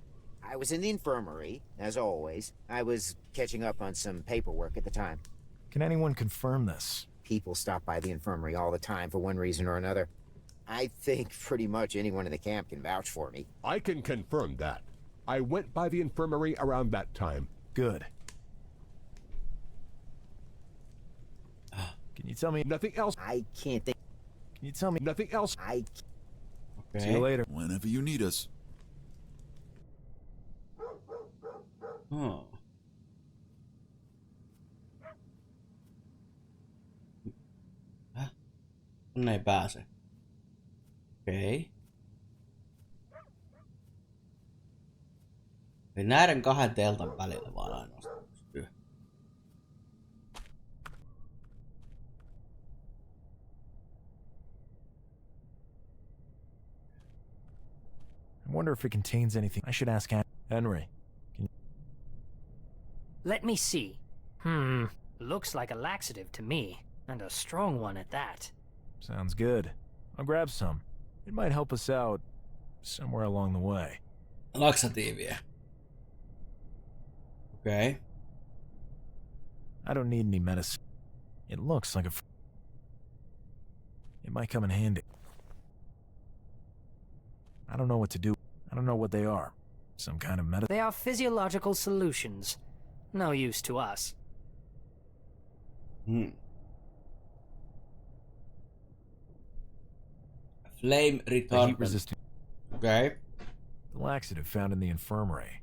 I was in the infirmary, as always. I was catching up on some paperwork at the time. Can anyone confirm this? People stop by the infirmary all the time for one reason or another. I think pretty much anyone in the camp can vouch for me. I can confirm that. I went by the infirmary around that time. Good. Can you tell me nothing else? I can't think. Can you tell me nothing else? Okay. See you later. Whenever you need us. Oh. Tänne ei pääse. Okei. Eli näiden kahden teltan välillä vaan ainoastaan. I wonder if it contains anything. I should ask Henry. Let me see. Looks like a laxative to me, and a strong one at that. Sounds good. I'll grab some. It might help us out somewhere along the way. Laksatiivia. Okay. I don't need any medicine. It looks like it might come in handy. I don't know what to do. I don't know what they are. Some kind of medicine. They are physiological solutions. No use to us. Flame retardant. Heat resistant. Okay. The laxative found in the infirmary.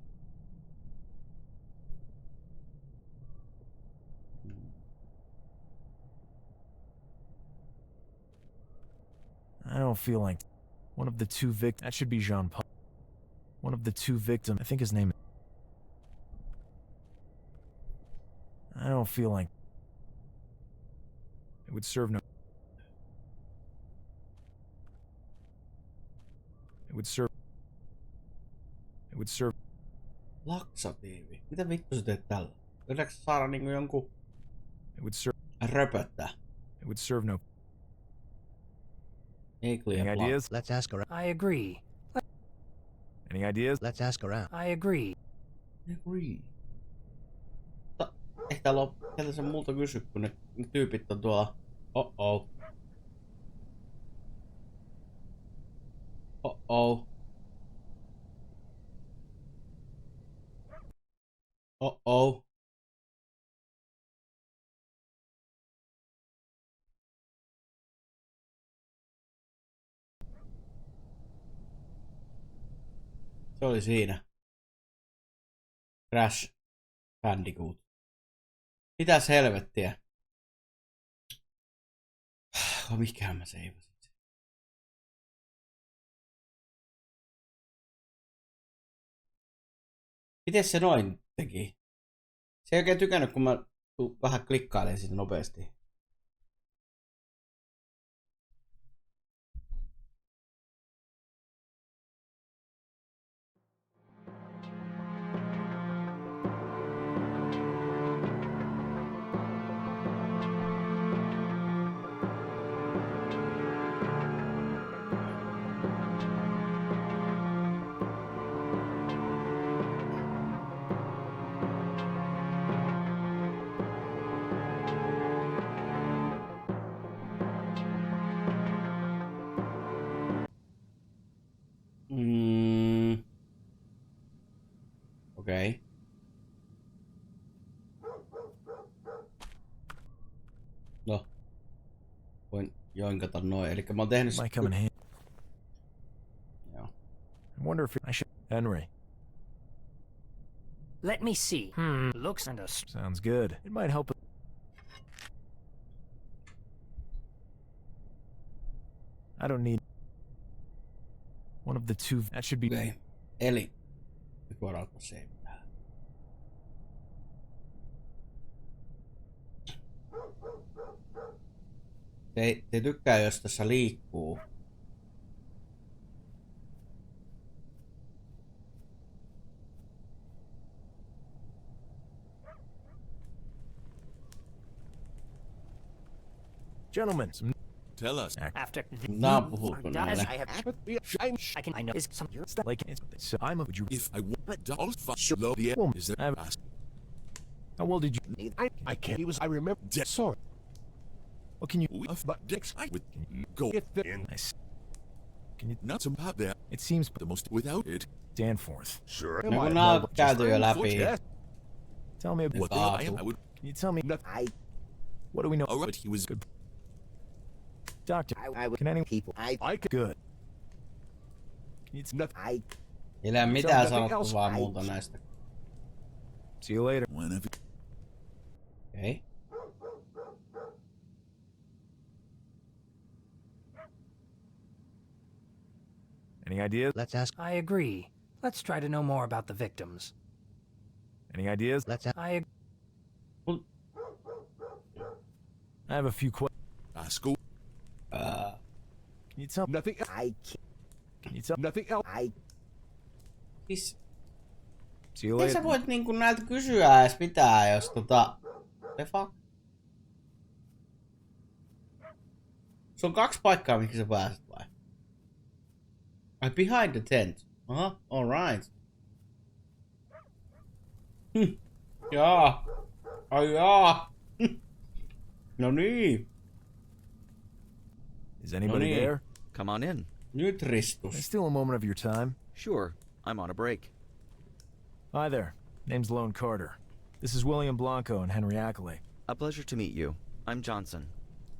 I don't feel like one of the two victims. That should be Jean-Paul. One of the two victims. I think his name. I don't feel like it would serve no. It would serve. It would serve. Laksatiivi. Mitä vittu sä teet tällä? Yritätkö saada niinku jonkun It would serve. röpöttää? It would serve no. Any ideas? Let's ask around. I agree. Any ideas? Let's ask around. I agree. Ehkä täällä on keltä se multa kysy, kun ne tyypit on tuolla. Oh-oh. Oh-oh. Oh-oh. Se oli siinä. Crash Bandicoot. Mitäs helvettiä? Mikähän mä seivasin? Miten se noin teki? Se ei oikein tykännyt, kun mä vähän klikkailen siitä nopeasti. Okei. No. Voin joinkata noin. Elikkä mä oon tehnyt... Might come in handy. Joo. I wonder if I should. Henry. Let me see. Looks and a... Sounds good. It might help. I don't need one of the two. That should be. Okay. Eli. Nyt voidaan ottaa se. Te tykkää, jos tässä liikkuu. Gentlemen, tell us. After Nää on puhuttu näille. I know is some like so I'm a. Would you? If I want dolls, low the is that ask? How old did you? I can't. He was. I remember. Sorry. What can you? But Dex, I would go in. Nice. Can you? Not some hot there. It seems the most without it. Danforth. Sure. Kun nää on käyty jo läpi. Tell me what I would. Can you tell me? What do we know? All right, he was good. Doctor, can any people? I could. Good. Ei ole mitään sanottavaa muuta näistä. See you later. Whenever. Okay. Any ideas? Let's ask. I agree. Let's try to know more about the victims. Any ideas? Let's ask. I have a few questions. Ask. Can you tell nothing? Can you tell nothing else? Siis... See you Ei later. sä voit niinku näiltä kysyä edes mitään, jos The fuck? Se on 2 paikkaa, mihin sä pääset vai? Behind the tent. Aha, alright. Jaa. Ai jaa. No niin. Is anybody there? Come on in. Nyt ristus. Still a moment of your time. Sure. I'm on a break. Hi there. Name's Lone Carter. This is William Blanco and Henry Ackley. A pleasure to meet you. I'm Johnson.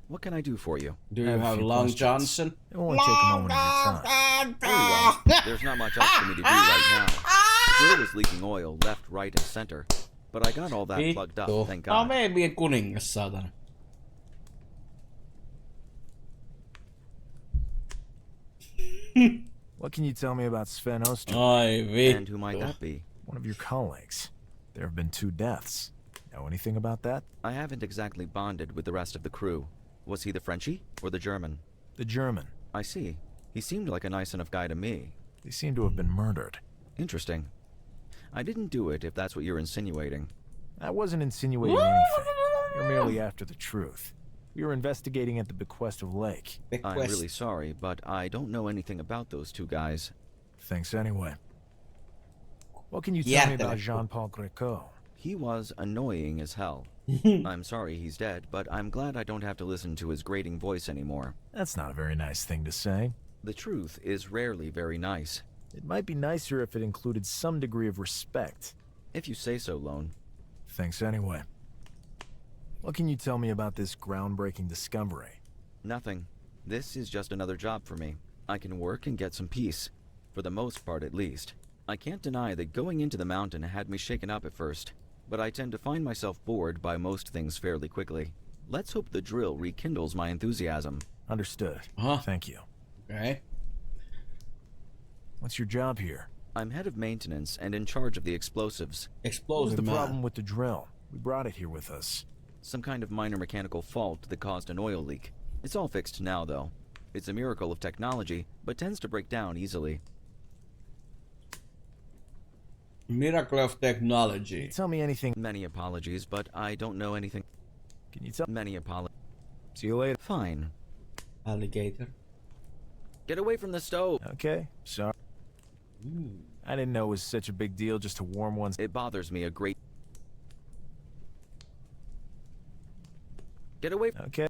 What can I do for you? Do you have Long Johnson? It won't take a moment of your time. Very well. There's not much else for me to do right now. The drill was leaking oil left, right, and center. But I got all that plugged up, thank God. Meidän kuningas, saatana. What can you tell me about Sven Oster? Ai vittu. And who might that be? One of your colleagues. There have been 2 deaths. Know anything about that? I haven't exactly bonded with the rest of the crew. Was he the Frenchie or the German? The German. I see. He seemed like a nice enough guy to me. They seem to have been murdered. Interesting. I didn't do it, if that's what you're insinuating. I wasn't insinuating anything. You're merely after the truth. We were investigating at the bequest of Lake. I'm really sorry, but I don't know anything about those 2 guys. Thanks anyway. What can you tell me about Jean-Paul Greco? He was annoying as hell. I'm sorry he's dead, but I'm glad I don't have to listen to his grating voice anymore. That's not a very nice thing to say. The truth is rarely very nice. It might be nicer if it included some degree of respect. If you say so, Lone. Thanks anyway. What can you tell me about this groundbreaking discovery? Nothing. This is just another job for me. I can work and get some peace. For the most part, at least. I can't deny that going into the mountain had me shaken up at first, but I tend to find myself bored by most things fairly quickly. Let's hope the drill rekindles my enthusiasm. Understood. Thank you. Okay. What's your job here? I'm head of maintenance and in charge of the explosives. What was the problem with the drill? We brought it here with us. Some kind of minor mechanical fault that caused an oil leak. It's all fixed now, though. It's a miracle of technology, but tends to break down easily. Miracle of technology. Can you tell me anything? Many apologies, but I don't know anything. Can you tell? Many apologies. See you later. Fine. Alligator. Get away from the stove. Okay, sorry. I didn't know it was such a big deal just to warm one's... It bothers me a great... Get away from... Okay.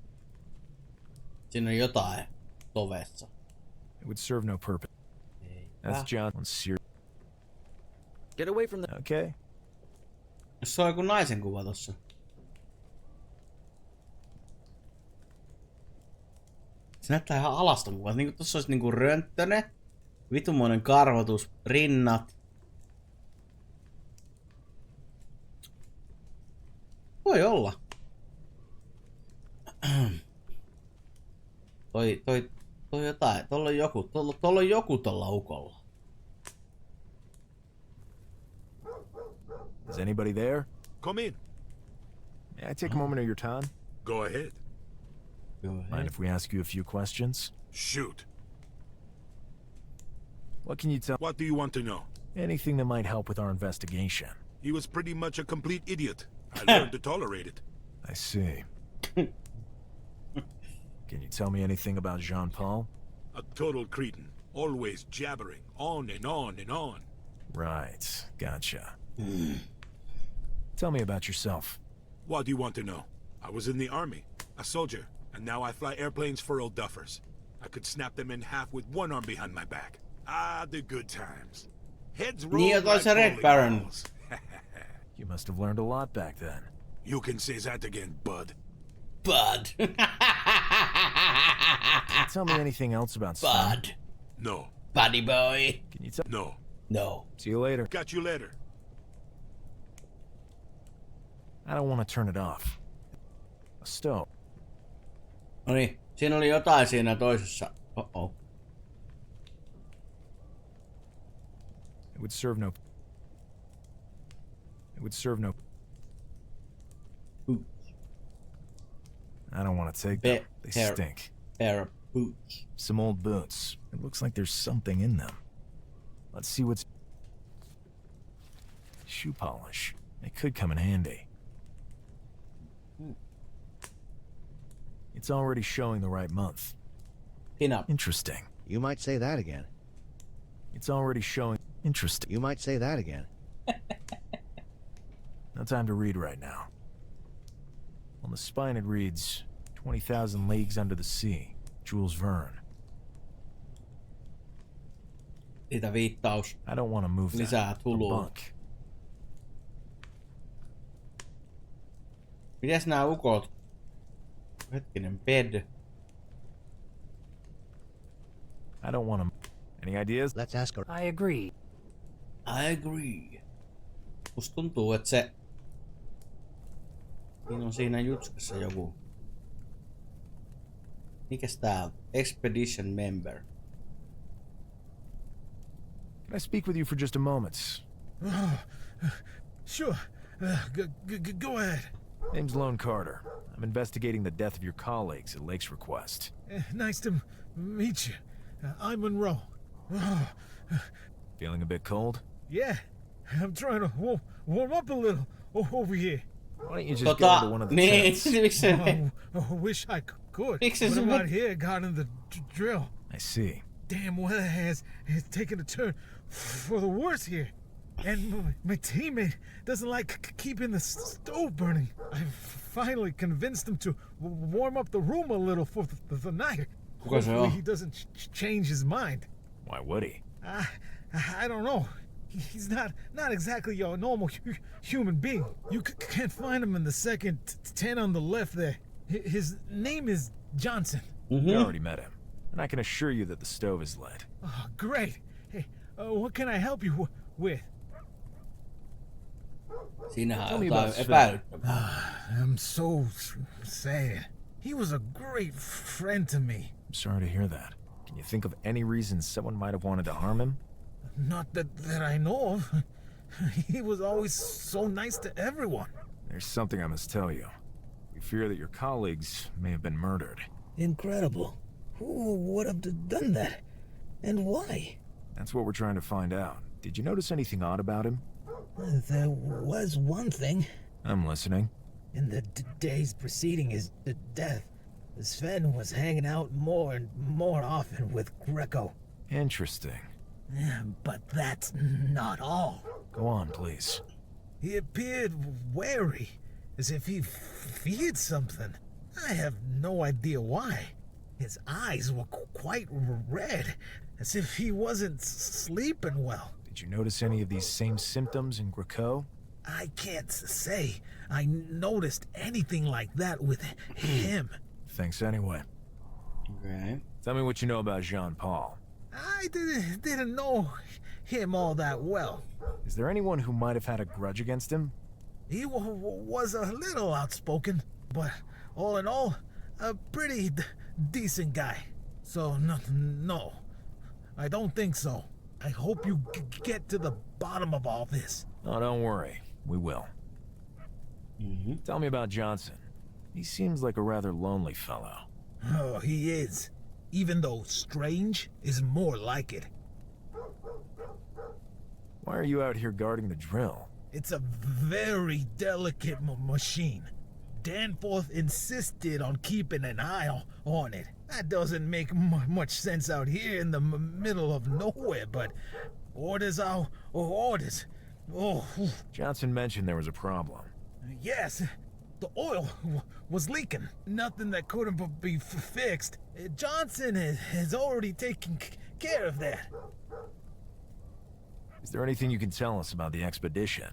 Siinä on jotain tovessa. It would serve no purpose. That's John's serious. Get away from the... Okay. Se on joku naisen kuva tossa. Se näyttää ihan alasta kuva. Niinku tossa olisi niinku rönttöne. Vitumoinen karvotus, rinnat. Voi olla. Toi jotain. Tuolla on joku tolla ukolla. Is anybody there? Come in. May I take a moment of your time? Go ahead. Mind if we ask you a few questions? Shoot. What can you tell? What do you want to know? Anything that might help with our investigation. He was pretty much a complete idiot. I learned to tolerate it. I see. Can you tell me anything about Jean-Paul? A total cretin. Always jabbering. On and on and on. Right. Gotcha. Tell me about yourself. What do you want to know? I was in the army. A soldier. And now I fly airplanes for old duffers. I could snap them in half with one arm behind my back. Ah, the good times. Heads roll like bowling balls. You must have learned a lot back then. You can say that again, bud. Bud. Can you tell me anything else about Sven? Bud. No. Buddy boy. Can you tell? No. No. See you later. Got you later. I don't want to turn it off. A stove. No niin, siinä oli jotain siinä toisessa. Uh-oh. It would serve no. It would serve no. Boots. I don't want to take them. They stink. Pair of boots. Some old boots. It looks like there's something in them. Let's see what's... Shoe polish. It could come in handy. It's already showing the right month. Interesting. You might say that again. It's already showing... Interesting. You might say that again. No time to read right now. On the spine it reads, 20,000 leagues under the sea. Jules Verne. Siitä viittaus. I don't want to move lisää tulua. Mites nää ukot? Hetkinen, bed. I don't want to... Any ideas? Let's ask her. I agree. I agree. Musta tuntuu, että se... Siinä on siinä jutskassa joku... Mikäs tää on? Expedition member. Can I speak with you for just a moment? Sure. Go ahead. Name's Lone Carter. I'm investigating the death of your colleagues at Lake's request. Nice to meet you. I'm Monroe. Feeling a bit cold? Yeah. I'm trying to warm up a little over here. Why don't you just go into one of the tents? I wish I could. But I'm out here guarding the drill. I see. Damn weather has taken a turn for the worse here. And my teammate doesn't like keeping the stove burning. I finally convinced him to warm up the room a little for the night. Hopefully he doesn't change his mind. Why would he? I don't know. He's not exactly your normal human being. You can't find him in the second tent on the left there. His name is Johnson. We already met him. And I can assure you that the stove is lit. Oh, great. Hey, what can I help you with? Tell me about Sven. I'm so sad. He was a great friend to me. I'm sorry to hear that. Can you think of any reason someone might have wanted to harm him? Not that I know of. He was always so nice to everyone. There's something I must tell you. We fear that your colleagues may have been murdered. Incredible. Who would have done that? And why? That's what we're trying to find out. Did you notice anything odd about him? There was one thing. I'm listening. In the days preceding his death, Sven was hanging out more and more often with Greco. Interesting. But that's not all. Go on, please. He appeared wary, as if he feared something. I have no idea why. His eyes were quite red, as if he wasn't sleeping well. Did you notice any of these same symptoms in Greco? I can't say I noticed anything like that with him. Thanks anyway. Okay. Tell me what you know about Jean-Paul. I didn't know him all that well. Is there anyone who might have had a grudge against him? He was a little outspoken, but all in all, a pretty decent guy. So, no, I don't think so. I hope you get to the bottom of all this. Oh, don't worry. We will. Tell me about Johnson. He seems like a rather lonely fellow. Oh, he is. Even though strange is more like it. Why are you out here guarding the drill? It's a very delicate machine. Danforth insisted on keeping an eye on it. That doesn't make much sense out here in the middle of nowhere, but orders are orders. Oh. Johnson mentioned there was a problem. Yes, the oil was leaking. Nothing that couldn't be fixed. Johnson has already taken care of that. Is there anything you can tell us about the expedition?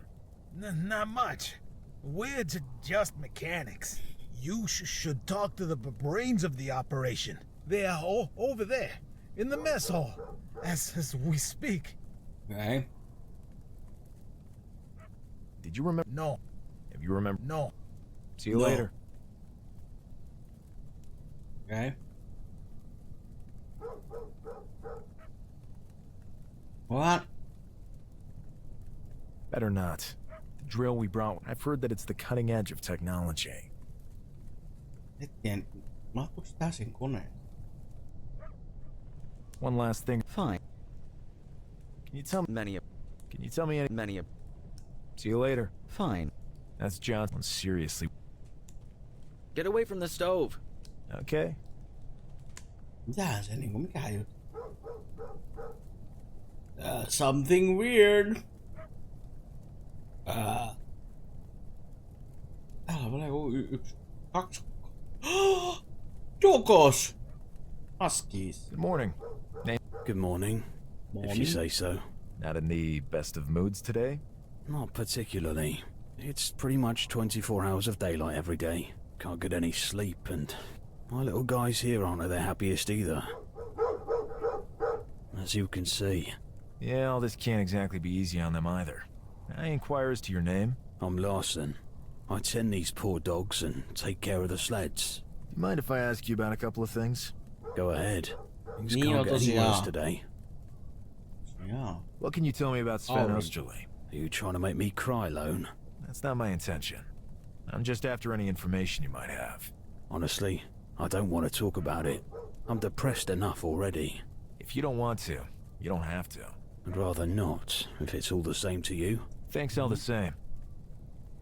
Not much. We're just mechanics. You should talk to the brains of the operation. They are all over there, in the mess hall, as we speak. Okay. Did you remember? No. Have you remembered? No. See you later. Okay. What? Better not. The drill we brought, I've heard that it's the cutting edge of technology. One last thing. Fine. Can you tell me Can you tell me any? See you later. Fine. That's Johnson. Seriously. Get away from the stove. Okay. Mitähän se niinku, mikähän juttu? Something weird. Täällä on joku yksi, kaksi. Jokos! Huskies. Good morning. Good morning, if you say so. Not in the best of moods today? Not particularly. It's pretty much 24 hours of daylight every day. Can't get any sleep, and my little guys here aren't at their happiest either. As you can see. Yeah, all this can't exactly be easy on them either. I inquire as to your name. I'm Larson. I tend these poor dogs and take care of the sleds. Do you mind if I ask you about a couple of things? Go ahead. Things can't get any worse today. Yeah. What can you tell me about Sven Osterley? Are you trying to make me cry, Lone? That's not my intention. I'm just after any information you might have. Honestly, I don't want to talk about it. I'm depressed enough already. If you don't want to, you don't have to. I'd rather not, if it's all the same to you. Thanks all the same.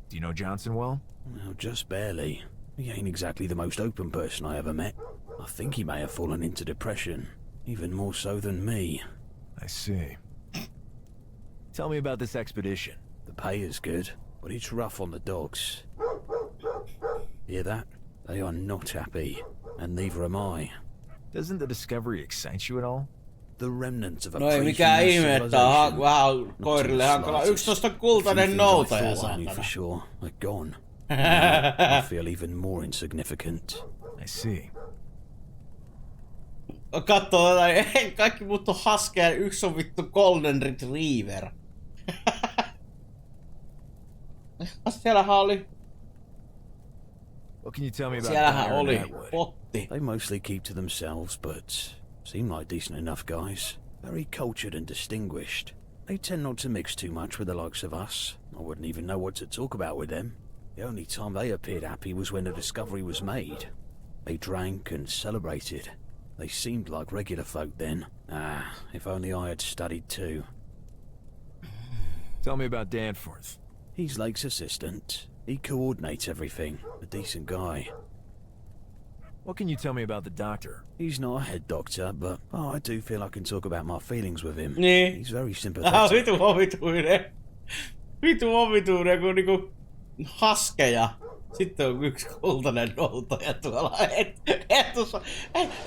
Do you know Johnson well? Well, just barely. He ain't exactly the most open person I ever met. I think he may have fallen into depression, even more so than me. I see. Tell me about this expedition. The pay is good, but it's rough on the dogs. Hear that? They are not happy, and neither am I. Doesn't the discovery excite you at all? The remnants of a no ei mikään ihme, että vähän koirille hankala 11 kultainen noutaja saatana. For sure, are gone. I feel even more insignificant. I see. Katso tätä, kaikki muut on huskeja, yksi on vittu golden retriever. Siellähän oli. What can you tell me about Siellähän oli potti. They mostly keep to themselves, but seem like decent enough guys. Very cultured and distinguished. They tend not to mix too much with the likes of us. I wouldn't even know what to talk about with them. The only time they appeared happy was when the discovery was made. They drank and celebrated. They seemed like regular folk then. Ah, if only I had studied too. Tell me about Danforth. He's Lake's assistant. He coordinates everything. A decent guy. What can you tell me about the doctor? He's not a head doctor, but I do feel I can talk about my feelings with him. Niin. He's very sympathetic. Vitu omituinen. Vitu omituinen, kun niinku haskeja. Sitten on yksi kultainen noutaja tuolla etussa.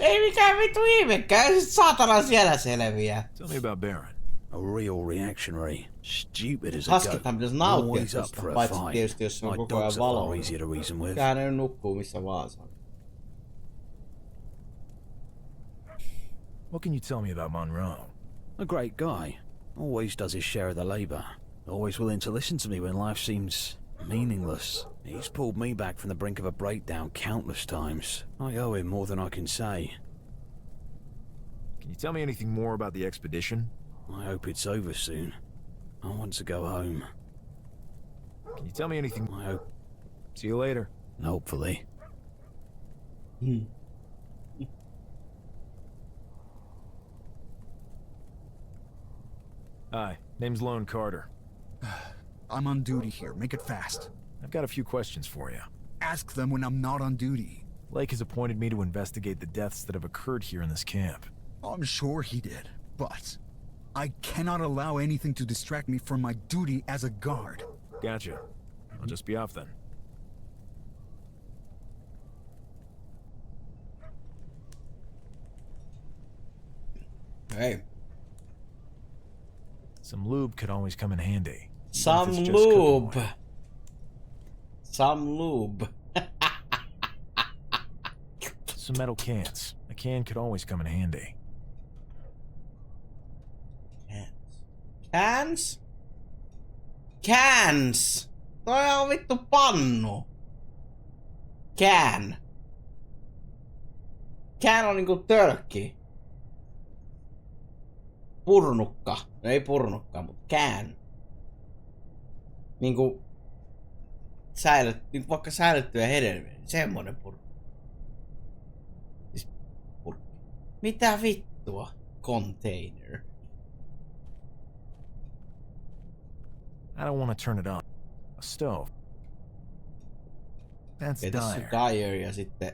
Ei mikään vitu ihmekään, sit saatana siellä selviää. Tell me about Baron. A real reactionary. Stupid as a Haskethan pitäis nauttia always up tosta, for a paitsi fight. tietysti jos se on My koko ajan dogs are far valo. easier to reason with. Kään ne nukkuu missä vaan saa. What can you tell me about Monroe? A great guy. Always does his share of the labor. Always willing to listen to me when life seems Meaningless. He's pulled me back from the brink of a breakdown countless times. I owe him more than I can say. Can you tell me anything more about the expedition? I hope it's over soon. I want to go home. Can you tell me anything? I hope. See you later. Hopefully. Hi, name's Lone Carter. I'm on duty here. Make it fast. I've got a few questions for you. Ask them when I'm not on duty. Lake has appointed me to investigate the deaths that have occurred here in this camp. I'm sure he did, but I cannot allow anything to distract me from my duty as a guard. Gotcha. I'll just be off then. Hey. Some lube could always come in handy. Some lube. Some lube. Some metal cans. A can could always come in handy. Cans? Cans! Toi on vittu pannu. Can. Can on niinku tölkki. Purnukka. Ei purnukka, mut can. Niinku vaikka säilyttyjä hedelmiä. Semmonen purkki. Siis purkki. Mitä vittua? Container. I don't want to turn it on. A stove. That's dire. Dire ja sitten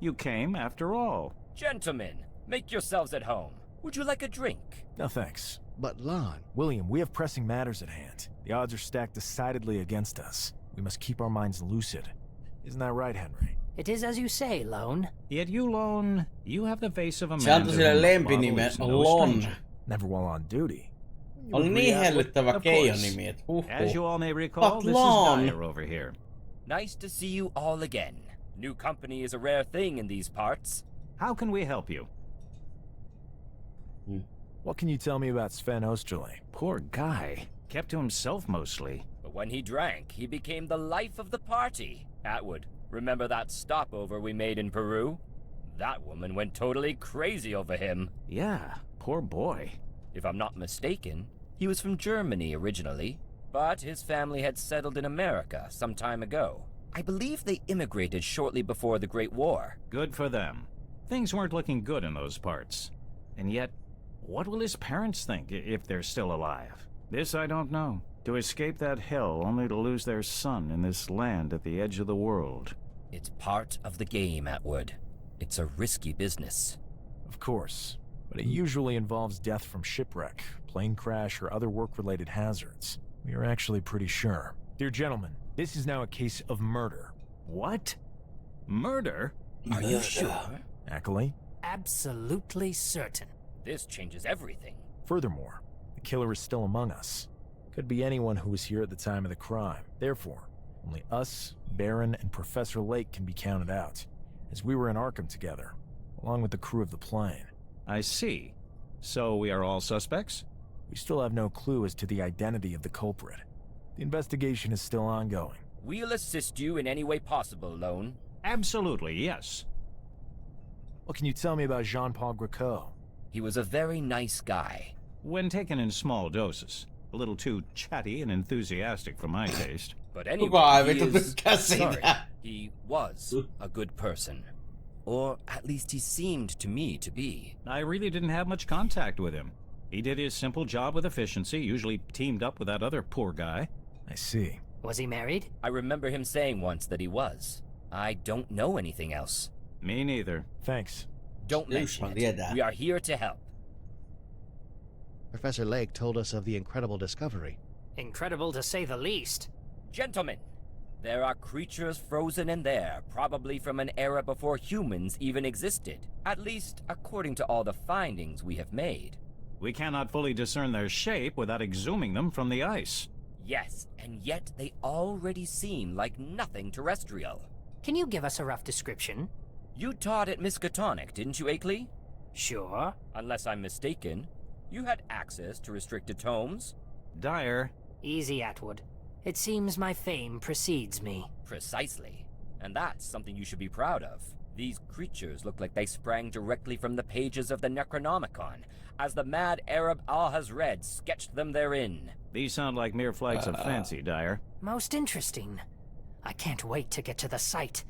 You came after all. Gentlemen, make yourselves at home. Would you like a drink? No thanks. But Lon... William, we have pressing matters at hand. The odds are stacked decidedly against us. We must keep our minds lucid. Isn't that right, Henry? It is as you say, Lone. Yet you, Lone, you have the face of a man. Se antoi sille lempinimen Lon. Never while on duty. Oli niin hellyttävä Keijo-nimi, et As you all may recall, this Lon. is Dyer over here. Nice to see you all again. New company is a rare thing in these parts. How can we help you? What can you tell me about Sven Osterling? Poor guy. Kept to himself mostly. But when he drank, he became the life of the party. Atwood, remember that stopover we made in Peru? That woman went totally crazy over him. Yeah, poor boy. If I'm not mistaken, he was from Germany originally, but his family had settled in America some time ago. I believe they immigrated shortly before the Great War. Good for them. Things weren't looking good in those parts. And yet, what will his parents think if they're still alive? This I don't know. To escape that hell only to lose their son in this land at the edge of the world. It's part of the game, Atwood. It's a risky business. Of course, but it usually involves death from shipwreck, plane crash, or other work-related hazards. We are actually pretty sure. Dear gentlemen, this is now a case of murder. What? Murder? Are you sure? Ackley? Absolutely certain. This changes everything. Furthermore, the killer is still among us. Could be anyone who was here at the time of the crime. Therefore, only us, Baron, and Professor Lake can be counted out, as we were in Arkham together, along with the crew of the plane. I see. So we are all suspects? We still have no clue as to the identity of the culprit. The investigation is still ongoing. We'll assist you in any way possible, Lone. Absolutely, yes. What can you tell me about Jean-Paul Greco? He was a very nice guy. When taken in small doses. A little too chatty and enthusiastic for my taste. But anyway, he was a good person. Or at least he seemed to me to be. I really didn't have much contact with him. He did his simple job with efficiency, usually teamed up with that other poor guy. I see. Was he married? I remember him saying once that he was. I don't know anything else. Me neither. Thanks. Don't mention it. We are here to help. Professor Lake told us of the incredible discovery. Incredible to say the least. Gentlemen, there are creatures frozen in there, probably from an era before humans even existed. At least, according to all the findings we have made. We cannot fully discern their shape without exhuming them from the ice. Yes, and yet they already seem like nothing terrestrial. Can you give us a rough description? You taught at Miskatonic, didn't you, Akeley? Sure. Unless I'm mistaken, you had access to restricted tomes. Dyer. Easy, Atwood. It seems my fame precedes me. Precisely. And that's something you should be proud of. These creatures look like they sprang directly from the pages of the Necronomicon, as the mad Arab Al-Hazred sketched them therein. These sound like mere flights of fancy, Dyer. Most interesting. I can't wait to get to the site.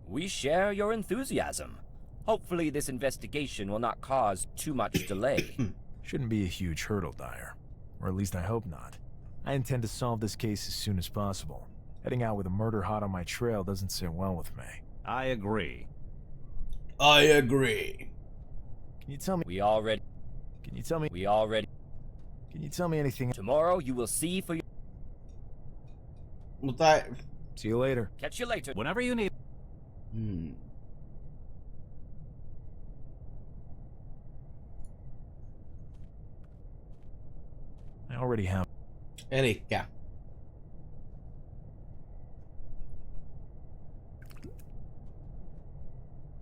We share your enthusiasm. Hopefully this investigation will not cause too much delay. Shouldn't be a huge hurdle, Dyer. Or at least I hope not. I intend to solve this case as soon as possible. Heading out with a murder hot on my trail doesn't sit well with me. I agree. I agree. Can you tell me? We already... Can you tell me? We already... Can you tell me anything? Tomorrow you will see for your... Mutta... See you later. Catch you later. Whenever you need... I already have. Elikkä.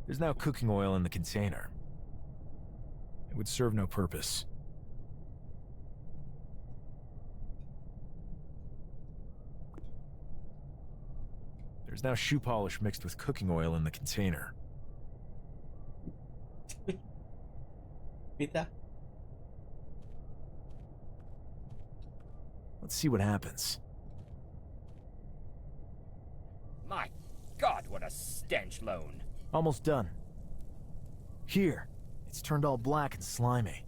There's now cooking oil in the container. It would serve no purpose. There's now shoe polish mixed with cooking oil in the container. Mitä? Let's see what happens. My God, what a stench loan. Almost done. Here. It's turned all black and slimy.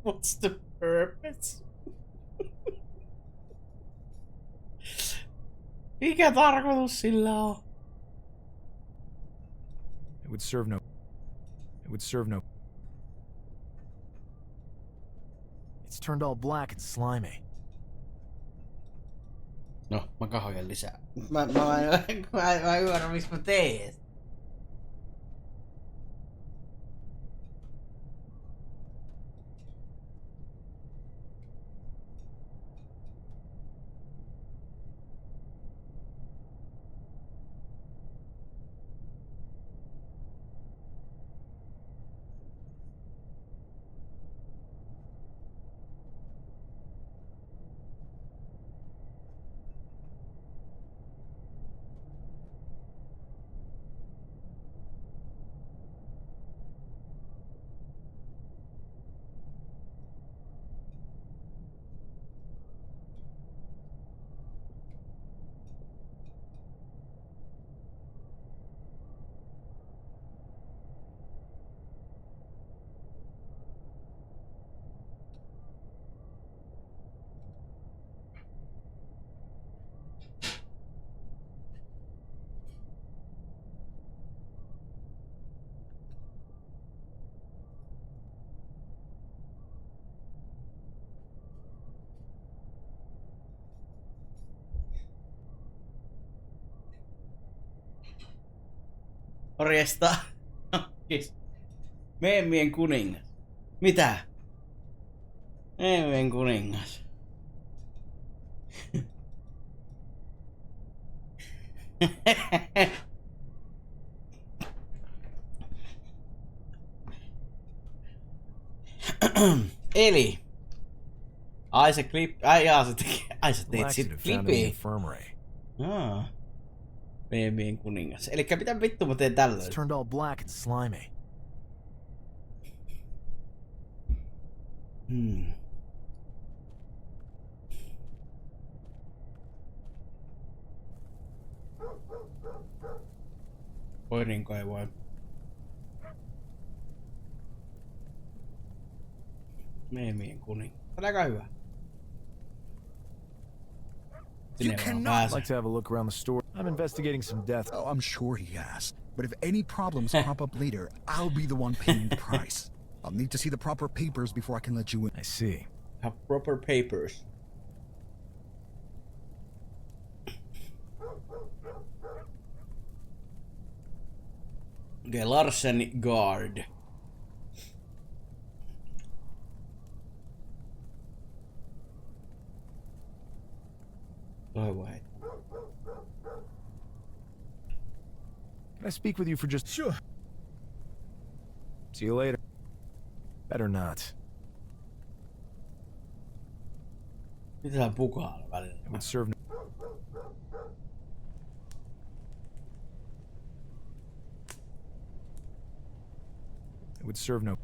What's the purpose? Mikä tarkoitus sillä on? It would serve no... It would serve no... It's turned all black and slimy. No, mä kahvien lisää. Mä ymmärrän, miksi mä teen. Morjesta. Meemien kuningas. Mitä? Meemien kuningas. Eli. Ai se klip... Ai sä teit sit klipi. Meemien kuningas. Elikkä mitä vittu mä teen tällöin? It's turned all black and slimy. Koirinko ei voi. Meemien kuningas. On aika hyvä. You cannot. I'd like to have a look around the store. I'm investigating some deaths. Oh, I'm sure he has. But if any problems pop up later, I'll be the one paying the price. I'll need to see the proper papers before I can let you in. I see. Have proper papers. Okay, Larsen guard. Oh, wait. Can I speak with you for just... Sure. See you later. Better not. Mitä tää pukaa välillä? It would serve no... It would serve no...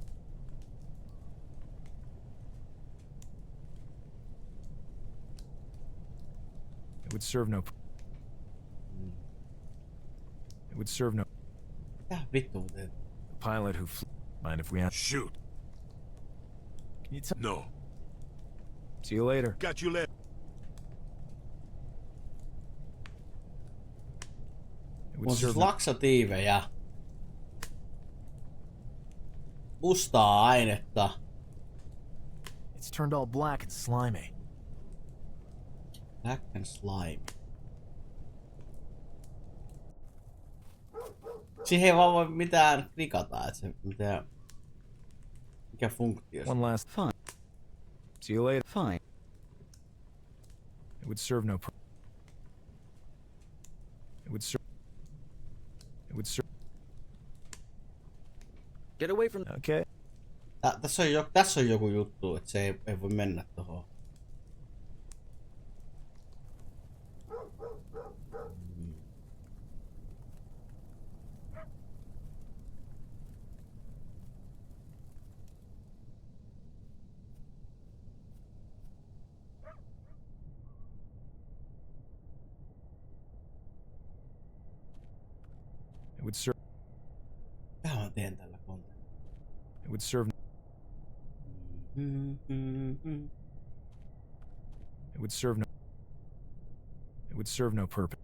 It would serve no... It would serve no... Mitä vittu teet? The pilot who flew... Mind if we have... Shoot. Can you tell... No. See you later. Got you later. On siis laksatiiveja. Mustaa ainetta. It's turned all black and slimy. Black and slime. Siihen ei vaan voi mitään klikata, että se mitään... Mikä funktio se? One last... Fine. See you later. Fine. It would serve no... It would serve... It would serve... Get away from... Okay. Tässä on joku juttu, että se ei voi mennä tohon. It would serve... Mitä mä teen tällä kontilla? It would serve... It would serve no... It would serve no purpose.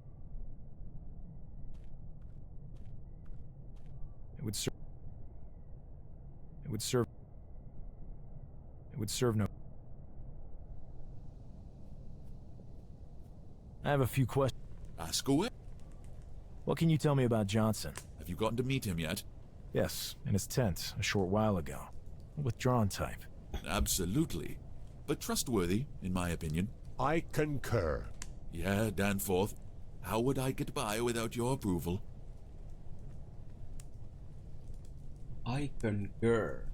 It would serve... It would serve... It would serve no... I have a few questions. Ask away. What can you tell me about Johnson? Have you gotten to meet him yet? Yes, in his tent a short while ago. A withdrawn type. Absolutely. But trustworthy, in my opinion. I concur. Yeah, Danforth. How would I get by without your approval? I concur.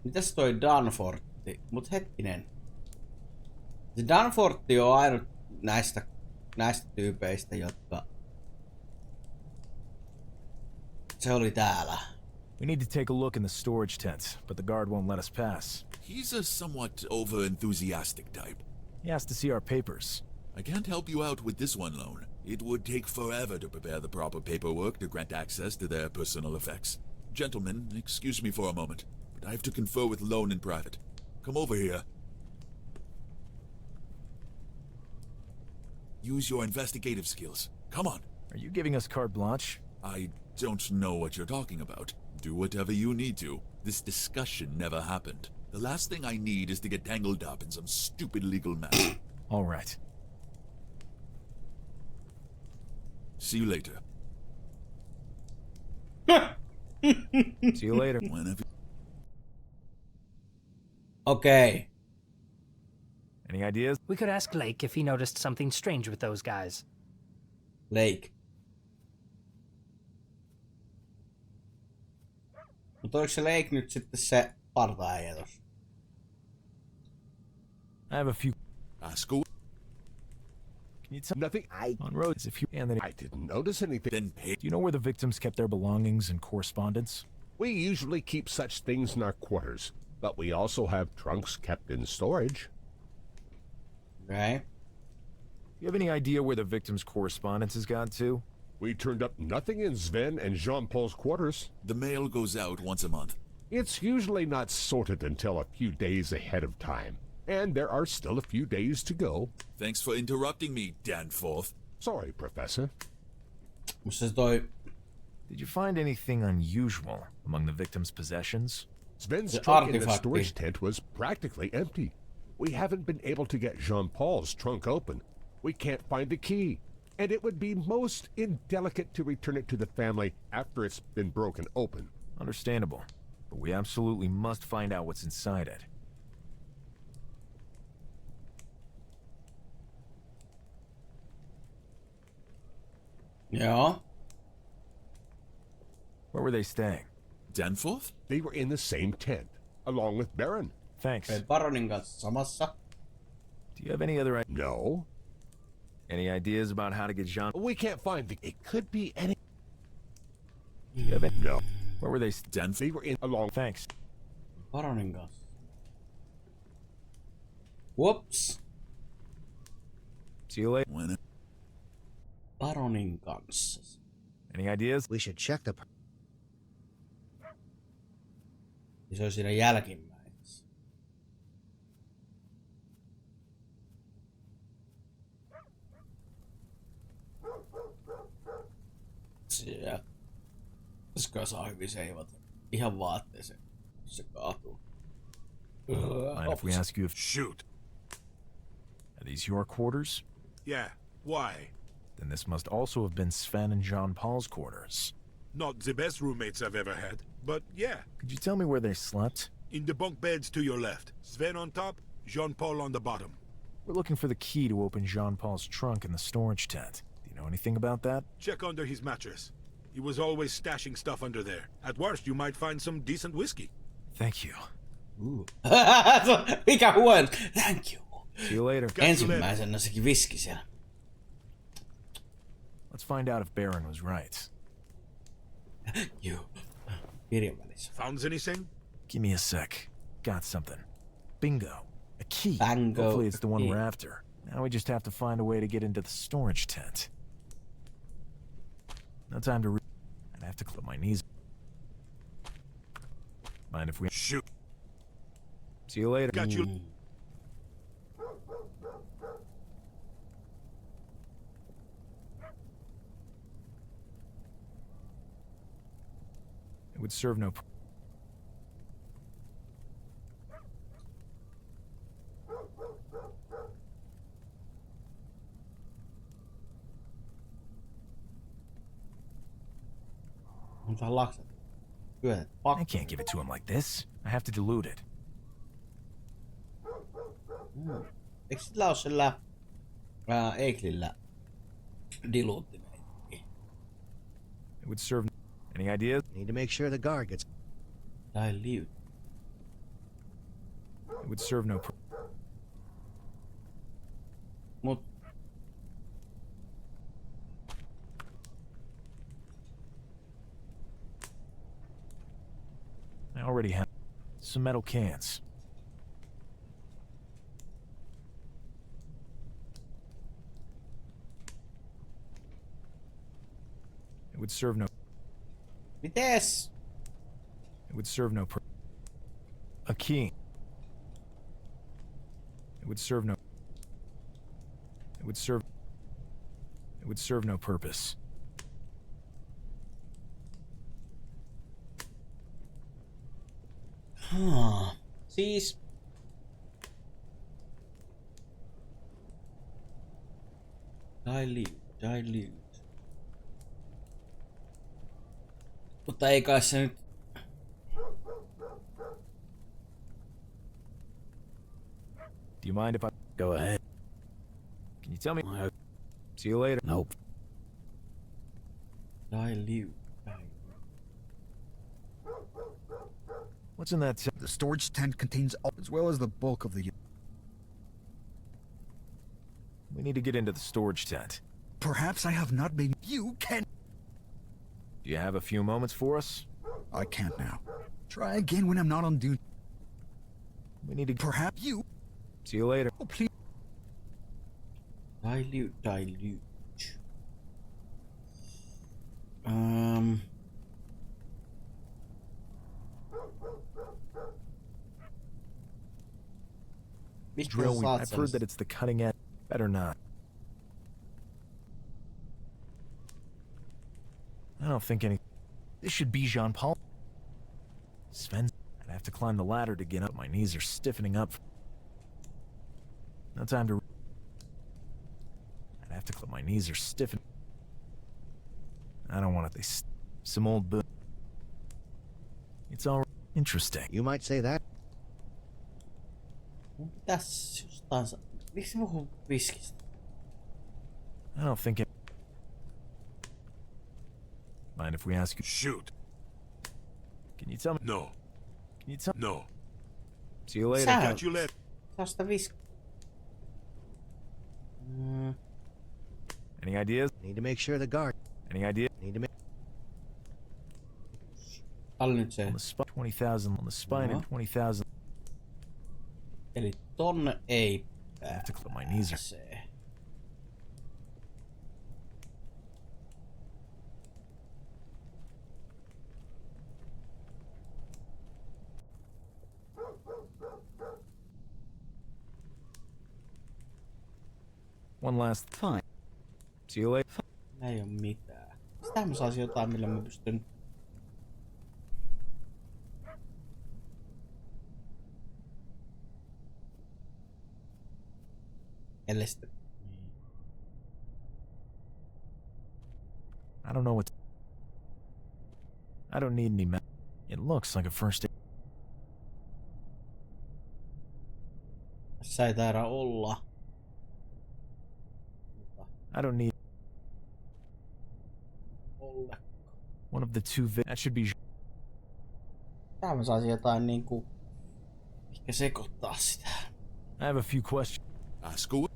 Mitäs toi Danforthi? Mut hetkinen. Se Danforthi on ainut näistä tyypeistä, jotka... Se oli täällä. We need to take a look in the storage tent, but the guard won't let us pass. He's a somewhat over-enthusiastic type. He has to see our papers. I can't help you out with this one loan. It would take forever to prepare the proper paperwork to grant access to their personal effects. Gentlemen, excuse me for a moment, but I have to confer with Lone in private. Come over here. Use your investigative skills. Come on. Are you giving us carte blanche? I don't know what you're talking about. Do whatever you need to. This discussion never happened. The last thing I need is to get tangled up in some stupid legal matter. All right. See you later. See you later. Whenever. Okay. Any ideas? We could ask Lake if he noticed something strange with those guys. Lake. Mutta oliko se Lake nyt sitten se parta-äijä tossa? I have a few... Ask away. Can you tell... Nothing. On roads, if you... And then... I didn't notice anything. Then pay. Do you know where the victims kept their belongings and correspondence? We usually keep such things in our quarters, but we also have trunks kept in storage. Okay. You have any idea where the victims' correspondence has gone to? We turned up nothing in Sven and Jean-Paul's quarters. The mail goes out once a month. It's usually not sorted until a few days ahead of time, and there are still a few days to go. Thanks for interrupting me, Danforth. Sorry, Professor. Did you find anything unusual among the victims' possessions? Sven's trunk in the storage tent was practically empty. We haven't been able to get Jean-Paul's trunk open. We can't find the key, and it would be most indelicate to return it to the family after it's been broken open. Understandable, but we absolutely must find out what's inside it. Yeah. Where were they staying? Danforth? They were in the same tent, along with Baron. Thanks. Baronin kanssa samassa. Do you have any other ideas? No. Any ideas about how to get Jean? We can't find the... It could be any... Do you have any? No. Where were they? They were in along... Thanks. Baronin kanssa. Whoops. See you later. Baronin kanssa. Any ideas? We should check the... Se on siinä jälkimmäisessä. Siellä. Koska saa hyvin seivata. Ihan vaatteeseen. Se kaatuu. Mind if we ask you if... Shoot. Are these your quarters? Yeah. Why? Then this must also have been Sven and Jean Paul's quarters. Not the best roommates I've ever had, but yeah. Could you tell me where they slept? In the bunk beds to your left. Sven on top, Jean-Paul on the bottom. We're looking for the key to open Jean Paul's trunk in the storage tent. Do you know anything about that? Check under his mattress. He was always stashing stuff under there. At worst, you might find some decent whiskey. Thank you. Mikä huon? Thank you. See you later. Ensimmäisenä sekin viski siellä. Let's find out if Baron was right. You. Kirjan välissä. Found anything? Give me a sec. Got something. Bingo. A key. Bango. Hopefully it's the one we're after. Now we just have to find a way to get into the storage tent. No time to read. I'd have to clip my knees. Mind if we... Shoot. See you later. Got you. It would serve no... I can't give it to him like this. I have to dilute it. Eikö sillä ole sillä Eiklillä diluuttimeitä? It would serve... Any ideas? Need to make sure the guard gets... Dilute. It would serve no... Mut... I already have some metal cans. It would serve no... Mites? It would serve no... A key. It would serve no... It would serve... It would serve no purpose. Siis... Dilute. Mutta ei kai se nyt... Do you mind if I... Go ahead. Can you tell me... See you later. Nope. Dilute. What's in that... The storage tent contains all, as well as the bulk of the... We need to get into the storage tent. Perhaps I have not been... You can... Do you have a few moments for us? I can't now. Try again when I'm not on duty. We need to... Perhaps you... See you later. Oh, please. Dilute. Drill. I've heard that it's the cutting edge. Better not. I don't think any... This should be Jean Paul. Sven... I'd have to climb the ladder to get up. My knees are stiffening up. No time to... I'd have to... My knees are stiffening. I don't want it. Some old boot. It's all interesting. You might say that. Tässä jostain... Miksi mä puhun viskistä? I don't think it... Mind if we ask you... Shoot. Can you tell me... No. Can you tell... No. See you later. Sä Got you later. Saa sitä viskiä. Any ideas? Need to make sure the guard. Any idea? Need to make. On the spine, 20,000 on the spine and 20,000. Eli tonne ei I have to clip my knees. pääse. One last time. See you later. Ei oo mitään. Sitä mä saisin jotain, millä mä pystyn... Ellei sitten... I don't know what. I don't need any. It looks like a first aid. Tässä ei taida olla. I don't need. Olla. One of the two. That should be. Tää mä saisin jotain niinku... Ehkä sekoittaa sitä. I have a few questions. Ask away.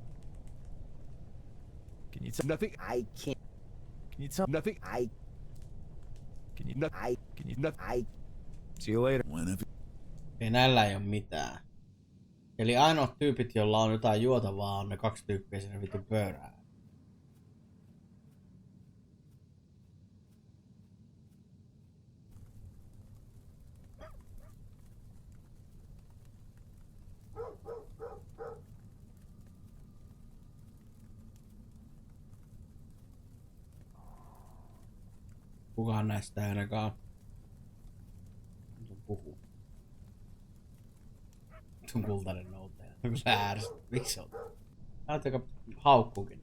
Can you tell? Nothing. I can't. Can you tell? Nothing. Can you? Can you? Nothing. See you later. Whenever. Ei näillä ei oo mitään. Eli ainoat tyypit, joilla on jotain juotavaa, on ne 2 tyyppiä siinä vittu pöydää. Kukaan näistä ei ainakaan puhu. Sun kultainen noutaja. Onko sä ärsyt? Miksi se on? Näet aika haukkuukin.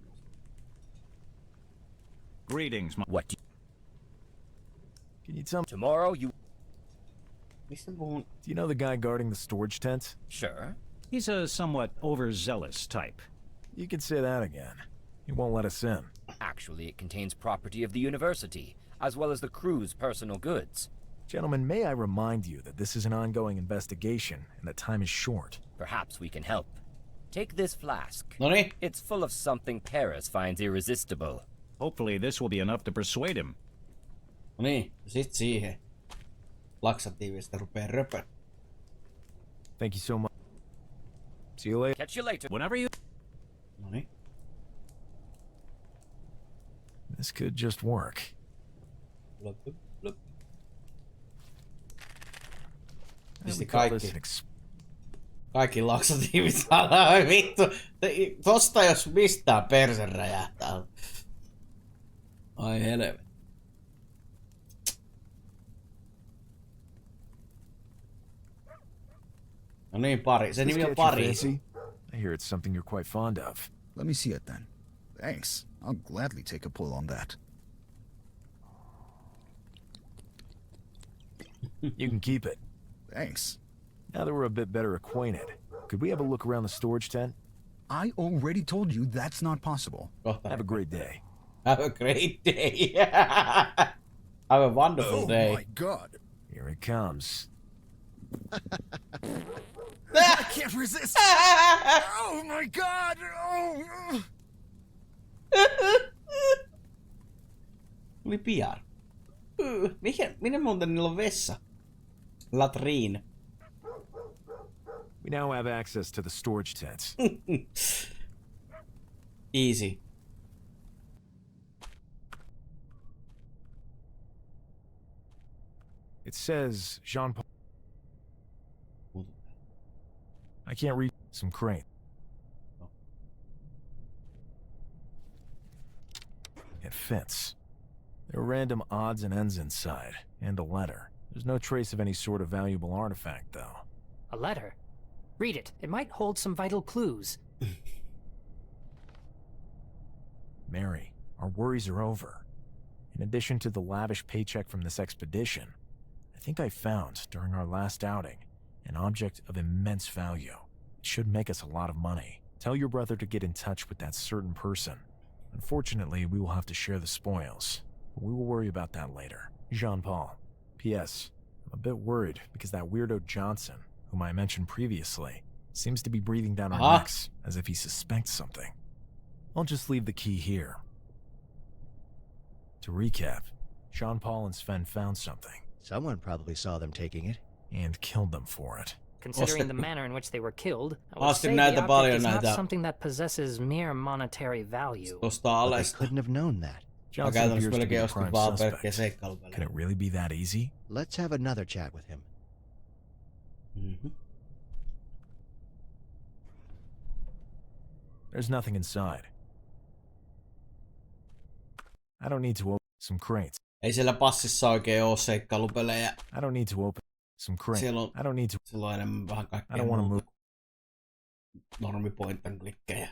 Greetings, What Can you tell me? Tomorrow you... Mistä puhun? Do you know the guy guarding the storage tent? Sure. He's a somewhat overzealous type. You can say that again. He won't let us in. Actually, it contains property of the university, as well as the crew's personal goods. Gentlemen, may I remind you that this is an ongoing investigation and that time is short. Perhaps we can help. Take this flask. Noniin. It's full of something Paris finds irresistible. Hopefully this will be enough to persuade him. No niin, sit siihen. Laksatiivista rupee röpö. Thank you so much. See you later. Catch you later. Whenever you... Noniin. This could just work. Blup, blup, blup. We Pisti call kaikki. this Kaikki laksatiivit saadaan. Vittu. Tosta jos mistään perse räjähtää. Ai helvet. No niin, pari. Se nimi on pari. I hear it's something you're quite fond of. Let me see it then. Thanks. I'll gladly take a pull on that. You can keep it. Thanks. Now that we're a bit better acquainted, could we have a look around the storage tent? I already told you that's not possible. Have a great day. Have a great day. Have a wonderful day. Oh my god. Here it comes. I can't resist. Oh my god. Oh. Tuli pian. Minne muuten niillä on vessa? Latriin. We now have access to the storage tents. Easy. It says Jean-Paul. I can't read some crane. It fits. There are random odds and ends inside, and a letter. There's no trace of any sort of valuable artifact, though. A letter? Read it. It might hold some vital clues. Mary, our worries are over. In addition to the lavish paycheck from this expedition, I think I found, during our last outing, an object of immense value. It should make us a lot of money. Tell your brother to get in touch with that certain person. Unfortunately, we will have to share the spoils, but we will worry about that later. Jean-Paul. P.S. I'm a bit worried because that weirdo Johnson, whom I mentioned previously, seems to be breathing down our necks as if he suspects something. I'll just leave the key here. To recap, Jean-Paul and Sven found something. Someone probably saw them taking it. And killed them for it. Considering the manner in which they were killed, I would Asti say näitä the object paljon is not näitä. something that possesses mere monetary value. Tosta But they alesta. couldn't have known that. Johnson appears to be melkein the ostin prime vaan suspect. pelkkiä seikkailupelejä. Can it really be that easy? Let's have another chat with him. There's nothing inside. I don't need to open some crates. Ei siellä passissa oikein oo seikkailupelejä. I don't need to open some crates. Siellä on, I don't need to. siellä on enemmän vähän I kaikkea don't want to move. Normi point and klikkejä.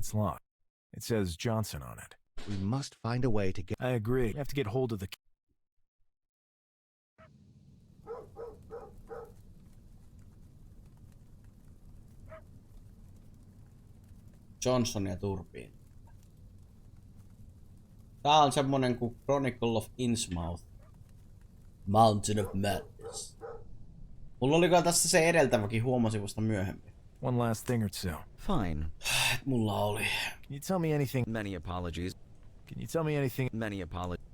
It's locked. It says Johnson on it. We must find a way to get... I agree. You have to get hold of the... Johnson ja turbiin. Tää on semmonen kuin Chronicle of Innsmouth. Mountain of Madness. Mulla oli kyllä tässä se edeltäväkin, huomasin vasta myöhemmin. One last thing or two. Fine. Mulla oli. Can you tell me anything? Many apologies. Can you tell me anything? Many apologies.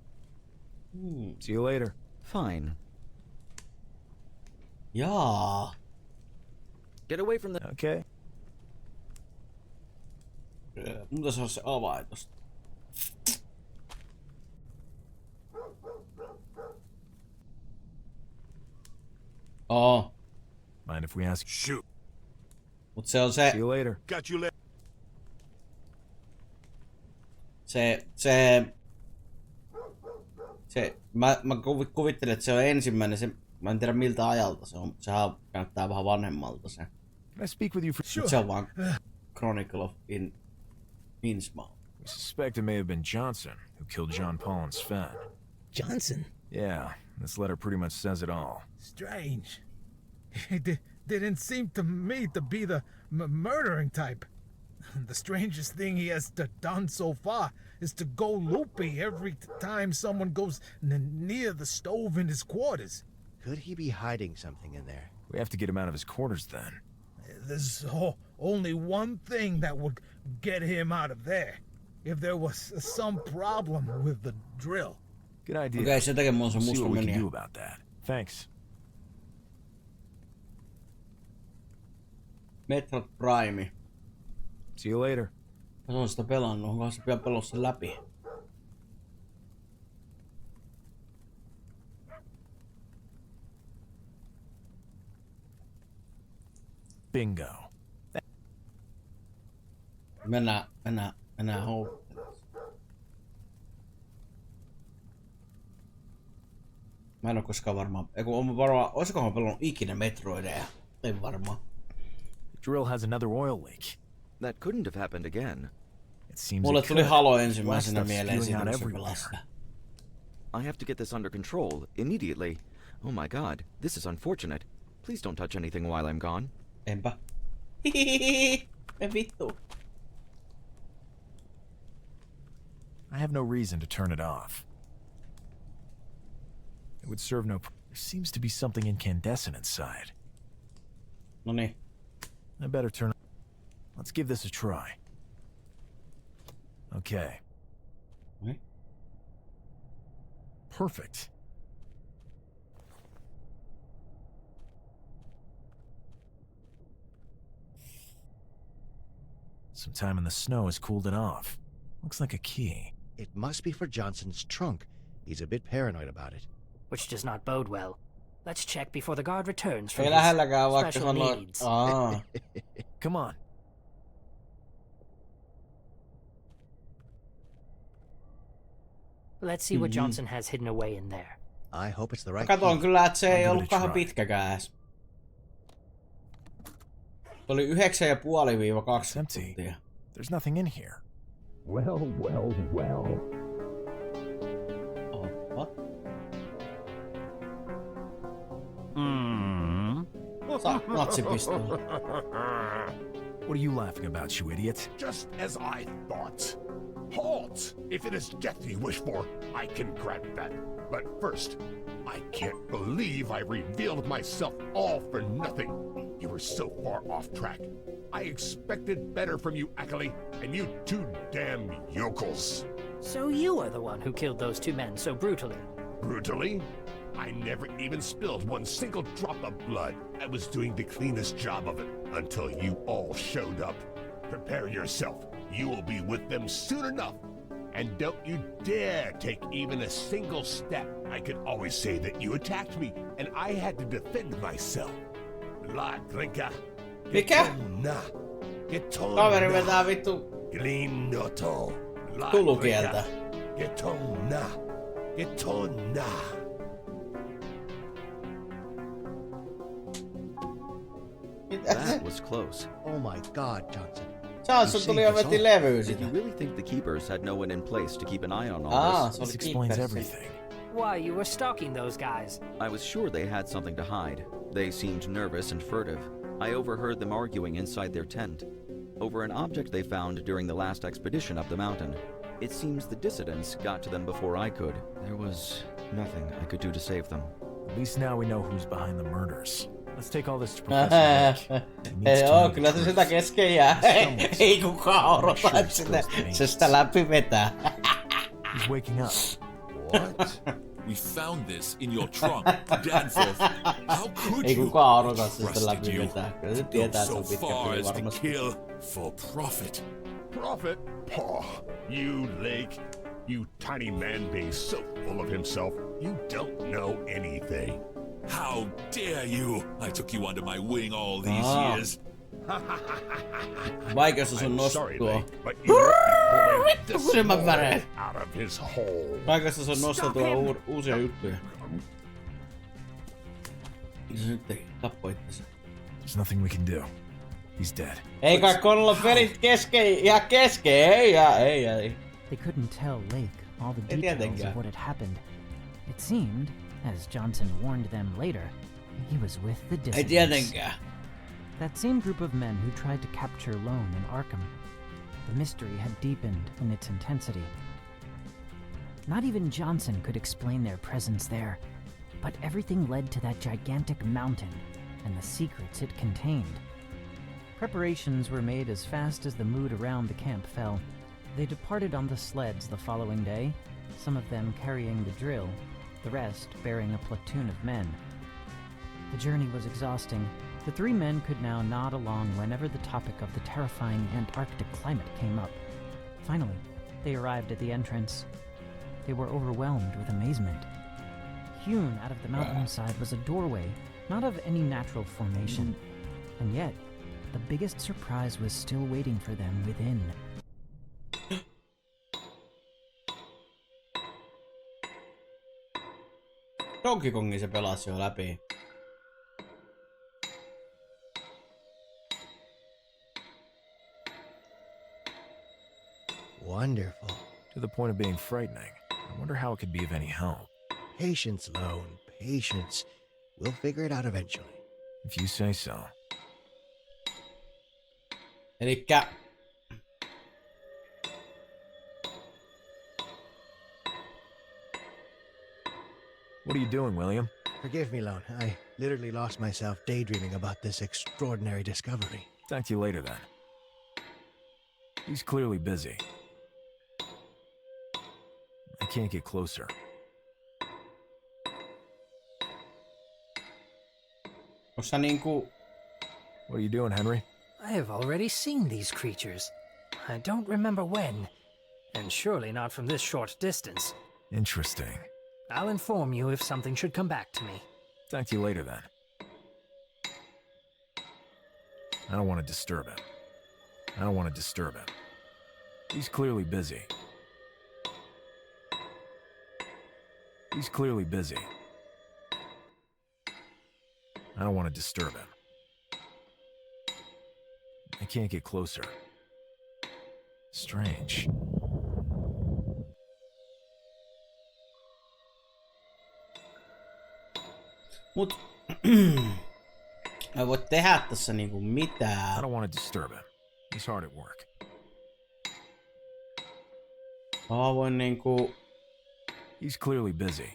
See you later. Fine. Jaa. Get away from the... Okay. Mun pitäisi olla se avain tosta. Oo. Mind if we ask? Shoot. Mut se on se... See you later. Got you later. Mä kuvittelin, että se on ensimmäinen, mä en tiedä miltä ajalta se on, sehän näyttää vähän vanhemmalta se. Can I speak with you for... Sure. Se on vaan Chronicle of Innsmouth. We suspect it may have been Johnson who killed Jean-Paul and Sven. Johnson? Yeah, this letter pretty much says it all. Strange. They didn't seem to me to be the murdering type. The strangest thing he has done so far is to go loopy every time someone goes near the stove in his quarters. Could he be hiding something in there? We have to get him out of his quarters then. There's only one thing that would get him out of there. If there was some problem with the drill. Good idea. Okay, sen takia mulla on se We'll see musta what we can meni. do about that. Thanks. Metroid Prime. See you later. Mä oon sitä pelannut, onko se pian pelannut sen läpi? Bingo. Mennään houkuttelemaan. Mä en oo koskaan varmaan, olisikohan pelannut ikinä Metroideja? En varmaan. The drill has another oil leak. That couldn't have happened again. It seems Mulle it tuli could. Halo Black ensimmäisenä stuff's mieleen spewing siitä, out kun se everywhere. pelasi. I have to get this under control, immediately. Oh my god, this is unfortunate. Please don't touch anything while I'm gone. Enpä. Vittu. I have no reason to turn it off. It would serve no... There seems to be something incandescent inside. Noniin. I better turn... Let's give this a try. Okay. Okay. Perfect. Some time in the snow has cooled it off. Looks like a key. It must be for Johnson's trunk. He's a bit paranoid about it. Which does not bode well. Let's check before the guard returns from Ei his lähelläkään vaikka special sanoo... needs. Come on. Let's see what Johnson has hidden away in there. I hope it's the right Katoin key. kyllä, että se ei I'll ollut give it a kahden try. pitkäkään edes. Se oli 9,5-20 tuntia. There's nothing in here. Well. Oh, what? Natsipistoli. What are you laughing about, you idiot? Just as I thought. Halt! If it is death you wish for, I can grant that. But first, I can't believe I revealed myself all for nothing. You were so far off track. I expected better from you, Ackley, and you two damn yokels. So you are the one who killed those two men so brutally? Brutally? I never even spilled one single drop of blood. I was doing the cleanest job of it until you all showed up. Prepare yourself. You will be with them soon enough. And don't you dare take even a single step. I could always say that you attacked me, and I had to defend myself. La Grinka. Mikä? Kaveri vetää vittu tulukieltä. That was close. Oh my God, Johnson. Johnson tuli ja veti levyä Did sitä. you really think the keepers had no one in place to keep an eye on all this? This explains everything. Why, you were stalking those guys. I was sure they had something to hide. They seemed nervous and furtive. I overheard them arguing inside their tent over an object they found during the last expedition up the mountain. It seems the dissidents got to them before I could. There was nothing I could do to save them. At least now we know who's behind the murders. Let's take all this to Professor Lake. Joo, kyllä se sitä kesken jää. Ei kukaan odota, että se sitä läpi vetää. He's waking up. What? We found this in your trunk. Danforth, how could Ei you? kukaan odota, että se sitä läpi vetää. Kyllä se tietää, että se on pitkä peli varmasti. Kill for profit. Profit? Paw, you Lake. You tiny man being so full of himself. You don't know anything. How dare you? I took you under my wing all these years. Vaikeus on nostua. Vittu silmän väreet. Out of his hole. Vaikeus on nostautua uusia juttuja. Se nyt tappoi itsensä. There's nothing we can do. He's dead. Ei kai Connolla pelit kesken. Ei. They couldn't tell Lake all the details of what had happened. It seemed, as Johnson warned them later, he was with the dissidents. That same group of men who tried to capture Lone in Arkham. The mystery had deepened in its intensity. Not even Johnson could explain their presence there, but everything led to that gigantic mountain and the secrets it contained. Preparations were made as fast as the mood around the camp fell. They departed on the sleds the following day, some of them carrying the drill, the rest bearing a platoon of men. The journey was exhausting. The three men could now nod along whenever the topic of the terrifying Antarctic climate came up. Finally, they arrived at the entrance. They were overwhelmed with amazement. Hewn out of the mountainside was a doorway, not of any natural formation, and yet the biggest surprise was still waiting for them within. Donkey Kongin se pelasi jo läpi. Wonderful. To the point of being frightening. I wonder how it could be of any help. Patience, Lone. Patience. We'll figure it out eventually. If you say so. Elikkä... What are you doing, William? Forgive me, Lone. I literally lost myself daydreaming about this extraordinary discovery. Talk to you later, then. He's clearly busy. I can't get closer. Koska niinku... What are you doing, Henry? I have already seen these creatures. I don't remember when, and surely not from this short distance. Interesting. I'll inform you if something should come back to me. Talk to you later, then. I don't want to disturb him. He's clearly busy. I don't want to disturb him. I can't get closer. Strange. Mut... Mä voit tehdä tässä niinku mitään. I don't want to disturb him. He's hard at work. Mä voin niinku... He's clearly busy.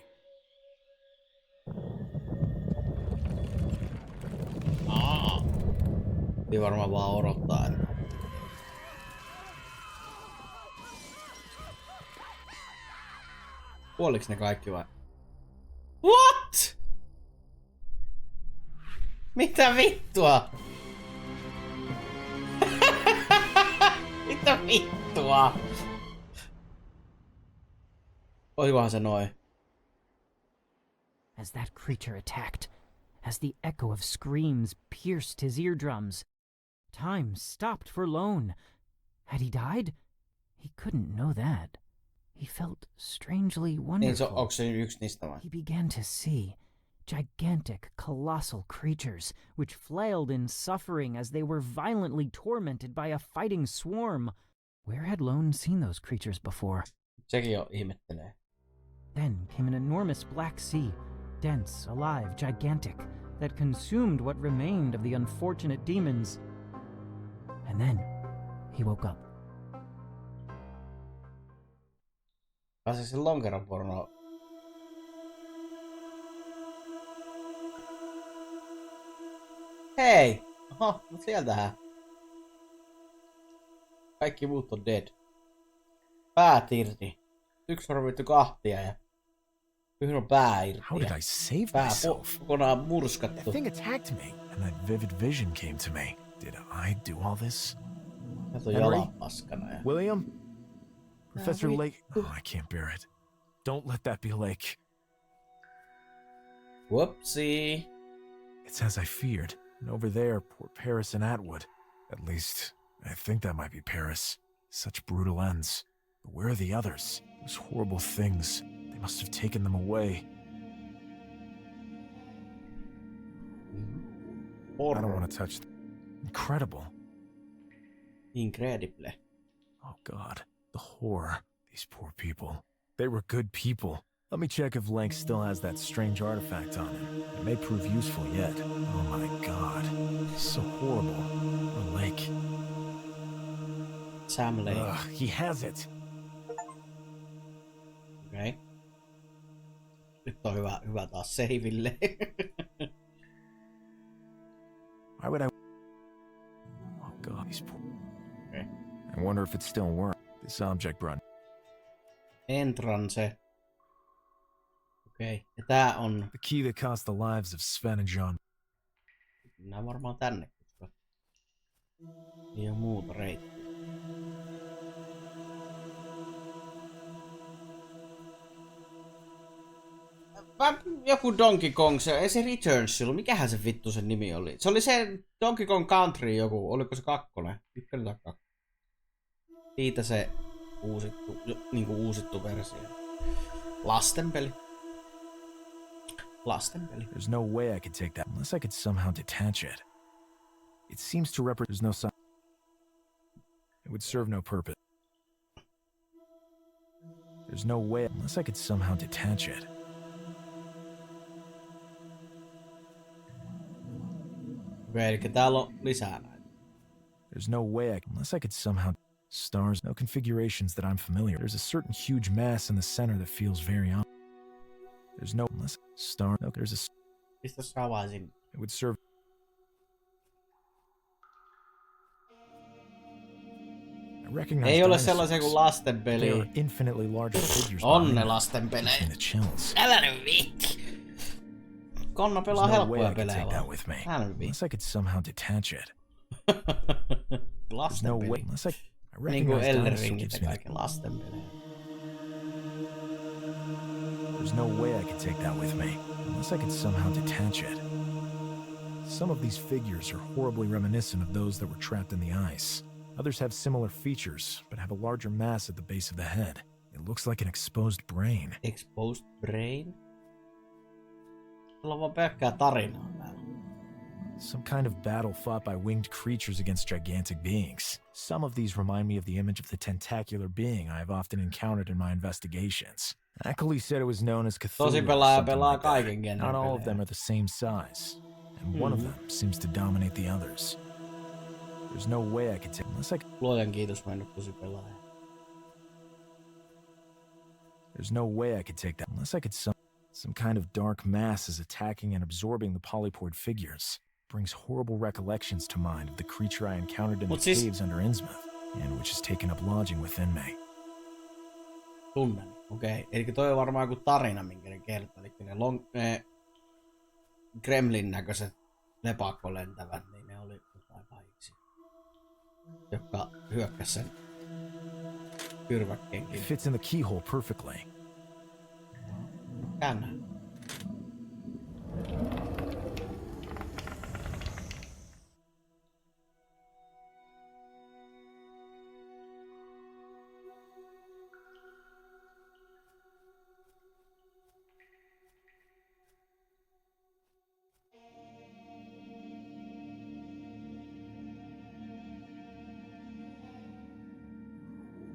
Ei varmaan vaan odottaa, että... Kuoliks ne kaikki vai? What? Mitä vittua? Mitä vittua? Oikohan se noin? As that creature attacked, as the echo of screams pierced his eardrums, time stopped for Lone. Had he died? He couldn't know that. He felt strangely wonderful. He began to see gigantic, colossal creatures which flailed in suffering as they were violently tormented by a fighting swarm. Where had Lone seen those creatures before? Sekin jo ihmettelee. Then came an enormous black sea, dense, alive, gigantic, that consumed what remained of the unfortunate demons. And then he woke up. Pääsi se lonkeron porno. Hei! Oho, mut sieltähän. Kaikki muut on dead. Päät irti. Yksi on ruvittu kahtia ja yhden on pää irti. How did I save myself? Kokonaan murskattu. That thing attacked me, and that vivid vision came to me. Did I do all this? Henry? William? Professor Lake? Oh, I can't bear it. Don't let that be Lake. Whoopsie. It's as I feared. And over there, poor Paris and Atwood. At least, I think that might be Paris. Such brutal ends. But where are the others? Those horrible things. They must have taken them away. I don't want to touch them. Incredible. Incredible. Oh God, the horror. These poor people. They were good people. Let me check if Lank still has that strange artifact on him. It may prove useful yet. Oh my God. So horrible. Oh, Lake. Sam Lake. He has it. Okay. Nyt on hyvä taas seiville. Why would I... Oh God, these poor... Okay. I wonder if it still works. This object brought... Entrance. Okei. Ja tää on... The key that cost the lives of Sven and John. Mennään varmaan tänne, koska... Ei oo muuta reittiä. Joku Donkey Kong, ei se Returns silloin, mikähän se vittu sen nimi oli? Se oli se Donkey Kong Country joku, oliko se kakkonen? Ykkönen tai kakkonen? Siitä se uusittu versio. Lastenpeli. Lastenpeli. There's no way I could take that unless I could somehow detach it. It seems to represent there's no sign. It would serve no purpose. There's no way unless I could somehow detach it. Okei, eli täällä on lisää näitä. There's no way unless I could somehow... Stars, no configurations that I'm familiar. There's a certain huge mass in the center that feels very odd. There's no... Unless... Star... No, there's a... Mistä sä avaisin? It would serve... I recognize ei ole sellaisia kuin lastenpeli. They are infinitely larger figures. On ne lastenpelejä. Älä nyt viitti. Konna pelaa helppoja pelejä vaan. Älä nyt viitti. Unless I could somehow detach it. There's no way unless I niinku Elden Ringit ja kaiken lastenpelejä. There's no way I could take that with me unless I could somehow detach it. Some of these figures are horribly reminiscent of those that were trapped in the ice. Others have similar features, but have a larger mass at the base of the head. It looks like an exposed brain. Exposed brain? Sulla on vaan pelkkää tarinaa täällä. Some kind of battle fought by winged creatures against gigantic beings. Some of these remind me of the image of the tentacular being I have often encountered in my investigations. Ackley said it was known as Cthulhu. Tosi pelaaja pelaa kaiken genren. Not all of them are the same size, and one of them seems to dominate the others. There's no way I could take unless I could... Luojan kiitos, mä en oo tosi pelaaja. There's no way I could take that unless I could some kind of dark mass is attacking and absorbing the polypod figures. brings horrible recollections to mind of the creature I encountered in the caves under Innsmouth, and which has taken up lodging within me. Tunnen. Okei. Eli toi on varmaan joku tarina, minkä ne kertoo. Eli ne gremlin näköiset lepakkolentävät, niin ne oli jotain pahiksi, jotka hyökkäs sen kyrväkkeenkin. It fits in the keyhole perfectly. Käännä.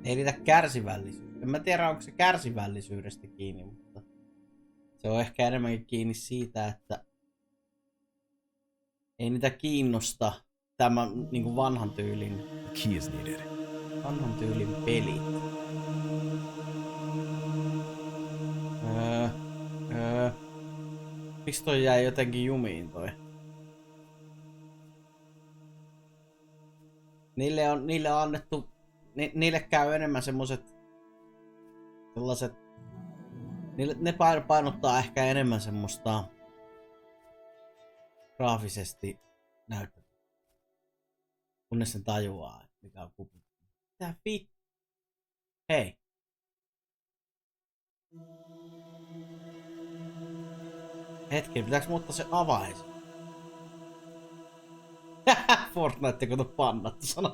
Ei riitä kärsivällisyyttä. En mä tiedä, onko se kärsivällisyydestä kiinni, mutta se on ehkä enemmänkin kiinni siitä, että ei niitä kiinnosta tämä niinku vanhan tyylin pelit. Miksi toi jäi jotenkin jumiin toi? Niille on annettu, niille käy enemmän sellaiset, ne painottaa ehkä enemmän semmoista graafisesti näyttävää, kunnes sen tajuaa, että mikä on kupu. Mitä vittu? Hei. Hetki, pitääkö muuttaa se avain? Fortnite kato pannattu sana.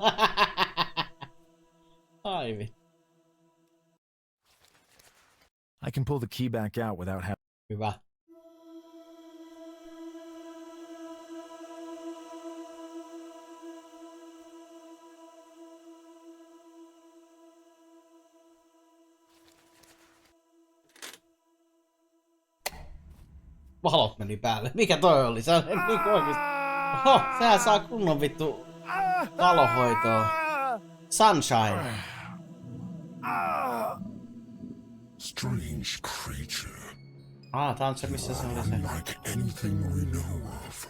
Aivi. I can pull the key back out without having... Hyvä. Valot meni päälle. Mikä toi oli? Se on niin oikeesti. Oho, sehän saa kunnon vittu valohoitoa. Sunshine. Strange creature. Tää on se, missä se oli se. Unlike anything we know of.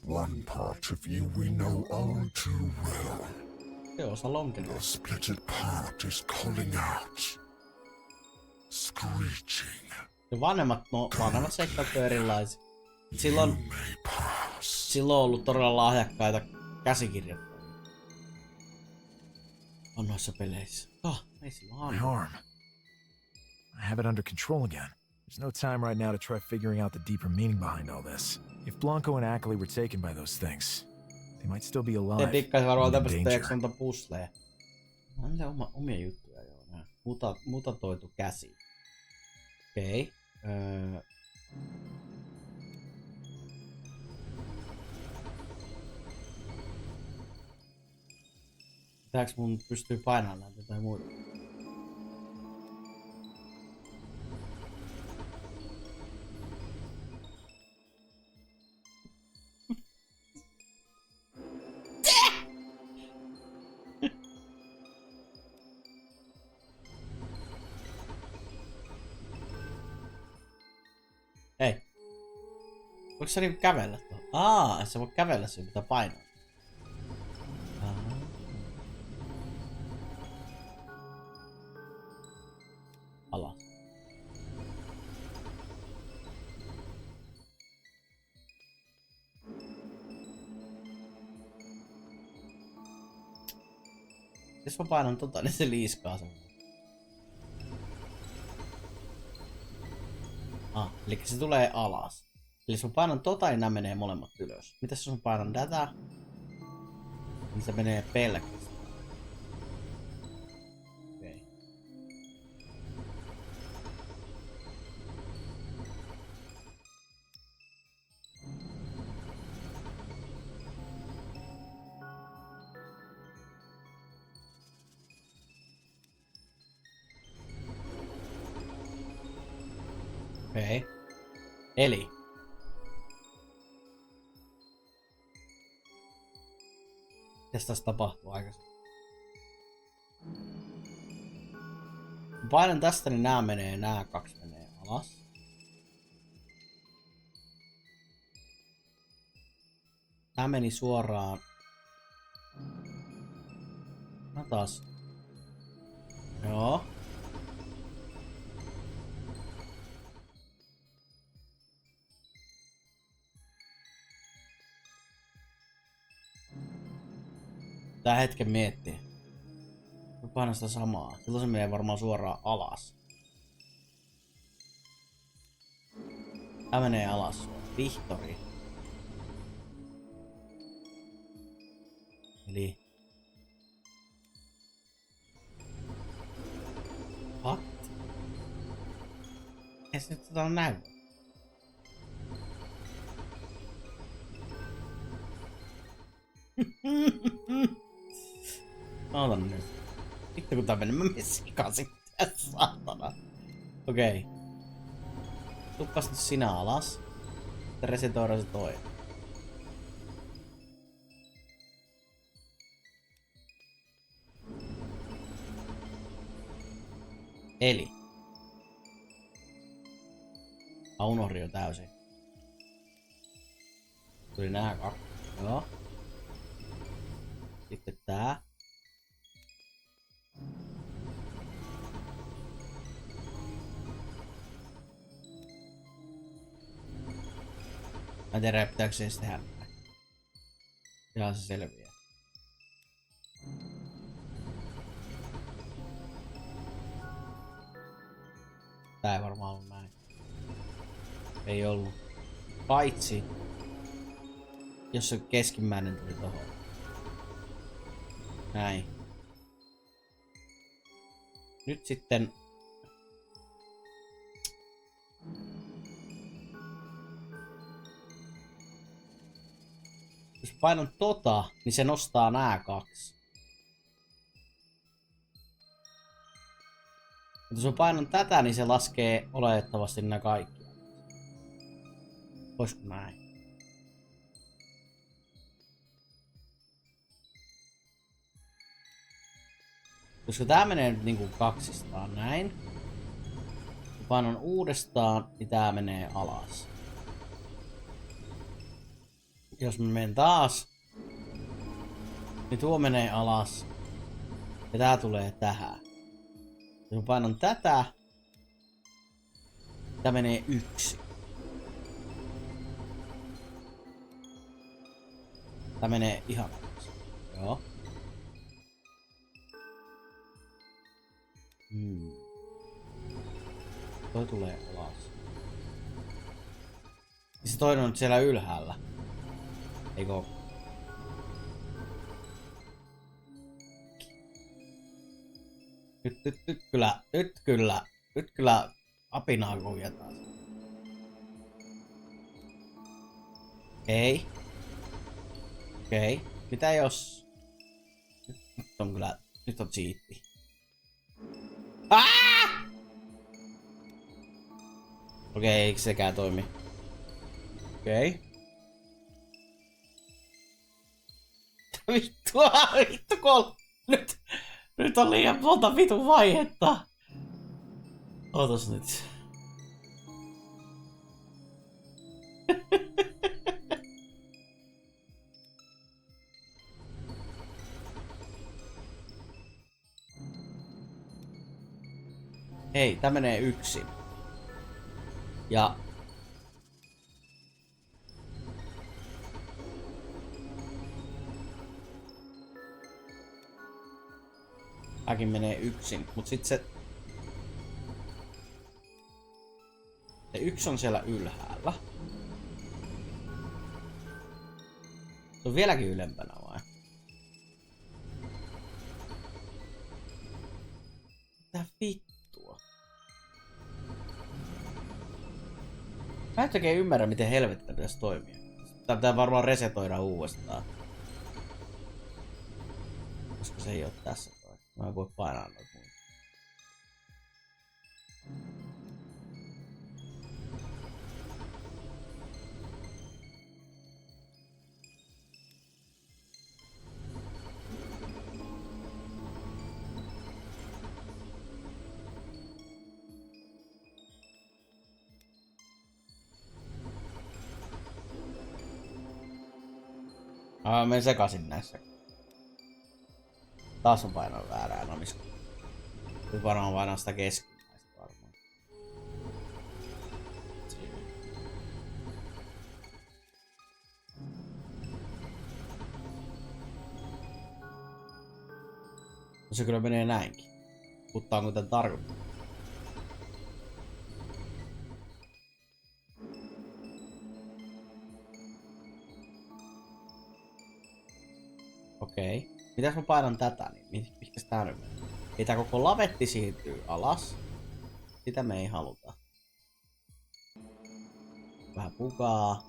One part of you we know all too well. The splitted part is calling out. Screeching. Ja vanhemmat seikkailut on erilaisia. Silloin on ollut todella lahjakkaita käsikirjoittajia. On noissa peleissä. Ei sillä My arm. I have it under control again. There's no time right now to try figuring out the deeper meaning behind all this. If Blanco and Ackley were taken by those things, they might still be alive. Te dikkaisi varmaan tämmöistä jaksointa pusleja. On niitä omia juttuja joo. Nää. Mutatoitu käsi. Okei. Pitääks mun pystyy painamaan näitä tai muuta? Hei. Voiko sä niinku kävellä tuohon? Sä voit kävellä siihen, mitä painaa. Alas. Jos mä painan niin se liiskaa sen. Eli se tulee alas. Eli jos mä painan niin nämä menee molemmat ylös. Mitäs jos mä painan tätä? Niin se menee pelkästään. Okei. Okei. Eli. Mitäs tässä tapahtuu aikaisemmin? Kun painan tästä, niin nämä kaksi menee alas. Tää meni suoraan. Mä taas. Joo. Tää hetken miettii. Mä painan sitä samaa. Silloin se menee varmaan suoraan alas. Tää menee alas. Vihtori. Eli... What? Ei se nyt tätä on näy. Ootan nyt. Vittu kun tää menee, mä menen sikasin. Saatana. Okei. Tuppas nyt sinä alas. Sitten resetoida se toinen. Eli. Mä unohdin jo täysin. Tuli nää kaksi. Joo. Sitten tää. Mä en tiedä, pitääkö se edes tehdä näin. Ihan se selviää. Tää ei varmaan ollut näin. Ei ollut. Paitsi jos se keskimmäinen tuli tohon. Näin. Nyt sitten... Jos painan tota, niin se nostaa nää kaksi. Mutta jos mä painan tätä, niin se laskee oletettavasti nää kaikki. Voisiko näin? Koska tää menee nyt niinku kaksistaan näin. Kun painan uudestaan, niin tää menee alas. Jos mä menen taas, niin tuo menee alas. Ja tää tulee tähän. Jos mä painan tätä, tää menee 1. Tää menee ihan alas. Joo. Toi tulee alas. Ja se toinen on siellä ylhäällä. Eikö? Nyt kyllä apinaa kuljetaan. Okei. Mitä jos... Nyt on siitti. Okei, eikö sekään toimi? Vittu kol... Nyt on liian monta vitun vaihetta. Ootas nyt. Hei, tää menee yksin. Ja... Tääkin menee yksin, mut sit se... Se yksi on siellä ylhäällä. Se on vieläkin ylempänä vai? Mitä vittua? Mä en oikein ymmärrä, miten helvettä pitäisi toimia. Tää pitää varmaan resetoida uudestaan. Koska se ei oo tässä toi. Mä en voi painaa noita muuta. Menen sekaisin näissä. Taas on painanut väärää namiskua. Nyt varmaan painaa sitä keskimmäistä varmaan. No se kyllä menee näinkin. Mutta on kuten tarkoittaa. Okei. Mitäs mä painan tätä, niin mihinkäs tää nyt menee? Ei tää koko lavetti siirtyy alas. Sitä me ei haluta. Vähän pukaa.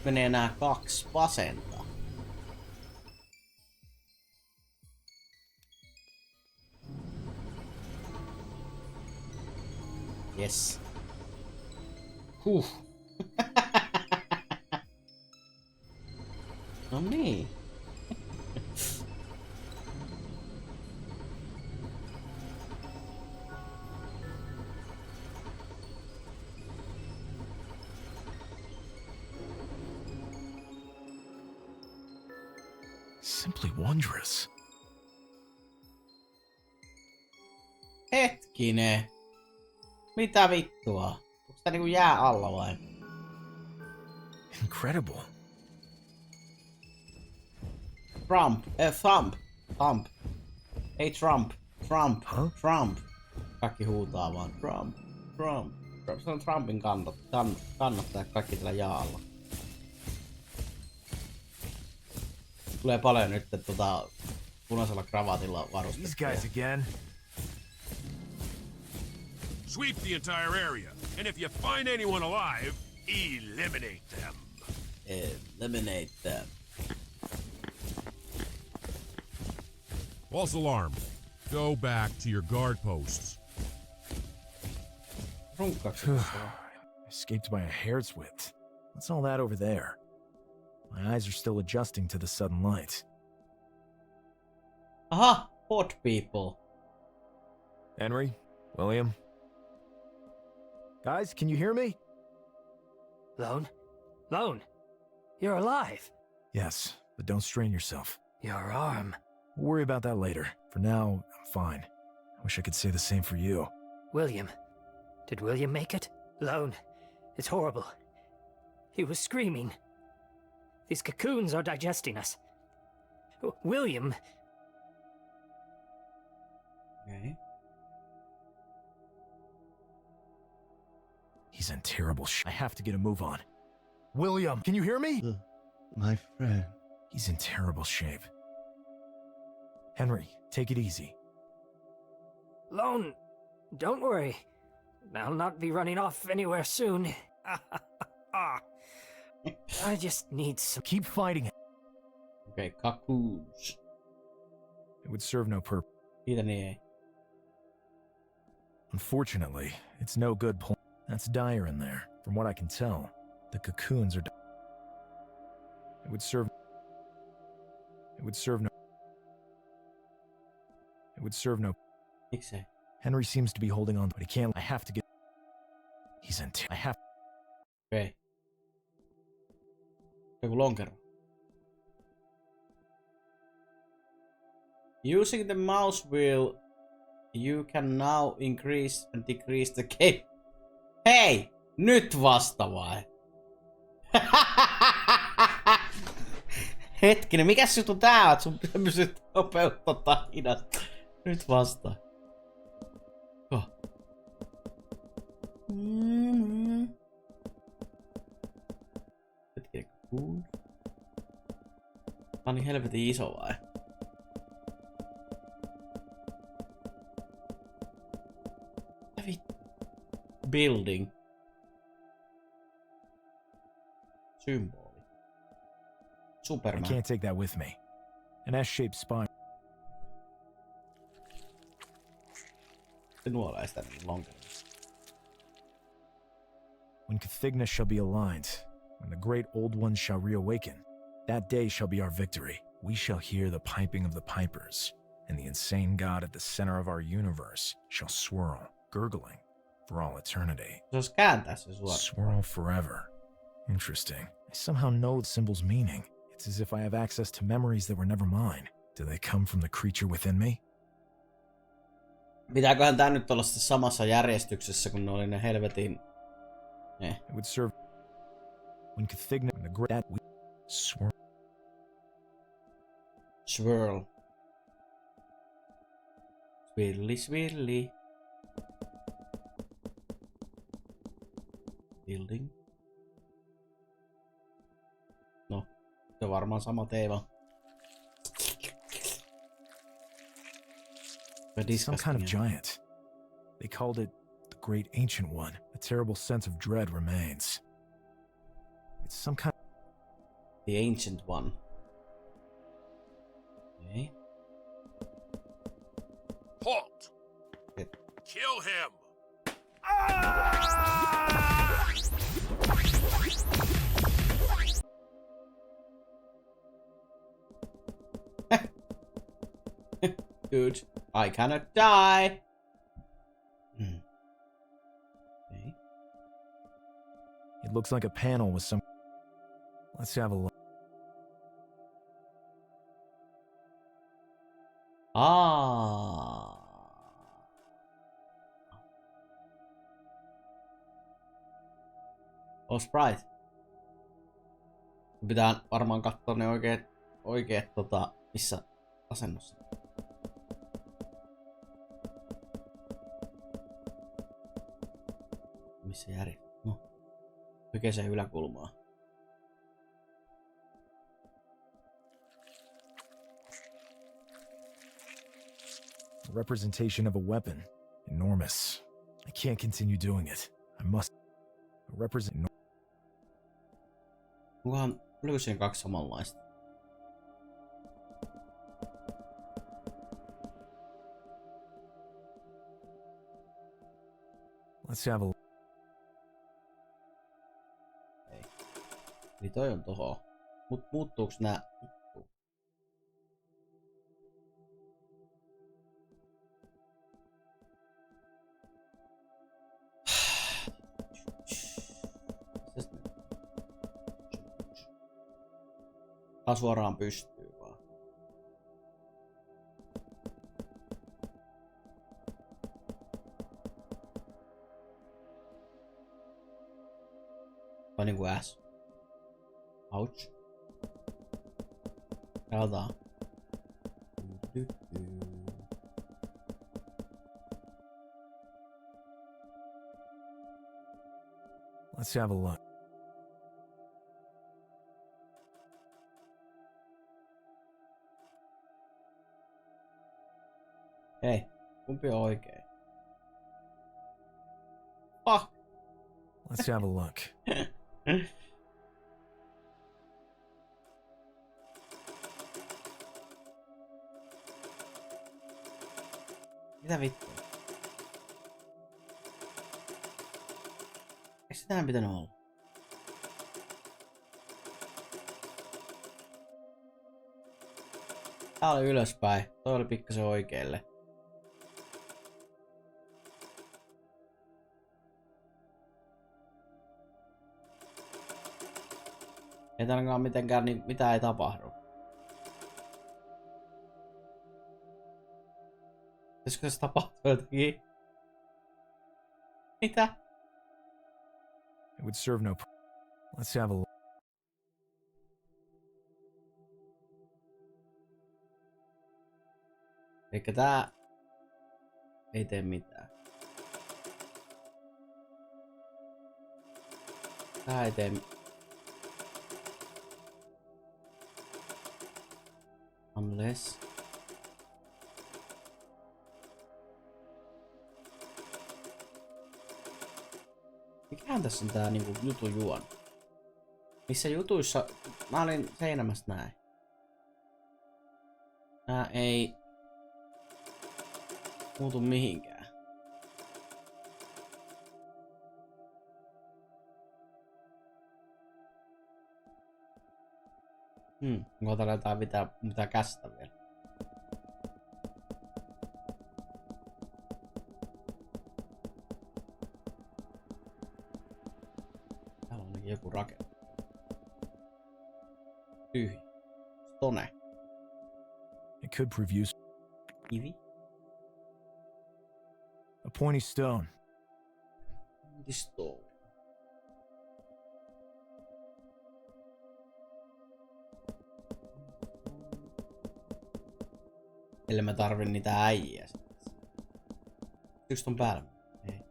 Menee nää 2 vasenta. Yes. No niin. Simply wondrous. Hetkinen. Mitä vittua? Onko tää niinku jää alla vai? Incredible. Trump. Trump. Ei Trump. Trump. Huh? Trump. Kaikki huutaa vaan Trump. Trump. Se on Trumpin kannattaja kaikki tällä jaalla. Tulee paljon nyt punaisella kravatilla varustettua. These guys again. Sweep the entire area, and if you find anyone alive, eliminate them. Eliminate them. False alarm. Go back to your guard posts. Escaped by a hair's width. What's all that over there? My eyes are still adjusting to the sudden light. Aha! Hot people. Henry? William? Guys, can you hear me? Lone? Lone! You're alive! Yes, but don't strain yourself. Your arm. We'll worry about that later. For now, I'm fine. I wish I could say the same for you. William. Did William make it? Lone. It's horrible. He was screaming. These cocoons are digesting us. William. Okay. He's in terrible I have to get a move on. William, can you hear me? My friend. He's in terrible shape. Henry, take it easy. Lone, don't worry. I'll not be running off anywhere soon. I just need some... Keep fighting. Okay, cocoons. It would serve no purpose. Unfortunately, it's no good point. That's dire in there. From what I can tell, the cocoons are... It would serve no... Henry seems to be holding on, but he can't... I have to get... He's in... I have... Okay. Joku lonkero. Using the mouse wheel, you can now increase and decrease the game. Hei! Nyt vasta vai? Hetkinen, mikäs juttu tää on, että sun pysyt nopeuttaa hidasta? Nyt vasta. Oh. Hetkinen, cool. Tää on niin helvetin iso vai? Building. Symboli. Superman. I can't take that with me. An S-shaped spine. Se nuolee sitä niin lonkerossa. When Cathigna shall be aligned, when the great old ones shall reawaken, that day shall be our victory. We shall hear the piping of the pipers, and the insane god at the center of our universe shall swirl, gurgling. for all eternity. Se olisi kääntää se suoraan. Swirl forever. Interesting. I somehow know the symbol's meaning. It's as if I have access to memories that were never mine. Do they come from the creature within me? Pitääköhän tää nyt olla samassa järjestyksessä, kun ne oli ne helvetin... It would serve... When Cathigna and the great... Swirl. Swirl. Swirly, swirly. Building. No, se on varmaan sama teema. Some kind of giant. They called it the Great Ancient One. A terrible sense of dread remains. It's some kind of... The Ancient One. Okay. Halt! Kill him! Dude, I cannot die. Okay. It looks like a panel with some... Let's have a look. Ah. Oh, Sprite. Pitää varmaan katsoa ne oikeet missä asennossa. Missä järi? No. Oikeeseen yläkulmaan. A representation of a weapon. Enormous. I can't continue doing it. I must... represent... Oliko siinä kaksi samanlaista? Let's have a... Ei. Eli toi on toho. Muuttuuks nää? Muuttuu. Tää suoraan pystyy vaan. Tai niinku S. Ouch. Katsotaan. Let's have a look. Hei, kumpi on oikein? Fuck! Let's have a look. Mitä vittua? Eikö se tähän pitänyt olla? Tää oli ylöspäin. Toi oli pikkasen oikealle. Ei ainakaan mitenkään niin mitään ei tapahdu. Pitäisikö se tapahtua jotenkin? Mitä? It would serve no... Let's have a look. Eikä tää ei tee mitään. Tää ei tee mitään. Unless... Mikähän tässä on tää niinku jutun juon? Missä jutuissa... Mä olin seinämässä näin. Nää ei... muutu mihinkään. Onko täällä jotain mitä kästä vielä? Ainakin joku rakennus. Tyhjä. Stone. It could prove useful. Kivi. A pointy stone. Pointy stone. Eli mä tarvin niitä äijä. Yks ton päällä? Ei.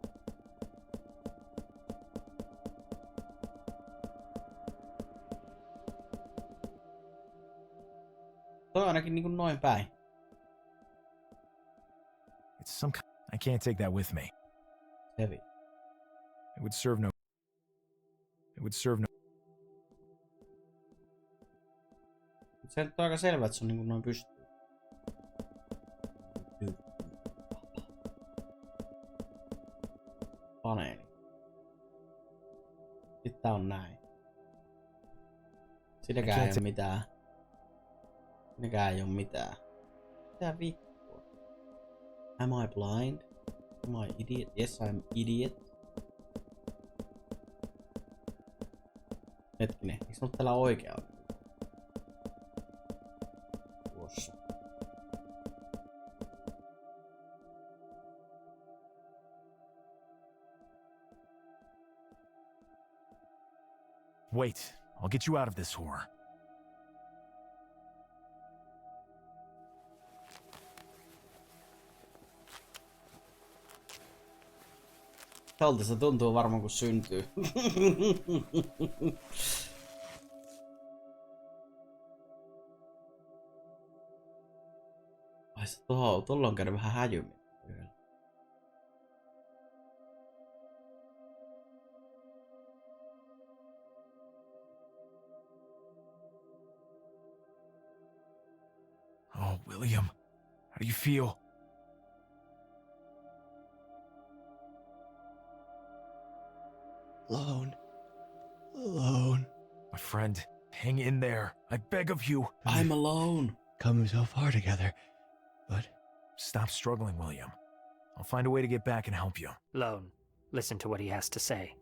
Toi on ainakin niinku noin päin. It's some kind. I can't take that with me. Heavy. It would serve no. It would serve no. Se on aika selvä, että se on niinku noin pystyy. Paneeli. Sitten tää on näin. Siinäkään ei oo mitään. Siinäkään ei oo mitään. Mitä vittua? Am I blind? Am I idiot? Yes, I'm idiot. Hetkinen, eikö se oo täällä oikealla? Tuossa. Wait, I'll get you out of this whore. Tältä se tuntuu varmaan kun syntyy. Ai se tuolla on käynyt vähän häjymmin. Oh, William, how do you feel? Alone. Alone. My friend, hang in there. I beg of you. I'm alone. Come so far together, but... Stop struggling, William. I'll find a way to get back and help you. Lone, listen to what he has to say.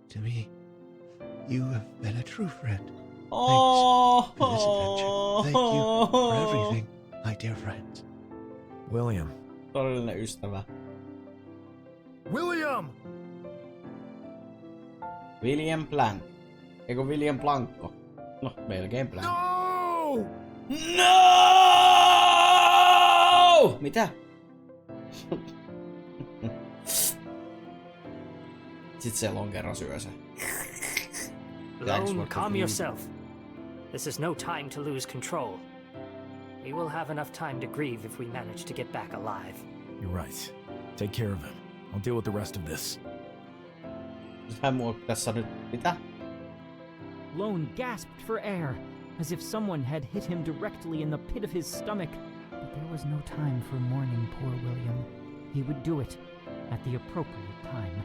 To me, you have been a true friend. Oh, thanks for this adventure. Thank you for everything, my dear friends. William. Todellinen ystävä. William! William Blank. Eikö William Blanco? No, melkein Blank. No! No! Mitä? Sitten se lonkero syö sen. Lone, calm yourself. This is no time to lose control. We will have enough time to grieve if we manage to get back alive. You're right. Take care of him. I'll deal with the rest of this. Tässä nyt mitä? Lone gasped for air, as if someone had hit him directly in the pit of his stomach. But there was no time for mourning poor William. He would do it at the appropriate time.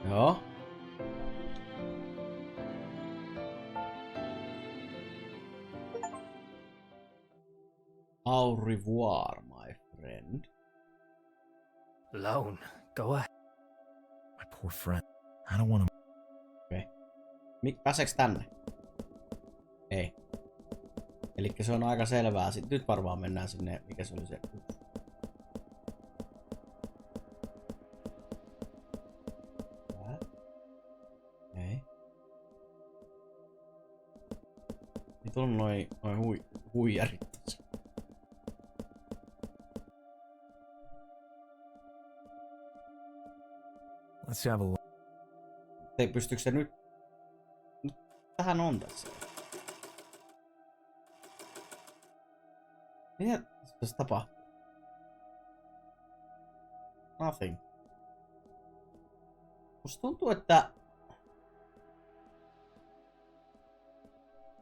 Joo. Au revoir, my friend. Lone, go ahead. My poor friend. I don't want to... Okei. Pääseekö tänne? Ei. Elikkä se on aika selvää. Nyt varmaan mennään sinne, mikä se oli se... Ei. Nyt on noin huijarit. Let's have a look. Ei pystyykö se nyt... Tähän on tässä. Mitä tässä tapahtuu? Nothing. Musta tuntuu, että...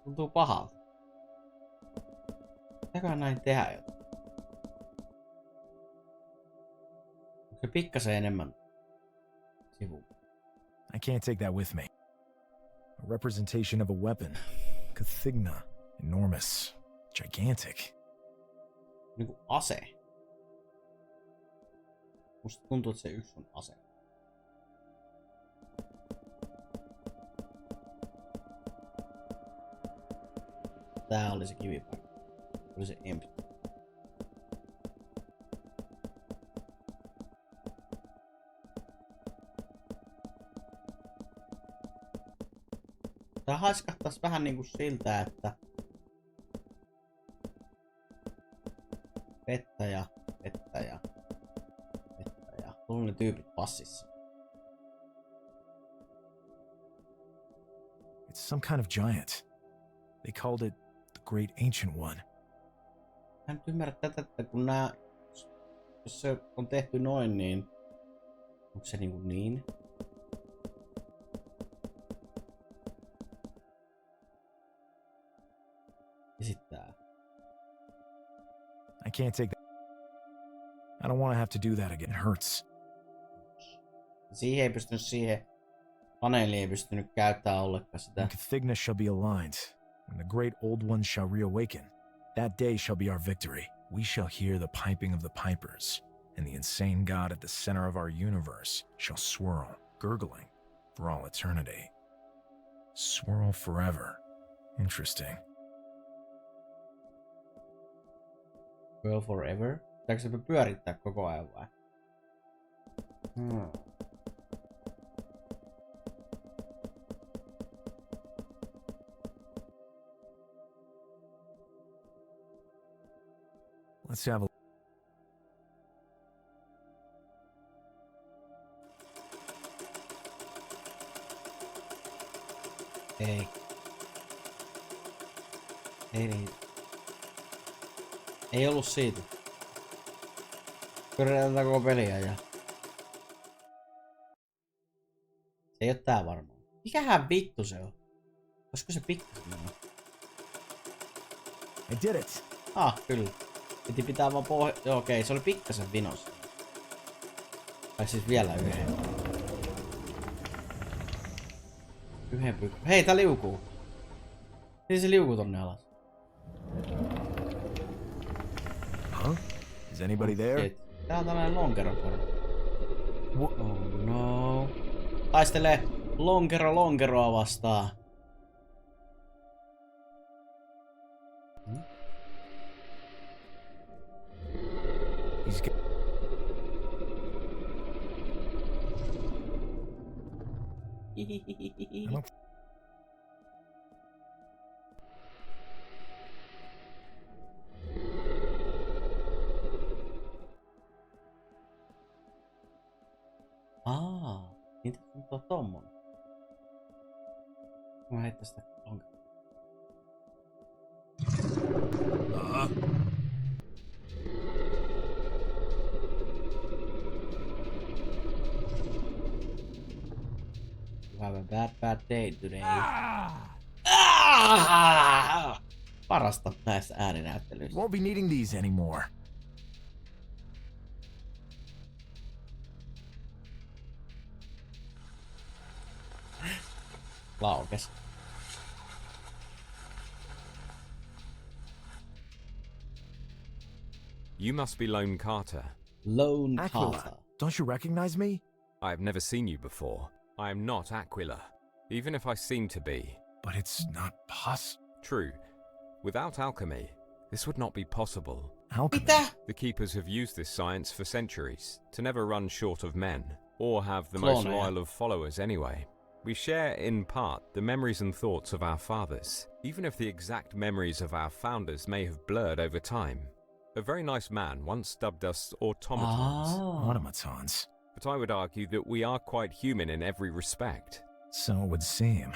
Tuntuu pahalta. Pitääköhän näin tehdä jotain? Onko se pikkasen enemmän sivu? I can't take that with me. A representation of a weapon. Cathigna. Enormous. Gigantic. Niinku ase. Musta tuntuu, että se yksi on ase. tää oli se kivipaikka. Oli se imp. Tää haiskahtais vähän niinku siltä, että vettä ja. Tuolla on ne tyypit passissa. It's some kind of giant. They called it the Great Ancient One. Mä en ymmärrä tätä, että kun jos se on tehty noin, niin onko se niinku niin? Ja sit tää. I can't take that. I don't want to have to do that again. It hurts. Siihen ei pystynyt paneeliin ei pystynyt käyttää ollenkaan sitä. When Cathigna shall be aligned, when the great old ones shall reawaken, that day shall be our victory. We shall hear the piping of the pipers, and the insane god at the center of our universe shall swirl, gurgling, for all eternity. Swirl forever. Interesting. Swirl forever? Pitääkö se pyörittää koko ajan vai? Let's have a... Ei. Ei riitä. Ei ollut siitä. Pyöritään tätä koko peliä ja... Se ei oo tää varmaan. Mikähän vittu se on? Olisiko se pikkasen mennä? I did it! Kyllä. Piti pitää vaan Joo, okei, se oli pikkasen vinossa. Tai siis vielä yhden. Yhden pyykkä. Hei, tää liukuu. Niin se liukuu tonne alas. Huh? Is anybody there? Tää on tällainen lonkero. Oh no. Taistelee lonkeroa vastaan. Niitä on tommonen. Mä heittää sitä lonkeroa. You have a bad day today. Parasta näissä ääninäyttelyistä. Won't be needing these anymore. Laukes. You must be Lone Carter. Lone Aquila, Carter. don't you recognize me? I have never seen you before. I am not Aquila, even if I seem to be. But it's not possible. True. Without alchemy, this would not be possible. Alchemy? The Keepers have used this science for centuries, to never run short of men, or have the Clone, most loyal of followers anyway. We share, in part, the memories and thoughts of our fathers, even if the exact memories of our founders may have blurred over time. A very nice man once dubbed us automatons. Automatons. But I would argue that we are quite human in every respect. So it would seem.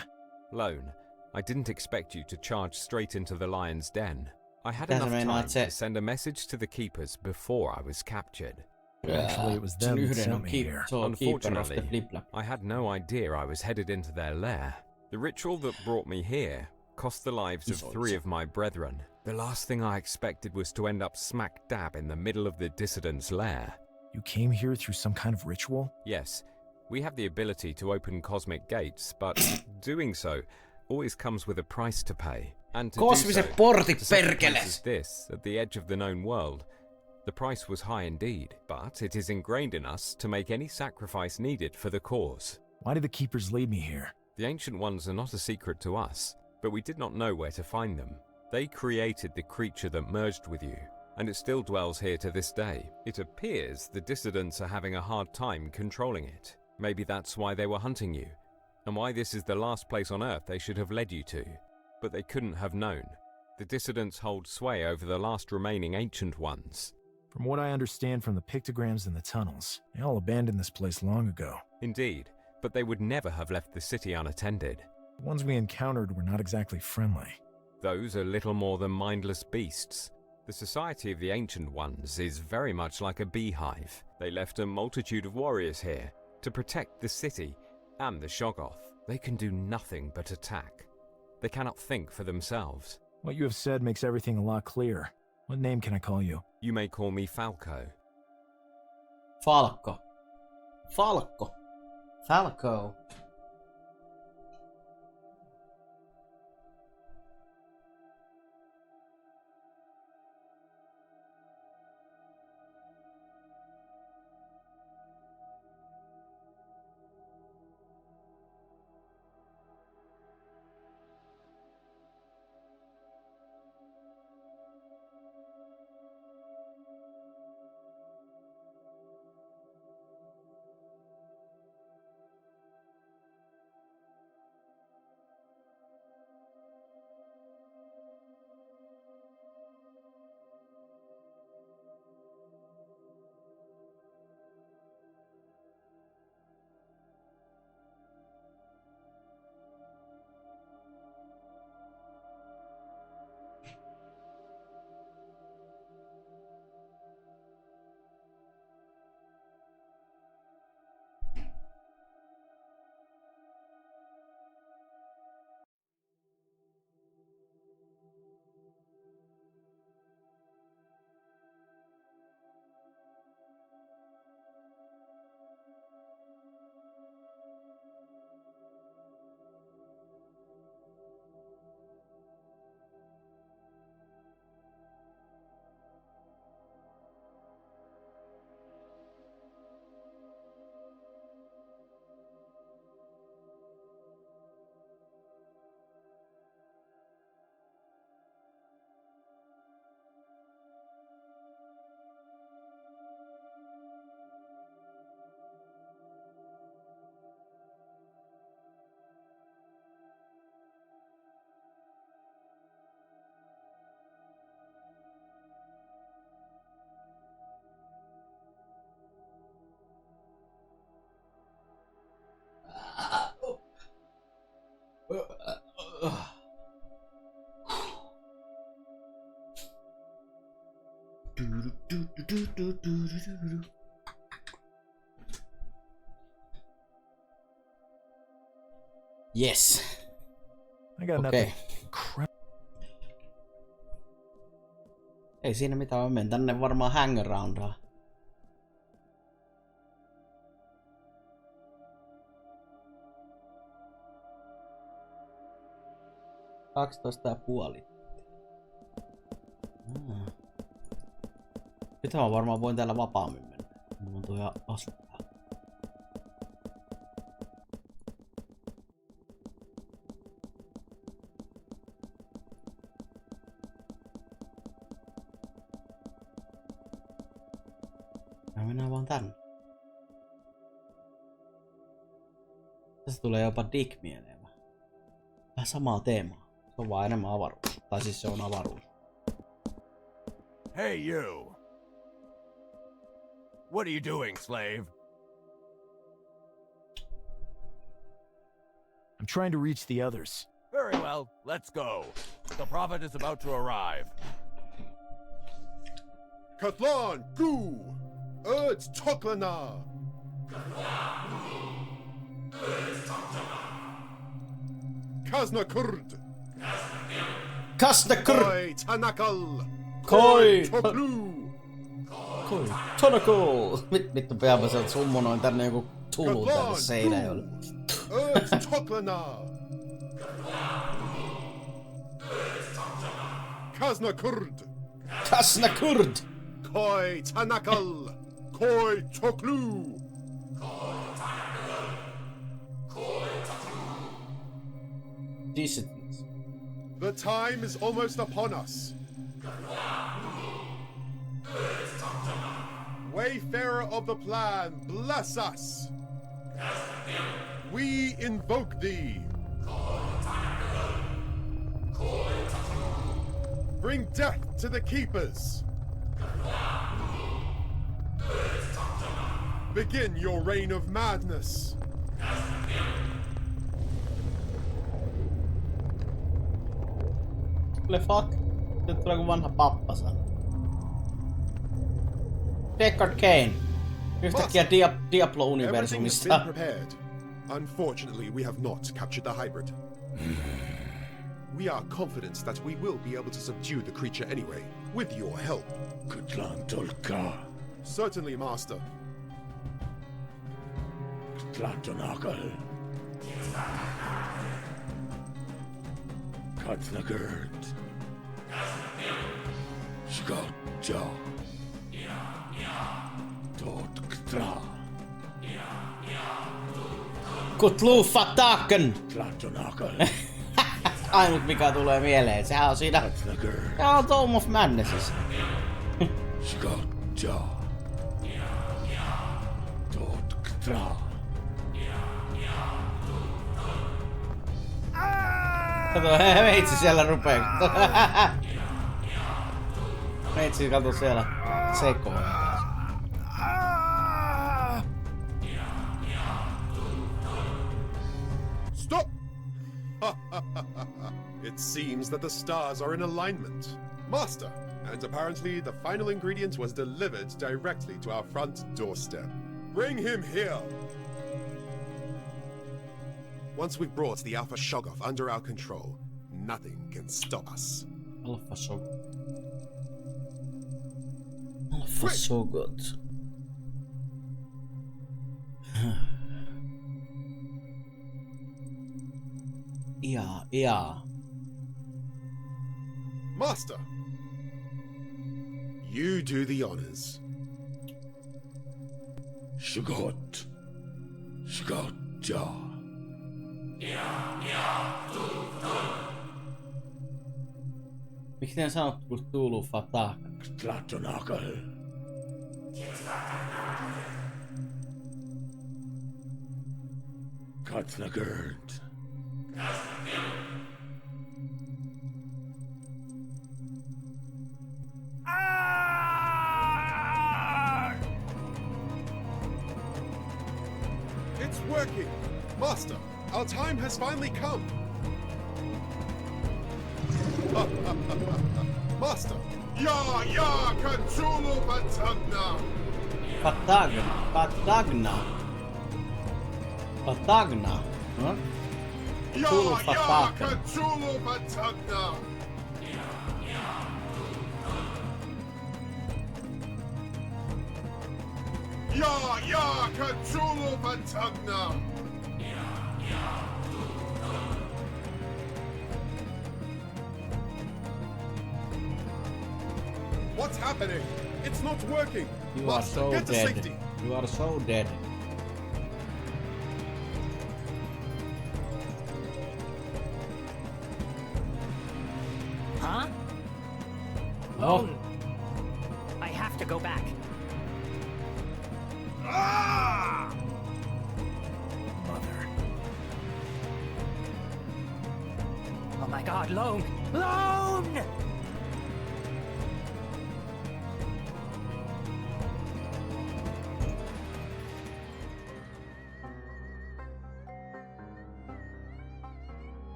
Lone, I didn't expect you to charge straight into the lion's den. I had enough time to send a message to the Keepers before I was captured. Actually, it was them that sent me here. Unfortunately, I had no idea I was headed into their lair. The ritual that brought me here cost the lives of 3 of my brethren. The last thing I expected was to end up smack dab in the middle of the dissident's lair. You came here through some kind of ritual? Yes, we have the ability to open cosmic gates, but doing so always comes with a price to pay. And to do so, to such a place as this, at the edge of the known world, the price was high indeed, but it is ingrained in us to make any sacrifice needed for the cause. Why did the Keepers lead me here? The Ancient Ones are not a secret to us, but we did not know where to find them. They created the creature that merged with you, and it still dwells here to this day. It appears the dissidents are having a hard time controlling it. Maybe that's why they were hunting you, and why this is the last place on Earth they should have led you to. But they couldn't have known. The dissidents hold sway over the last remaining Ancient Ones. From what I understand from the pictograms in the tunnels, they all abandoned this place long ago. Indeed, but they would never have left the city unattended. The ones we encountered were not exactly friendly. Those are little more than mindless beasts. The Society of the Ancient Ones is very much like a beehive. They left a multitude of warriors here to protect the city and the Shoggoth. They can do nothing but attack. They cannot think for themselves. What you have said makes everything a lot clearer. What name can I call you? You may call me Falco. Falco. Falco. Falco. Yes. I got nothing. Crap. Ei siinä mitään, mä menen tänne varmaan hangaroundaa. $12,5. Nyt mä varmaan voin täällä vapaammin mennä. Mulla on tuo ihan asu päällä. Mä mennään vaan tänne. Tästä tulee jopa Dick mieleen. Vähän samaa teemaa. Se on vaan enemmän avaruus. Tai siis se on avaruus. Hey you! What are you doing, slave? I'm trying to reach the others. Very well, let's go. The prophet is about to arrive. Katlan, Gu! Urds Toklana! Kazna Kurd! Kazna Kurd! Koi Tanakal! Koi Toklu! Koi Chronicle! Vittu peäpä sieltä summonoin tänne joku tulu tänne Seinäjoelle. Urds Toklana! Kazna Kurd! Kazna Kurd! Koi Tanakal! Koi Toklu! Dissidents. The The time is almost upon us. Wayfarer of the plan, bless us. We invoke thee. Bring death to the keepers. Begin your reign of madness. Le fuck? Nyt tulee kuin vanha pappasa. Deckard Cain. Yhtäkkiä Diablo-universumista. Unfortunately, we have not captured the hybrid. We are confident that we will be able to subdue the creature anyway, with your help. Certainly, Master. Kutlufataken! Ainut mikä tulee mieleen, sehän on siinä... Sehän on Tome of Madnessissa. Kato, meitsi siellä rupee. Meitsi kato siellä sekoon. Stop! It seems that the stars are in alignment. Master, and apparently the final ingredient was delivered directly to our front doorstep. Bring him here! Once we've brought the Alpha Shoggoth under our control, nothing can stop us. Alpha Shoggoth. Alpha Shoggoth. Yeah. Master, you do the honors. Shoggoth. Miksi ne sanot Cthulhu Fatah? It's working! Master, our time has finally come! Master! Ya, Cthulhu Fatagna! Fatagna? Huh? Ya, Cthulhu Fatagna! Ya, Cthulhu Fatagna! What's happening? It's not working! You Master, are so get to dead. safety! You are so dead. Huh? Oh. Lone. I have to go back. Ah! Mother. Oh my god, Lone! Lone!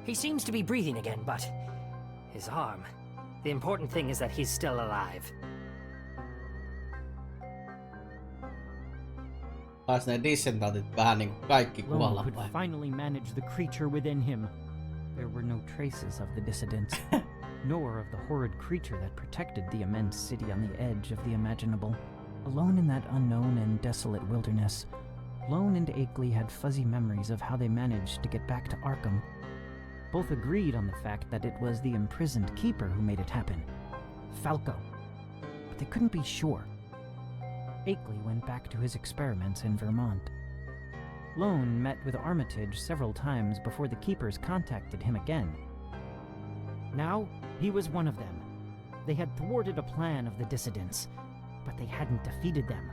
He seems to be breathing again, but his arm. The important thing is that he's still alive. Taas ne dissentantit vähän niinku kaikki Lone kuollaan could vai? finally manage the creature within him. There were no traces of the dissidents, nor of the horrid creature that protected the immense city on the edge of the imaginable. Alone in that unknown and desolate wilderness, Lone and Akeley had fuzzy memories of how they managed to get back to Arkham. Both agreed on the fact that it was the imprisoned keeper who made it happen, Falco, but they couldn't be sure. Akeley went back to his experiments in Vermont. Lone met with Armitage several times before the Keepers contacted him again. Now, he was one of them. They had thwarted a plan of the dissidents, but they hadn't defeated them.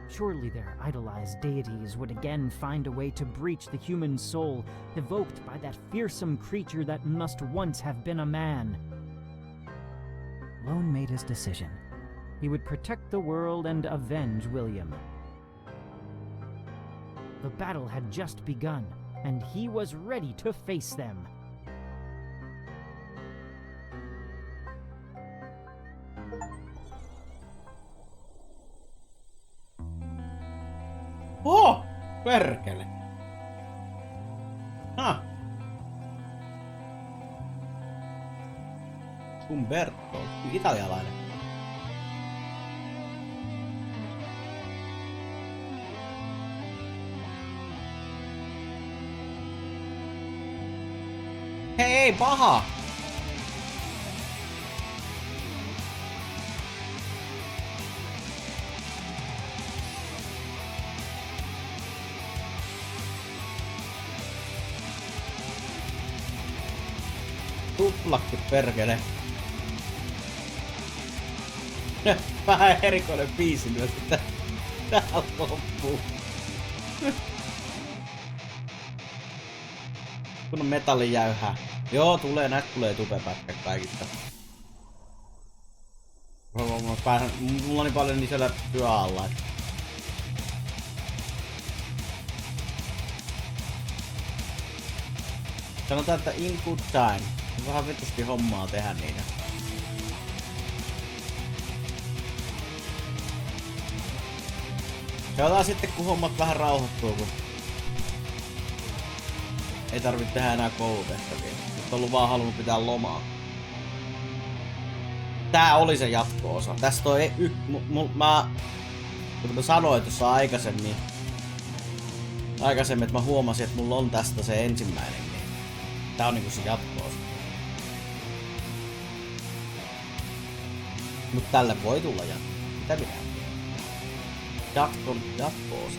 Surely their idolized deities would again find a way to breach the human soul, evoked by that fearsome creature that must once have been a man. Lone made his decision. He would protect the world and avenge William. The battle had just begun, and he was ready to face them. Oh! Perkele! Umberto, italialainen. Hei, paha! Tuplakki perkele. Vähän erikoinen biisi myös, että tää loppuu. Kun on metallijäyhää. Joo, näitä tulee tupepätkä kaikista. Mulla on niin paljon niin siellä työalla. Sanotaan, että in good time. On vähän vitusti hommaa tehdä niitä. Katsotaan sitten, kun hommat vähän rauhoittuu, kun ei tarvitse tehdä enää koulutehtäviä. Nyt on ollut vaan halunnut pitää lomaa. Tää oli se jatko-osa. Tästä on kun mä sanoin tuossa aikaisemmin, että mä huomasin, että mulla on tästä se ensimmäinen, niin tää on niinku se jatko-osa. Mut tälle voi tulla jatko. Mitä minä? Jatko-osa.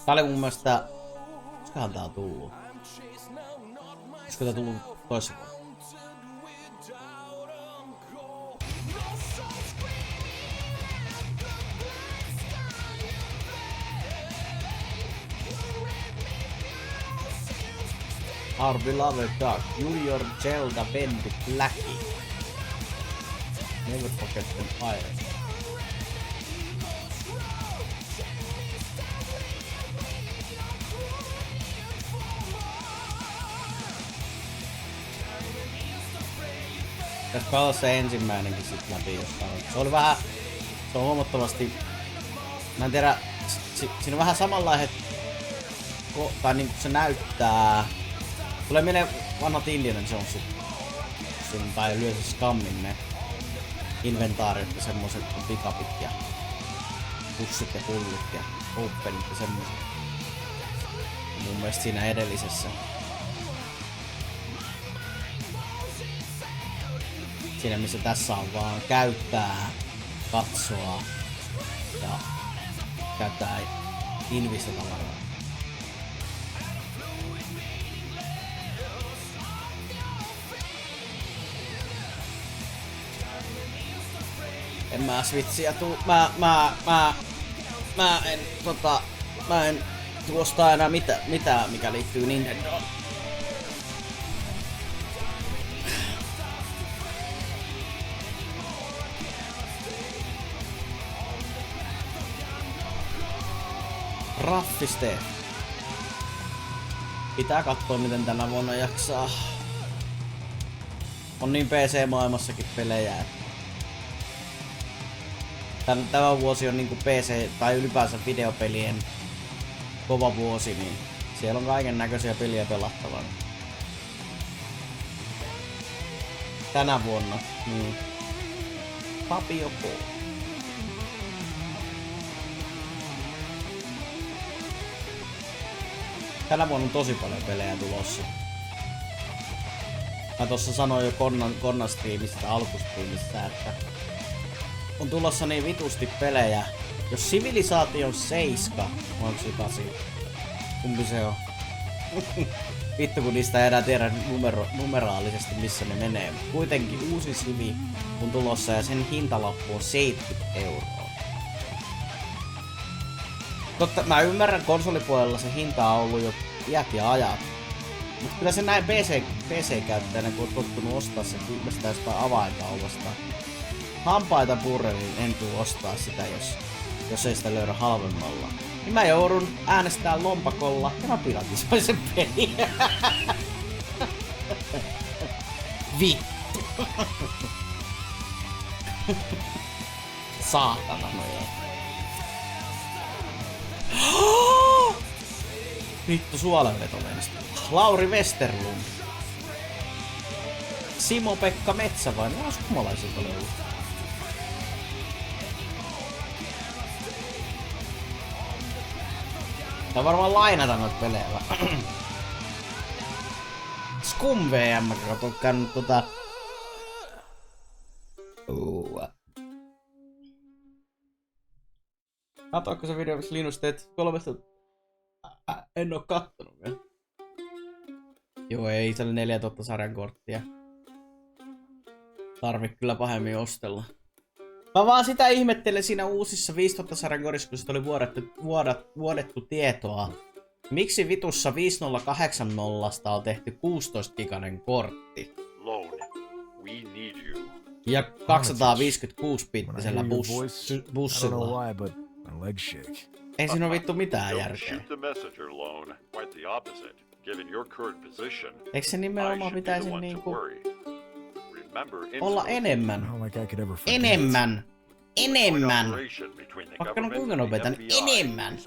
Tää oli mun mielestä... Koskahan tää on tullut? Olisiko tää tullut toissa vuonna? Our beloved dog, Junior Zelda Bendy Blackie. Never forget the pirates. Tässä pelaa se ensimmäinenkin sit läpi jostain. Se oli vähän... Se on huomattavasti... Mä en tiedä... Siinä on vähän samanlaiset... Tai niinku se näyttää... Tulee mieleen vanhat Indiana Jonesit. Tai lyö se skammin ne inventaarit ja semmoset pikapit ja pussit ja pullit ja openit ja semmoset. Ja mun mielestä siinä edellisessä. Siinä missä tässä on vaan käyttää, katsoa ja käyttää invistä tavallaan. En mä switchiä mä en tuosta enää mitään mikä liittyy Nintendoon. Raffiste. Pitää katsoa miten tänä vuonna jaksaa. On niin PC-maailmassakin pelejä. Tämä vuosi on niinku PC tai ylipäänsä videopelien kova vuosi, niin siellä on kaiken näköisiä peliä pelattavana. Tänä vuonna. Niin. Papio K. Tänä vuonna on tosi paljon pelejä tulossa. Mä tossa sanoin jo Konnan striimissä, alkustriimissä, että on tulossa niin vitusti pelejä. Jos Civilization 7, onko se 8? Kumpi se on? Vittu kun niistä ei enää tiedä numeraalisesti missä ne menee. Kuitenkin uusi Civi on tulossa ja sen hintalappu on 70 €. Totta, mä ymmärrän konsolipuolella se hinta on ollut jo iät ja ajat. Mutta kyllä se näin PC-käyttäjänä, kun on tottunut ostaa sen viimeistään jostain avainkaupasta. Hampaita purren, niin en tuu ostaa sitä, jos ei sitä löydä halvemmalla. Niin mä joudun äänestää lompakolla ja mä piratisoin sen pelin. Vittu. Saatana noin. Vittu suolenveto mennessä. Lauri Westerlund. Simo-Pekka Metsävainen. Nämä on suomalaiset ollut. Tää varmaan lainata noita pelejä. Scum VM, on käynyt Katoiko se video, missä Linus teet 3? En oo kattonut vielä. Joo, ei se oli 4000 sarjan korttia. Tarvi kyllä pahemmin ostella. Mä vaan sitä ihmettelen siinä uusissa 5000 sarjan korissa, kun sit oli vuodettu tietoa. Miksi vitussa 5080 on tehty 16-giganen kortti? Lone, we need you. Ja 256-bittisellä bussilla. Ei siinä ole vittu mitään järkeä. Eikö se nimenomaan pitäisi niinku olla enemmän? Enemmän! Vaikka on kuinka nopeeta, niin enemmän!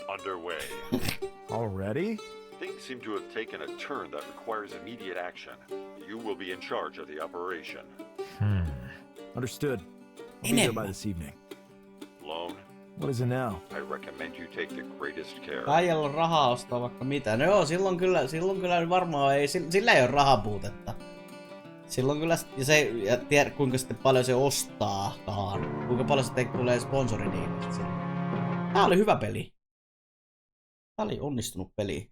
Already? Things seem to have taken a turn that requires immediate action. You will be in charge of the operation. Understood. I'll be there by this evening. Lone. What is it now? I recommend you take the greatest care. Kaijalla on rahaa ostaa vaikka mitä. No joo, silloin kyllä varmaan ei, sillä ei ole rahapuutetta. Silloin kyllä, ja tiedä kuinka sitten paljon se ostaakaan. Kuinka paljon sitten tulee sponsoridiilistä. Tää oli hyvä peli. Tää oli onnistunut peli.